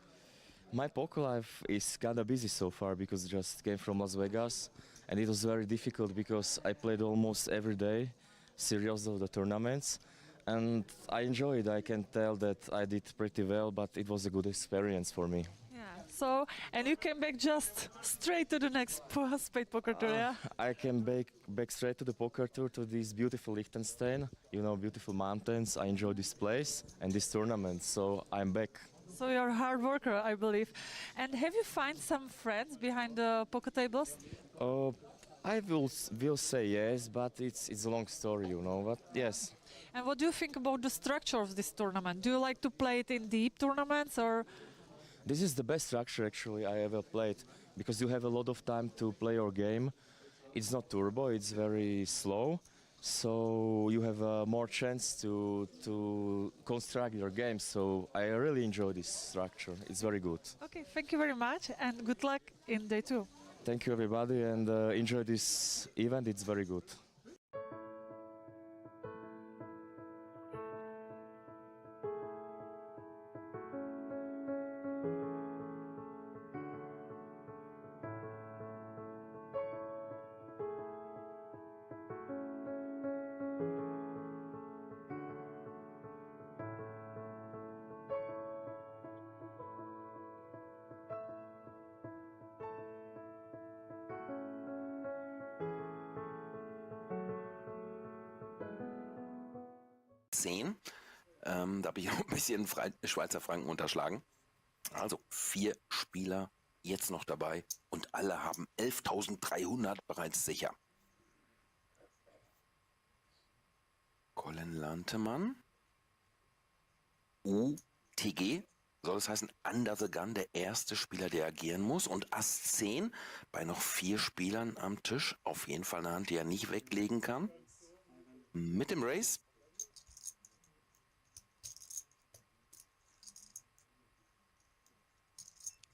My poker life is kinda busy so far because I just came from Las Vegas and it was very difficult because I played almost every day, series of the tournaments, and I enjoyed. I can tell that I did pretty well, but it was a good experience for me. Yeah. So, and you came back just straight to the next Spadepoker tour, yeah? I came back straight to the poker tour, to this beautiful Liechtenstein, you know, beautiful mountains. I enjoy this place and this tournament, so I'm back. So you're a hard worker, I believe. And have you find some friends behind the poker tables? I will say yes, but it's a long story, you know. But yes, And what do you think about the structure of this tournament? Do you like to play it in deep tournaments or? this is the best structure actually I ever played because you have a lot of time to play your game. It's not turbo; it's very slow, so you have more chance to construct your game. So I really enjoy this structure. It's very good. Okay, thank you very much and good luck in day 2. Thank you everybody and enjoy this event. It's very good. Da habe ich noch ein bisschen Schweizer Franken unterschlagen. Also 4 Spieler jetzt noch dabei und alle haben 11.300 bereits sicher. Colin Lantemann. UTG. Soll das heißen, Under the Gun, der erste Spieler, der agieren muss. Und Ass 10 bei noch 4 Spielern am Tisch. Auf jeden Fall eine Hand, die er nicht weglegen kann. Mit dem Race.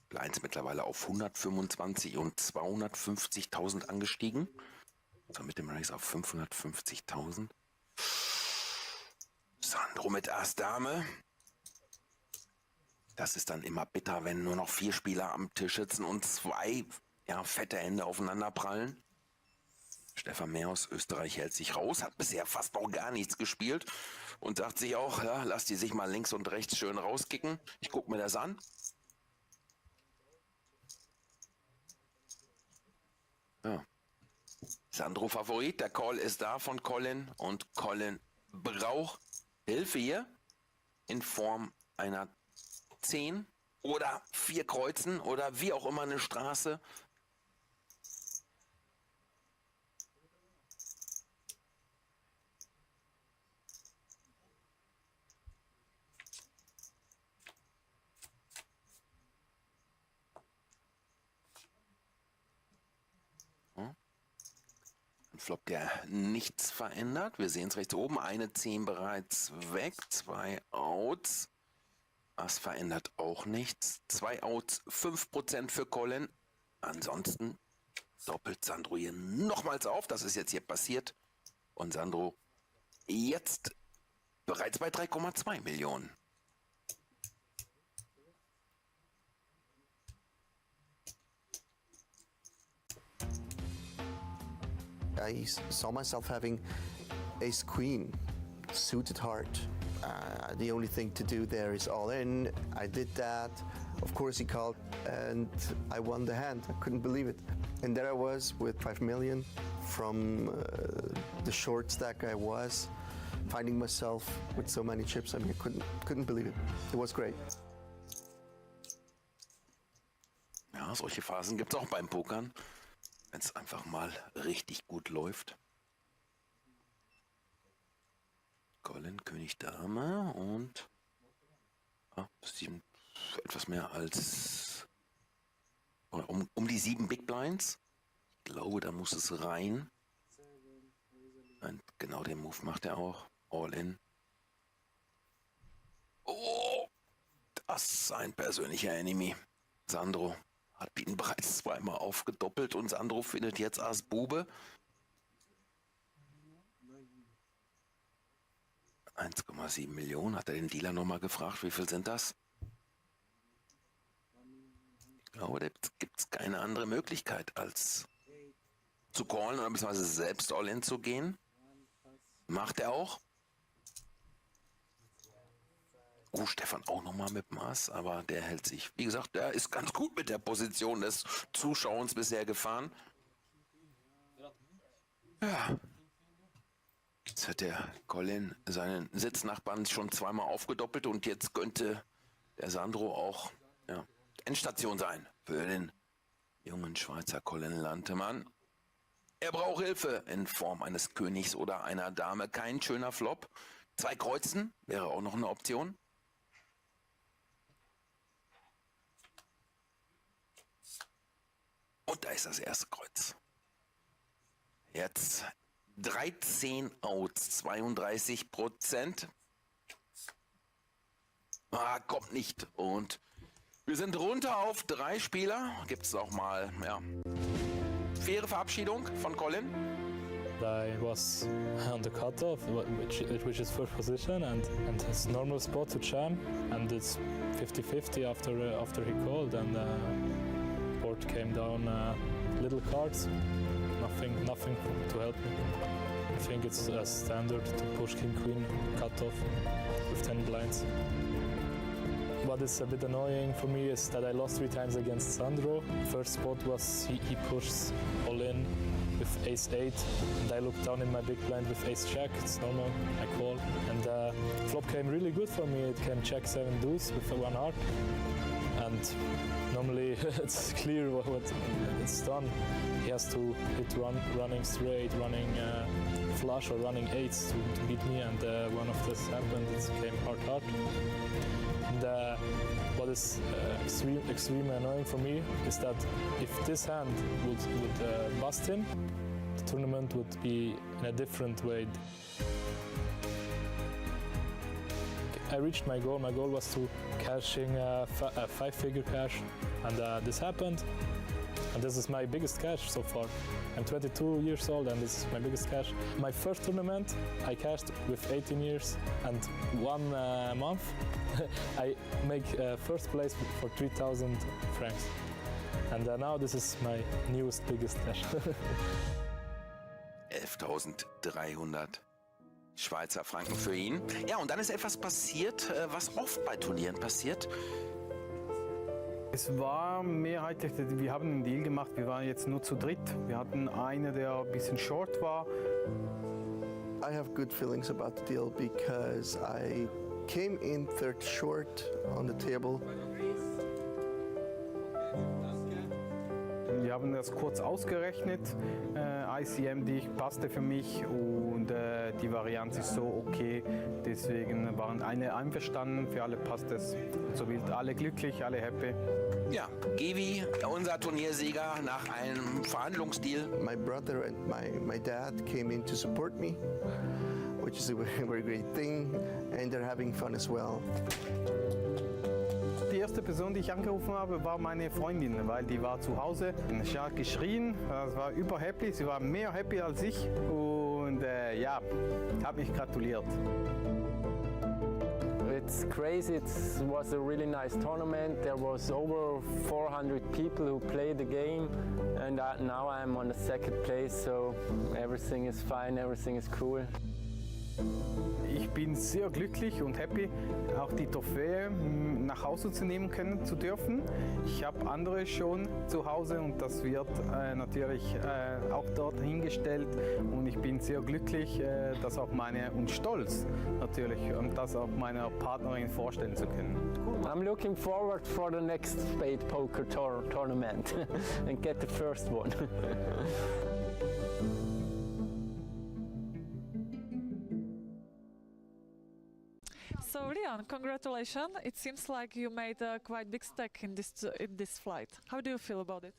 Blinds mittlerweile auf 125 und 250.000 angestiegen. So, mit dem Race auf 550.000. Sandro mit Ass Dame. Das ist dann immer bitter, wenn nur noch 4 Spieler am Tisch sitzen und 2 fette Hände aufeinander prallen. Stefan Mehr aus Österreich hält sich raus, hat bisher fast noch gar nichts gespielt und sagt sich auch, ja, lass die sich mal links und rechts schön rauskicken. Ich gucke mir das an. Ja. Sandro Favorit, der Call ist da von Colin und Colin braucht Hilfe hier in Form einer 10 oder 4 Kreuzen oder wie auch immer eine Straße. Flop, der nichts verändert. Wir sehen es rechts oben. Eine 10 bereits weg. 2 Outs. Das verändert auch nichts. 2 Outs, 5% für Colin. Ansonsten doppelt Sandro hier nochmals auf. Das ist jetzt hier passiert. Und Sandro jetzt bereits bei 3,2 Millionen. I saw myself having ace queen, suited heart. The only thing to do there is all in. I did that. Of course he called and I won the hand. I couldn't believe it. And there I was with 5 million from the short stack I was, finding myself with so many chips. I mean, I couldn't believe it. It was great. Ja, solche Phasen gibt es auch beim Pokern. Wenn es einfach mal richtig gut läuft. Colin, König, Dame und etwas mehr als um die 7 Big Blinds. Ich glaube, da muss es rein. Und genau den Move macht er auch. All in. Oh, das ist ein persönlicher Enemy. Sandro hat ihn bereits 2-mal aufgedoppelt und Sandro findet jetzt Ass Bube. 1,7 Millionen. Hat er den Dealer nochmal gefragt, wie viel sind das? Aber da gibt es keine andere Möglichkeit, als zu callen oder beziehungsweise selbst all-in zu gehen. Macht er auch. Stefan auch nochmal mit Maß, aber der hält sich. Wie gesagt, der ist ganz gut mit der Position des Zuschauers bisher gefahren. Ja. Jetzt hat der Colin seinen Sitznachbarn schon zweimal aufgedoppelt und jetzt könnte der Sandro auch Endstation sein für den jungen Schweizer Colin Lantemann. Er braucht Hilfe in Form eines Königs oder einer Dame. Kein schöner Flop. 2 Kreuzen wäre auch noch eine Option. Und da ist das erste Kreuz. Jetzt 13 Outs, 32%. Kommt nicht. Und wir sind runter auf 3 Spieler. Gibt es auch mal, faire Verabschiedung von Colin. I was on the cutoff, which is first position, and it's normal spot to jam, and it's 50-50 after he called, and board came down little cards, nothing to help me. I think it's standard to push king queen cutoff with 10 blinds. What is a bit annoying for me is that I lost 3 times against Sandro. First spot was he pushed all in with ace-8, and I looked down in my big blind with ace-jack. It's normal, I call. And flop came really good for me. It came check 7 deuce with 1 heart. And normally it's clear what it's done. He has to hit running straight, running flush or running 8s to beat me, and one of this happened. It came hard. And what is extremely annoying for me is that if this hand would bust him, the tournament would be in a different way. I reached my goal. My goal was to cashing a 5-figure cash, and this happened. And this is my biggest cash so far. I'm 22 years old, and this is my biggest cash. My first tournament, I cashed with 18 years and 1 month. I make first place for 3,000 francs. And now this is my newest, biggest cash. 11.300 Schweizer Franken für ihn. Ja, und dann ist etwas passiert, was oft bei Turnieren passiert. Es war mehrheitlich, wir haben einen Deal gemacht, wir waren jetzt nur zu dritt. Wir hatten einen, der ein bisschen short war. I have good feelings about the deal because I came in third short on the table. Wir haben das kurz ausgerechnet. ICM passte für mich und die Variante ist so okay. Deswegen waren alle einverstanden, für alle passt es. So wird alle glücklich, alle happy. Ja, Gevi, unser Turniersieger nach einem Verhandlungsdeal. My brother and my dad came in to support me, which is a very great thing, and they're having fun as well. Die erste Person, die ich angerufen habe, war meine Freundin, weil die war zu Hause. Sie hat geschrien, das war überhappy, sie war mehr happy als ich und hat mich gratuliert. It's crazy. It was a really nice tournament. There was over 400 people who played the game, and now I'm on the second place, so everything is fine, everything is cool. Ich bin sehr glücklich und happy, auch die Trophäe nach Hause zu nehmen zu dürfen. Ich habe andere schon zu Hause und das wird natürlich auch dort hingestellt. Und ich bin sehr glücklich, das auch und stolz natürlich, das auch meiner Partnerin vorstellen zu können. I'm looking forward for the next Spadepoker tournament and get the first one. So Leon, congratulations! It seems like you made a quite big stake in this flight. How do you feel about it?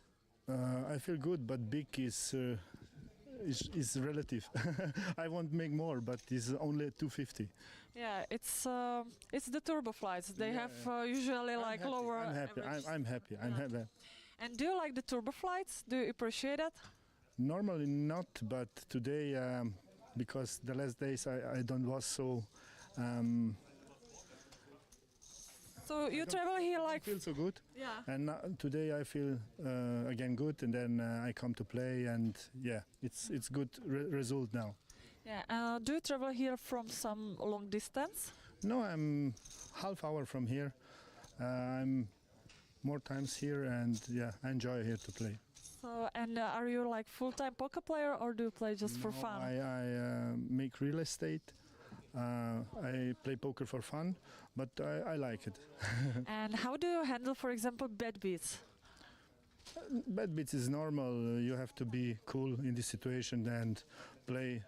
I feel good, but big is relative. I want to make more, but it's only 250. Yeah, it's the turbo flights. They have usually like lower. I'm happy. I'm happy. I'm happy. And do you like the turbo flights? Do you appreciate it? Normally not, but today because the last days I don't was so. So you travel here like... I feel so good. Yeah. And today I feel again good, and then I come to play, and yeah, it's good result now. Yeah. Do you travel here from some long distance? No, I'm half hour from here. I'm more times here, and yeah, I enjoy here to play. So, and are you like full-time poker player, or do you play just for fun? I make real estate. I play poker for fun, but I like it. And how do you handle, for example, bad beats? Bad beats is normal. You have to be cool in this situation and play.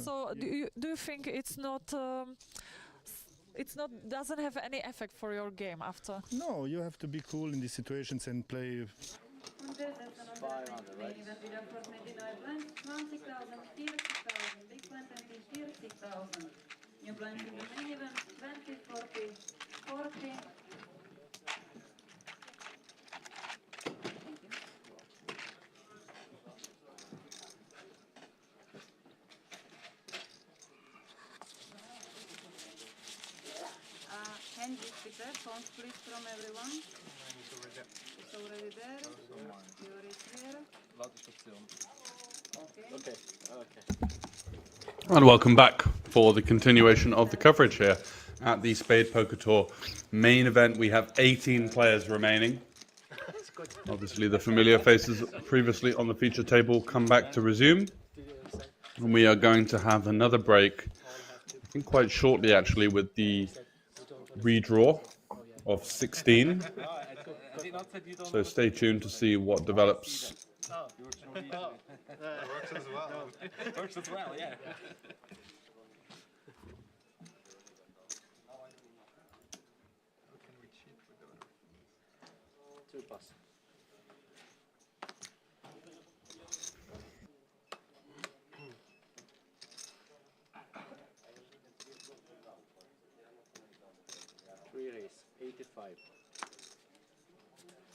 So do you think it's not doesn't have any effect for your game after? No, you have to be cool in these situations and play. Und das ist dann unser Main Event wieder für 29 blinds, 20.000, 40.000, Big Blind 20, 40.000. New blinds in the main event, 20, 40, 40. Hands bitte, phones please from everyone. It's already there. You're here. Okay. And welcome back for the continuation of the coverage here at the Spadepoker Tour main event. We have 18 players remaining. Obviously, the familiar faces previously on the feature table come back to resume. And we are going to have another break, I think quite shortly actually, with the redraw of 16. So stay tuned to see what develops. Works as well. Works as well, yeah. Two pass. Three race, 85.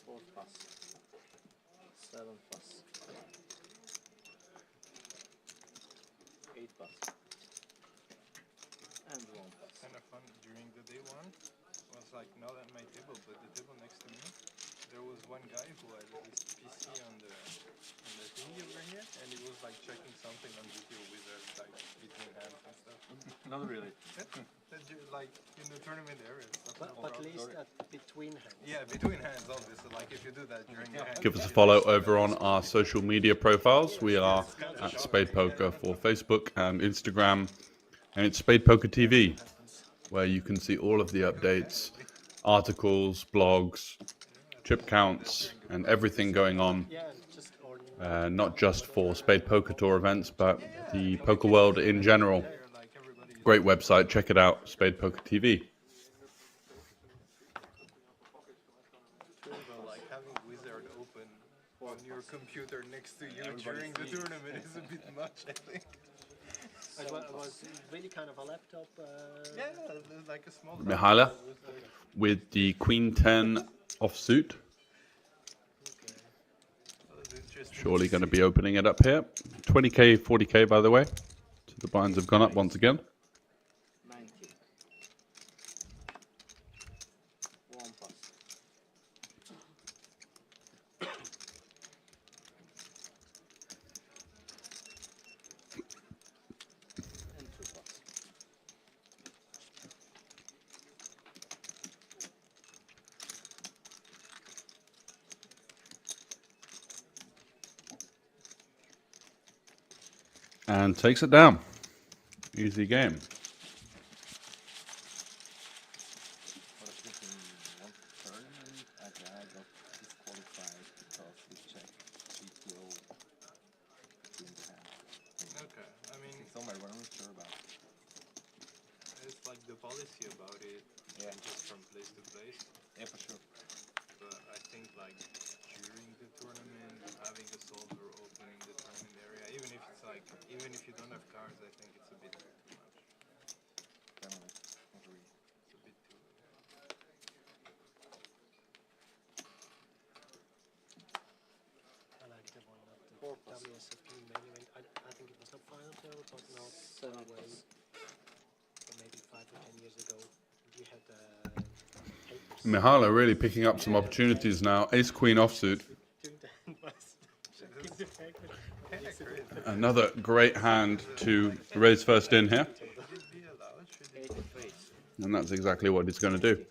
Fourth pass. 7 pass. 8 pass. And 1 pass. Kind of fun during the day one was like not at my table, but the table next to me, there was one guy who had his PC on the thingy over here, and he was like checking something on GTO Wizard, like between hands and stuff. Not really. Like in the tournament area. But at least between hands. Yeah, between hands, obviously. Like if you do that during the hand. Give us a follow over on our social media profiles. We are at Spadepoker for Facebook and Instagram, and it's Spadepoker TV, where you can see all of the updates, articles, blogs, chip counts, and everything going on. Not just for Spadepoker Tour events, but the poker world in general. Great website, check it out, Spadepoker TV. Like having Wizard open on your computer next to you during the tournament is a bit much, I think. It was really kind of a laptop. Yeah, like a small. Mihaila with the Queen 10 offsuit. Surely going to be opening it up here. 20k, 40k by the way. So the blinds have gone up once again. 90. 1 pass. And 2 pass. And takes it down. Easy game. Okay, I mean, somewhere what I'm not sure about. It's like the policy about it, just from place to place. Yeah, for sure. But I think like during the tournament, having a solver open in the tournament area, even if it's like, even if you don't have cards, I think it's a bit too much. Definitely, agree. It's a bit too. I like the one at the WSFP main event. I think it was not final table, but not 7 away. pass. But maybe 5 or 10 years ago, Mihailo really picking up some opportunities now. Ace-Queen offsuit. Another great hand to raise first in here. And that's exactly what he's going to do.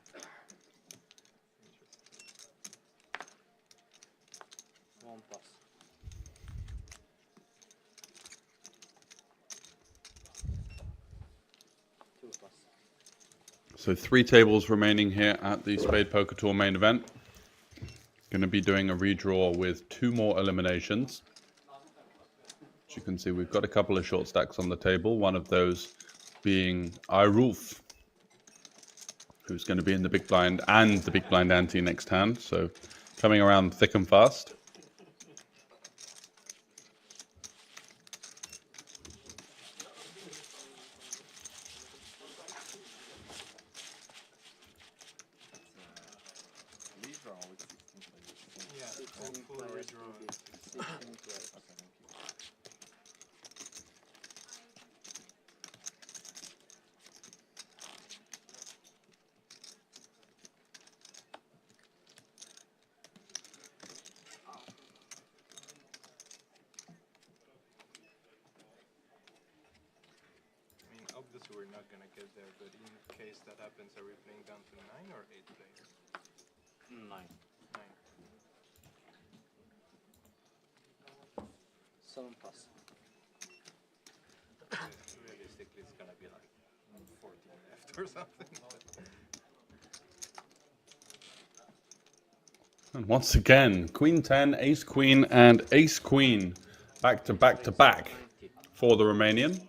So 3 tables remaining here at the Spadepoker Tour main event. Going to be doing a redraw with 2 more eliminations. As you can see, we've got a couple of short stacks on the table. One of those being Irulf, who's going to be in the big blind and the big blind ante next hand. So coming around thick and fast. Obviously we're not gonna get there, but in case that happens, are we playing down to 9 or 8 players? 9. 7 plus. Realistically, it's gonna be like 14 left or something. And once again, Queen 10, Ace Queen, and Ace Queen back to back to back for the Romanian.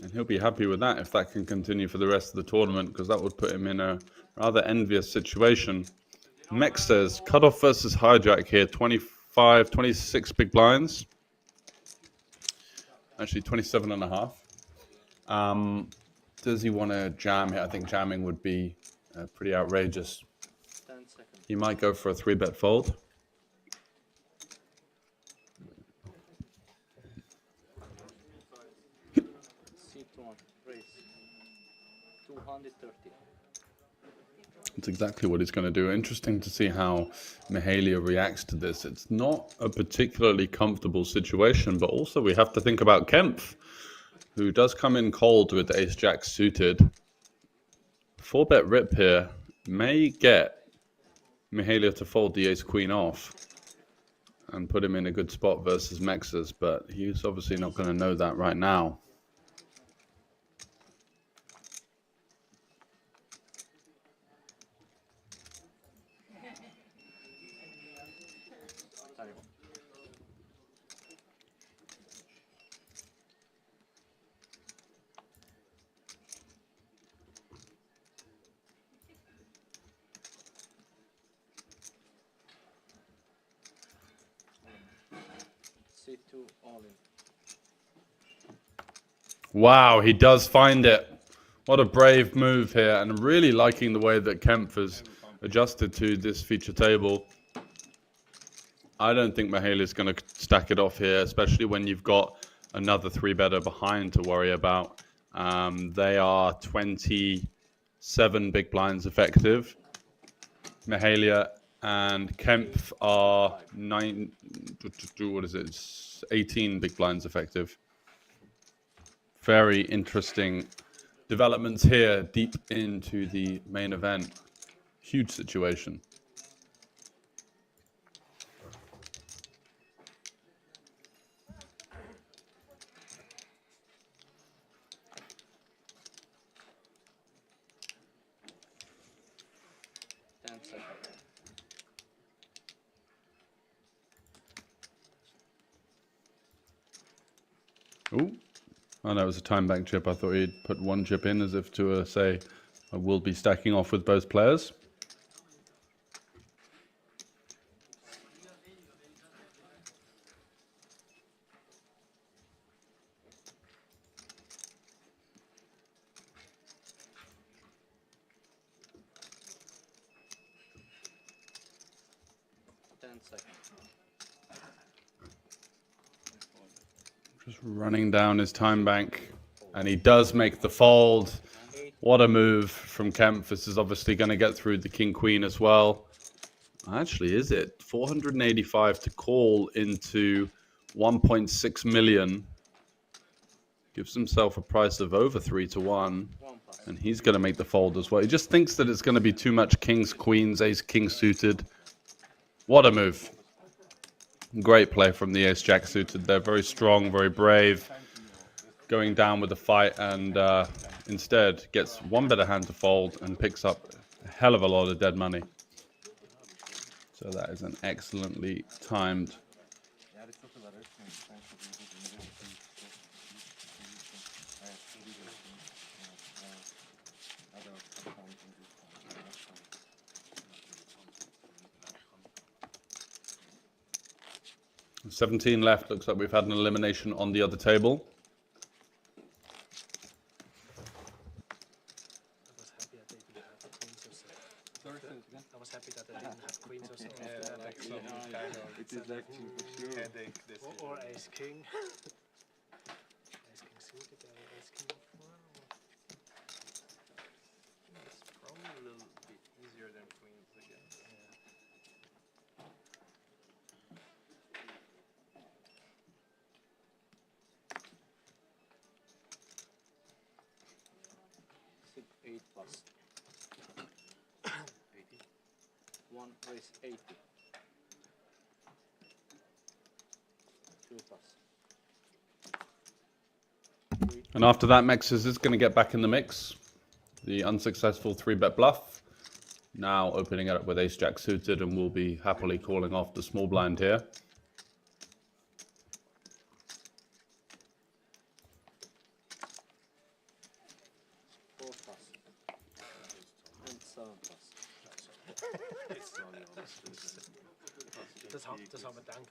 And he'll be happy with that if that can continue for the rest of the tournament, because that would put him in a rather envious situation. Mex says, cutoff versus hijack here, 25, 26 big blinds. Actually, 27 and a half. Does he want to jam here? I think jamming would be pretty outrageous. 10 seconds. He might go for a 3-bet fold. C2 raise. 230. That's exactly what he's going to do. Interesting to see how Mihailo reacts to this. It's not a particularly comfortable situation, but also we have to think about Kempf, who does come in cold with ace-jack suited. 4-bet rip here may get Mihailo to fold the ace-queen off and put him in a good spot versus Mexes, but he's obviously not going to know that right now. C2 all in. Wow, he does find it. What a brave move here, and really liking the way that Kempf has adjusted to this feature table. I don't think Mihailo is going to stack it off here, especially when you've got another 3-better behind to worry about. They are 27 big blinds effective. Mihailo and Kempf are 18 big blinds effective. Very interesting developments here deep into the main event. Huge situation. Oh, no, it was a time bank chip. I thought he'd put 1 chip in as if to say, I will be stacking off with both players. Just running down his time bank, and he does make the fold. What a move from Kempf. This is obviously going to get through the king queen as well. Actually, is it 485 to call into 1.6 million? Gives himself a price of over 3-1, and he's going to make the fold as well. He just thinks that it's going to be too much kings, queens, ace, king suited. What a move. Great play from the ace, jack suited. They're very strong, very brave, going down with the fight, and instead gets one better hand to fold and picks up a hell of a lot of dead money. So that is an excellently timed. $17 left. Looks like we've had an elimination on the other table. I was happy that I didn't have queens or something. Yeah, like some kind of it is actually for sure headache. Or ace king. Ace king suited, ace king before. It's probably a little bit easier than queens again. Yeah. 8 plus 80. 1 is 80. 2 plus. And after that, Mexes is going to get back in the mix. The unsuccessful 3-bet bluff. Now opening it up with ace-jack suited, and we'll be happily calling off the small blind here. Das haben wir dank.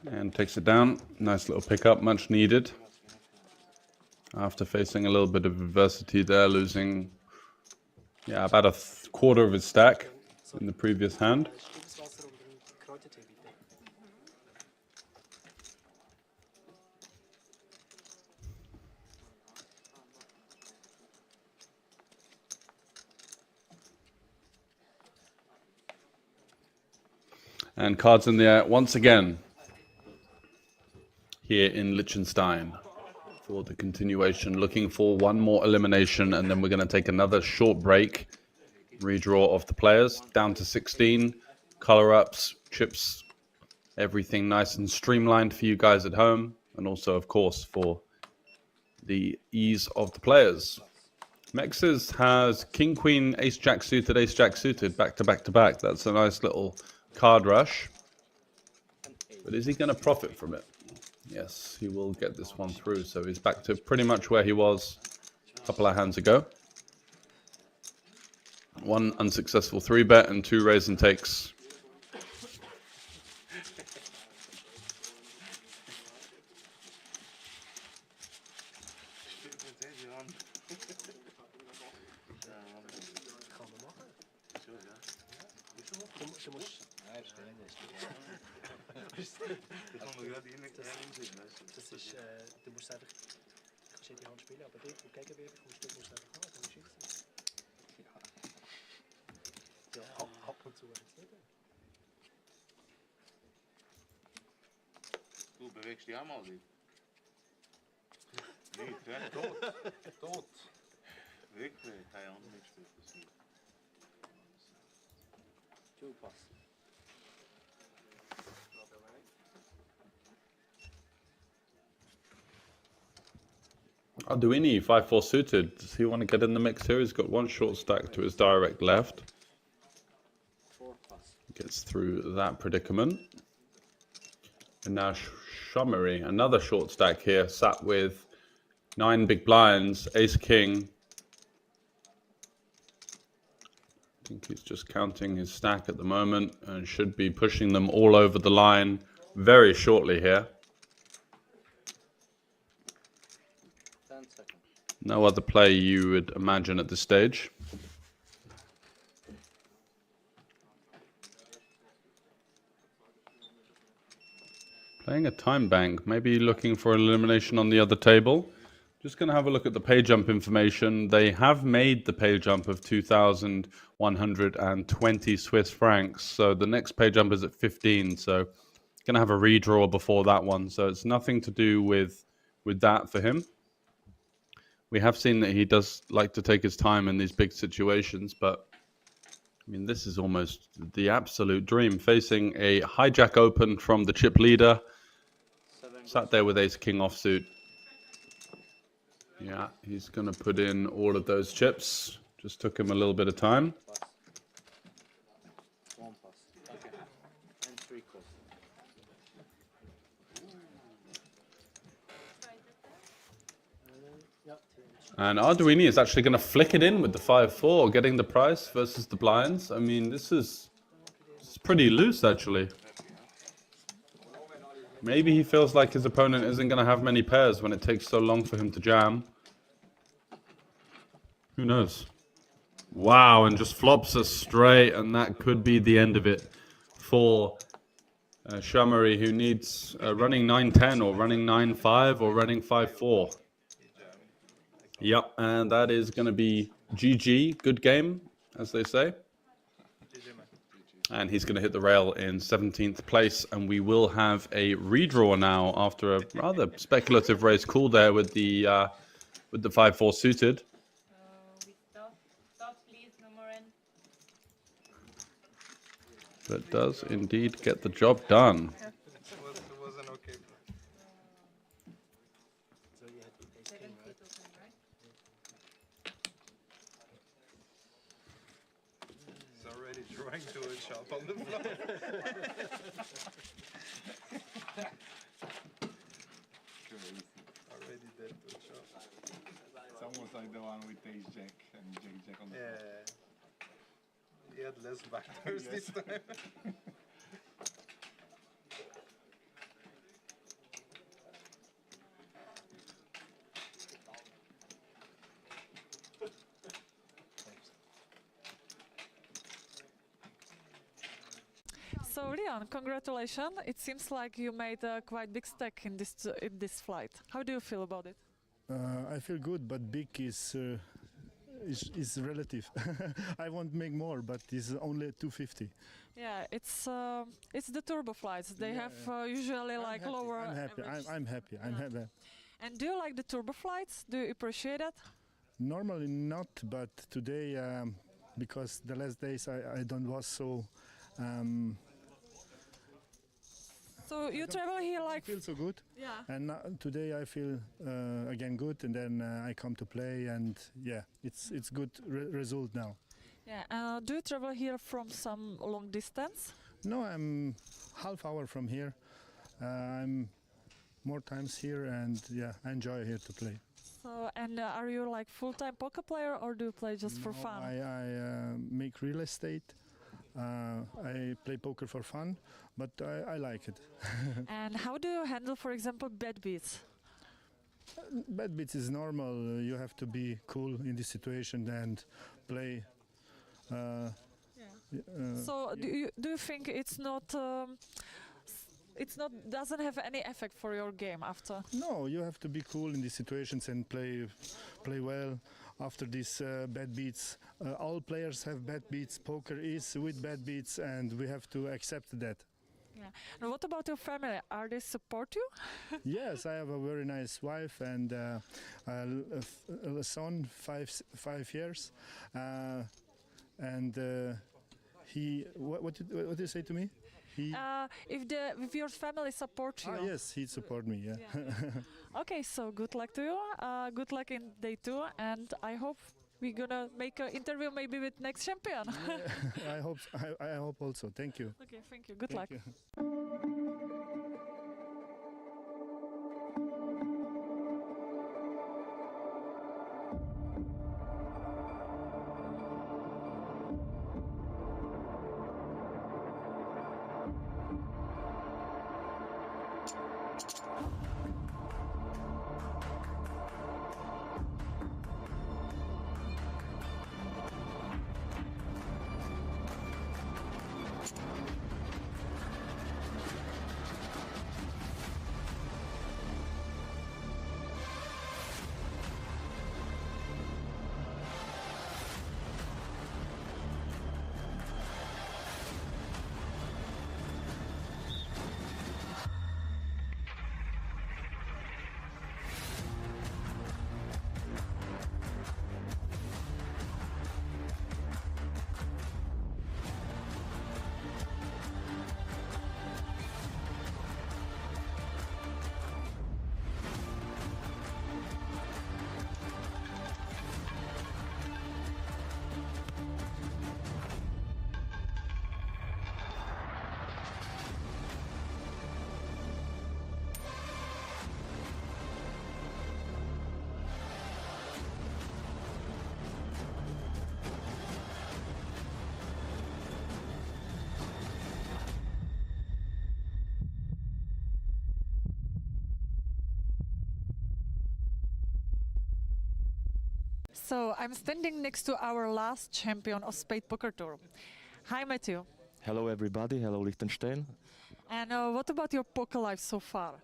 And takes it down. Nice little pickup, much needed. After facing a little bit of adversity there, losing about a quarter of his stack in the previous hand. And cards in the air once again here in Liechtenstein for the continuation. Looking for one more elimination, and then we're going to take another short break. Redraw of the players down to 16. Color ups, chips, everything nice and streamlined for you guys at home. And also, of course, for the ease of the players. Mexes has king, queen, ace, jack suited, back to back to back. That's a nice little card rush. But is he going to profit from it? Yes, he will get this one through. So he's back to pretty much where he was a couple of hands ago. One unsuccessful 3-bet and 2 raise and takes. Das ist, du musst einfach, du kannst jede Hand spielen, aber dort, wo du Gegenwehr bekommst, du musst einfach haben, dann schießt es. Ja, ab und zu jetzt nicht. Du bewegst dich auch mal nicht. Nicht, ja? Tot. Tot. Wirklich, keine Ahnung, nicht spielt das nicht. 2 plus. Arduini 5-4 suited. Does he want to get in the mix here? He's got one short stack to his direct left. Gets through that predicament. And now Shummery, another short stack here, sat with 9 big blinds, ace king. I think he's just counting his stack at the moment and should be pushing them all over the line very shortly here. 10 seconds. No other play you would imagine at this stage. Playing a time bank, maybe looking for an elimination on the other table. Just going to have a look at the pay jump information. They have made the pay jump of 2,120 Swiss francs. So the next pay jump is at 15. So going to have a redraw before that one. So it's nothing to do with that for him. We have seen that he does like to take his time in these big situations, but I mean, this is almost the absolute dream. Facing a hijack open from the chip leader. Sat there with ace king offsuit. Yeah, he's going to put in all of those chips. Just took him a little bit of time. One pass. Okay. And 3 calls. And Arduini is actually going to flick it in with the 5-4, getting the price versus the blinds. I mean, this is pretty loose, actually. Maybe he feels like his opponent isn't going to have many pairs when it takes so long for him to jam. Who knows? Wow, and just flops us straight, and that could be the end of it for Shamari, who needs running 9-10 or running 9-5 or running 5-4. Yep, and that is going to be GG, good game, as they say. And he's going to hit the rail in 17th place, and we will have a redraw now after a rather speculative raise call there with the 5-4 suited. That does indeed get the job done. Trying to a shot on the floor. Crazy. Already dead to a shot. It's almost like the one with ace jack and jack on the floor. Yeah. He had less backdoors this time. So Leon, congratulations! It seems like you made a quite big stack in this flight. How do you feel about it? I feel good, but big is relative. I want to make more, but it's only 250. Yeah, it's the turbo flights. They have usually like lower. I'm happy. I'm happy. I'm happy. And do you like the turbo flights? Do you appreciate it? Normally not, but today because the last days I don't was so. So you travel here like. I feel so good. Yeah. And today I feel again good, and then I come to play, and yeah, it's good result now. Yeah. Do you travel here from some long distance? No, I'm half hour from here. I'm more times here, and yeah, I enjoy here to play. So and are you like full-time poker player, or do you play just for fun? I make real estate. I play poker for fun, but I like it. And how do you handle, for example, bad beats? Bad beats is normal. You have to be cool in this situation and play. So do you think it's not doesn't have any effect for your game after? No, you have to be cool in these situations and play well. After these bad beats, all players have bad beats. Poker is with bad beats, and we have to accept that. Yeah. And what about your family? Are they support you? Yes, I have a very nice wife and a son, 5 years, and he. What did you say to me? He. If your family support you. Yes, he support me. Yeah. Okay, so good luck to you. Good luck in day 2, and I hope we're gonna make an interview maybe with next champion. Yeah, I hope also. Thank you. Okay, thank you. Good luck. So I'm standing next to our last champion of Spadepoker Tour. Hi, Matthew. Hello everybody, hello Liechtenstein. And what about your poker life so far?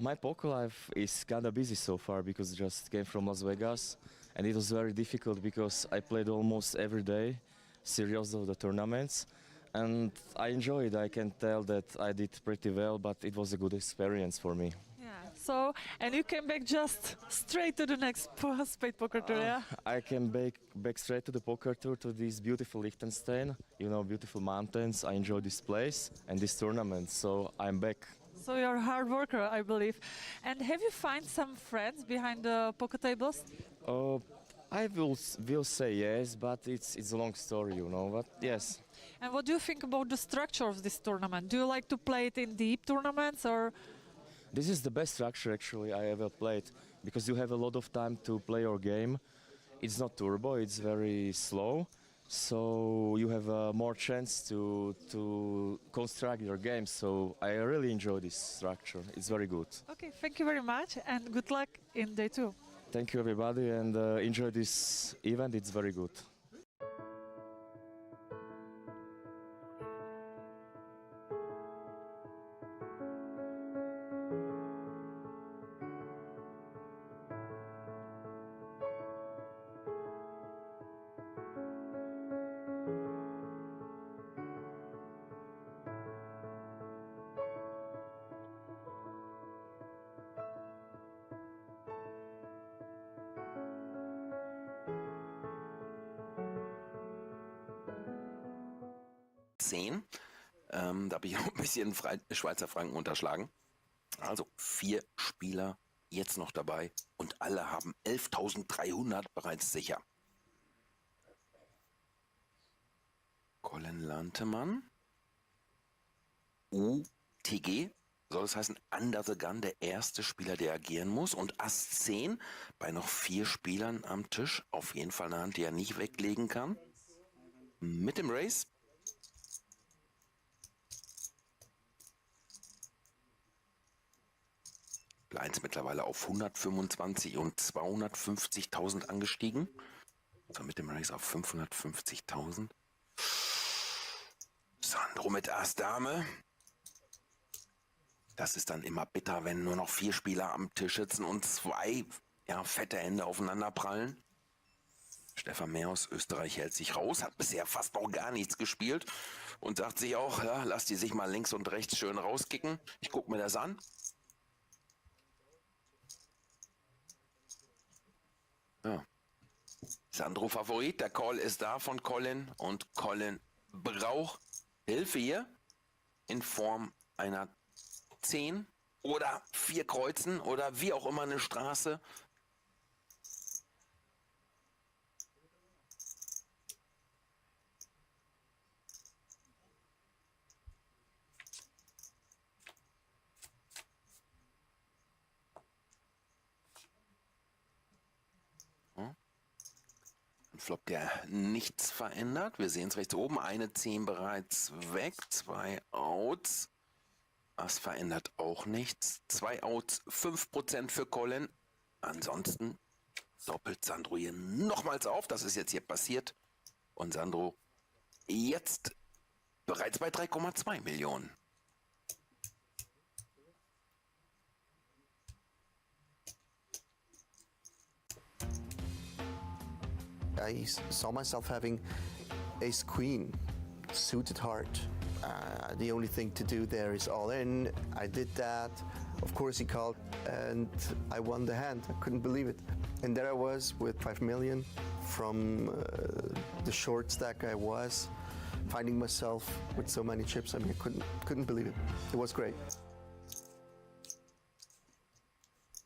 My poker life is kinda busy so far because just came from Las Vegas and it was very difficult because I played almost every day, series of the tournaments, and I enjoyed. I can tell that I did pretty well, but it was a good experience for me. Yeah. So, and you came back just straight to the next Spadepoker Tour, yeah? I came back straight to the poker tour, to this beautiful Liechtenstein, you know, beautiful mountains. I enjoy this place and this tournament, so I'm back. So you're a hard worker, I believe. And have you found some friends behind the poker tables? I will say yes, but it's a long story, you know, but yes. And what do you think about the structure of this tournament? Do you like to play it in deep tournaments or? This is the best structure actually I ever played because you have a lot of time to play your game. It's not turbo, it's very slow, so you have more chance to construct your game. So I really enjoy this structure. It's very good. Okay, thank you very much and good luck in day 2. Thank you everybody and enjoy this event. It's very good. Da habe ich auch ein bisschen Schweizer Franken unterschlagen. Also 4 Spieler jetzt noch dabei und alle haben 11.300 bereits sicher. Colin Lantemann. UTG. Soll das heißen, Under the Gun, der erste Spieler, der agieren muss. Und Ass 10 bei noch 4 Spielern am Tisch. Auf jeden Fall eine Hand, die er nicht weglegen kann. Mit dem Race. Blinds mittlerweile auf 125 und 250.000 angestiegen. So mit dem Race auf 550.000. Sandro mit Ass Dame. Das ist dann immer bitter, wenn nur noch 4 Spieler am Tisch sitzen und 2 fette Hände aufeinander prallen. Stefan Mehr aus Österreich hält sich raus, hat bisher fast noch gar nichts gespielt und sagt sich auch, ja, lass die sich mal links und rechts schön rauskicken. Ich gucke mir das an. Ja. Sandro Favorit, der Call ist da von Colin und Colin braucht Hilfe hier in Form einer 10 oder 4 Kreuzen oder wie auch immer eine Straße. Flop, der nichts verändert. Wir sehen es rechts oben. Eine 10 bereits weg. 2 Outs. Das verändert auch nichts. 2 Outs, 5% für Colin. Ansonsten doppelt Sandro hier nochmals auf. Das ist jetzt hier passiert. Und Sandro jetzt bereits bei 3,2 Millionen. I saw myself having ace queen, suited heart. The only thing to do there is all in. I did that. Of course he called and I won the hand. I couldn't believe it. And there I was with 5 million from the short stack I was, finding myself with so many chips. I mean, I couldn't believe it. It was great.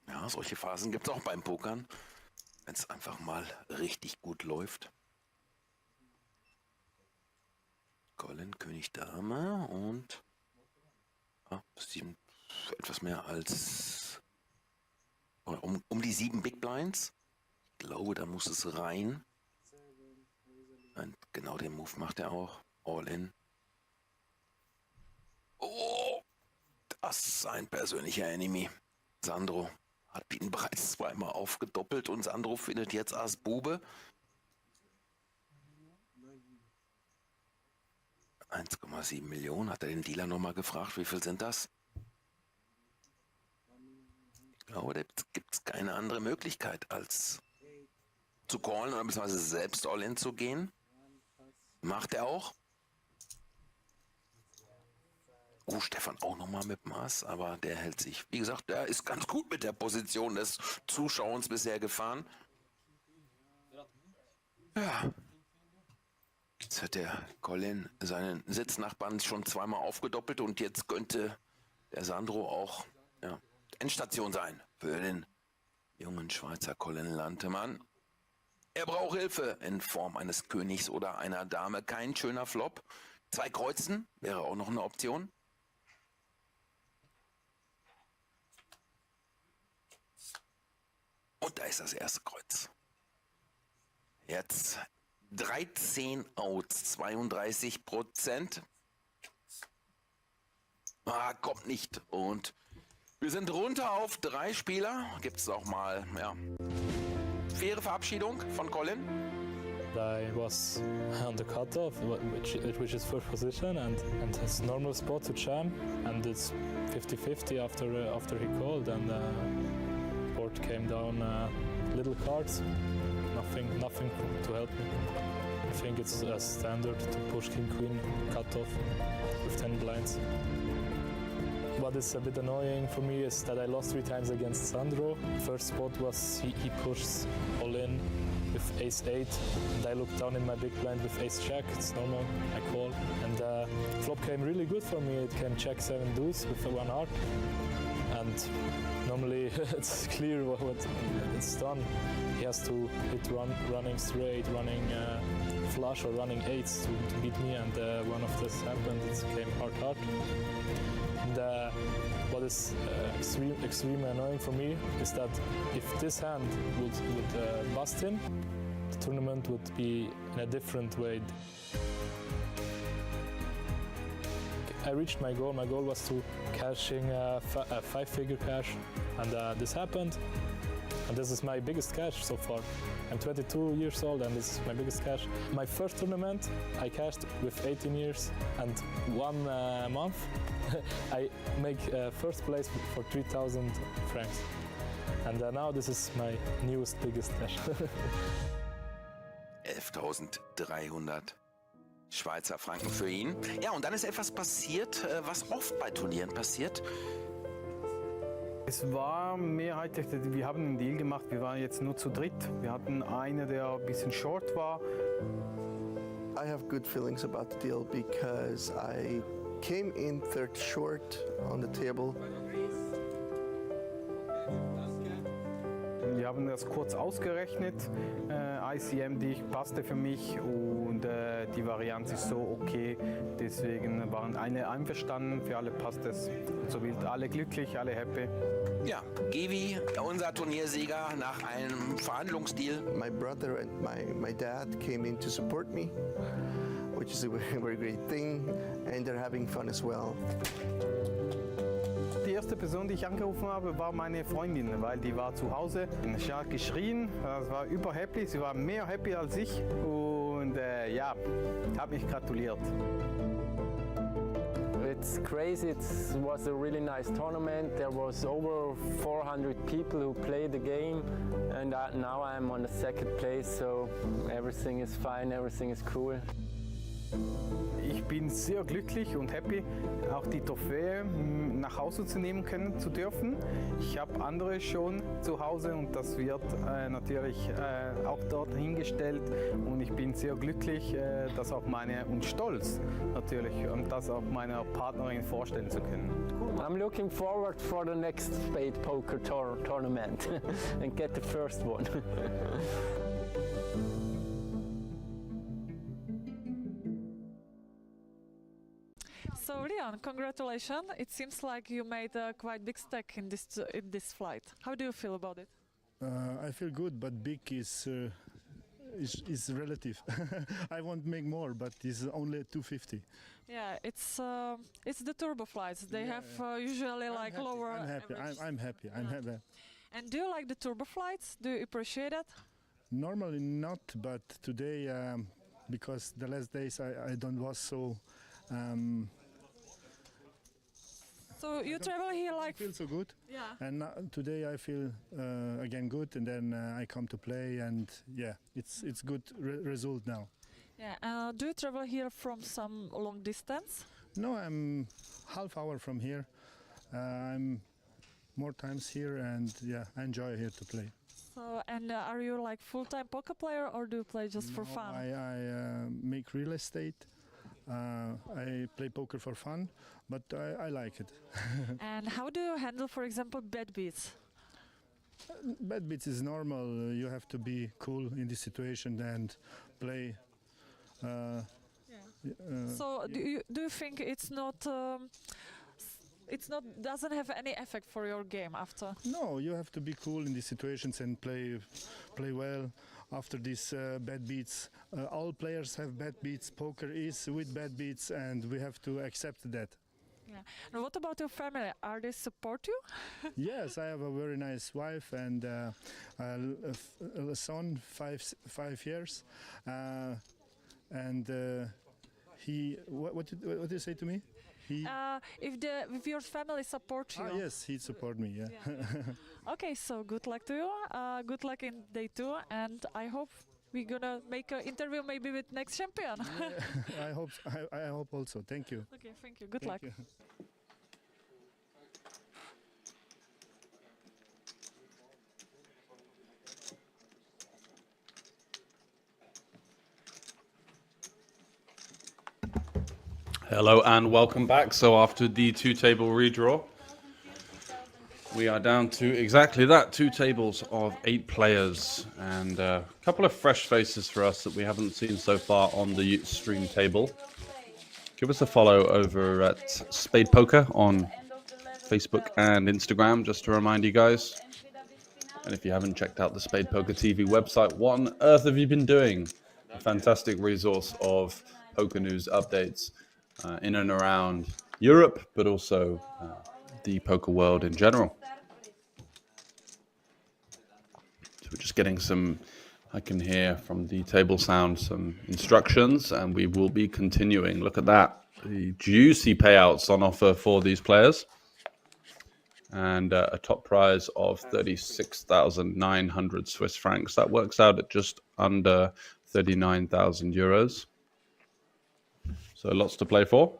Ja, solche Phasen gibt es auch beim Pokern. Wenn es einfach mal richtig gut läuft. Colin, König, Dame und etwas mehr als um die 7 Big Blinds. Ich glaube, da muss es rein. Und genau den Move macht er auch. All in. Oh, das ist sein persönlicher Enemy. Sandro Hat ihn bereits zweimal aufgedoppelt und Sandro findet jetzt Ass Bube. 1,7 Millionen. Hat er den Dealer nochmal gefragt, wie viel sind das? Ich glaube, da gibt es keine andere Möglichkeit, als zu callen oder beziehungsweise selbst All-In zu gehen. Macht er auch. Stefan auch nochmal mit Maß, aber der hält sich. Wie gesagt, der ist ganz gut mit der Position des Zuschauers bisher gefahren. Ja. Jetzt hat der Colin seinen Sitznachbarn schon zweimal aufgedoppelt und jetzt könnte der Sandro auch Endstation sein für den jungen Schweizer Colin Lantemann. Er braucht Hilfe in Form eines Königs oder einer Dame. Kein schöner Flop. 2 Kreuzen wäre auch noch eine Option. Und da ist das erste Kreuz. Jetzt 13 Outs, 32%. Kommt nicht. Und wir sind runter auf 3 Spieler. Gibt es auch mal, faire Verabschiedung von Colin. I was on the cutoff, which is first position, and it's a normal spot to jam, and it's 50-50 after he called, and board came down little cards, nothing to help me. I think it's a standard to push king queen cutoff with 10 blinds. What is a bit annoying for me is that I lost 3 times against Sandro. First spot was he pushed all in with ace-8, and I looked down in my big blind with ace-jack. It's normal, I call. And flop came really good for me. It came check 7 deuce with 1 heart. And normally it's clear what it's done. He has to hit running straight, running flush or running 8s to beat me, and one of this happened. It came hard. And what is extremely annoying for me is that if this hand would bust him, the tournament would be in a different way. I reached my goal. My goal was to cashing a 5-figure cash, and this happened. And this is my biggest cash so far. I'm 22 years old, and this is my biggest cash. My first tournament, I cashed with 18 years and 1 month. I make first place for 3,000 francs. And now this is my newest, biggest cash. 11.300 Schweizer Franken für ihn. Ja, und dann ist etwas passiert, was oft bei Turnieren passiert. Es war mehrheitlich, wir haben einen Deal gemacht, wir waren jetzt nur zu dritt. Wir hatten einen, der ein bisschen short war. I have good feelings about the deal because I came in third short on the table. Wir haben das kurz ausgerechnet. ICM passte für mich und die Varianz ist so okay. Deswegen waren alle einverstanden, für alle passt es. So wird alle glücklich, alle happy. Ja, Gevi, unser Turniersieger nach einem Verhandlungsdeal. My brother and my dad came in to support me, which is a very great thing, and they're having fun as well. Die erste Person, die ich angerufen habe, war meine Freundin, weil die war zu Hause. Sie hat geschrien, das war überhappy, sie war mehr happy als ich und hat mich gratuliert. It's crazy. It was a really nice tournament. There was over 400 people who played the game, and now I'm on the second place, so everything is fine, everything is cool. Ich bin sehr glücklich und happy, auch die Trophäe nach Hause zu nehmen zu dürfen. Ich habe andere schon zu Hause und das wird natürlich auch dort hingestellt. Und ich bin sehr glücklich, das auch und stolz natürlich, und das auch meiner Partnerin vorstellen zu können. I'm looking forward for the next Spadepoker tournament and get the first one. So Leon, congratulations! It seems like you made a quite big stake in this flight. How do you feel about it? I feel good, but big is relative. I want to make more, but it's only 250. Yeah, it's the turbo flights. They have usually like happy. lower. I'm happy. I'm happy. I'm happy. And do you like the turbo flights? Do you appreciate it? Normally not, but today, because the last days I don't was so. So you travel here like... I feel so good. Yeah. And today I feel again good, and then I come to play, and yeah, it's good result now. Yeah. Do you travel here from some long distance? No, I'm half hour from here. I'm more times here, and yeah, I enjoy here to play. So, and are you like full-time poker player, or do you play just for fun? I make real estate. I play poker for fun, but I like it. And how do you handle, for example, bad beats? Bad beats is normal. You have to be cool in this situation and play. So do you think it's not doesn't have any effect for your game after? No, you have to be cool in these situations and play well after these bad beats. All players have bad beats. Poker is with bad beats, and we have to accept that. Yeah. And what about your family? Are they support you? Yes, I have a very nice wife and a son, 5 years, and he. What did you say to me? He. If your family support you. Yes, he support me. Yeah. Okay, so good luck to you. Good luck in day 2, and I hope we're gonna make an interview maybe with next champion. Yeah, I hope also. Thank you. Okay, thank you. Good luck. You. Hello and welcome back. So after the 2-table redraw, we are down to exactly that, 2 tables of 8 players, and a couple of fresh faces for us that we haven't seen so far on the stream table. Give us a follow over at Spadepoker on Facebook and Instagram, just to remind you guys. And if you haven't checked out the Spadepoker TV website, what on earth have you been doing? A fantastic resource of poker news updates in and around Europe, but also the poker world in general. So we're just getting some, I can hear from the table sound, some instructions, and we will be continuing. Look at that, the juicy payouts on offer for these players. And a top prize of 36,900 Swiss francs. That works out at just under 39,000 euros. So lots to play for.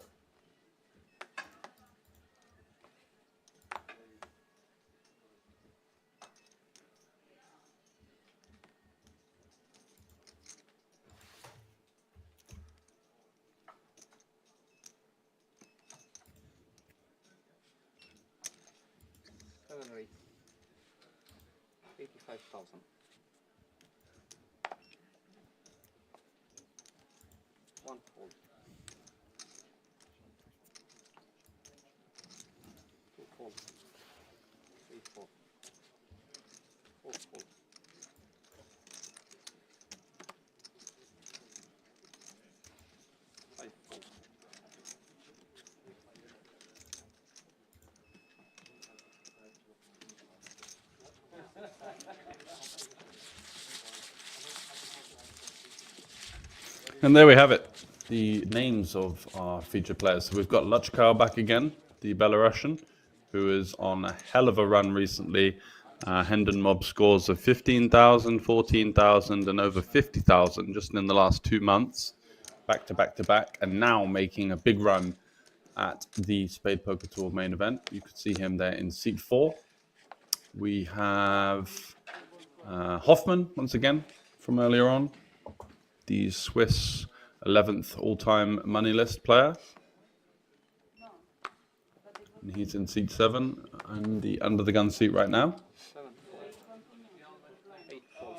Rate 85,000. One fold. 2 fold. 3 fold. 4 fold. 5 fold. And there we have it, the names of our featured players. So we've got Luchkar back again, the Belarusian, who is on a hell of a run recently. Hendon Mob scores of 15,000, 14,000 and over 50,000 just in the last 2 months, back to back to back, and now making a big run at the Spadepoker Tour main event. You could see him there in seat 4. We have Hoffman, once again, from earlier on. The Swiss 11th all-time money list player. And he's in seat 7 and the under the gun seat right now. 7 fold. 8 fold.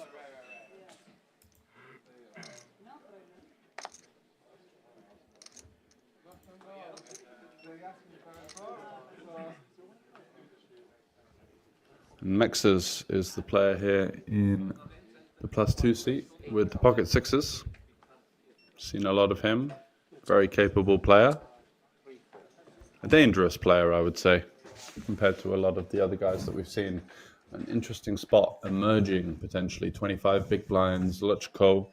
And Mexers is the player here in the +2 seat with the pocket 6s. Seen a lot of him. Very capable player. A dangerous player, I would say, compared to a lot of the other guys that we've seen an interesting spot emerging, potentially. 25 big blinds. Luchko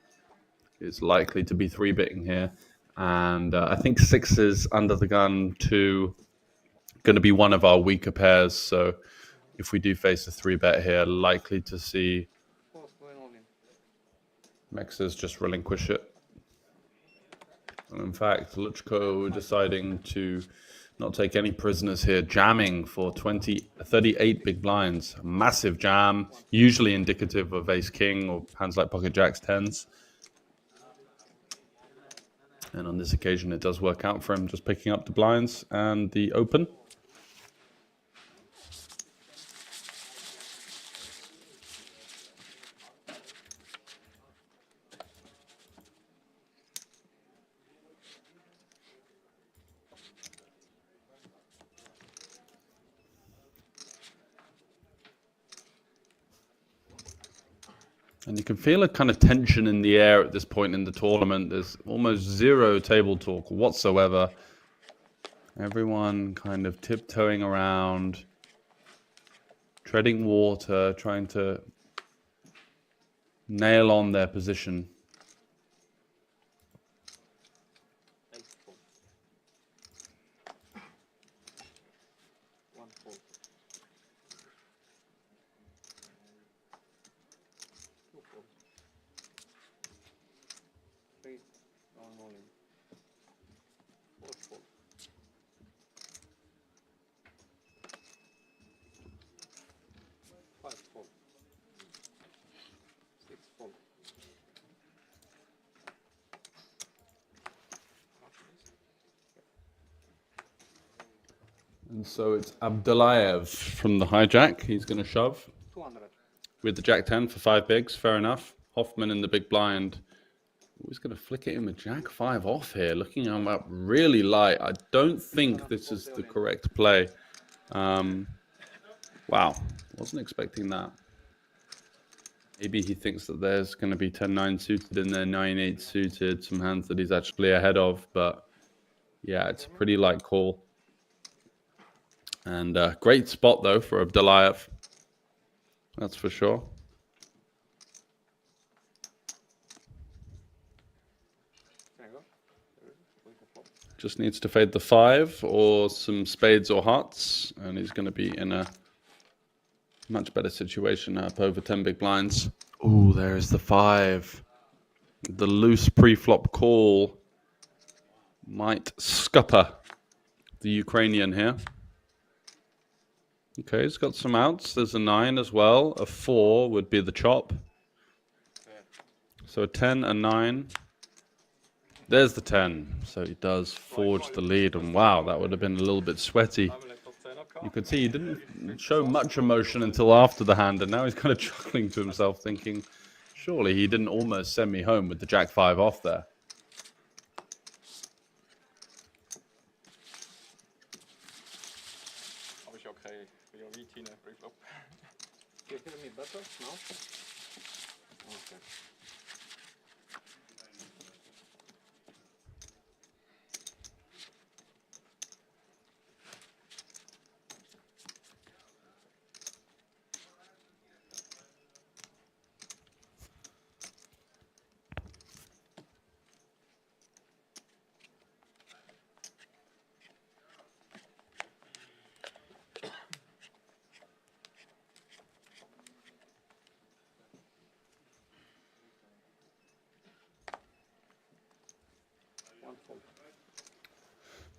is likely to be 3-betting here. And I think 6s under the gun 2 going to be one of our weaker pairs. So if we do face a 3-bet here, likely to see Mexes just relinquish it. And in fact, Luchko deciding to not take any prisoners here, jamming for 38 big blinds. A massive jam, usually indicative of ace-king or hands like pocket jacks, 10s. And on this occasion, it does work out for him, just picking up the blinds and the open. And you can feel a kind of tension in the air at this point in the tournament. There's almost zero table talk whatsoever. Everyone kind of tiptoeing around, treading water, trying to nail on their position. And so it's Abdullayev from the hijack. He's going to shove 200. With the jack 10 for 5 bigs. Fair enough. Hoffman in the big blind. He's going to flick it in with jack 5 off here. Looking him up really light. I don't think this is the correct play. Wow. Wasn't expecting that. Maybe he thinks that there's going to be 10-9 suited in there, 9-8 suited. Some hands that he's actually ahead of. But yeah, it's a pretty light call. And great spot, though, for Abdullayev. That's for sure. Just needs to fade the 5 or some spades or hearts. And he's going to be in a much better situation up over 10 big blinds. Oh, there's the 5. The loose pre-flop call might scupper the Ukrainian here. Okay, he's got some outs. There's a 9 as well. A 4 would be the chop. So a 10, a 9. There's the 10. So he does forge the lead. And wow, that would have been a little bit sweaty. You could see he didn't show much emotion until after the hand. And now he's kind of chuckling to himself, thinking, surely he didn't almost send me home with the jack 5 off there. Do you hear me better now? Okay.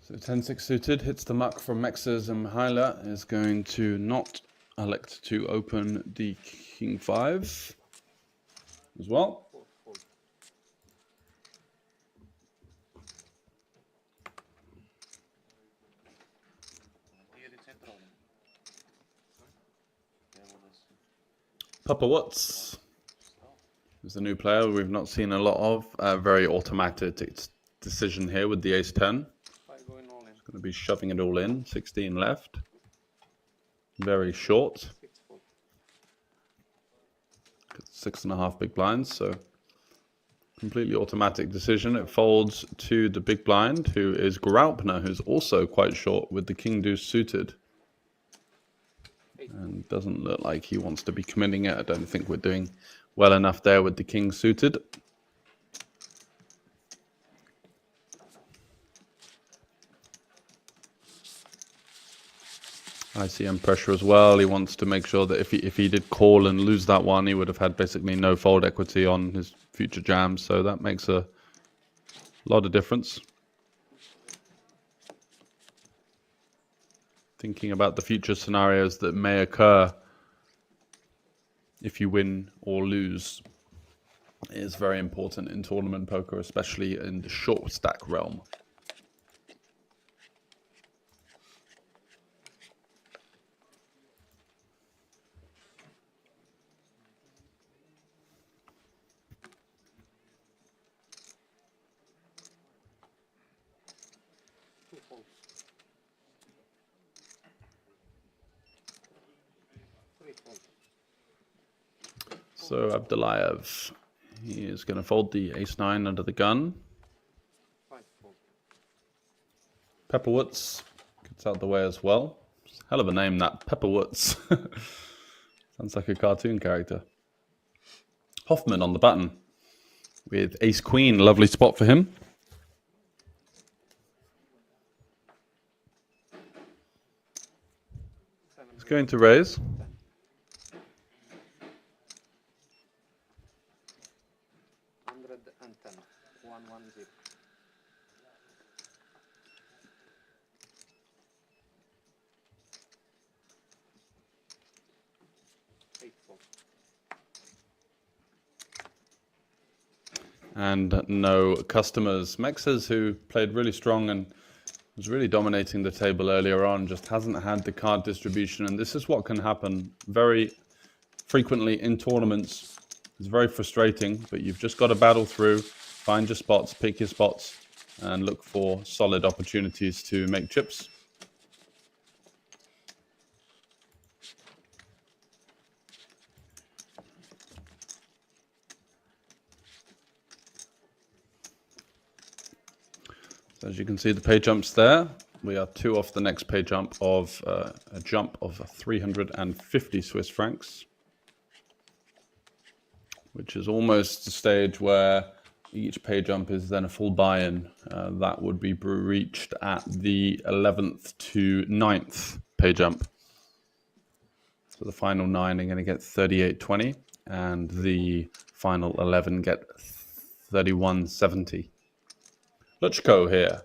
So 10-6 suited, hits the muck from Mexes, and Mihaila is going to not elect to open the king 5 as well. Papa Watts is the new player we've not seen a lot of. Very automatic decision here with the ace 10. It's going to be shoving it all in. 16 left. Very short. 6.5 big blinds, so completely automatic decision. It folds to the big blind, who is Graupner, who's also quite short with the king deuce suited. And doesn't look like he wants to be committing it. I don't think we're doing well enough there with the king suited. ICM pressure as well. He wants to make sure that if he did call and lose that one, he would have had basically no fold equity on his future jams. So that makes a lot of difference. Thinking about the future scenarios that may occur if you win or lose is very important in tournament poker, especially in the short stack realm. So Abdullayev, he is going to fold the ace-9 under the gun. Pepperwoods gets out the way as well. Hell of a name, that, Pepperwoods. Sounds like a cartoon character. Hoffman on the button with ace-queen, lovely spot for him. He's going to raise. And no customers. Mexes, who played really strong and was really dominating the table earlier on, just hasn't had the card distribution. And this is what can happen very frequently in tournaments. It's very frustrating, but you've just got to battle through, find your spots, pick your spots, and look for solid opportunities to make chips. So as you can see, the pay jumps there. We are 2 off the next pay jump of a jump of 350 Swiss francs, which is almost the stage where each pay jump is then a full buy-in. That would be reached at the 11th to 9th pay jump. So the final 9 are going to get 38.20, and the final 11 get 31.70. Luchko here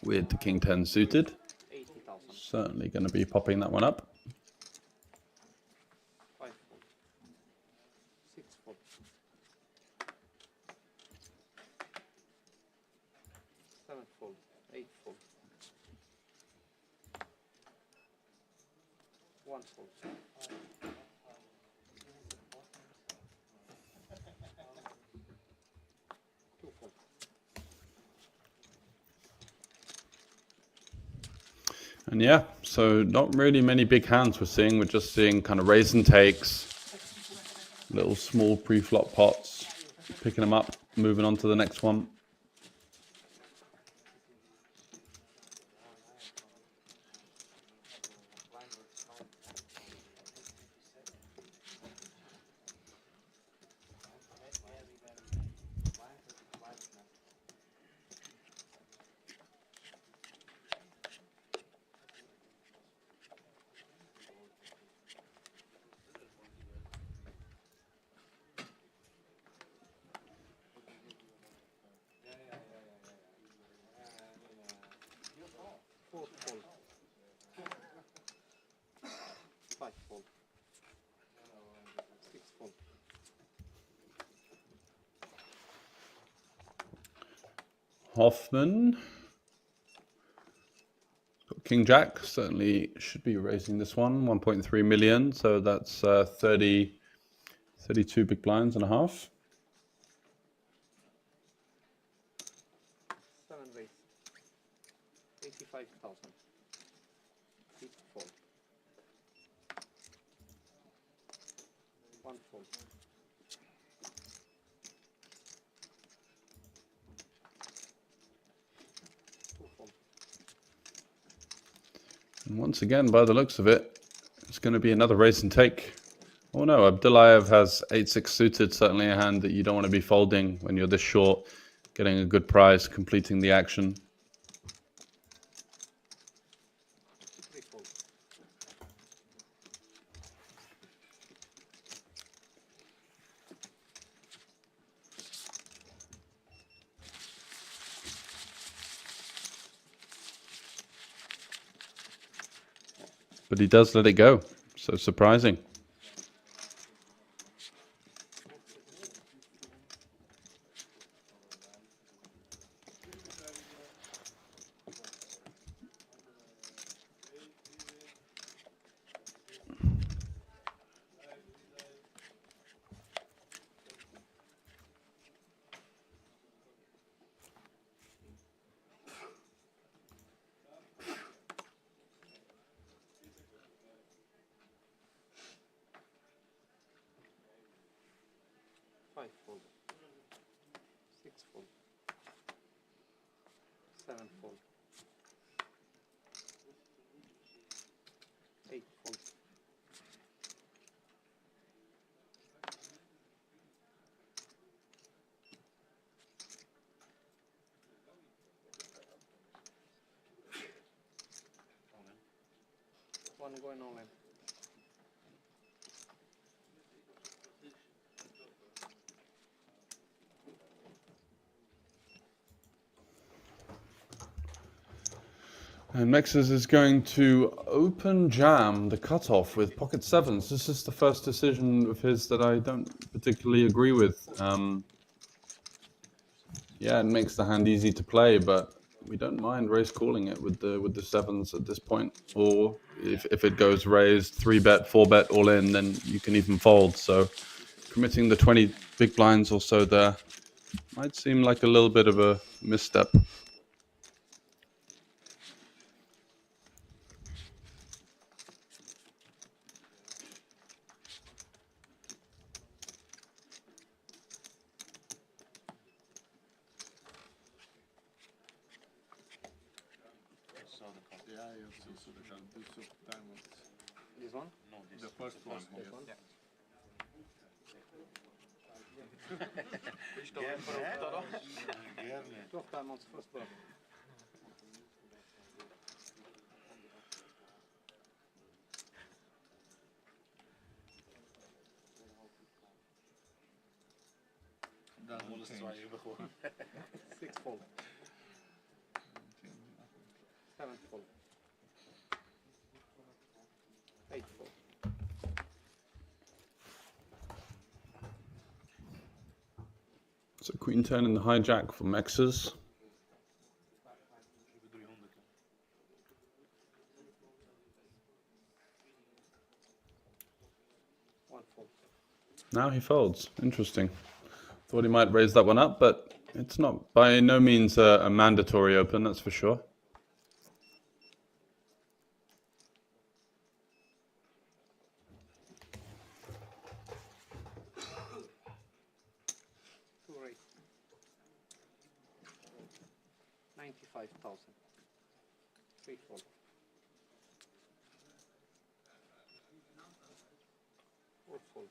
with the king 10 suited. Certainly going to be popping that one up. And yeah, so not really many big hands we're seeing. We're just seeing kind of raise and takes, little small pre-flop pots, picking them up, moving on to the next one. Hoffman. King Jack certainly should be raising this one, 1.3 million. So that's 32 big blinds and a half. 7 raise. 85,000. 6 fold. 1 fold. And once again, by the looks of it, it's it's going to be another raise and take. Oh no, Abdullayev has 8-6 suited, certainly a hand that you don't want to be folding when you're this short, getting a good prize, completing the action. But he does let it go. So surprising. Five fold. 6 fold. 7 fold. 8 fold. One going all in. And Mexes is going to open jam the cutoff with pocket sevens. This is the first decision of his that I don't particularly agree with. Yeah, it makes the hand easy to play, but we don't mind raise calling it with the sevens at this point. Or if it goes raised 3-bet, 4-bet all in, then you can even fold. So committing the 20 big blinds or so there might seem like a little bit of a misstep. This one? No, this. The first one. This one? Yeah. Toch diamonds first one. Dan willen ze zwaaien begonnen. 6 fold. 7 fold. 8 fold. So queen 10 in the hijack for Mexes. Now he folds. Interesting. Thought he might raise that one up, but it's not by no means a mandatory open, that's for sure. Right. 95,000. 3 fold. 4 fold.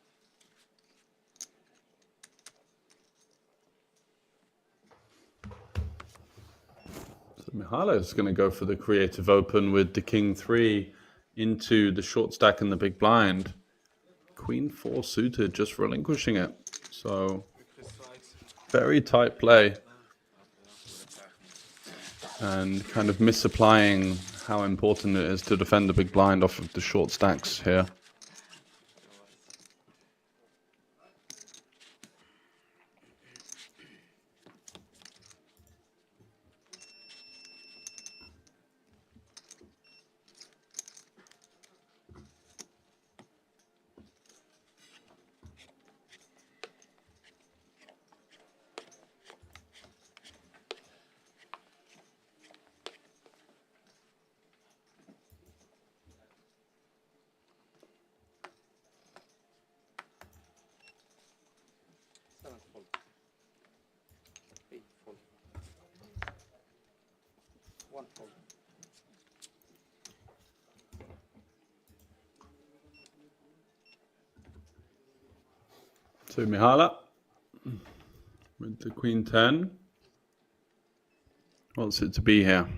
So Mihailo is going to go for the creative open with the king 3 into the short stack and the big blind. Queen 4 suited, just relinquishing it. So very tight play. And kind of misapplying how important it is to defend the big blind off of the short stacks here. So Mihaila with the Queen 10. Wants it to be here.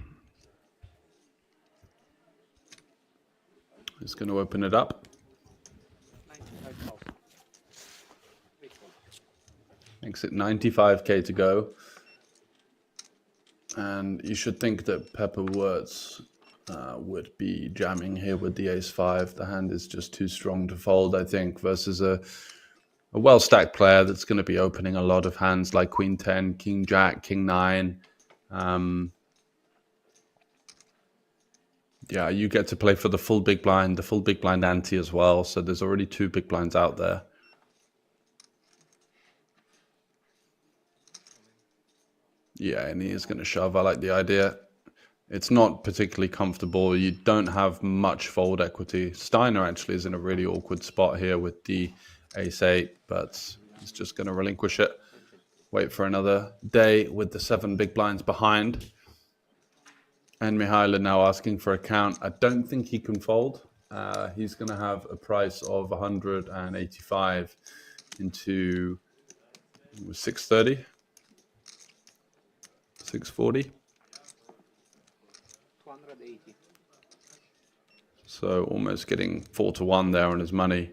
It's going to open it up. Makes it 95k to go. And you should think that Pepper Wirtz would be jamming here with the ace-5. The hand is just too strong to fold, I think, versus a well-stacked player that's going to be opening a lot of hands like Queen 10, King Jack, King 9. Yeah, you get to play for the full big blind ante as well. So there's already 2 big blinds out there. Yeah, and he is going to shove. I like the idea. It's not particularly comfortable. You don't have much fold equity. Steiner actually is in a really awkward spot here with the ace-8, but he's just going to relinquish it. Wait for another day with the 7 big blinds behind. And Mihaila now asking for a count. I don't think he can fold. He's going to have a price of 185 into 630. 640. 280. So almost getting 4-1 there on his money.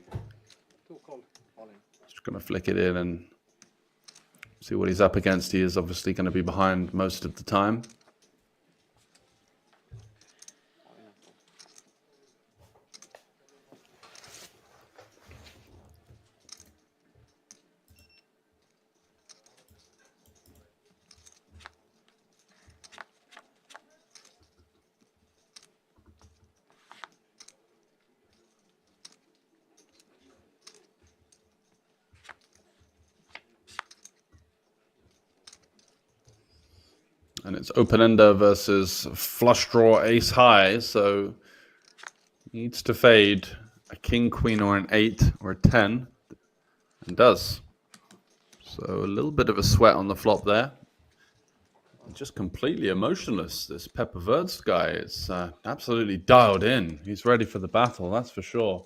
2 call. All in. Just going to flick it in and see what he's up against. He is obviously going to be behind most of the time. And it's open-ender versus flush draw ace high, so needs to fade a king, queen, or an 8 or a 10, and does. So a little bit of a sweat on the flop there. Just completely emotionless, this Pepper Wirtz guy. It's absolutely dialed in. He's ready for the battle, that's for sure.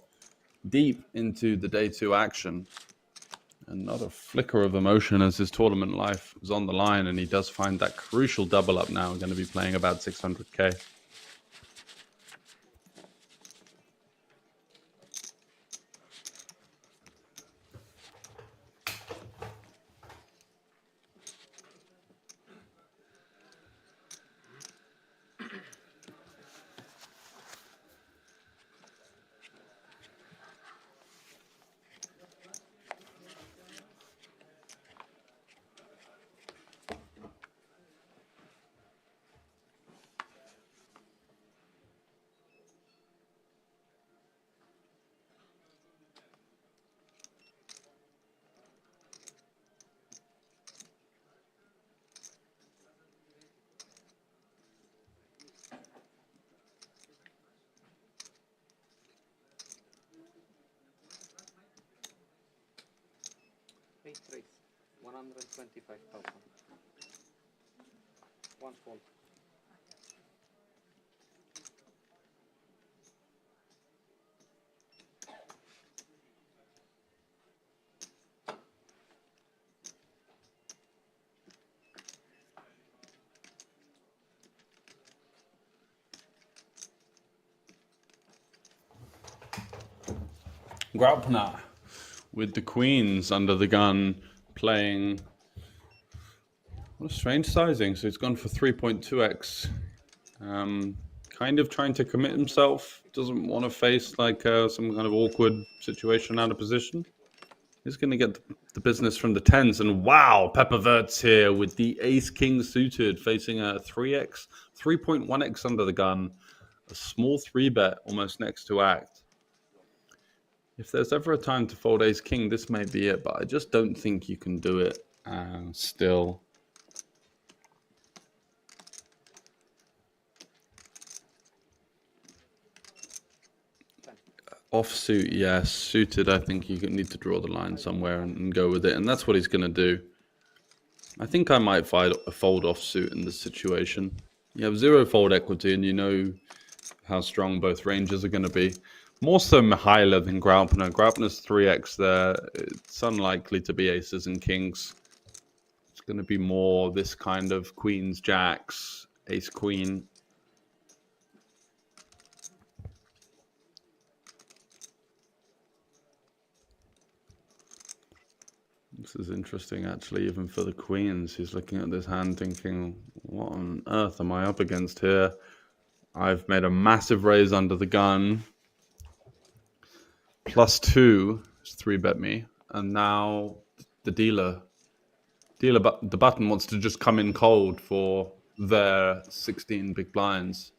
Deep into the day 2 action. And not a flicker of emotion as his tournament life is on the line, and he does find that crucial double up now. Going to be playing about 600k. Raise 125,000. 1 fold. Graupner with the queens under the gun playing. What a strange sizing. So he's gone for 3.2x. Kind of trying to commit himself. Doesn't want to face like some kind of awkward situation out of position. He's going to get the business from the 10s. And wow, Pepper Wirtz here with the ace-king suited facing a 3x, 3.1x under the gun. A small 3-bet almost next to act. If there's ever a time to fold ace-king, this may be it. But I just don't think you can do it still. Offsuit, yes. Suited, I think you need to draw the line somewhere and go with it. And that's what he's going to do. I think I might fold offsuit in this situation. You have 0 fold equity and you know how strong both ranges are going to be. More so Mihaila than Graupner. Graupner's 3x there. It's unlikely to be aces and kings. It's going to be more this kind of queens, jacks, ace, queen. This is interesting, actually, even for the queens. He's looking at this hand thinking, what on earth am I up against here? I've made a massive raise under the gun. +2 is 3-bet me. And now the the button wants to just come in cold for their 16 big blinds.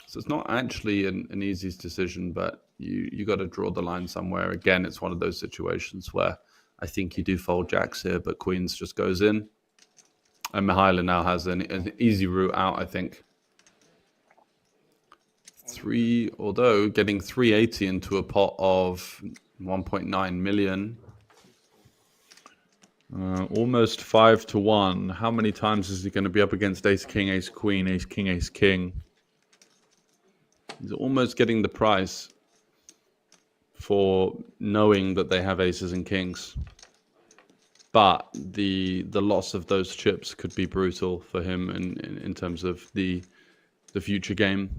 So it's not actually an easy decision, but you got to draw the line somewhere. Again, it's one of those situations where I think you do fold jacks here, but queens just goes in. And Mihaila now has an easy route out, I think. Although getting 380 into a pot of 1.9 million, almost 5-1. How many times is he going to be up against ace king, ace queen, ace king, ace king? He's almost getting the price for knowing that they have aces and kings. But the loss of those chips could be brutal for him in terms of the future game.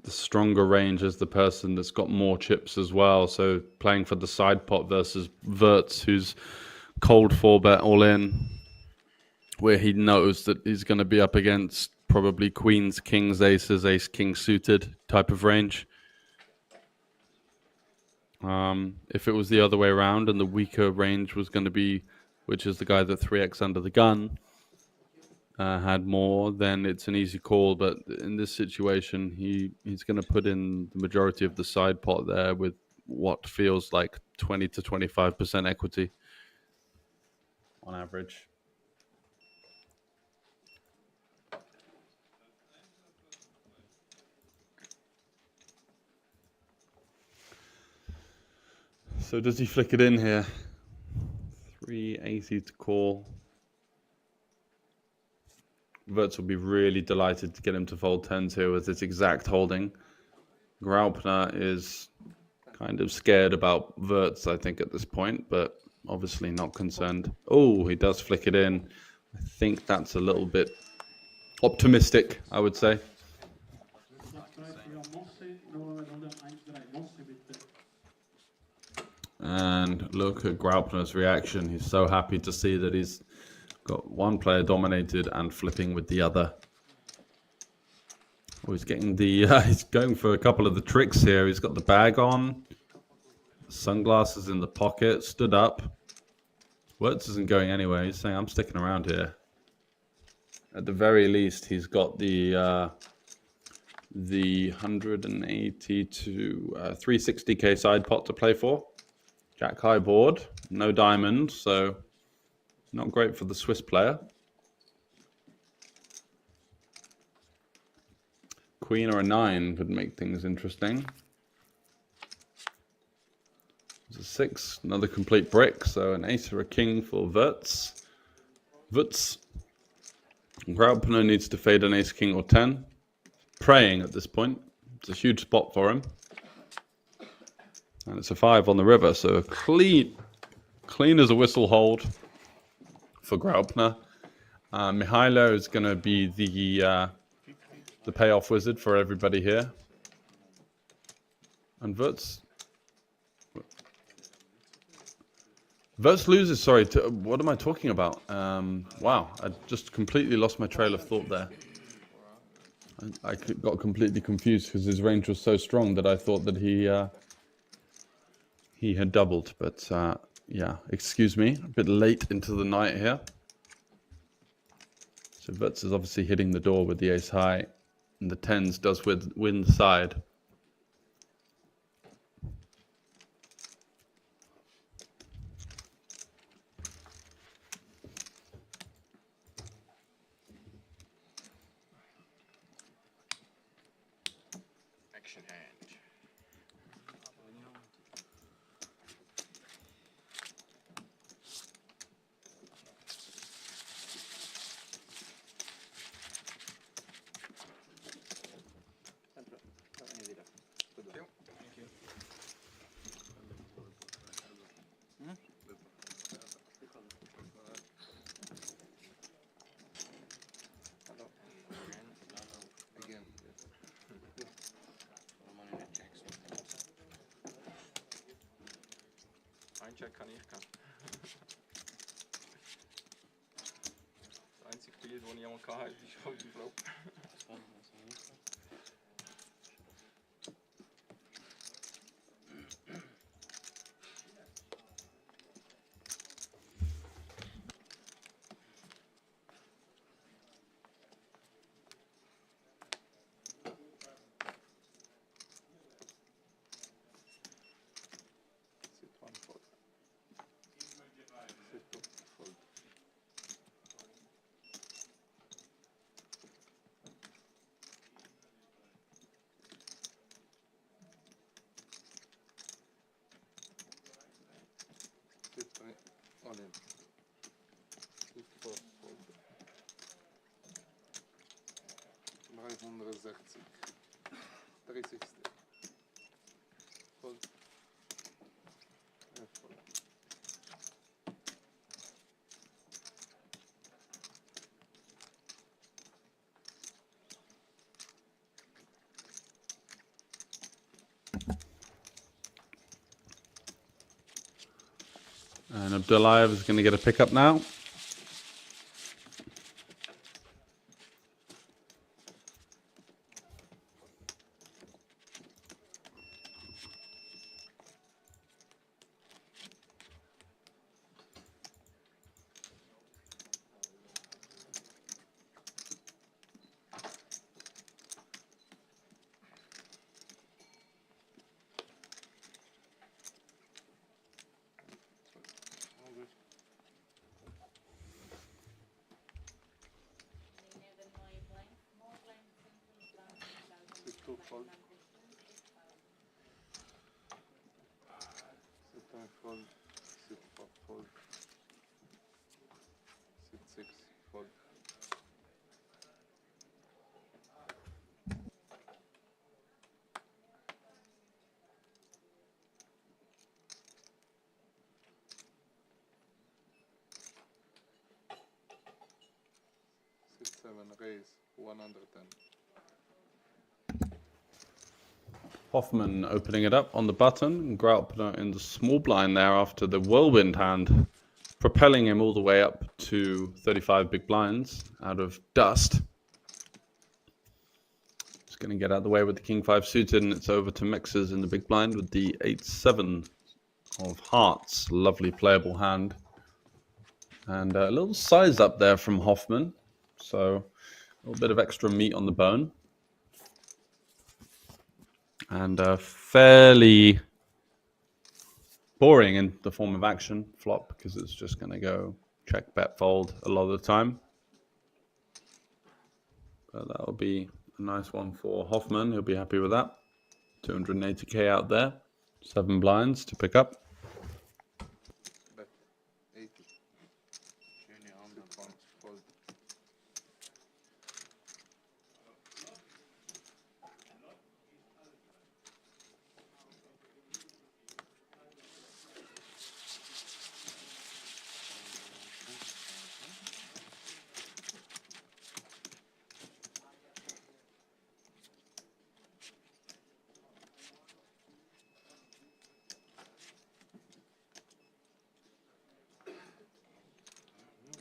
The stronger range is the person that's got more chips as well. So playing for the side pot versus Wirtz, who's cold 4-bet all in, where he knows that he's going to be up against probably queens, kings, aces, ace, king suited type of range. If it was the other way around and the weaker range was going to be, which is the guy that 3x under the gun, had more, then it's an easy call. But in this situation, he's going to put in the majority of the side pot there with what feels like 20 to 25% equity on average. So does he flick it in here? 380 to call. Wirtz will be really delighted to get him to fold 10s here with this exact holding. Graupner is kind of scared about Wirtz, I think, at this point, but obviously not concerned. Oh, he does flick it in. I think that's a little bit optimistic, I would say. And look at Graupner's reaction. He's so happy to see that he's got one player dominated and flipping with the other. Oh, he's getting the he's going for a couple of the tricks here. He's got the bag on, sunglasses in the pocket, stood up. Wirtz isn't going anywhere. He's saying, I'm sticking around here. At the very least, he's got the 180 to 360k side pot to play for. Jack high board, no diamond, so not great for the Swiss player. Queen or a 9 could make things interesting. There's a 6, another complete brick, so an ace or a king for Wirtz. Graupner needs to fade an ace, king or 10. Praying at this point. It's a huge spot for him. And it's a 5 on the river, so clean as a whistle hold for Graupner. Mihaila is going to be the payoff wizard for everybody here. And Wirtz loses, sorry, what am I talking about? Wow, I just completely lost my trail of thought there. I got completely confused because his range was so strong that I thought that he had doubled. But yeah, excuse me, a bit late into the night here. So Wirtz is obviously hitting the door with the ace high, and the 10s does win the side. Action hand. Check habe ich gehabt. Das einzige Bild, das ich einmal hatte, ist von dem Flop. All in. 54 Fold. 360. 360. Fold. Fold. And Abdullayev is going to get a pickup now. Fold. Sit down, fold. Sit four, fold. Sit six, fold. Sit seven, raise 110. Hoffman opening it up on the button, and Grout put it in the small blind there after the whirlwind hand, propelling him all the way up to 35 big blinds out of dust. Just going to get out of the way with the King 5 suited, and it's over to Mixers in the big blind with the 8-7 of hearts. Lovely playable hand. And a little size up there from Hoffman, so a little bit of extra meat on the bone. And fairly boring in the form of action flop, because it's just going to go check, bet, fold a lot of the time. But that'll be a nice one for Hoffman. He'll be happy with that. 280k out there. 7 blinds to pick up. Bet 80. Junior on the front, fold.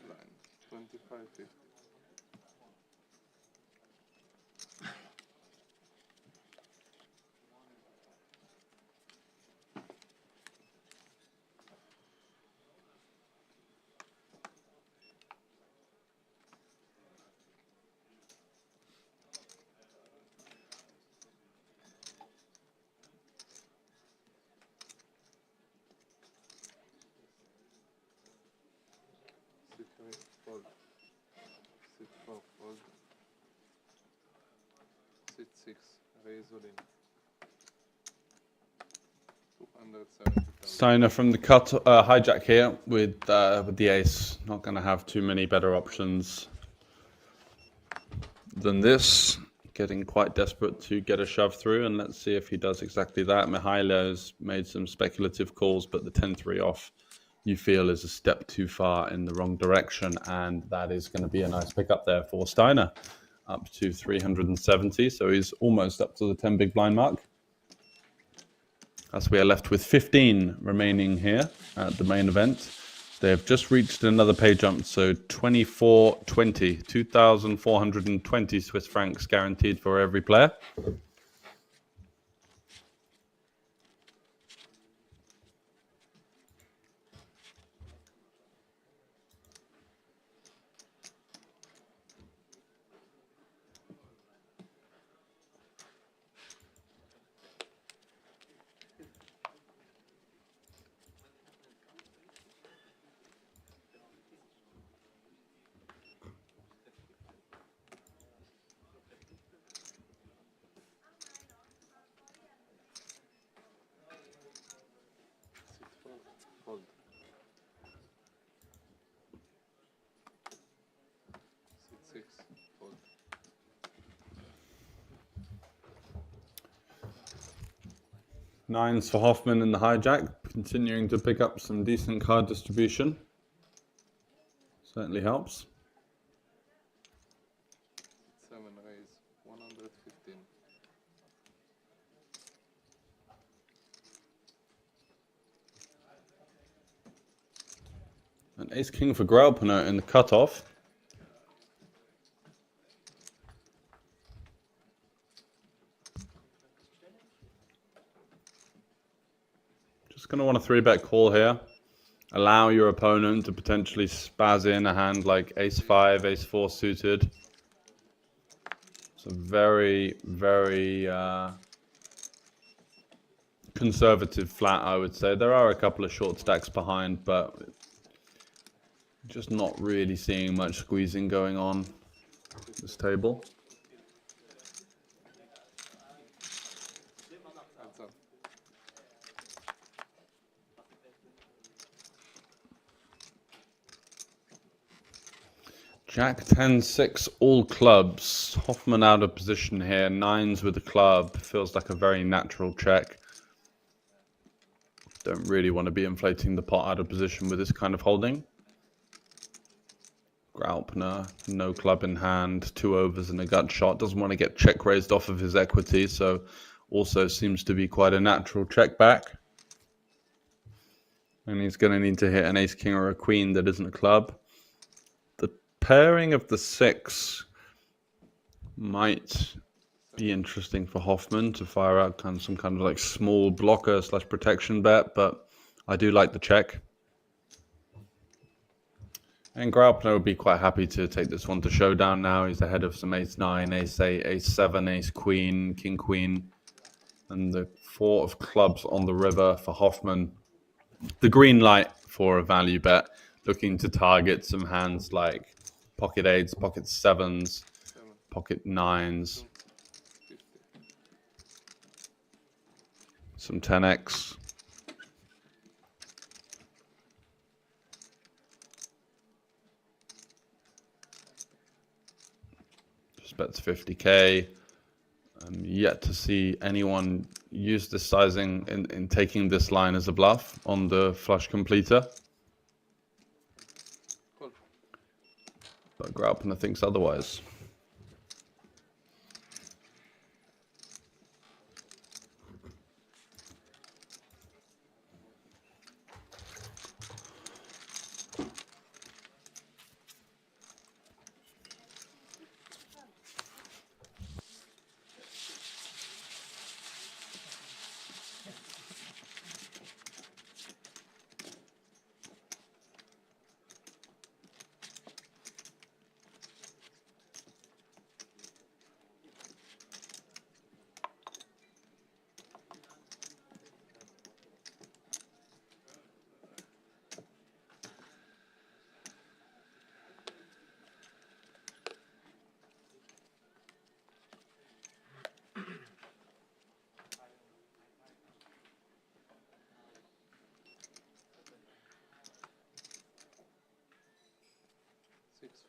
Blind 25-50. Sit 3, fold. Sit 4, fold. Sit 6, raise all in. 270,000. Steiner from the cut hijack here with the ace. Not going to have too many better options than this. Getting quite desperate to get a shove through, and let's see if he does exactly that. Mihailo's made some speculative calls, but the 10-3 off you feel is a step too far in the wrong direction, and that is going to be a nice pickup there for Steiner, up to 370. So he's almost up to the 10 big blind mark. as we are left with 15 remaining here at the main event. They have just reached another pay jump, so 24.20, 2,420 Swiss francs guaranteed for every player. Fold. 6, fold. Nines for Hoffman in the hijack, continuing to pick up some decent card distribution. Certainly helps. 7 raise, 115. An ace-king for Graupner in the cutoff. Just going to want a 3-bet call here. Allow your opponent to potentially spaz in a hand like ace-5, ace-4 suited. It's a very, very conservative flat, I would say. There are a couple of short stacks behind, but just not really seeing much squeezing going on at this table. Heads up. Jack 10-6, all clubs. Hoffman out of position here. Nines with the club. Feels like a very natural check. Don't really want to be inflating the pot out of position with this kind of holding. Graupner, no club in hand, 2 overs and a gut shot. Doesn't want to get check raised off of his equity, so also seems to be quite a natural check back. And he's going to need to hit an ace-king or a queen that isn't a club. The pairing of the 6 might be interesting for Hoffman to fire out some kind of like small blocker / protection bet, but I do like the check. And Graupner would be quite happy to take this one to showdown now. He's ahead of some ace-9, ace-8, ace-7, ace-queen, king-queen, and the 4 of clubs on the river for Hoffman. The green light for a value bet, looking to target some hands like pocket 8s, pocket 7s, pocket 9s, some 10x. Just bets 50k. I'm yet to see anyone use this sizing in taking this line as a bluff on the flush completer. But Graupner thinks otherwise.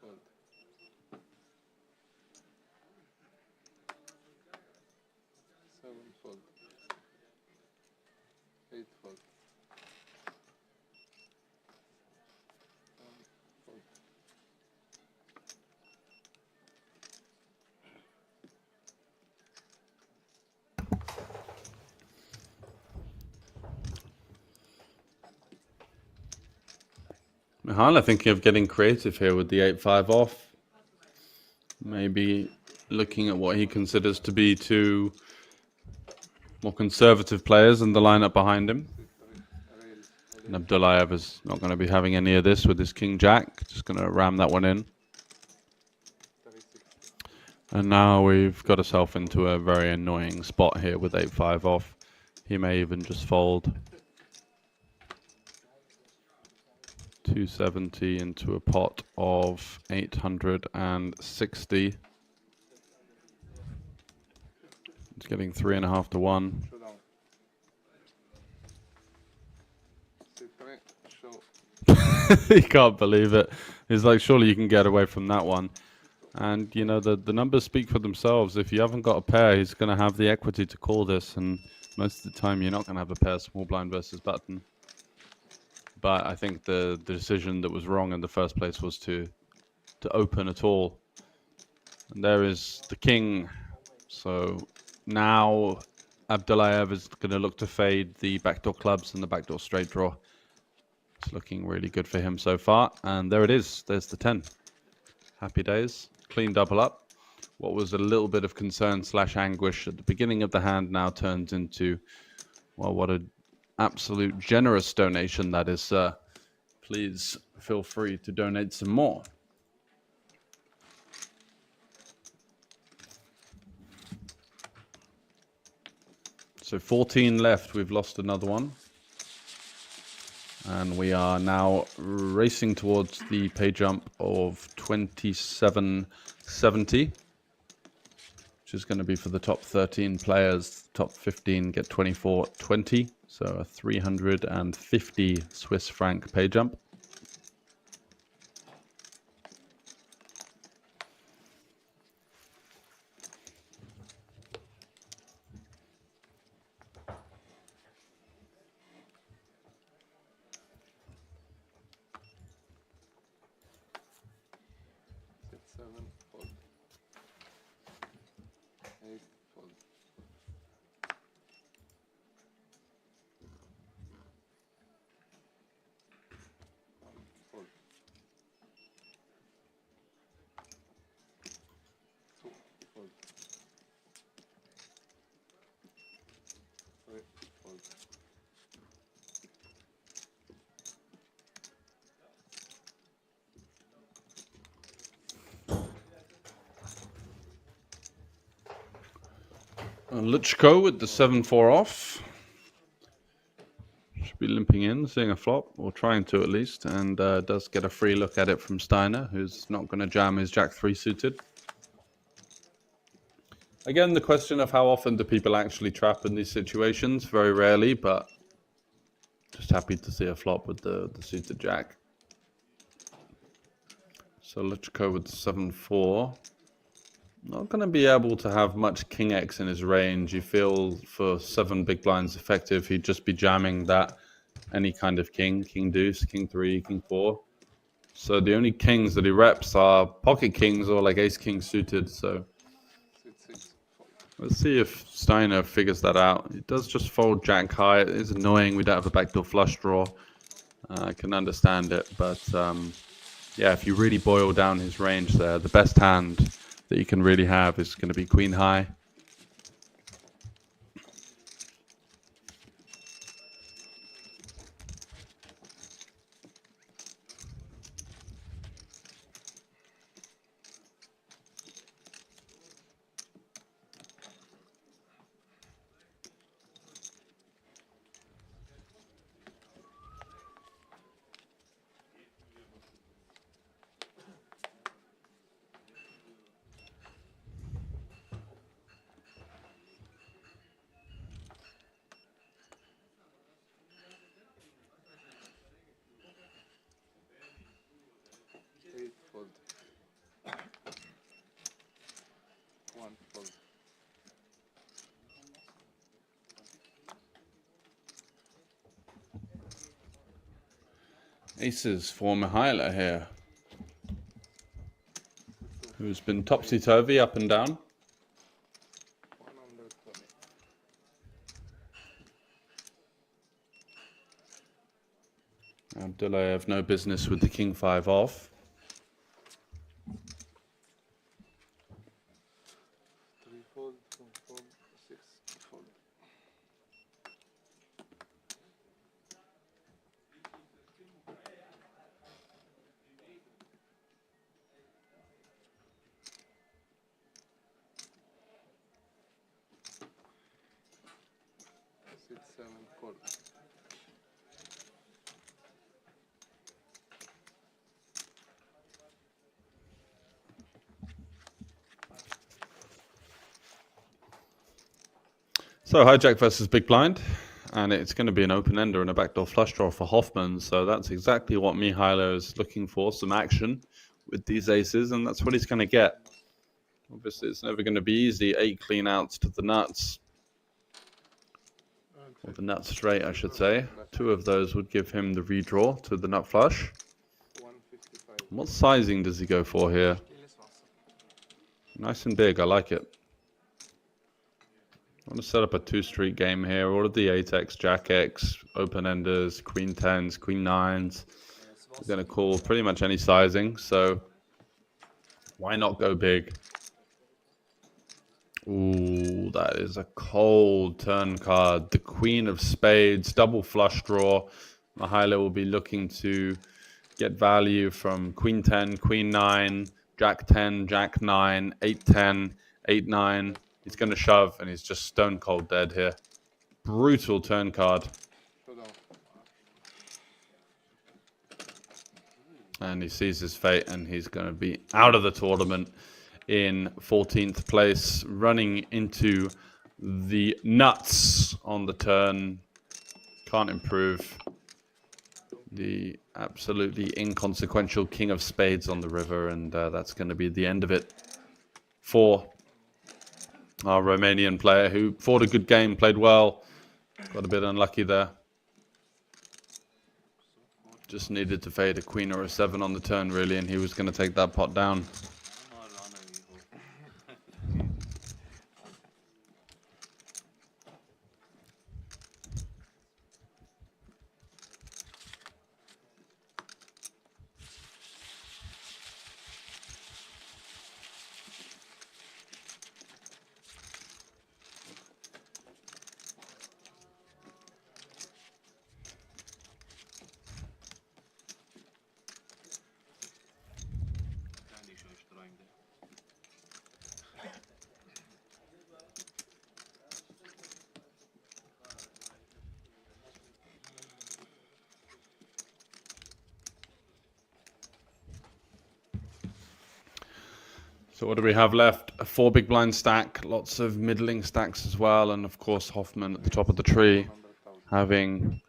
Fold. 7, fold. 8, fold. 1, fold. Mihaila thinking of getting creative here with the 8-5 off. Maybe looking at what he considers to be two more conservative players in the lineup behind him. And Abdullayev is not going to be having any of this with his King-Jack. Just going to ram that one in. And now we've got ourselves into a very annoying spot here with 8-5 off. He may even just fold. 270 into a pot of 860. It's getting 3.5 to 1. He can't believe it. He's like, surely you can get away from that one. And, you know, the numbers speak for themselves. If you haven't got a pair, he's going to have the equity to call this. And most of the time, you're not going to have a pair small blind versus button. But I think the decision that was wrong in the first place was to open at all. And there is the king. So now Abdullayev is going to look to fade the backdoor clubs and the backdoor straight draw. It's looking really good for him so far. And there it is. There's the 10. Happy days. Clean double up. What was a little bit of concern / anguish at the beginning of the hand now turns into, well, what an absolute generous donation that is, sir. Please feel free to donate some more. So 14 left. We've lost another one. And we are now racing towards the pay jump of 2770, which is going to be for the top 13 players. Top 15 get 2420, so a 350 Swiss franc pay jump. Luchko with the 7-4 off. Should be limping in, seeing a flop, or trying to at least, and does get a free look at it from Steiner, who's not going to jam his Jack 3 suited. Again, the question of how often do people actually trap in these situations? Very rarely, but just happy to see a flop with the suited Jack. So Luchko with the 7-4. Not going to be able to have much King X in his range. You feel for 7 big blinds effective, he'd just be jamming that any kind of king, king deuce, king 3, king 4. So the only kings that he reps are pocket kings or like ace king suited. So let's see if Steiner figures that out. He does just fold jack high. It is annoying. We don't have a backdoor flush draw. I can understand it, but yeah, if you really boil down his range there, the best hand that you can really have is going to be queen high. Aces for Mihaila here, who's been topsy-turvy up and down. Abdullayev no business with the king 5 off. Three fold, four fold, six fold. Six, seven, call. So hijack versus big blind, and it's going to be an open ender and a backdoor flush draw for Hoffman. So that's exactly what Mihailo is looking for, some action with these aces, and that's what he's going to get. Obviously, it's never going to be easy. 8 clean outs to the nuts. Or the nut straight, I should say. 2 of those would give him the redraw to the nut flush. What sizing does he go for here? Nice and big, I like it. I want to set up a 2-street game here. All of the 8x, Jack X, open enders, Queen 10s, Queen 9s. We're going to call pretty much any sizing, so why not go big? Ooh, that is a cold turn card. The Queen of Spades, double flush draw. Mihailo will be looking to get value from Queen 10, Queen 9, Jack 10, Jack 9, 8 10, 8 9. He's going to shove, and he's just stone cold dead here. Brutal turn card. And he sees his fate, and he's going to be out of the tournament in 14th place, running into the nuts on the turn. Can't improve. The absolutely inconsequential King of Spades on the river, and that's going to be the end of it for our Romanian player, who fought a good game, played well, got a bit unlucky there. Just needed to fade a queen or a 7 on the turn, really, and he was going to take that pot down. So what do we have left? A 4 big blind stack, lots of middling stacks as well, and of course Hoffman at the top of the tree, having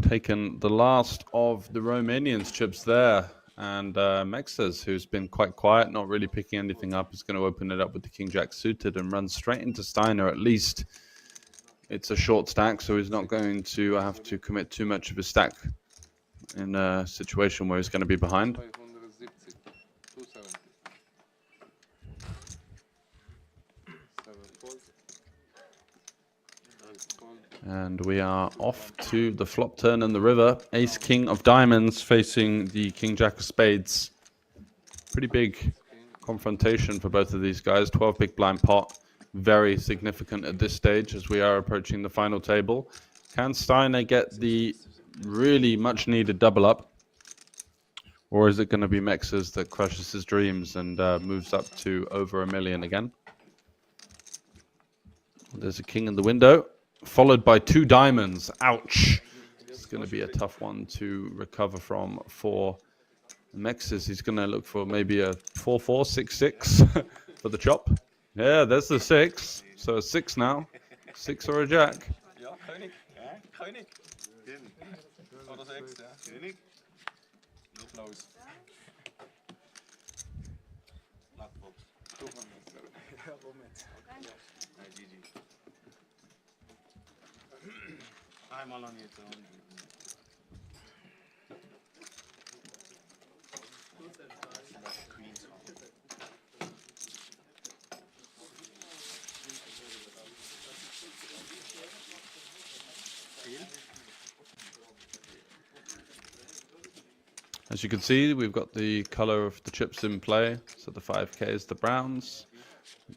taken the last of the Romanians' chips there. And Mexes, who's been quite quiet, not really picking anything up, is going to open it up with the King Jack suited and run straight into Steiner. At least it's a short stack, so he's not going to have to commit too much of his stack in a situation where he's going to be behind. And we are off to the flop turn in the river. Ace King of Diamonds facing the King Jack of Spades. Pretty big confrontation for both of these guys. 12 big blind pot. Very significant at this stage as we are approaching the final table. Can Steiner get the really much needed double up? Or is it going to be Mexes that crushes his dreams and moves up to over $1 million again? There's a king in the window, followed by 2 diamonds. Ouch. It's going to be a tough one to recover from for Mexes. He's going to look for maybe a 4-4, 6-6 for the chop. Yeah, there's the 6. So a 6 now. 6 or a jack. Ja, König. Ja, König. Oder 6, ja. König. Los. Blackbox. Ja, Moment. GG. Einmal an jetzt. As you can see, we've got the color of the chips in play. So the 5k is the browns,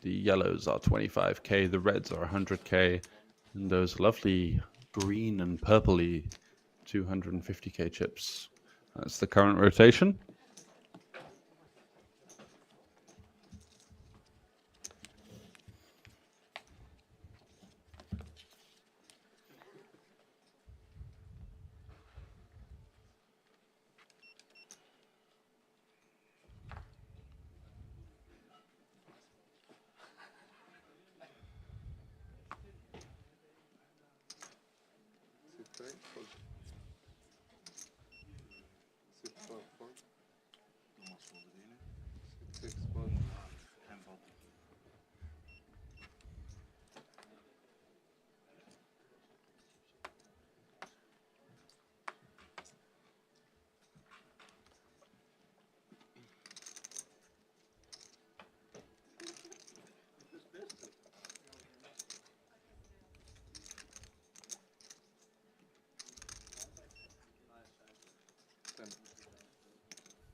the yellows are 25k, the reds are 100k, and those lovely green and purpley 250k chips. That's the current rotation.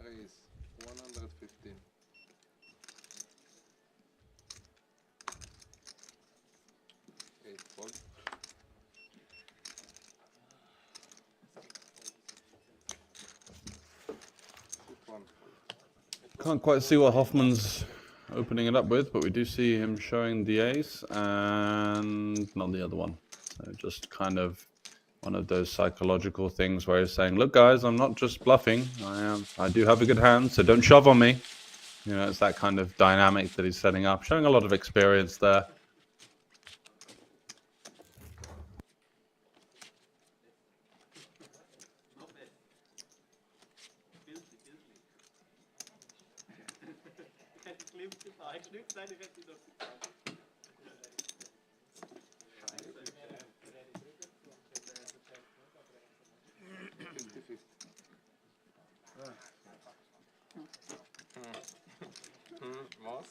Raise 115. Eight fold. Can't quite see what Hoffman's opening it up with, but we do see him showing the ace and not the other one. So just kind of one of those psychological things where he's saying, look guys, I'm not just bluffing. I do have a good hand, so don't shove on me. You know, it's that kind of dynamic that he's setting up, showing a lot of experience there. Was?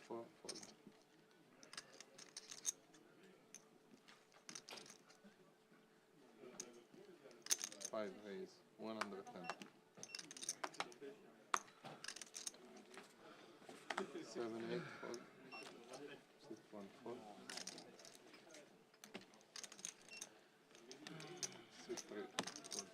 Four, fold. 5 raise 110. 7, 8 fold. 6, 1 fold. 6, 3 fold.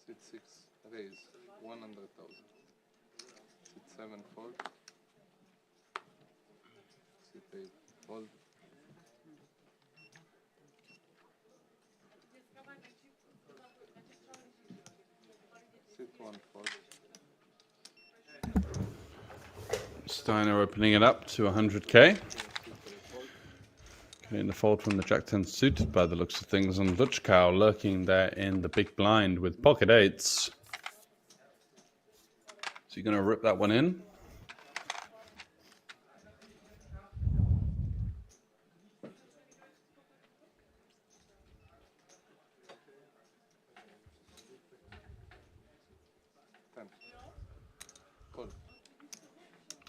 Sit 6 raise 100,000. Sit 7 fold. Sit 8 fold. Sit 1 fold. Steiner opening it up to 100k. Getting the fold from the Jack-10 suited by the looks of things, and Luchkow lurking there in the big blind with pocket eights. So you're going to rip that one in.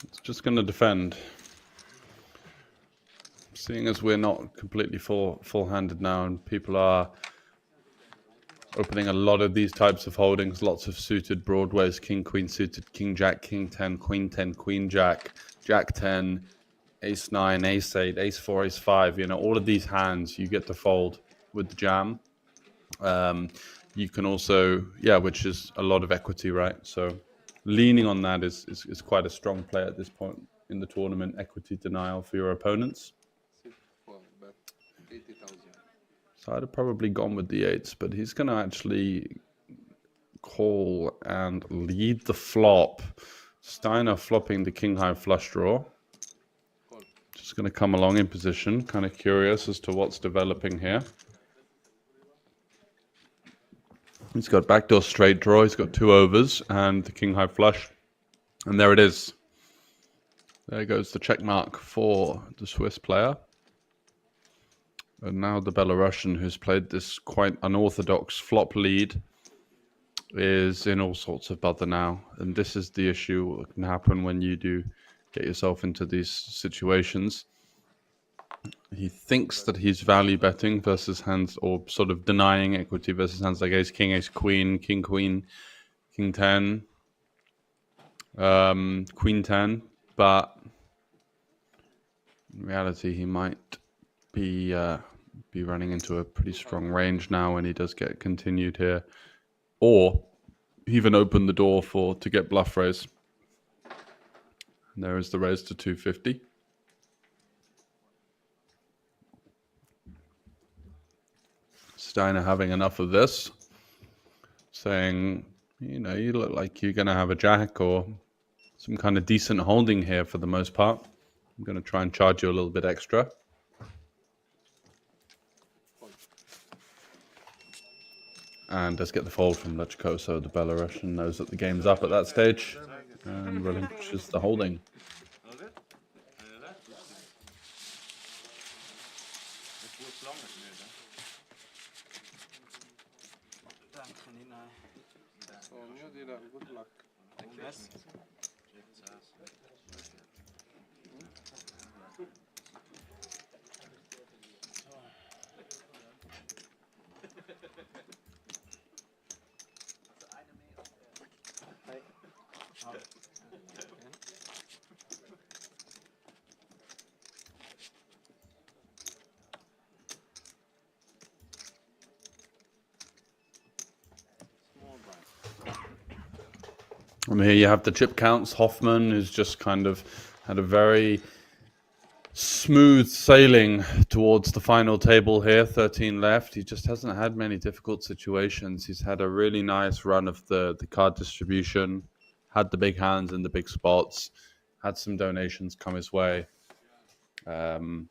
It's just going to defend. seeing as we're not completely full-handed now, and people are opening a lot of these types of holdings, lots of suited broadways, king, queen suited, king, jack, king 10, queen, jack, jack 10, ace 9, ace 8, ace 4, ace 5, you know, all of these hands you get to fold with the jam. You can also, yeah, which is a lot of equity, right? So leaning on that is quite a strong play at this point in the tournament, equity denial for your opponents. But 80,000. So I'd have probably gone with the 8s, but he's going to actually call and lead the flop. Steiner flopping the king high flush draw. Just going to come along in position, kind of curious as to what's developing here. He's got backdoor straight draw, he's got 2 overs and the king high flush. And there it is. There goes the check mark for the Swiss player. And now the Belarusian, who's played this quite unorthodox flop lead, is in all sorts of bother now. And this is the issue that can happen when you do get yourself into these situations. He thinks that he's value betting versus hands, or sort of denying equity versus hands like ace, queen, king, queen, king 10, queen 10. But in reality, he might be running into a pretty strong range now when he does get continued here, or even open the door to get bluff raise. And there is the raise to 250. Steiner having enough of this, saying, you know, you look like you're going to have a jack or some kind of decent holding here for the most part. I'm going to try and charge you a little bit extra. And let's get the fold from Lechko, so the Belarusian knows that the game's up at that stage and relinquishes the holding. So, mir dir good luck. Yes. And here you have the chip counts. Hoffman, who's just kind of had a very smooth sailing towards the final table here. 13 left. He just hasn't had many difficult situations. He's had a really nice run of the card distribution, had the big hands in the big spots, had some donations come his way. And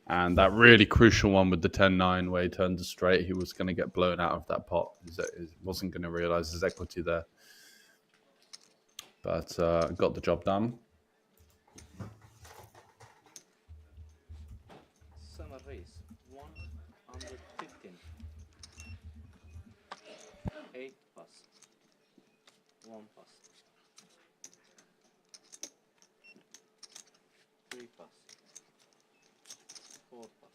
that really crucial one with the 10-9 where he turned the straight, he was going to get blown out of that pot. He wasn't going to realize his equity there. But got the job done. Summer race 115. 8 pass. 1 pass. 3 pass. 4 pass.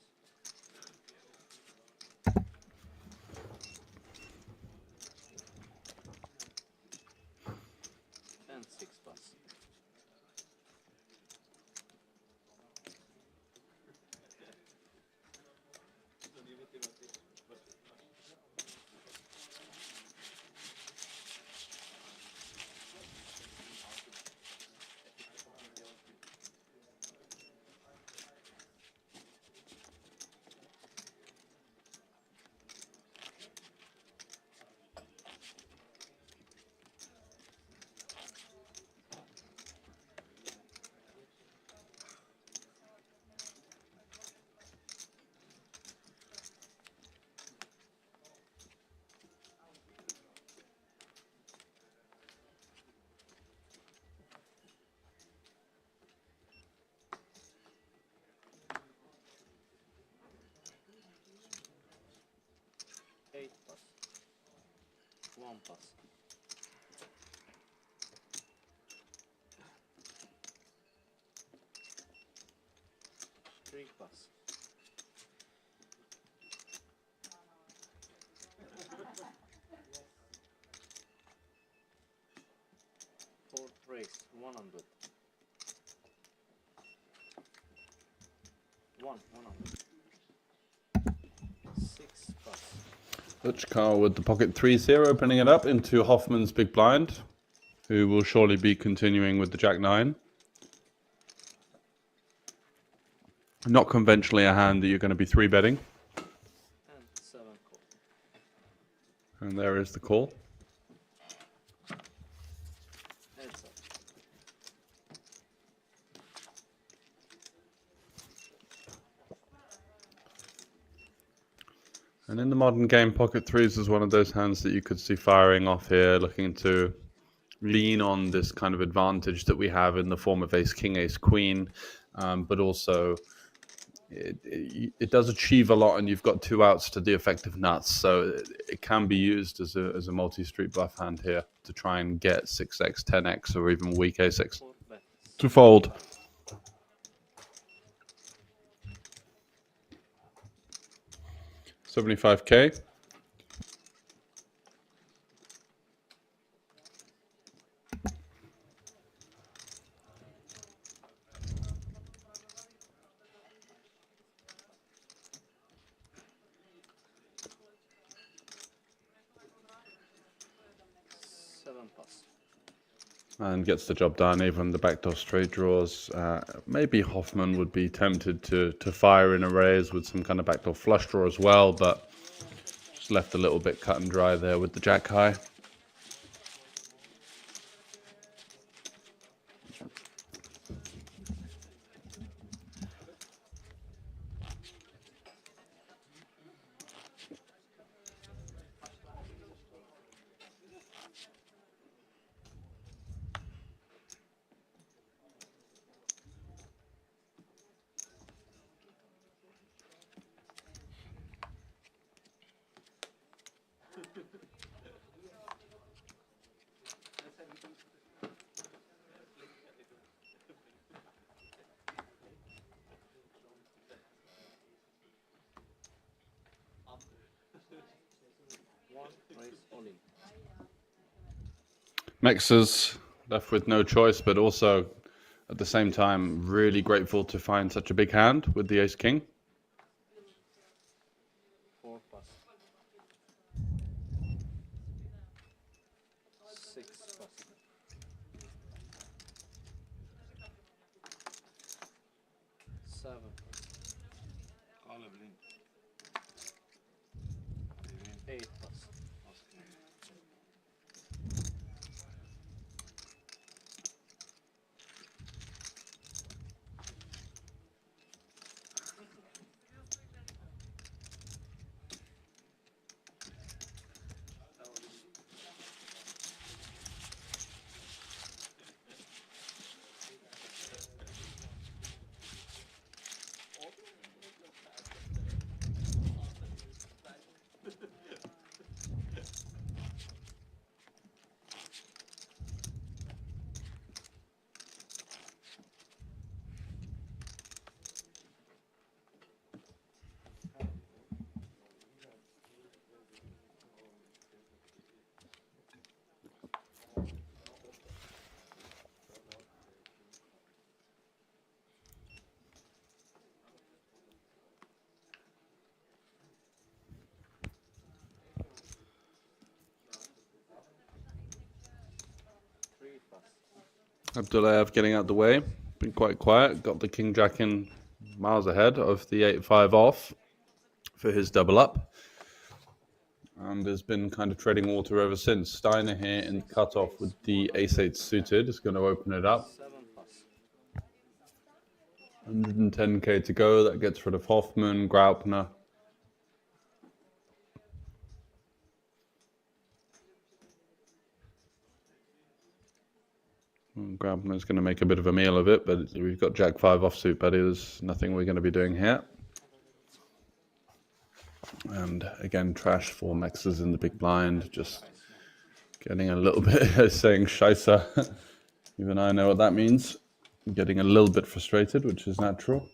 And 6 pass. Pass. 1 pass. 3 pass. Fourth race, 100. 100. 6 pass. Dutch Carl with the pocket 3-0, opening it up into Hoffman's big blind, who will surely be continuing with the Jack 9. Not conventionally a hand that you're going to be 3-betting. And 7 call. And there is the call. Heads up. And in the modern game, pocket 3s is one of those hands that you could see firing off here, looking to lean on this kind of advantage that we have in the form of ace king, ace queen, but also it does achieve a lot, and you've got 2 outs to the effective nuts, so it can be used as a multi-street bluff hand here to try and get 6x, 10x, or even weak a6 to fold. $75K. And gets the job done. Even the backdoor straight draws. Maybe Hoffman would be tempted to fire in a raise with some kind of backdoor flush draw as well, but just left a little bit cut and dry there with the jack high. Mexers left with no choice, but also at the same time really grateful to find such a big hand with the ace king. 4 pass. 6 pass. 7 pass. 8 pass. Abdullayev getting out the way, been quite quiet, got the king jack in miles ahead of the 8-5 off for his double up, and has been kind of treading water ever since. Steiner here in the cutoff with the ace-8 suited is going to open it up. 110k to go, that gets rid of Hoffman, Graupner. Graupner's going to make a bit of a meal of it, but we've got Jack 5 offsuit, buddy. There's nothing we're going to be doing here. And again, trash for Mexers in the big blind, just getting a little bit, saying Scheisse. Even I know what that means. Getting a little bit frustrated, which is natural.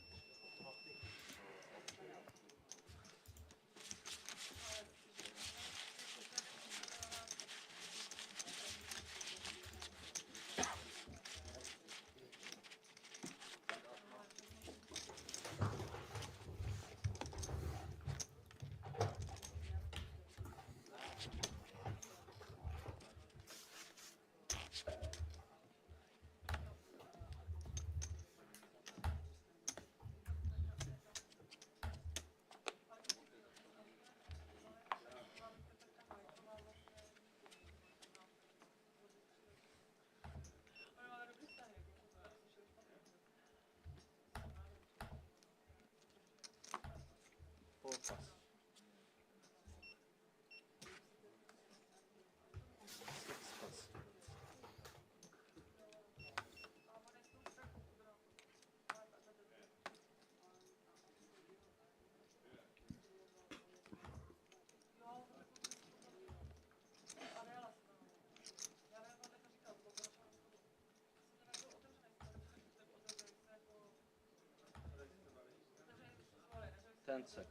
10 seconds.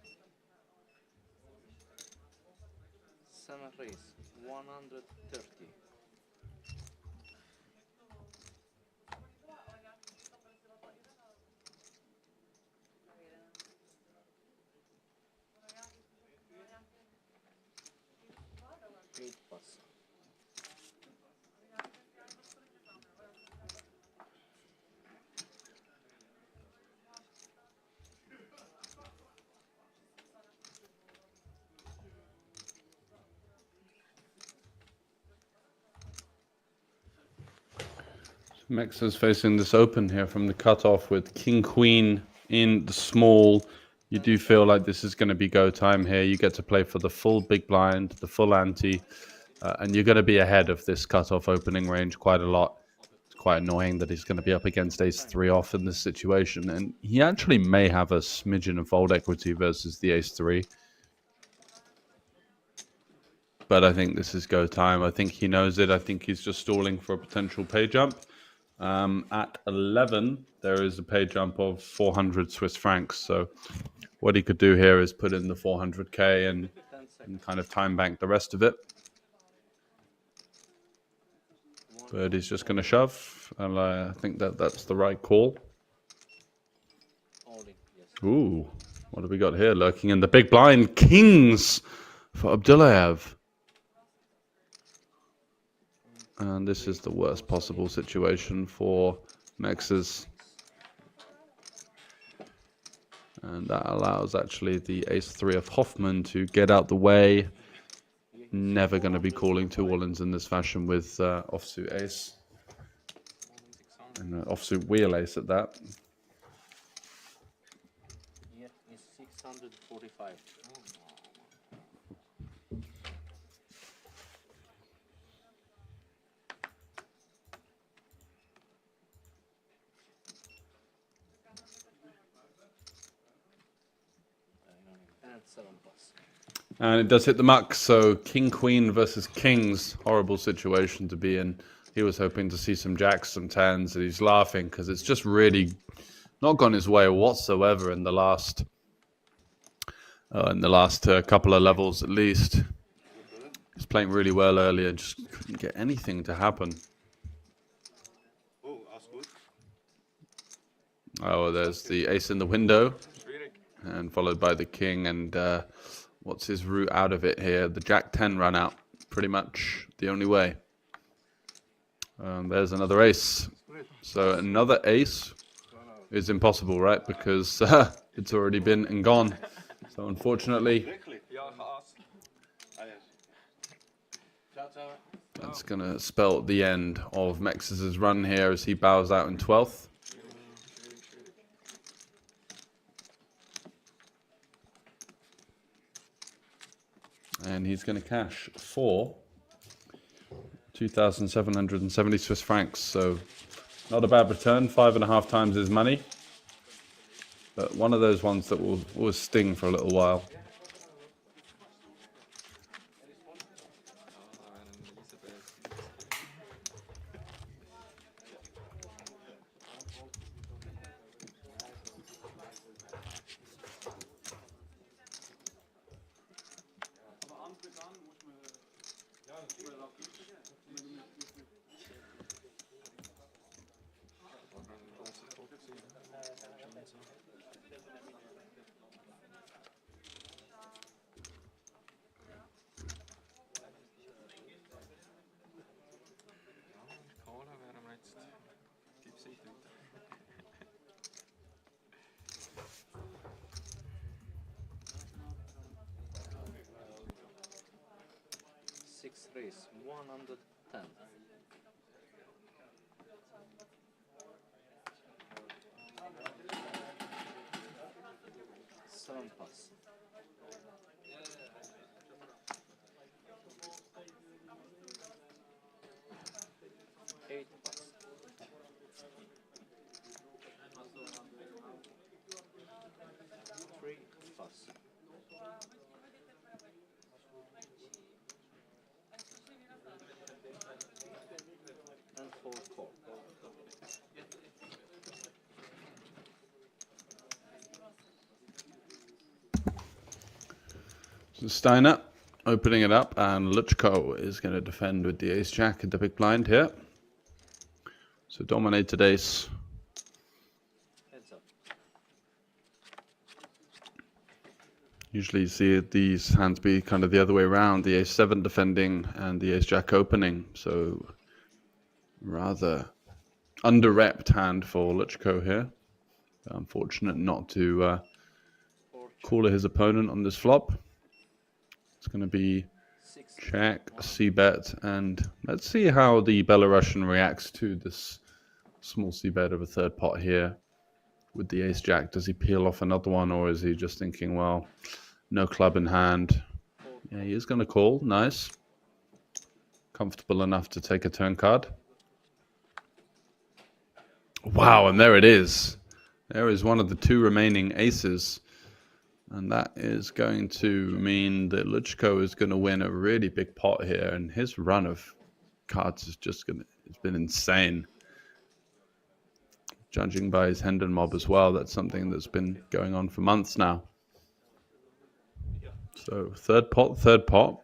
7 raise, 130. Eight pass. Mexer's facing this open here from the cutoff with King Queen in the small. You do feel like this is going to be go time here. You get to play for the full big blind, the full ante, and you're going to be ahead of this cutoff opening range quite a lot. It's quite annoying that he's going to be up against ace-3 off in this situation, and he actually may have a smidgen of fold equity versus the ace-3. But I think this is go time. I think he knows it. I think he's just stalling for a potential pay jump. At 11, there is a pay jump of 400 Swiss francs. So what he could do here is put in the 400k and kind of time bank the rest of it. But he's just going to shove, and I think that's the right call. Ooh, what have we got here? Lurking in the big blind, kings for Abdullayev. And this is the worst possible situation for Mexers. And that allows actually the ace-3 of Hoffman to get out the way. Never going to be calling 2 all-ins in this fashion with offsuit ace. And offsuit wheel ace at that. Here is 645. And 7 plus. And it does hit the muck, so King Queen versus Kings, horrible situation to be in. He was hoping to see some jacks, some tens, and he's laughing because it's just really not gone his way whatsoever in the last couple of levels at least. He was playing really well earlier, just couldn't get anything to happen. Oh, there's the ace in the window, and followed by the king, and what's his route out of it here? The jack-10 run out, pretty much the only way. There's another ace. So another ace is impossible, right? Because it's already been and gone. So unfortunately, that's going to spell the end of Mexes' run here as he bows out in 12th. And he's going to cash for 2,770 Swiss francs. So not a bad return, 5.5 times his money. But one of those ones that will sting for a little while. Six raise, 110. Seven pass. Eight pass. Three pass. And 4 call. So Steiner opening it up, and Luchko is going to defend with the ace-jack at the big blind here. So dominated ace. Heads up. Usually you see these hands be kind of the other way around, the ace-7 defending and the ace-jack opening. So rather under-repped hand for Luchko here. Unfortunate not to cooler his opponent on this flop. It's going to be check, c-bet, and let's see how the Belarusian reacts to this small c-bet of a third pot here with the ace-jack. Does he peel off another one, or is he just thinking, well, no club in hand? Yeah, he is going to call. Nice. Comfortable enough to take a turn card. Wow, and there it is. There is one of the two remaining aces. And that is going to mean that Luchko is going to win a really big pot here. And his run of cards is just going to, it's been insane. Judging by his Hendon mob as well, that's something that's been going on for months now. So third pot.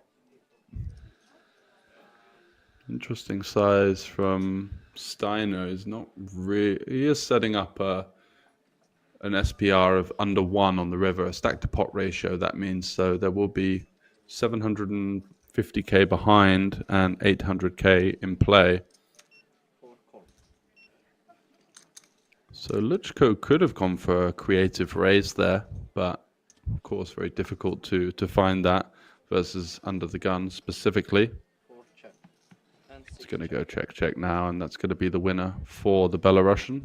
Interesting size from Steiner. Is not really, he is setting up an SPR of under 1 on the river, a stack to pot ratio. That means so there will be 750k behind and 800k in play. So Luchko could have gone for a creative raise there, but of course very difficult to find that versus under the gun specifically. It's going to go check now, and that's going to be the winner for the Belarusian.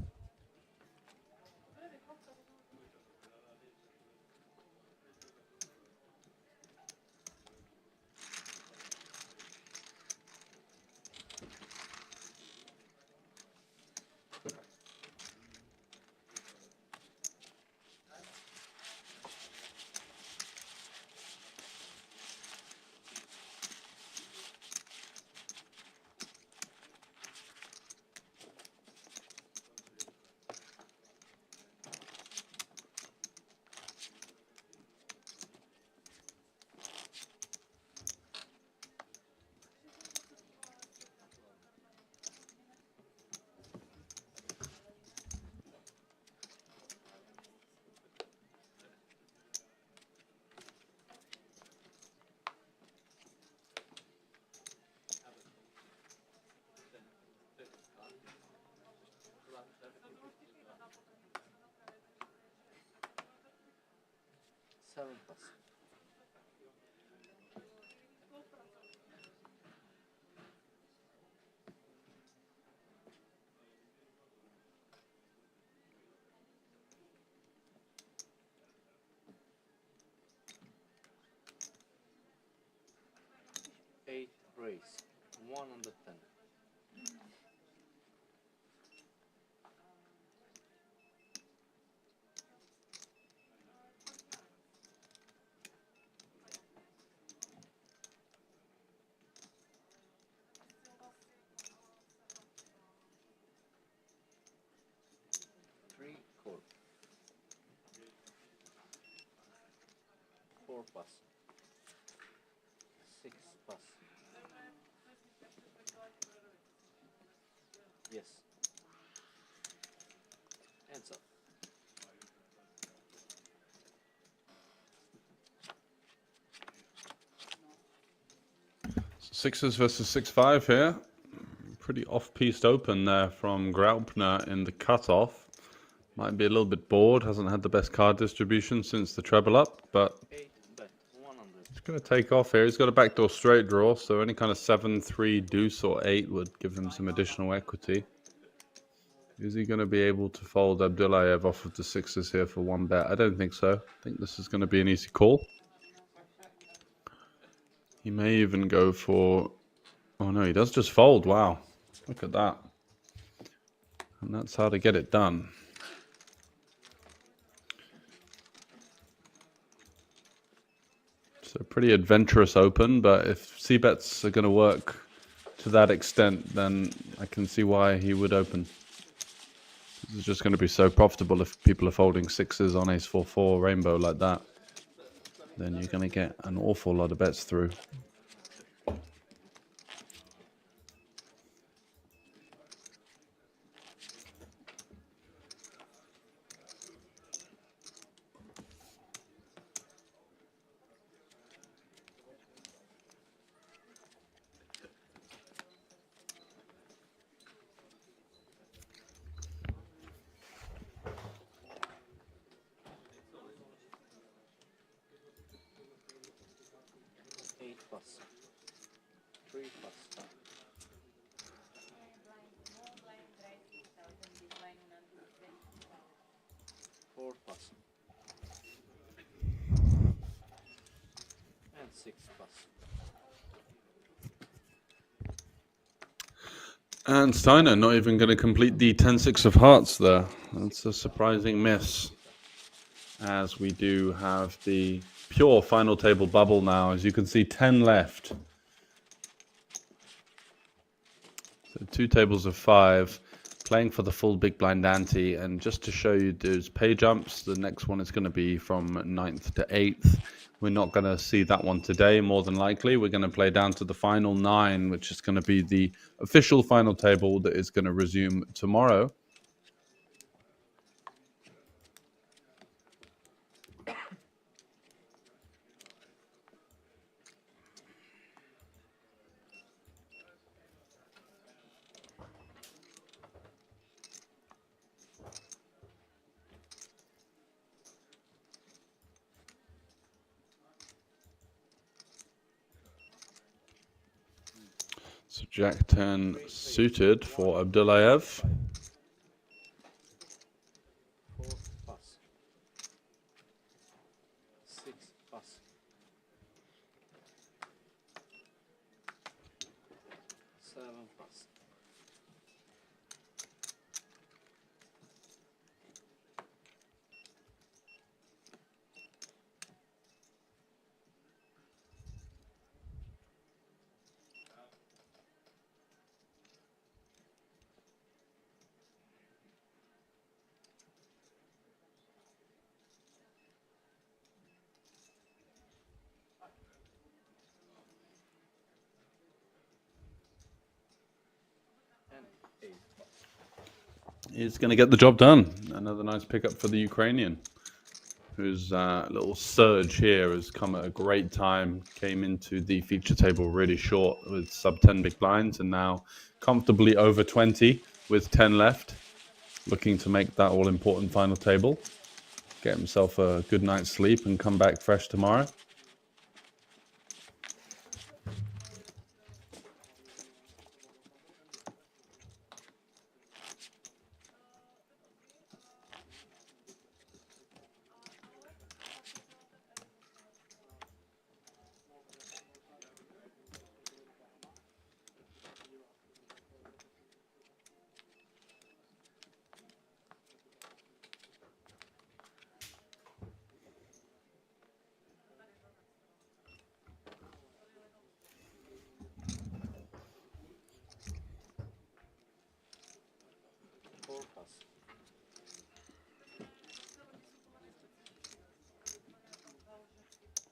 Seven plus. Eight raise. 1 on the 10. Call. 4 plus. 6 plus. Yes. Hands up. Sixes versus 6-5 here. Pretty off-piste open there from Graupner in the cutoff. Might be a little bit bored. Hasn't had the best card distribution since the treble up, but he's going to take off here. He's got a backdoor straight draw, so any kind of 7, 3, deuce, or 8 would give him some additional equity. Is he going to be able to fold Abdullayev off of the sixes here for 1 bet? I don't think so. I think this is going to be an easy call. He may even go for... Oh no, he does just fold. Wow. Look at that. And that's how to get it done. So pretty adventurous open, but if c-bets are going to work to that extent, then I can see why he would open. This is just going to be so profitable if people are folding sixes on ace 4-4 rainbow like that. then you're going to get an awful lot of bets through. Plus. 3 plus. 4 plus. And 6 plus. And Steiner not even going to complete the 10-6 of hearts there. That's a surprising miss. As we do have the pure final table bubble now. As you can see, 10 left. So 2 tables of 5. Playing for the full big blind ante. And just to show you those pay jumps, the next one is going to be from 9th to 8th. We're not going to see that one today, more than likely. We're going to play down to the final 9, which is going to be the official final table that is going to resume tomorrow. So Jack 10 suited for Abdullayev. 4 plus. 6 plus. 7 plus. He's going to get the job done. Another nice pickup for the Ukrainian, whose little surge here has come at a great time. Came into the feature table really short with sub 10 big blinds and now comfortably over 20 with 10 left. Looking to make that all-important final table. Get himself a good night's sleep and come back fresh tomorrow.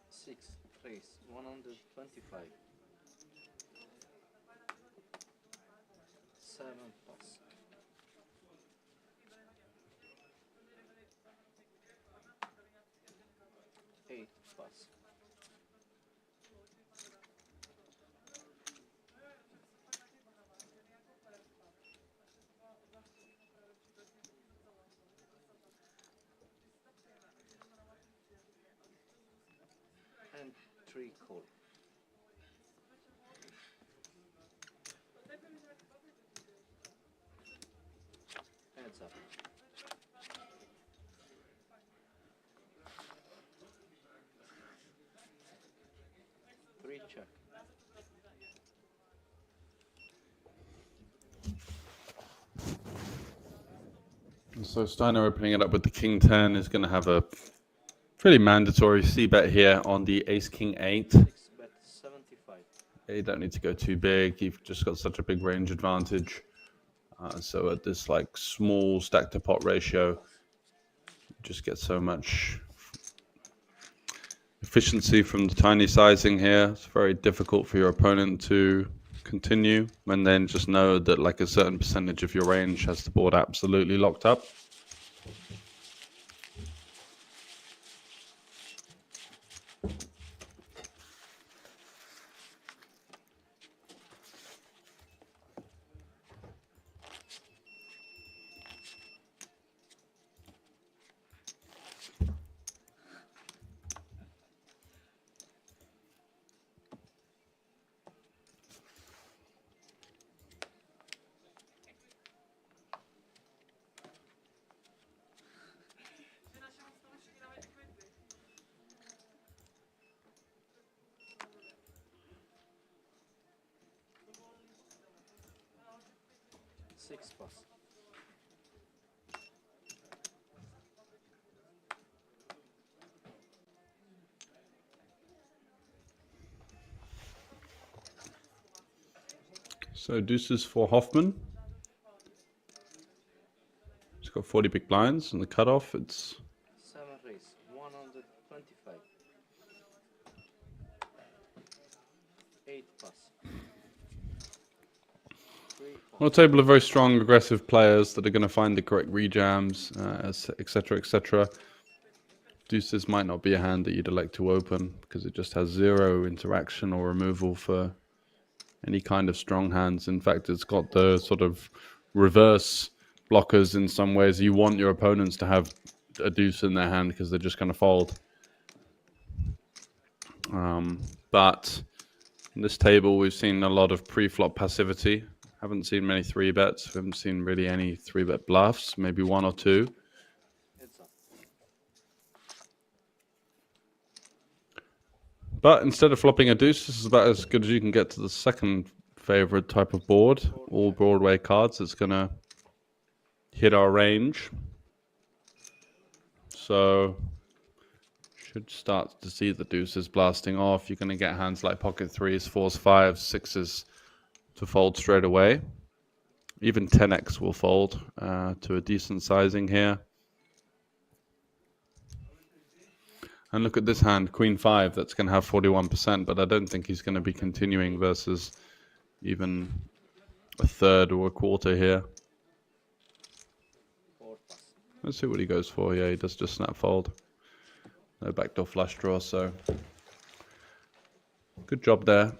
Six, raise, 125. 7 plus. 8 plus. 3 call. Heads up. 3 check. So Steiner opening it up with the King 10 is going to have a fairly mandatory C-bet here on the Ace King 8. 6 bet 75. You don't need to go too big. You've just got such a big range advantage. So at this like small stack to pot ratio, you just get so much. efficiency from the tiny sizing here. It's very difficult for your opponent to continue when they just know that like a certain percentage of your range has the board absolutely locked up. Six plus. So deuces for Hoffman. He's got 40 big blinds, and the cutoff it's 7 raise, 125. 8 plus. 3 well, a table of very strong, aggressive players that are going to find the correct rejams, etc., etc. Deuces might not be a hand that you'd elect to open because it just has zero interaction or removal for any kind of strong hands. In fact, it's got the sort of reverse blockers in some ways. You want your opponents to have a deuce in their hand because they're just going to fold. But in this table, we've seen a lot of pre-flop passivity. Haven't seen many 3-bets. We haven't seen really any 3-bet bluffs, maybe 1 or 2. But instead of flopping a deuce, this is about as good as you can get to the second favorite type of board. All Broadway cards. It's going to hit our range. So should start to see the deuces blasting off. You're going to get hands like pocket 3s, 4s, 5s, 6s to fold straight away. Even 10x will fold to a decent sizing here. And look at this hand, Queen 5, that's going to have 41%, but I don't think he's going to be continuing versus even a third or a quarter here. Let's see what he goes for. Yeah, he does just snap fold. No backdoor flush draw, so good job there.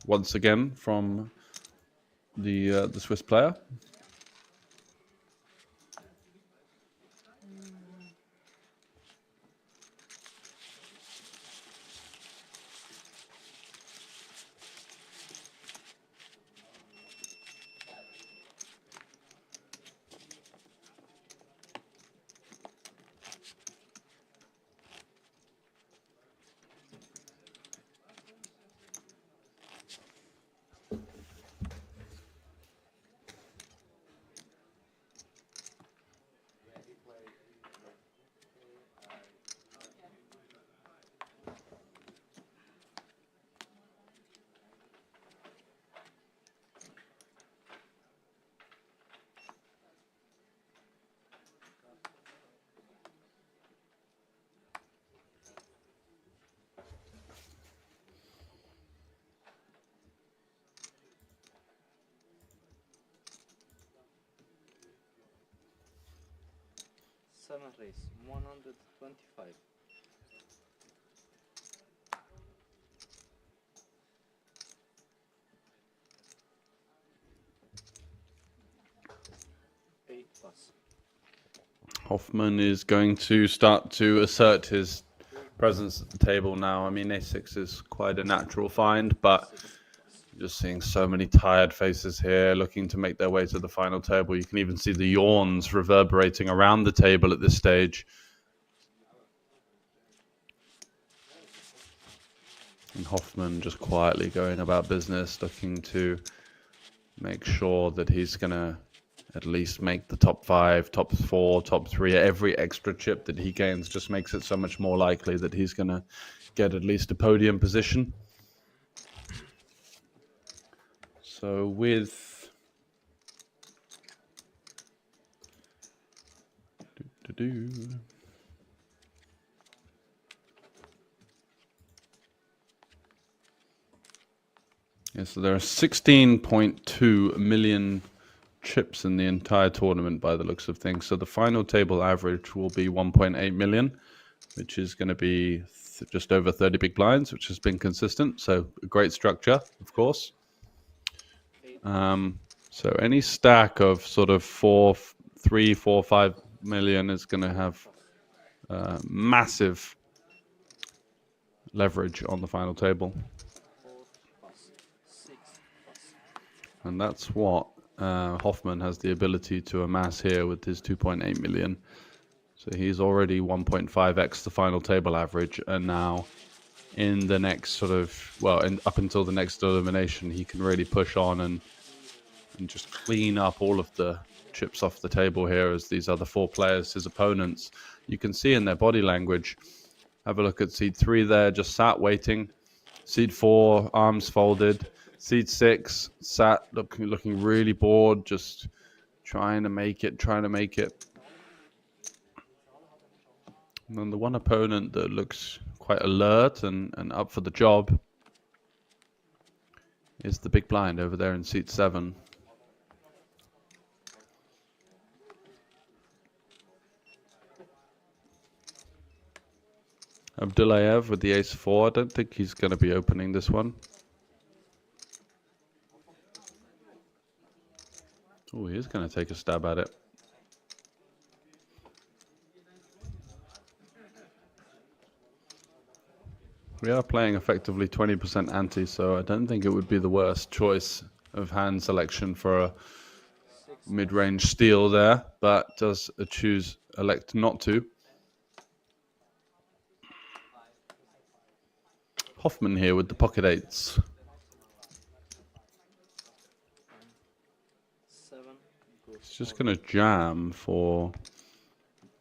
Once again from the Swiss player. Seven raise, 125. Eight plus. Hoffman is going to start to assert his presence at the table now. I mean, a6 is quite a natural find, but just seeing so many tired faces here looking to make their way to the final table. You can even see the yawns reverberating around the table at this stage. And Hoffman just quietly going about business, looking to make sure that he's going to at least make the top 5, top 4, top 3. Every extra chip that he gains just makes it so much more likely that he's going to get at least a podium position. So with Yeah, so there are 16.2 million chips in the entire tournament by the looks of things. So the final table average will be 1.8 million, which is going to be just over 30 big blinds, which has been consistent. So a great structure, of course. So any stack of sort of 3, 4, 5 million is going to have massive leverage on the final table. And that's what Hoffman has the ability to amass here with his 2.8 million. So he's already 1.5x the final table average, and now in the next sort of, well, up until the next elimination, he can really push on and just clean up all of the chips off the table here as these other 4 players, his opponents, you can see in their body language. Have a look at seed 3 there, just sat waiting. Seed 4, arms folded. Seed 6, sat looking really bored, just trying to make it. And then the one opponent that looks quite alert and up for the job is the big blind over there in seat 7. Abdullayev with the ace-4. I don't think he's going to be opening this one. Oh, he is going to take a stab at it. We are playing effectively 20% ante, so I don't think it would be the worst choice of hand selection for a mid-range steal there, but does elect not to. Hoffman here with the pocket 8s. He's just going to jam for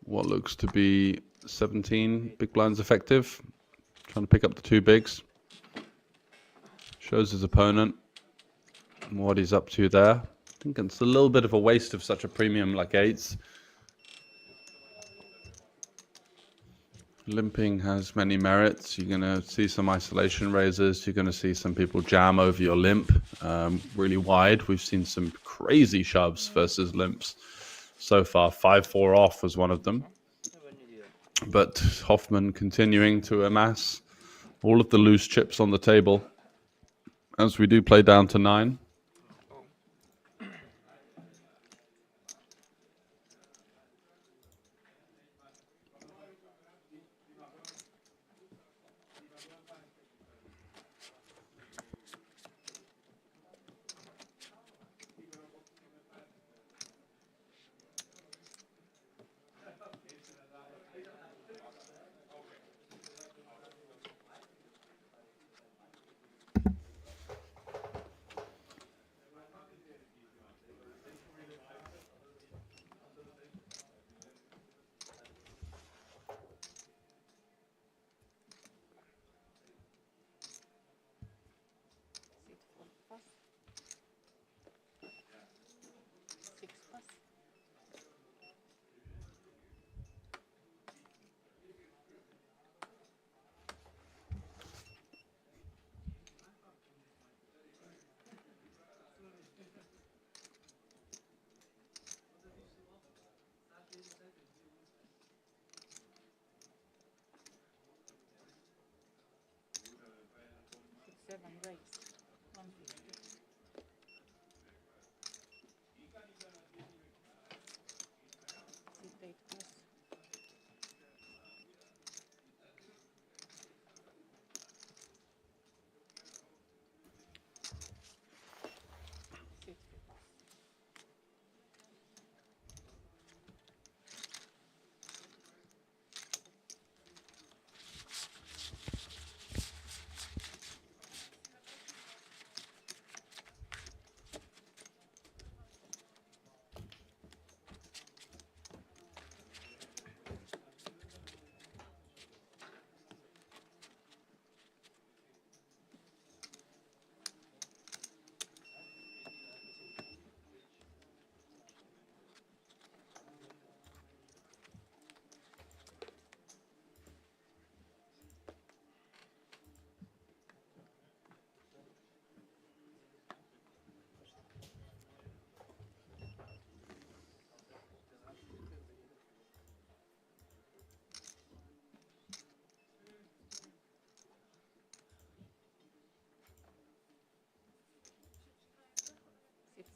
what looks to be 17 big blinds effective. Trying to pick up the 2 bigs. Shows his opponent what he's up to there. I think it's a little bit of a waste of such a premium like 8s. Limping has many merits. You're going to see some isolation raises. You're going to see some people jam over your limp really wide. We've seen some crazy shoves versus limps so far. 5-4 off was one of them. But Hoffman continuing to amass all of the loose chips on the table as we do play down to 9.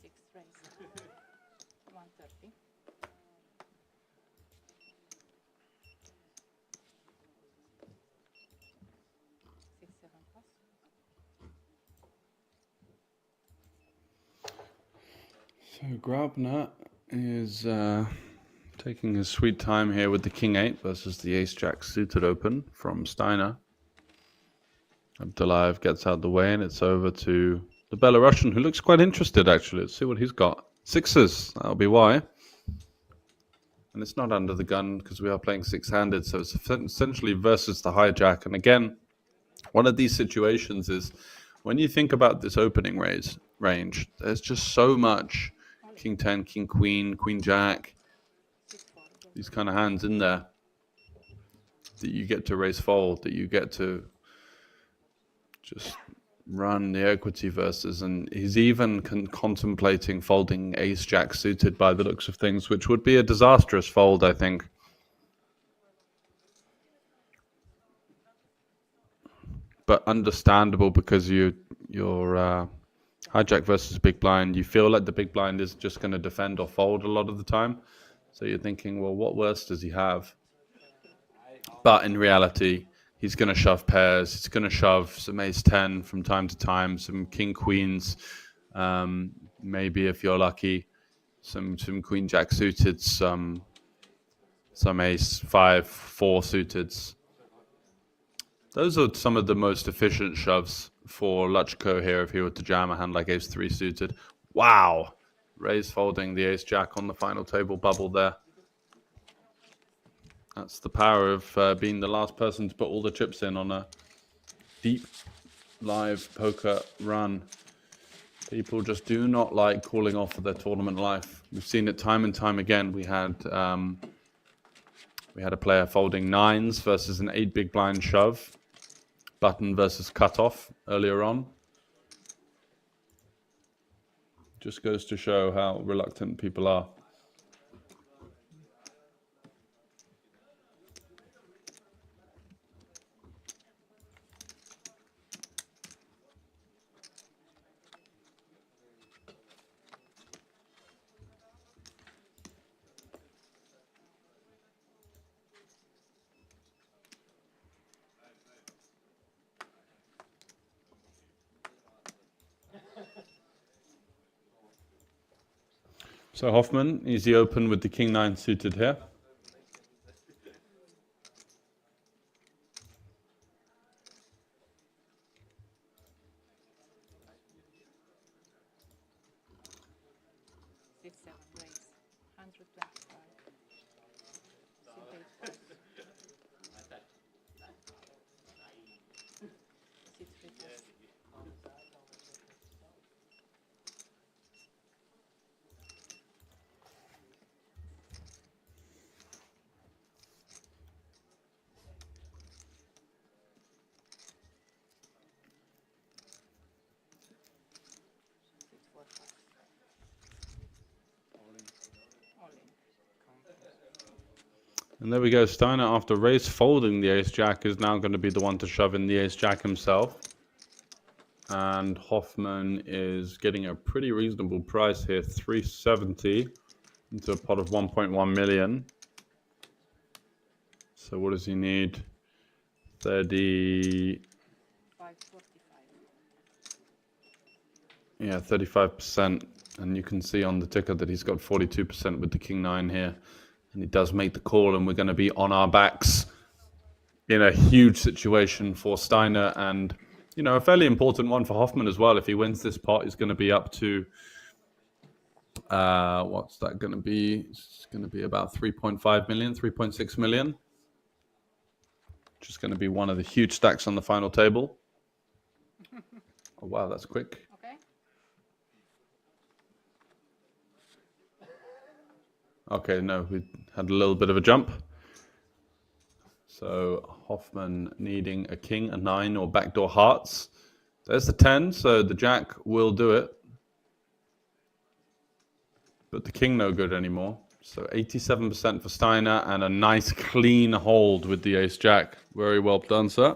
56 raise. 130. Six, seven plus. So Grabner is taking his sweet time here with the King 8 versus the Ace Jack suited open from Steiner. Abdullayev gets out the way and it's over to the Belarusian, who looks quite interested actually. Let's see what he's got. Sixes, that'll be why. And it's not under the gun because we are playing six-handed, so it's essentially versus the hijack. And again, one of these situations is when you think about this opening range, there's just so much King 10, King Queen, Queen Jack, these kind of hands in there that you get to raise fold, that you get to just run the equity versus. And he's even contemplating folding Ace Jack suited by the looks of things, which would be a disastrous fold, I think. But understandable because you're hijack versus big blind. You feel like the big blind is just going to defend or fold a lot of the time. So you're thinking, well, what worse does he have? But in reality, he's going to shove pairs. He's going to shove some ace 10 from time to time, some king queens. Maybe if you're lucky, some queen jack suited, some ace 5, 4 suited. Those are some of the most efficient shoves for Luchko here if he were to jam a hand like ace 3 suited. Wow! Raise folding the ace jack on the final table bubble there. That's the power of being the last person to put all the chips in on a deep live poker run. People just do not like calling off of their tournament life. We've seen it time and time again. We had a player folding 9s versus an 8 big blind shove. Button versus cutoff earlier on. Just goes to show how reluctant people are. So Hoffman, easy open with the king 9 suited here. Six, seven raise. 125. Six, three plus. And there we go. Steiner, after raise folding the ace jack, is now going to be the one to shove in the ace jack himself. And Hoffman is getting a pretty reasonable price here, 370 into a pot of 1.1 million. So what does he need? 30. Yeah, 35%. And you can see on the ticker that he's got 42% with the king 9 here. And he does make the call, and we're going to be on our backs in a huge situation for Steiner, and you know, a fairly important one for Hoffman as well. If he wins this pot, he's going to be up to what's that going to be? It's going to be about 3.5 million, 3.6 million, which is going to be one of the huge stacks on the final table. Oh wow, that's quick. Okay, no, we had a little bit of a jump. So Hoffman needing a king, a 9, or backdoor hearts. There's the 10, so the jack will do it. But the king no good anymore. So 87% for Steiner, and a nice clean hold with the ace jack. Very well done, sir.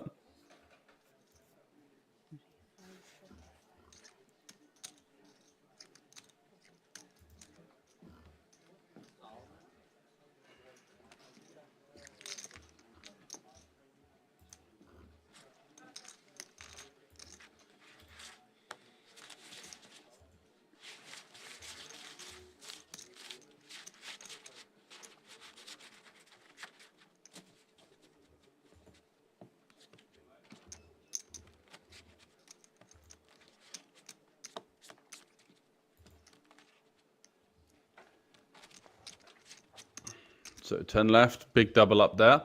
So 10 left, big double up there.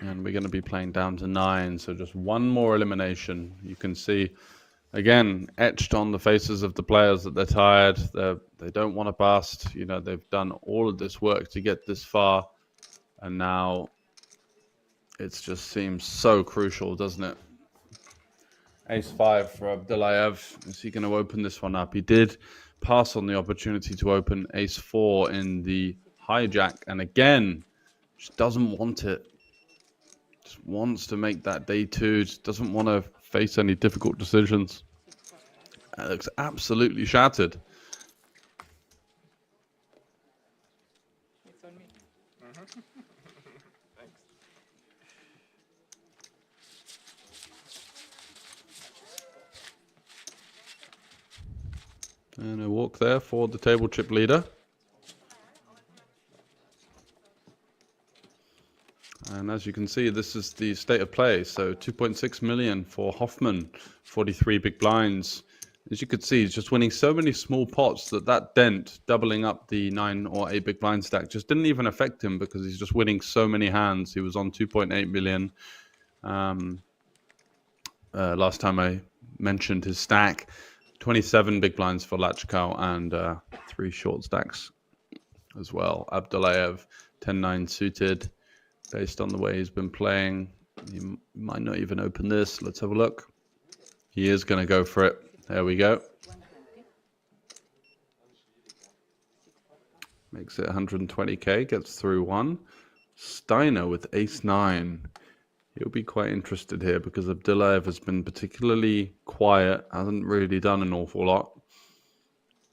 And we're going to be playing down to 9, so just one more elimination. You can see, again, etched on the faces of the players that they're tired. They don't want to bust. You know, they've done all of this work to get this far. And now it just seems so crucial, doesn't it? Ace-5 for Abdullayev. Is he going to open this one up? He did pass on the opportunity to open Ace-4 in the hijack. And again, just doesn't want it. Just wants to make that day 2. Just doesn't want to face any difficult decisions. It looks absolutely shattered. It's on me. Thanks. And a walk there for the table chip leader. And as you can see, this is the state of play. So 2.6 million for Hoffman, 43 big blinds. As you could see, he's just winning so many small pots that dent, doubling up the 9 or 8 big blind stack, just didn't even affect him because he's just winning so many hands. He was on 2.8 million. Last time I mentioned his stack, 27 big blinds for Lachkow and 3 short stacks as well. Abdullayev, 10-9 suited. Based on the way he's been playing, he might not even open this. Let's have a look. He is going to go for it. There we go. Makes it 120k, gets through 1. Steiner with ace-9. He'll be quite interested here because Abdullayev has been particularly quiet, hasn't really done an awful lot.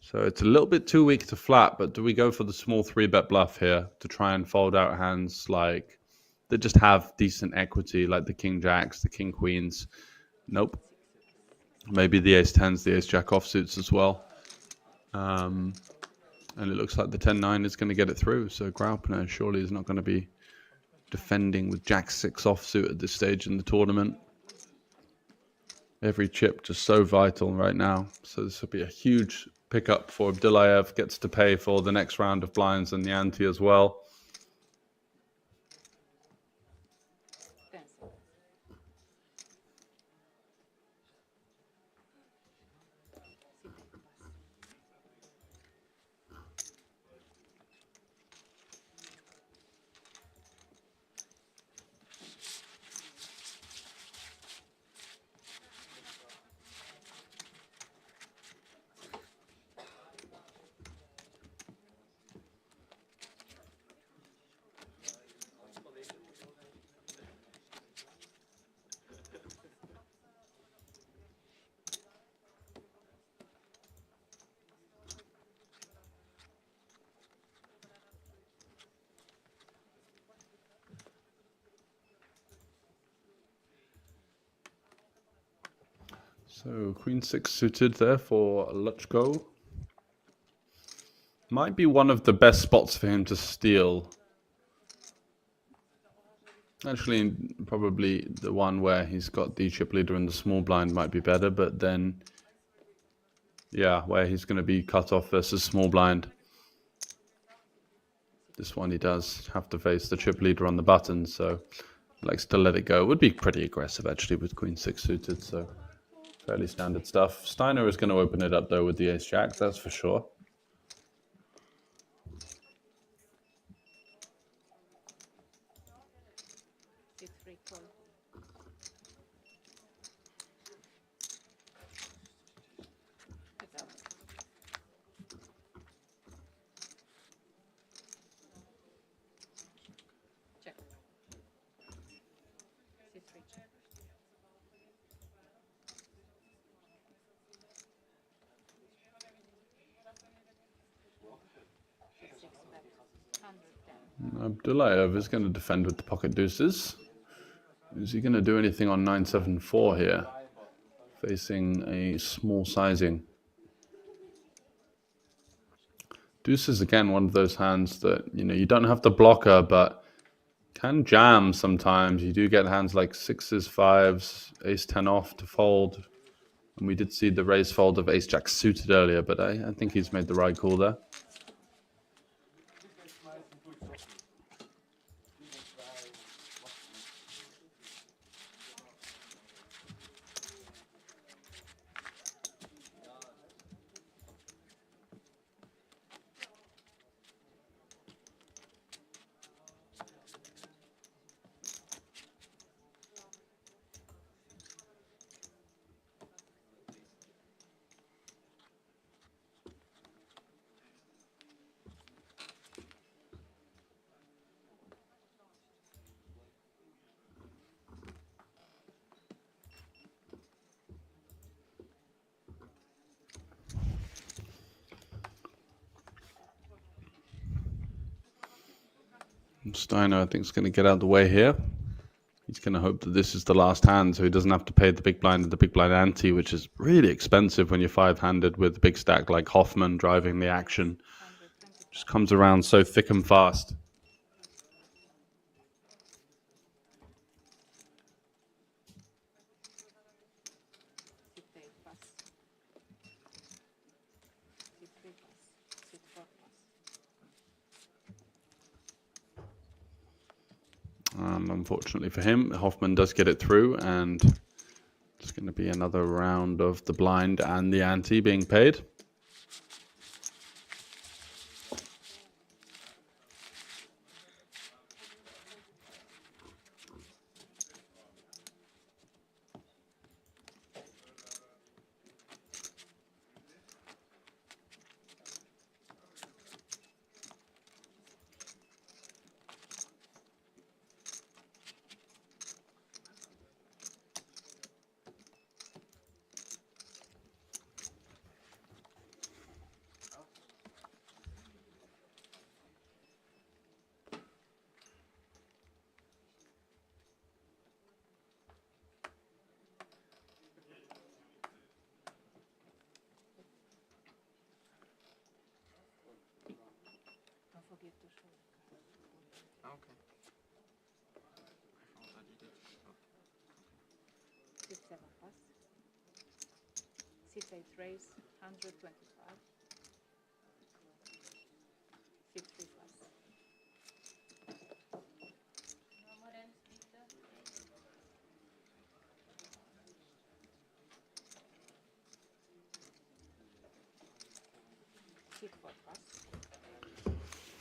So it's a little bit too weak to flat, but do we go for the small 3-bet bluff here to try and fold out hands like that just have decent equity, like the king jacks, the king queens? Nope. Maybe the ace 10s, the ace jack offsuits as well. And it looks like the 10-9 is going to get it through. So Graupner surely is not going to be defending with jack 6 offsuit at this stage in the tournament. Every chip just so vital right now. So this will be a huge pickup for Abdullayev. Gets to pay for the next round of blinds and the ante as well. So queen 6 suited there for Luchko. Might be one of the best spots for him to steal. Actually, probably the one where he's got the chip leader and the small blind might be better, but then, yeah, where he's going to be cut off versus small blind. This one he does have to face the chip leader on the button, so likes to let it go. Would be pretty aggressive actually with queen 6 suited, so fairly standard stuff. Steiner is going to open it up though with the ace jack, that's for sure. Abdullayev is going to defend with the pocket deuces. Is he going to do anything on 9-7-4 here? Facing a small sizing. Deuce is again one of those hands that, you know, you don't have to blocker, but can jam sometimes. You do get hands like 6s, 5s, ace 10 off to fold. And we did see the raise fold of ace jack suited earlier, but I think he's made the right call there. Steiner, I think, is going to get out of the way here. He's going to hope that this is the last hand, so he doesn't have to pay the big blind and the big blind ante, which is really expensive when you're five-handed with a big stack like Hoffman driving the action. Just comes around so thick and fast. Unfortunately for him, Hoffman does get it through, and it's going to be another round of the blind and the ante being paid. Okay. 6-7 pass. 6-8 raise, 125. 6-3 pass.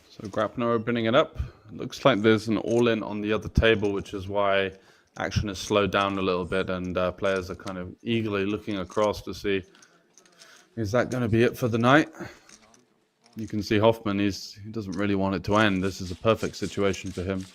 So Grapner opening it up. Looks like there's an all-in on the other table, which is why action has slowed down a little bit, and players are kind of eagerly looking across to see, is that going to be it for the night? You can see Hoffman, he doesn't really want it to end. This is a perfect situation for him.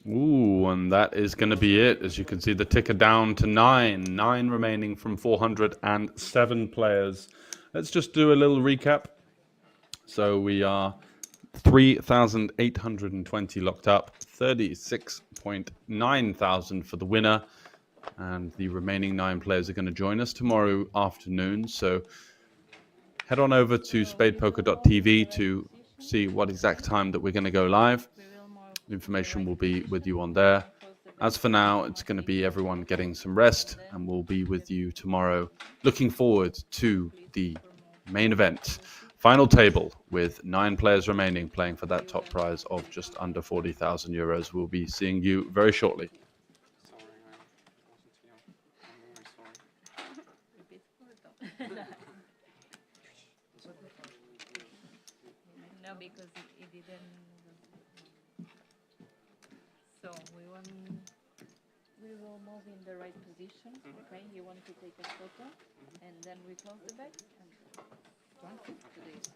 Ooh, and that is going to be it. As you can see, the ticker down to 9. 9 remaining from 407 players. Let's just do a little recap. So we are 3,820 locked up, 36.9 thousand for the winner. And the remaining 9 players are going to join us tomorrow afternoon. So head on over to spadepoker.tv to see what exact time that we're going to go live. Information will be with you on there. As for now, it's going to be everyone getting some rest, and we'll be with you tomorrow. Looking forward to the main event. Final table with 9 players remaining playing for that top prize of just under 40,000 euros. We'll be seeing you very shortly. No, because it didn't. So we will move in the right position. Okay, you want to take a photo, and then we close the bag and transfer to this.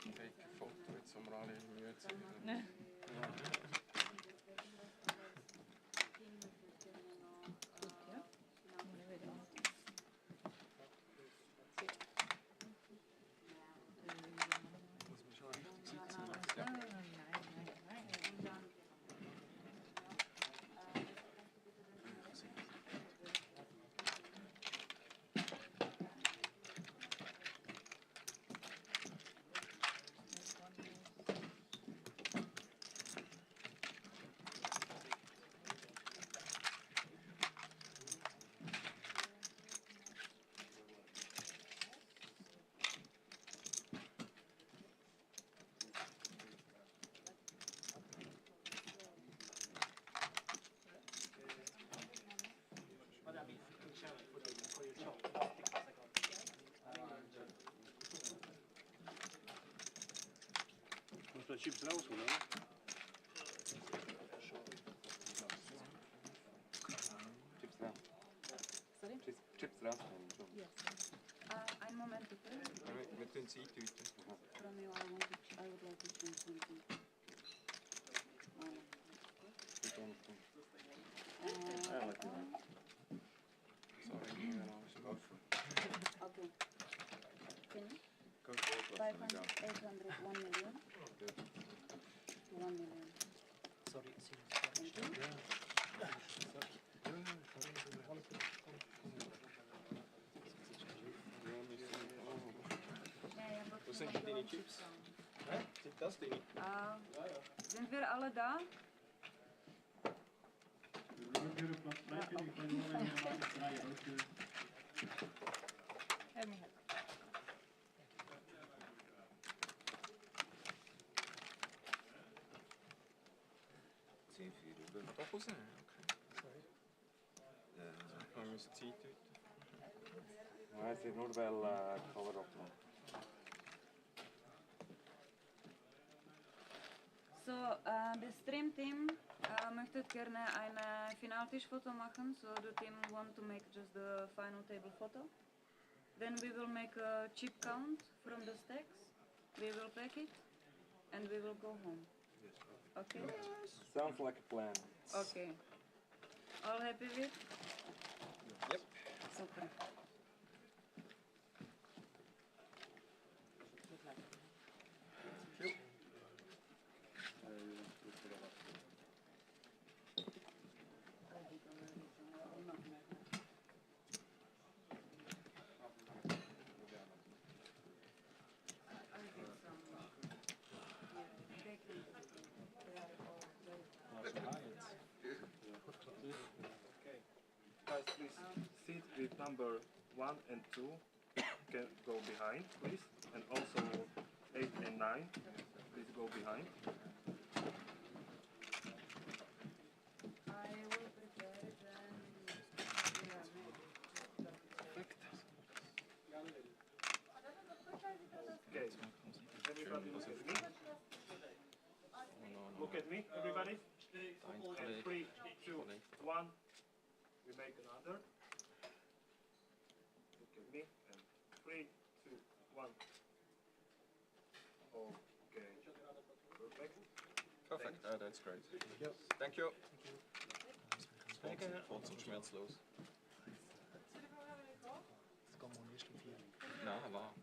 Take a photo with some rally music. Chips rausholen, oder? Yes. Einen Moment bitte. Wir tun sie eintüten. Romeo, I would like to change something. Okay. Finish. 500, 800, 1 million. 1 million. Sorry, Thank you. Wo sind denn deine Chips? Hä? Sind das deine? Sind wir alle da? C4 über doch raus. Okay. Sorry. Wir müssen sie eintüten. Nein, es wird nur weil Cover-up machen. So, das Stream-Team möchte gerne ein Finaltischfoto machen. So the team want to make just the final table photo. Then we will make a chip count from the stacks. We will pack it and we will go home. Okay? Sounds like a plan. Okay. All happy with? Yep. Super. Guys, please seat with number 1 and 2 can go behind, please, and also 8 and 9, please go behind. I will prepare it and Okay, everybody look at me. Look at me, everybody. And 3, 2, 1. We make another. Look at me. And 3, 2, 1. Okay. Perfect. Perfect. That's great. Yep. Thank you. Thank you. Voll so schmerzlos. Das kann man nicht viel. Nein, war.